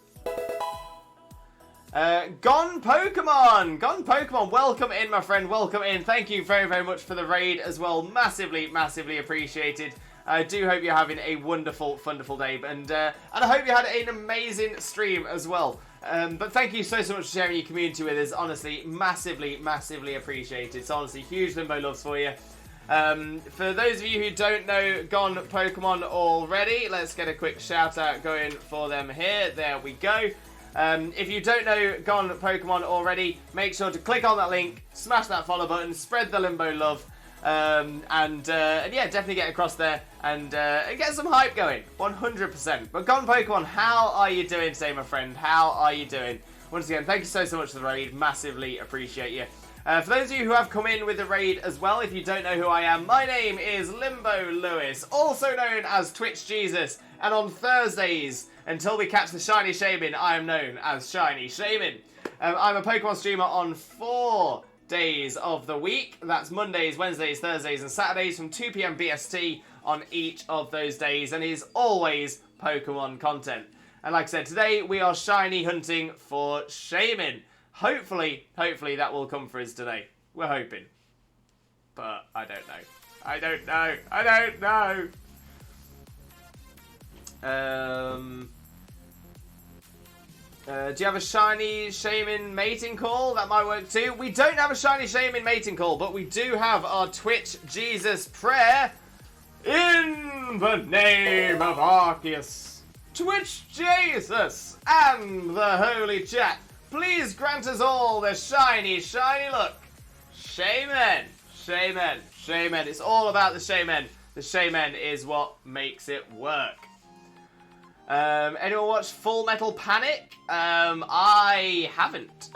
Gone Pokemon, welcome in, my friend, welcome in. Thank you very, very much for the raid as well. Massively, massively appreciated. I do hope you're having a wonderful, wonderful day, and I hope you had an amazing stream as well. But thank you so much for sharing your community with us. Honestly, massively, massively appreciated. It's honestly huge Limbo loves for you. For those of you who don't know Gone Pokemon already, let's get a quick shout out going for them here. There we go. If you don't know Gone Pokemon already, make sure to click on that link, smash that follow button, spread the Limbo love, and yeah, definitely get across there and get some hype going, 100%. But Gone Pokemon, how are you doing today, my friend? How are you doing? Once again, thank you so much for the raid. Massively appreciate you. For those of you who have come in with the raid as well, if you don't know who I am, my name is Limbo Lewis, also known as Twitch Jesus, and on Thursdays, until we catch the Shiny Shaymin, I am known as Shiny Shaymin. I'm a Pokemon streamer on 4 days of the week. That's Mondays, Wednesdays, Thursdays, and Saturdays from 2 PM BST on each of those days, and it is always Pokemon content. And like I said, today we are shiny hunting for Shaymin. Hopefully that will come for us today. We're hoping. But I don't know. I don't know. Do you have a shiny Shaymin mating call? That might work too. We don't have a shiny Shaymin mating call, but we do have our Twitch Jesus prayer. In the name of Arceus, Twitch Jesus, and the Holy Chat, please grant us all the shiny, shiny look. Shaymin, Shaymin, Shaymin. It's all about the Shaymin. The Shaymin is what makes it work. Anyone watch Full Metal Panic? I haven't.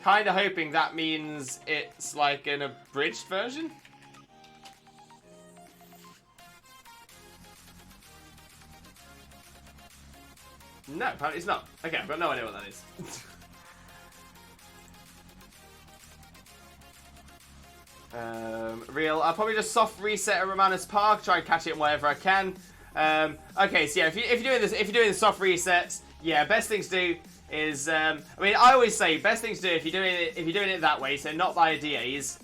Kinda hoping that means it's like an abridged version. No, apparently it's not. Okay, I've got no idea what that is. Real. I'll probably just soft reset a Romanus Park, try and catch it wherever I can. Okay, so yeah, if you're doing the soft resets, yeah, best thing to do is, I mean, I always say best thing to do if you're doing it that way, so not via DAs,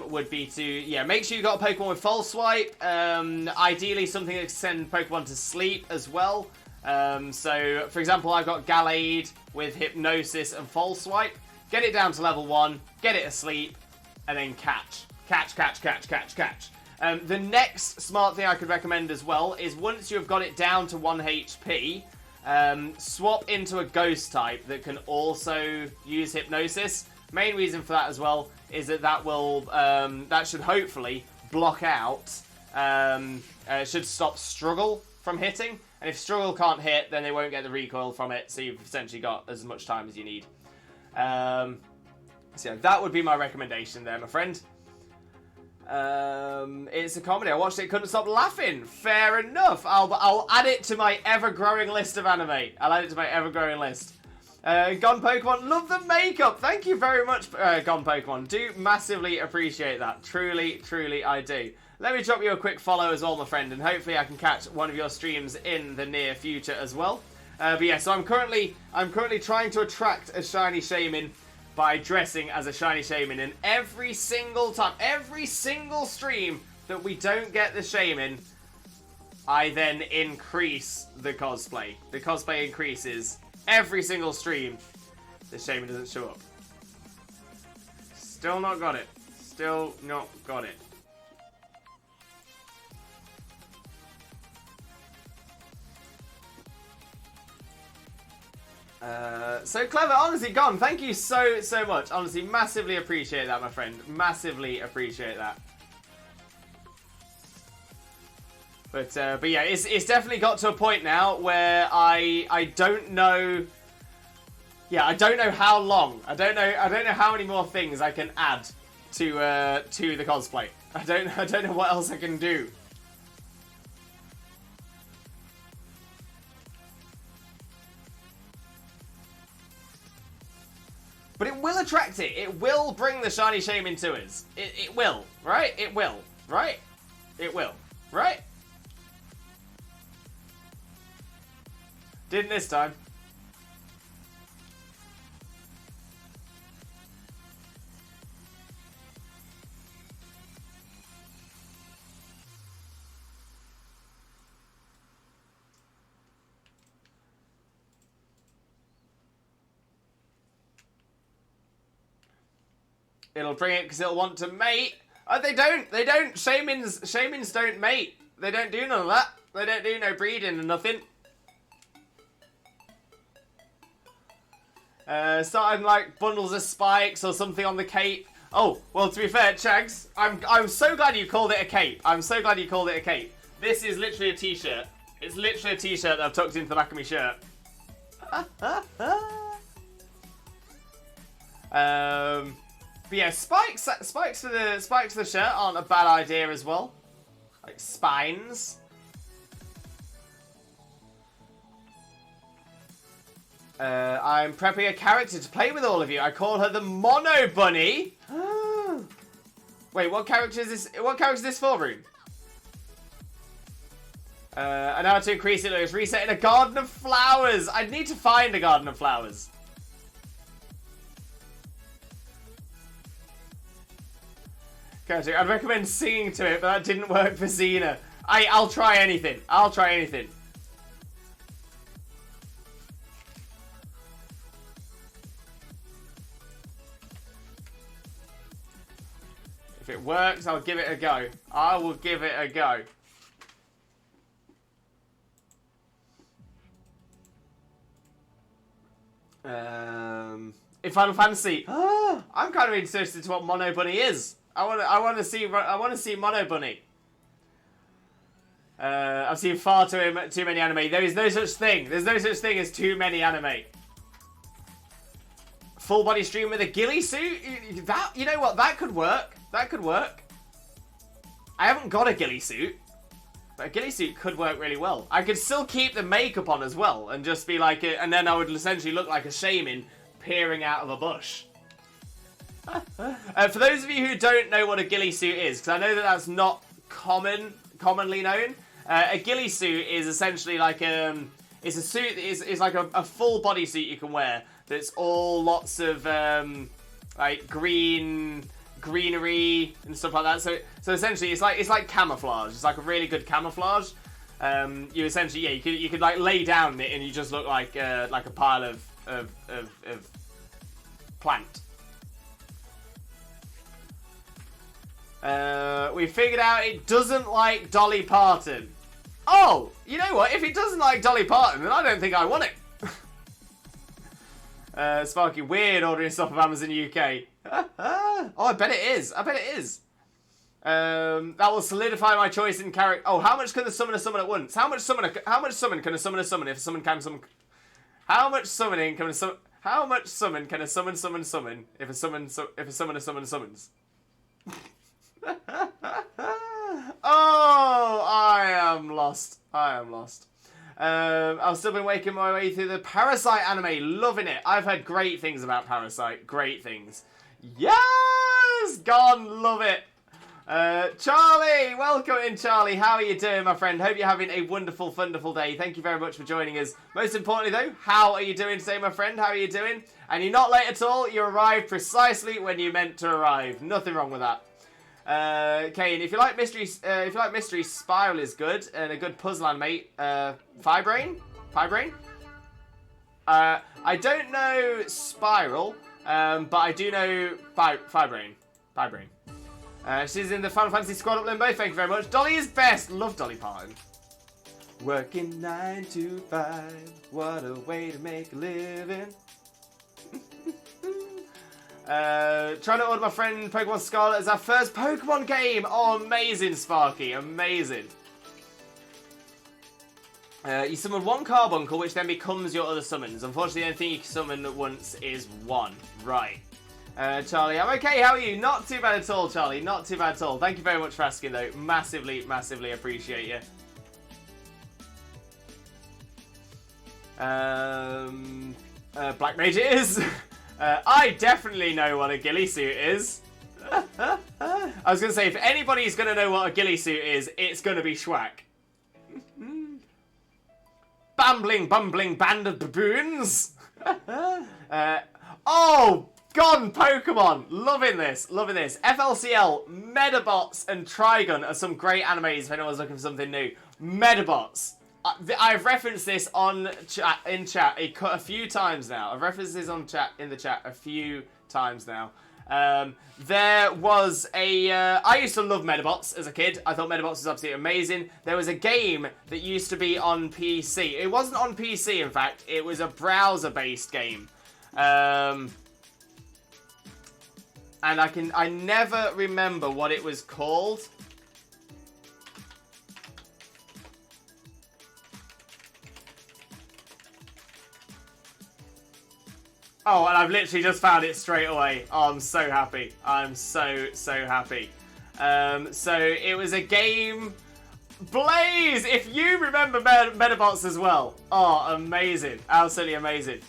would be to, yeah, make sure you got a Pokemon with False Swipe. Ideally something that can send Pokemon to sleep as well. So for example, I've got Gallade with Hypnosis and False Swipe. Get it down to level 1, get it asleep, and then catch. The next smart thing I could recommend as well is once you've got it down to 1 HP, swap into a ghost type that can also use Hypnosis. Main reason for that as well is that will that should hopefully block out, should stop Struggle from hitting. And if Struggle can't hit, then they won't get the recoil from it, so you've essentially got as much time as you need. So yeah, that would be my recommendation there, my friend. It's a comedy. I watched it, couldn't stop laughing. Fair enough. I'll add it to my ever-growing list of anime. I'll add it to my ever-growing list. Gone Pokemon, love the makeup. Thank you very much, Gone Pokemon. Do massively appreciate that. Truly, truly, I do. Let me drop you a quick follow as well, my friend, and hopefully I can catch one of your streams in the near future as well. But yeah, so I'm currently trying to attract a shiny Shaymin by dressing as a shiny Shaymin, and every single time, every single stream that we don't get the Shaymin, I then increase the cosplay. The cosplay increases every single stream. The Shaymin doesn't show up. Still not got it. Still not got it. So clever, honestly, Gone. Thank you so much. Honestly, massively appreciate that, my friend. Massively appreciate that. But yeah, it's definitely got to a point now where I don't know. Yeah, I don't know how long. I don't know how many more things I can add to the cosplay. I don't know what else I can do. But it will attract it. It will bring the shiny Shaymin to us. It will, right? It will, right? It will, right? Didn't this time. It'll bring it because it'll want to mate. Oh, they don't. They don't. Shaymins don't mate. They don't do none of that. They don't do no breeding and nothing. Starting like bundles of spikes or something on the cape. Oh, well, to be fair, Chags, I'm so glad you called it a cape. I'm so glad you called it a cape. This is literally a t-shirt. It's literally a t-shirt that I've tucked into the back of my shirt. But yeah, spikes for the shirt aren't a bad idea as well. Like spines. I'm prepping a character to play with all of you. I call her the Mono Bunny. Wait, what character is this? What character is this for, Rune? And how to increase it is resetting a garden of flowers. I'd need to find a garden of flowers. Character. I'd recommend singing to it, but that didn't work for Xena. I'll try anything. I'll try anything. If it works, I'll give it a go. I will give it a go. In Final Fantasy, I'm kind of interested to what Mono Bunny is. I want to see Mono Bunny. I've seen far too many anime. There is no such thing. There's no such thing as too many anime. Full body stream with a ghillie suit? That, you know what? That could work. That could work. I haven't got a ghillie suit, but a ghillie suit could work really well. I could still keep the makeup on as well, and just be like, and then I would essentially look like a Shaymin peering out of a bush. For those of you who don't know what a ghillie suit is, because I know that that's not commonly known, a ghillie suit is essentially like it's a suit that is like a full body suit you can wear. That's all lots of like greenery and stuff like that. So essentially, it's like camouflage. It's like a really good camouflage. You essentially, you could like lay down in it and you just look like a pile of plant. We figured out it doesn't like Dolly Parton. Oh, you know what? If it doesn't like Dolly Parton, then I don't think I want it. Sparky, weird ordering stuff of Amazon UK. Oh, I bet it is. I bet it is. That will solidify my choice in character. Oh, how much can the summoner summon at once? How much summon can a summoner summon if a summon can summon? How much summoning can a summon? How much summon can a summon if a summoner summons? Oh, I am lost. I am lost. I've still been making my way through the Parasite anime. Loving it. I've heard great things about Parasite. Great things. Yes! Gone. Love it. Charlie! Welcome in, Charlie. How are you doing, my friend? Hope you're having a wonderful, wonderful day. Thank you very much for joining us. Most importantly, though, how are you doing today, my friend? How are you doing? And you're not late at all. You arrived precisely when you meant to arrive. Nothing wrong with that. Kane, if you like mystery, Spiral is good, and a good puzzle anime. Fibrain? I don't know Spiral, but I do know Fibrain. She's in the Final Fantasy squad up limbo. Thank you very much. Dolly is best. Love Dolly Parton. Working 9 to 5. What a way to make a living. Trying to order my friend Pokemon Scarlet as our first Pokemon game. Oh, amazing, Sparky. Amazing. You summon one Carbuncle, which then becomes your other summons. Unfortunately, the only thing you can summon at once is one. Right. Charlie, I'm okay. How are you? Not too bad at all, Charlie. Not too bad at all. Thank you very much for asking, though. Massively, massively appreciate you. Black Mage it is. I definitely know what a ghillie suit is. I was going to say, if anybody's going to know what a ghillie suit is, it's going to be Schwack. Bambling, bumbling band of baboons. Oh, gone Pokemon. Loving this, loving this. FLCL, Medabots, and Trigun are some great animes if anyone's looking for something new. Medabots. I've referenced this on in chat a few times now. I've referenced this in the chat a few times now. There was a... I used to love Medabots as a kid. I thought Medabots was absolutely amazing. There was a game that used to be on PC. It wasn't on PC, in fact. It was a browser-based game. And I never remember what it was called. Oh, and I've literally just found it straight away. Oh, I'm so happy. I'm so happy. So it was a game... Blaze! If you remember Medabots as well. Oh, amazing. Absolutely amazing.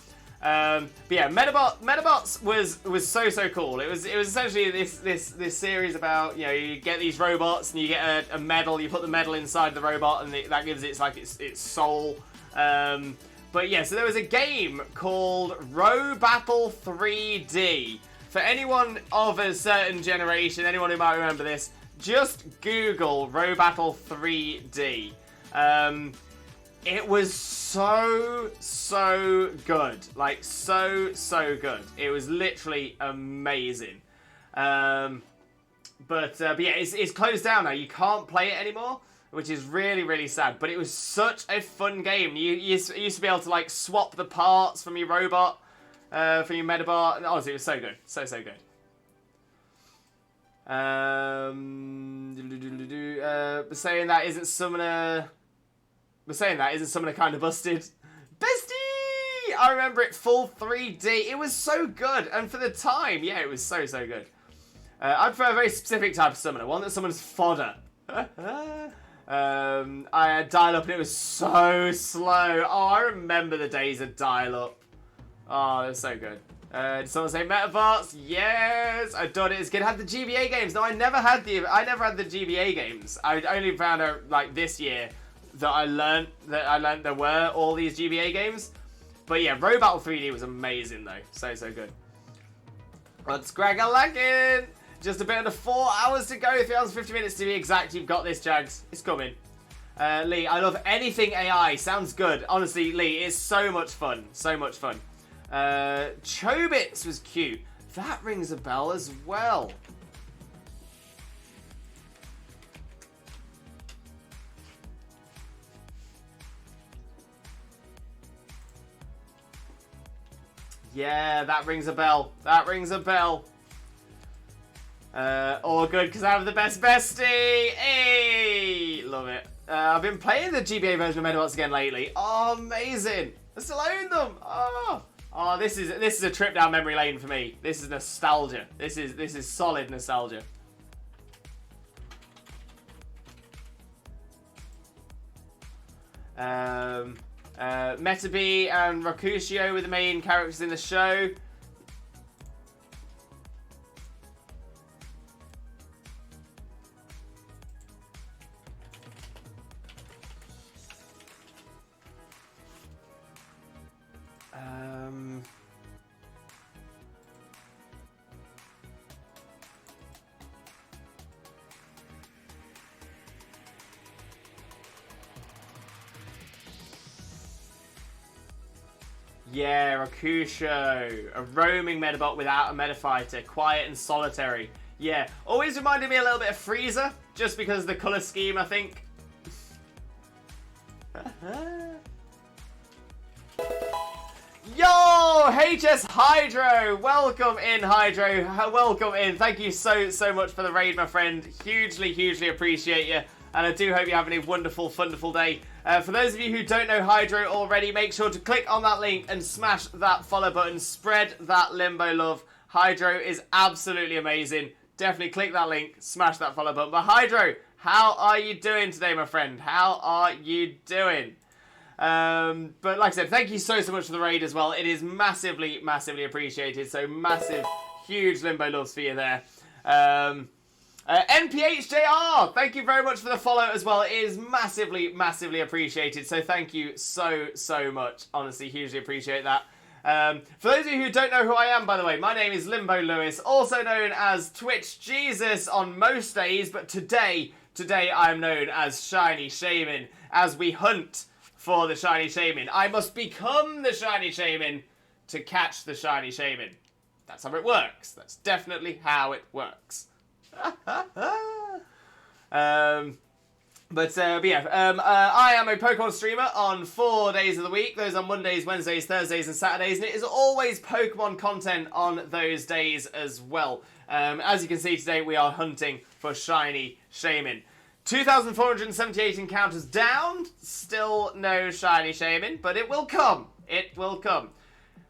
But yeah, Medabots was so cool. It was essentially this series about, you know, you get these robots and you get a medal. You put the medal inside the robot and that gives it its soul. But yeah, so there was a game called Row Battle 3D. For anyone of a certain generation, anyone who might remember this, just Google Robattle 3D. It was so good. Like, so good. It was literally amazing. But yeah, it's closed down now. You can't play it anymore, which is really sad. But it was such a fun game. You used to be able to, like, swap the parts from your robot, from your Medabot. And honestly, it was so good. So good. Saying that isn't Summoner kind of busted. Bestie! I remember it full 3D. It was so good. And for the time, yeah, it was so good. I prefer a very specific type of summoner. One that summons fodder. I had dial-up and it was so slow. Oh, I remember the days of dial-up. Oh, it was so good. Did someone say Metabots? Yes, I done it as kid. I had the GBA games. No, I never had the GBA games. I only found out like this year that I learned there were all these GBA games. But yeah, Robattle 3D was amazing though. So good. Let's crack a lagging. Just a bit under 4 hours to go. 3 hours and 50 minutes to be exact. You've got this, Jags. It's coming. Lee, I love anything AI. Sounds good. Honestly, Lee, it's so much fun. So much fun. Chobits was cute. That rings a bell as well. Yeah, that rings a bell. That rings a bell. All good because I have the best bestie. Hey, love it. I've been playing the GBA version of Medabots again lately. Oh, amazing. I still own them. Oh, this is a trip down memory lane for me. This is nostalgia. This is solid nostalgia. Metabee and Rakushio were the main characters in the show. Yeah, Rakusho. A roaming Medabot without a Metafighter. Quiet and solitary. Yeah. Always reminded me a little bit of Frieza. Just because of the colour scheme, I think. Yo! HS Hydro! Welcome in, Hydro. Welcome in. Thank you so much for the raid, my friend. Hugely appreciate you. And I do hope you're having a wonderful day. For those of you who don't know Hydro already, make sure to click on that link and smash that follow button. Spread that Limbo love. Hydro is absolutely amazing. Definitely click that link, smash that follow button. But Hydro, how are you doing today, my friend? How are you doing? But like I said, thank you so much for the raid as well. It is massively appreciated. So massive, huge Limbo loves for you there. NPHJR, thank you very much for the follow as well. It is massively appreciated. So thank you so much. Honestly, hugely appreciate that. For those of you who don't know who I am, by the way, my name is Limbo Lewis, also known as Twitch Jesus on most days, but today I am known as Shiny Shaymin, as we hunt for the Shiny Shaymin. I must become the Shiny Shaymin to catch the Shiny Shaymin. That's how it works. That's definitely how it works. I am a Pokemon streamer on 4 days of the week. Those are Mondays, Wednesdays, Thursdays, and Saturdays, and it is always Pokemon content on those days as well. As you can see today, we are hunting for Shiny Shaymin. 2,478 encounters down. Still no Shiny Shaymin, but it will come. It will come.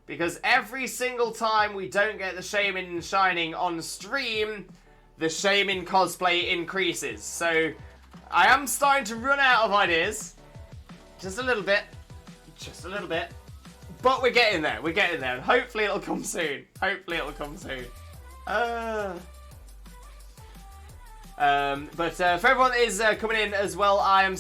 Because every single time we don't get the Shaymin shining on stream, the Shaymin cosplay increases. So I am starting to run out of ideas. Just a little bit. But we're getting there. We're getting there. And hopefully it'll come soon. But for everyone that is coming in as well, I'm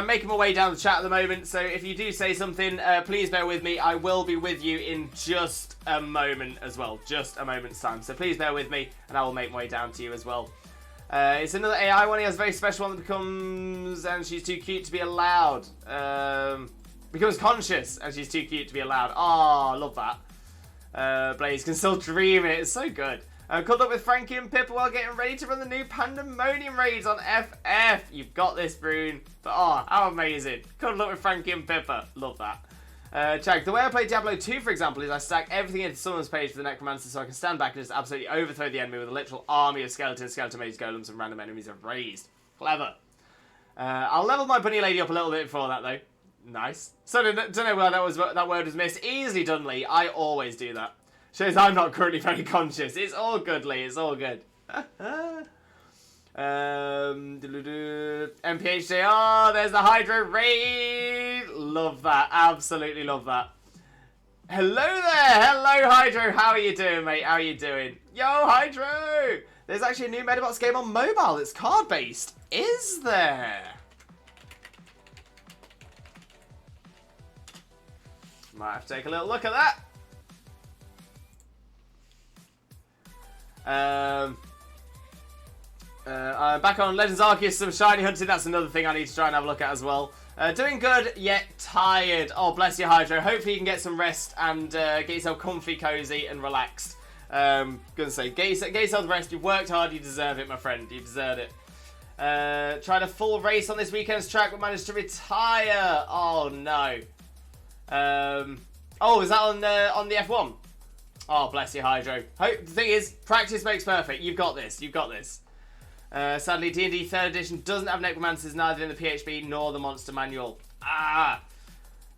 making my way down the chat at the moment. So if you do say something, please bear with me. I will be with you in just a moment as well. Just a moment's time. So please bear with me and I will make my way down to you as well. It's another AI one. He has a very special one that becomes, and she's too cute to be allowed. Becomes conscious, and she's too cute to be allowed. Oh, I love that. Blaze can still dream it. It's so good. Caught up with Frankie and Pippa while getting ready to run the new Pandemonium raids on FF. You've got this, Brune. But oh, how amazing. Caught up with Frankie and Pippa. Love that. Check. The way I play Diablo 2, for example, is I stack everything into someone's page for the Necromancer so I can stand back and just absolutely overthrow the enemy with a literal army of skeletons, skeleton mages, golems, and random enemies I've raised. Clever. I'll level my bunny lady up a little bit before that, though. Nice. So don't know where that word was missed. Easily done, Lee. I always do that. Shows I'm not currently very conscious. It's all good, Lee. It's all good. MPHJR, there's the Hydro raid. Love that. Absolutely love that. Hello there. Hello, Hydro. How are you doing, mate? How are you doing? Yo, Hydro. There's actually a new Medabots game on mobile that's card-based. Is there? Might have to take a little look at that. I'm back on Legends Arceus, some shiny hunting. That's another thing I need to try and have a look at as well. Doing good, yet tired. Oh, bless you, Hydro. Hopefully you can get some rest and get yourself comfy, cozy, and relaxed. Gonna say, get yourself rest. You've worked hard. You deserve it, my friend. You deserve it. Tried a full race on this weekend's track, but managed to retire. Oh, no. Oh, is that on the F1? Oh, bless you, Hydro. The thing is, practice makes perfect. You've got this. You've got this. Sadly, D&D 3rd edition doesn't have Necromancers, neither in the PHP nor the Monster Manual. Ah.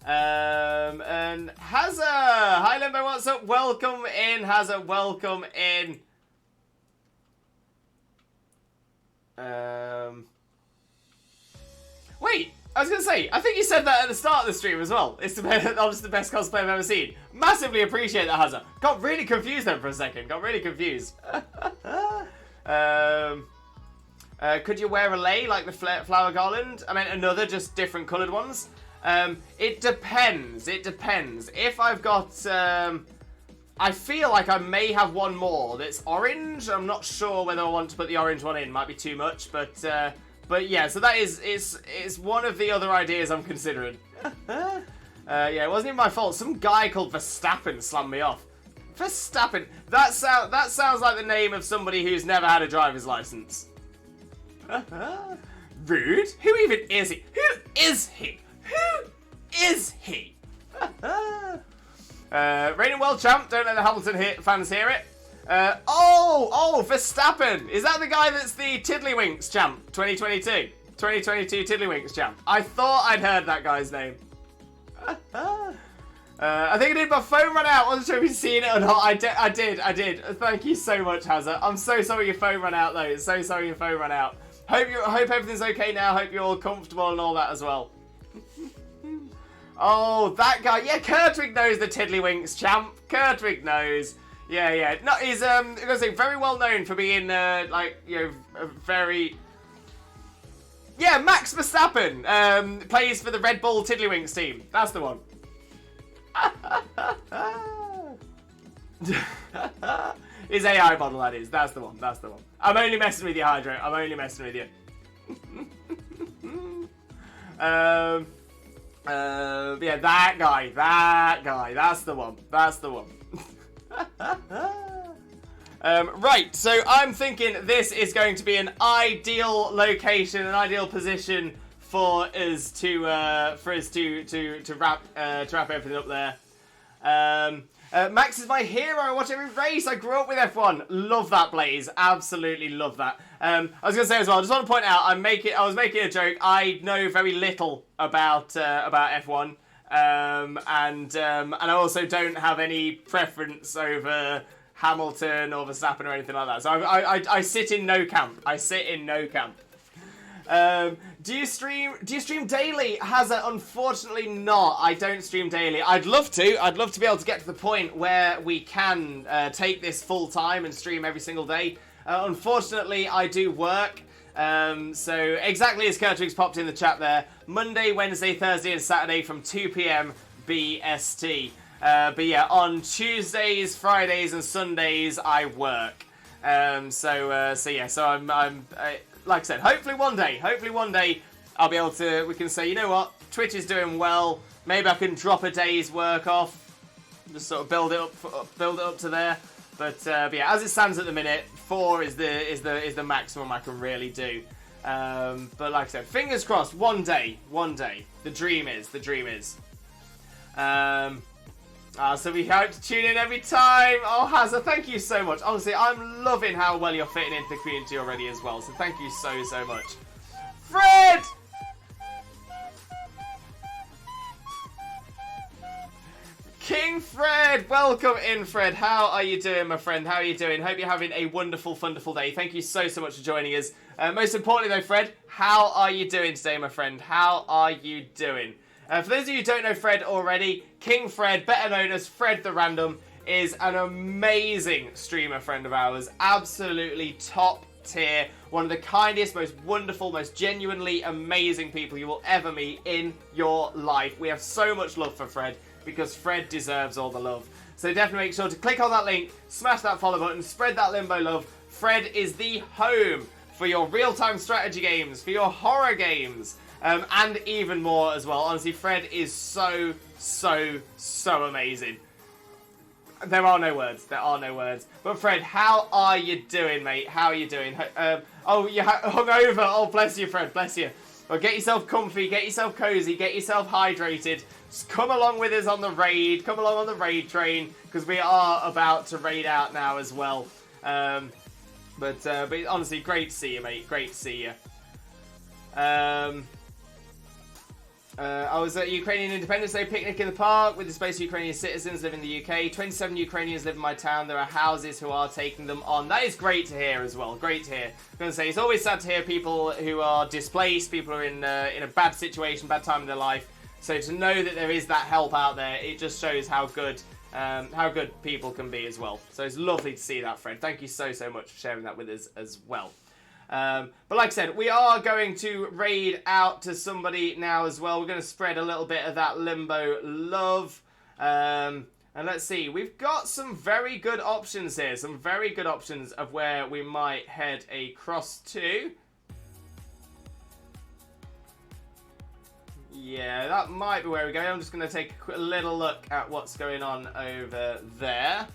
And Hazza! Hi, Limbo, what's up? Welcome in, Hazza. Welcome in. Wait, I was going to say, I think you said that at the start of the stream as well. It's honestly the best cosplay I've ever seen. Massively appreciate that, Hazza. Got really confused then for a second. Got really confused. Could you wear a lei like the flower garland? I mean, another, just different coloured ones. It depends. It depends. If I've got, I feel like I may have one more that's orange. I'm not sure whether I want to put the orange one in. Might be too much, but yeah. So that is, it's one of the other ideas I'm considering. Yeah, it wasn't even my fault. Some guy called Verstappen slammed me off. Verstappen. That sounds like the name of somebody who's never had a driver's license. Rude? Who even is he? Who is he? Who is he? Reigning world champ. Don't let the Hamilton fans hear it. Oh, Verstappen. Is that the guy that's the Tiddlywinks champ 2022? 2022 Tiddlywinks champ. I thought I'd heard that guy's name. I think I did. My phone ran out. I wasn't sure if you'd seen it or not. I did. Thank you so much, Hazza. I'm so sorry your phone ran out, though. So sorry your phone ran out. Hope everything's okay now. Hope you're all comfortable and all that as well. Oh, that guy. Yeah, Kurtwig knows the Tiddlywinks champ. Kurtwig knows. Yeah. No, he's I'm gonna say very well known for being like, you know, a very. Yeah, Max Verstappen plays for the Red Bull Tiddlywinks team. That's the one. His AI model, that is. That's the one. That's the one. I'm only messing with you, Hydro. I'm only messing with you. Yeah, that guy. That's the one. That's the one. Right, so I'm thinking this is going to be an ideal location, an ideal position for us to wrap everything up there. Max is my hero. I watch every race. I grew up with F1. Love that, Blaze. Absolutely love that. I was going to say as well, I just want to point out, I was making a joke. I know very little about F1, and I also don't have any preference over Hamilton or Verstappen or anything like that. So I sit in no camp. I sit in no camp. Do you stream daily? Hazza, unfortunately not. I don't stream daily. I'd love to. I'd love to be able to get to the point where we can take this full time and stream every single day. Unfortunately, I do work. So exactly as Kurtrig's popped in the chat there, Monday, Wednesday, Thursday and Saturday from 2 PM BST. But yeah, on Tuesdays, Fridays and Sundays I work. So I'm like I said, hopefully one day I'll be able to. We can say, you know what, Twitch is doing well. Maybe I can drop a day's work off, just sort of build it up to there. But yeah, as it stands at the minute, 4 is the maximum I can really do. But like I said, fingers crossed. One day. The dream is. So we hope to tune in every time. Oh, Hazza, thank you so much. Honestly, I'm loving how well you're fitting into the community already as well. So thank you so much. Fred! King Fred! Welcome in, Fred. How are you doing, my friend? How are you doing? Hope you're having a wonderful day. Thank you so much for joining us. Most importantly, though, Fred, how are you doing today, my friend? How are you doing? For those of you who don't know Fred already, King Fred, better known as Fred the Random, is an amazing streamer friend of ours. Absolutely top tier. One of the kindest, most wonderful, most genuinely amazing people you will ever meet in your life. We have so much love for Fred because Fred deserves all the love. So definitely make sure to click on that link, smash that follow button, spread that limbo love. Fred is the home for your real-time strategy games, for your horror games, and even more as well. Honestly, Fred is so amazing. There are no words. But Fred, how are you doing, mate? How are you doing? Oh, you're hungover. Oh, bless you, Fred. Bless you. Well, get yourself comfy, get yourself cozy, get yourself hydrated. Just come along with us on the raid. Come along on the raid train, because we are about to raid out now as well. But honestly, great to see you, mate. Great to see you. I was at a Ukrainian Independence Day picnic in the park with displaced Ukrainian citizens living in the UK. 27 Ukrainians live in my town. There are houses who are taking them on. That is great to hear as well. Great to hear. I'm going to say, it's always sad to hear people who are displaced, people who are in a bad situation, bad time in their life. So to know that there is that help out there, it just shows how good people can be as well. So it's lovely to see that, Fred. Thank you so much for sharing that with us as well. But like I said, we are going to raid out to somebody now as well. We're going to spread a little bit of that limbo love. And let's see, we've got some very good options here. Some very good options of where we might head across to. Yeah, that might be where we go. I'm just going to take a little look at what's going on over there.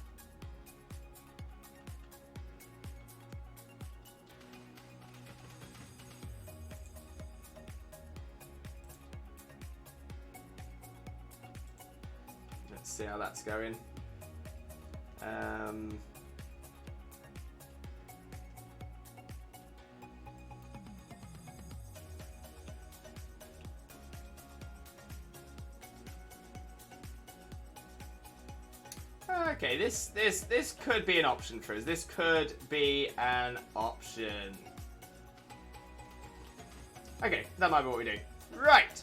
Let's see how that's going. Okay, this could be an option for us. This could be an option. Okay, that might be what we do. Right.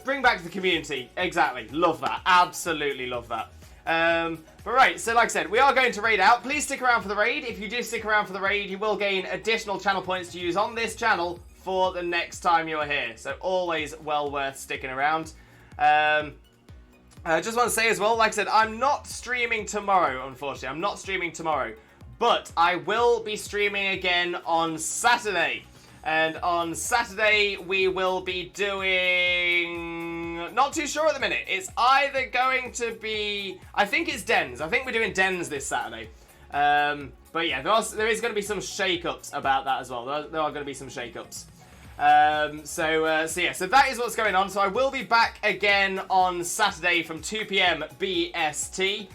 Bring back the community. Exactly. Love that. Absolutely love that. But right, so like I said, we are going to raid out. Please stick around for the raid. If you do stick around for the raid, you will gain additional channel points to use on this channel for the next time you're here. So always well worth sticking around. I just want to say as well, like I said, I'm not streaming tomorrow, unfortunately. I'm not streaming tomorrow. But I will be streaming again on Saturday. And on Saturday, we will be doing... Not too sure at the minute. It's either going to be... I think it's Dens. I think we're doing Dens this Saturday. But yeah, there is going to be some shake-ups about that as well. There are going to be some shake-ups. So that is what's going on. So I will be back again on Saturday from 2 PM BST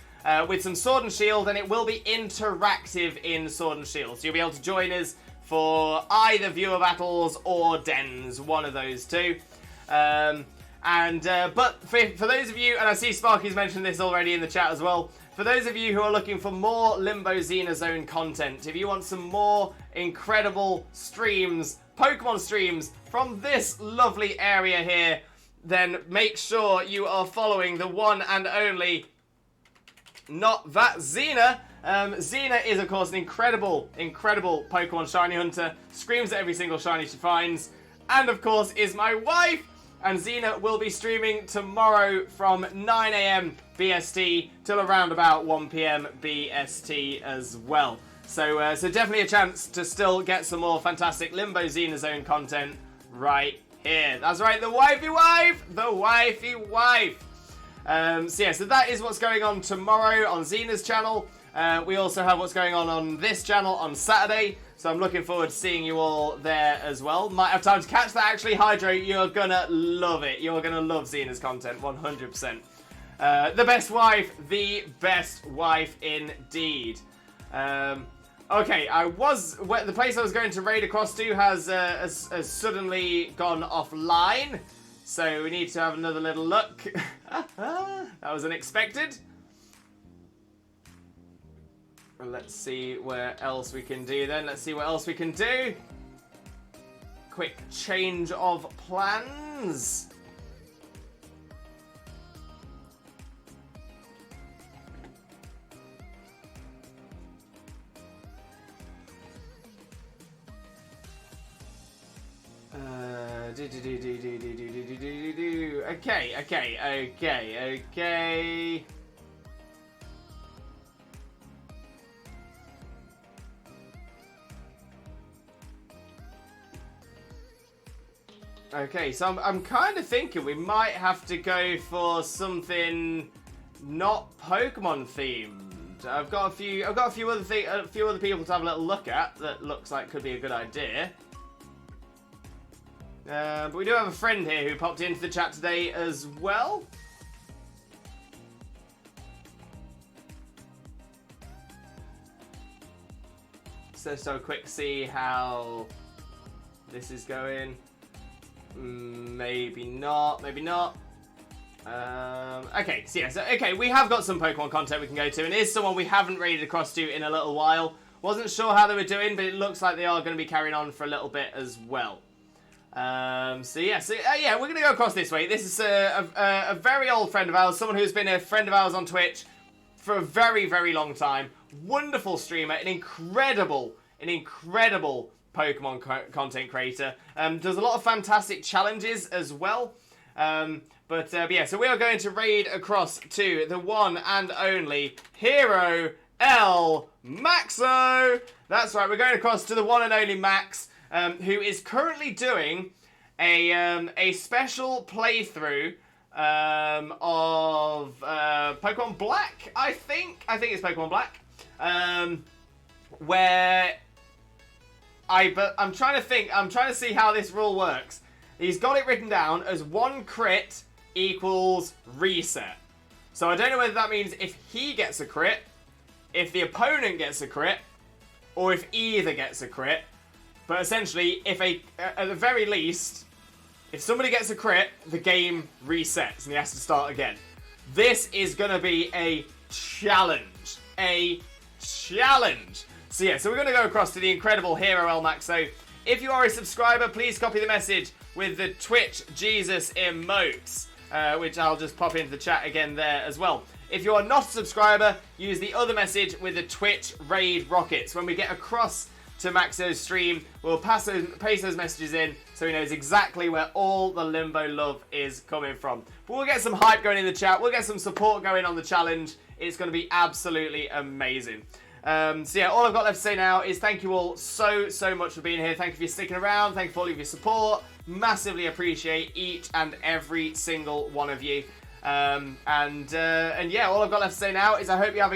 with some Sword and Shield, and it will be interactive in Sword and Shield. So you'll be able to join us for either viewer battles or dens, one of those two. But for those of you, and I see Sparky's mentioned this already in the chat as well, for those of you who are looking for more Limbo Xena Zone content, if you want some more incredible streams, Pokemon streams from this lovely area here, then make sure you are following the one and only Not That Xena. Xena is, of course, an incredible Pokemon shiny hunter, screams at every single shiny she finds, and, of course, is my wife. And Xena will be streaming tomorrow from 9 AM BST till around about 1 PM BST as well. So definitely a chance to still get some more fantastic Limbo Xenozone content right here. That's right, the wifey wife! The wifey wife! So that is what's going on tomorrow on Xena's channel. We also have what's going on this channel on Saturday. So I'm looking forward to seeing you all there as well. Might have time to catch that actually, Hydro. You're gonna love it. You're gonna love Xena's content, 100%. The best wife indeed. Okay, the place I was going to raid across to has suddenly gone offline. So we need to have another little look. That was unexpected. Let's see where else we can do then. Let's see what else we can do. Quick change of plans. Okay. Okay, so I'm kind of thinking we might have to go for something not Pokemon themed. I've got a few other people to have a little look at that looks like could be a good idea. But we do have a friend here who popped into the chat today as well. So let's have a quick see how this is going. Maybe not. Okay, so we have got some Pokemon content we can go to, and it is someone we haven't raided across to in a little while. Wasn't sure how they were doing, but it looks like they are going to be carrying on for a little bit as well. We're going to go across this way. This is a very old friend of ours, someone who's been a friend of ours on Twitch for a very, very long time. Wonderful streamer, an incredible Pokemon content creator. Does a lot of fantastic challenges as well. So we are going to raid across to the one and only Hero L Maxo. That's right, we're going across to the one and only Max, who is currently doing a special playthrough of Pokemon Black. I think it's Pokemon Black, where I'm trying to see how this rule works. He's got it written down as 1 crit equals reset. So I don't know whether that means if he gets a crit, if the opponent gets a crit, or if either gets a crit. But essentially, at the very least, if somebody gets a crit, the game resets and he has to start again. This is going to be a challenge. So we're going to go across to the incredible Hero L Maxo. If you are a subscriber, please copy the message with the Twitch Jesus emotes, which I'll just pop into the chat again there as well. If you are not a subscriber, use the other message with the Twitch raid rockets. When we get across to Maxo's stream, we'll paste those messages in so he knows exactly where all the Limbo love is coming from. But we'll get some hype going in the chat. We'll get some support going on the challenge. It's going to be absolutely amazing. All I've got left to say now is thank you all so much for being here. Thank you for sticking around. Thank you for all of your support. Massively appreciate each and every single one of you. All I've got left to say now is I hope you have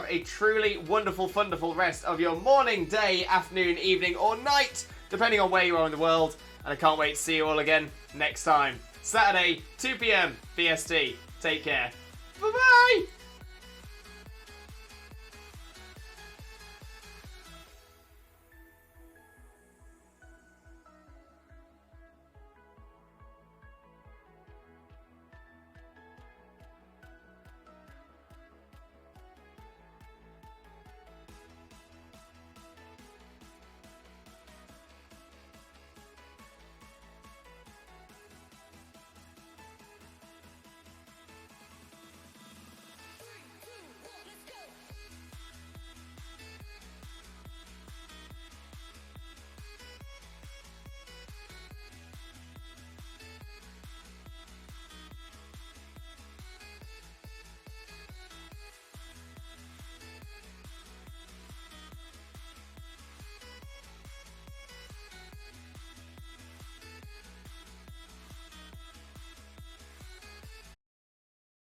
a truly wonderful, wonderful rest of your morning, day, afternoon, evening, or night, depending on where you are in the world. And I can't wait to see you all again next time. Saturday, 2 PM BST. Take care. Bye-bye!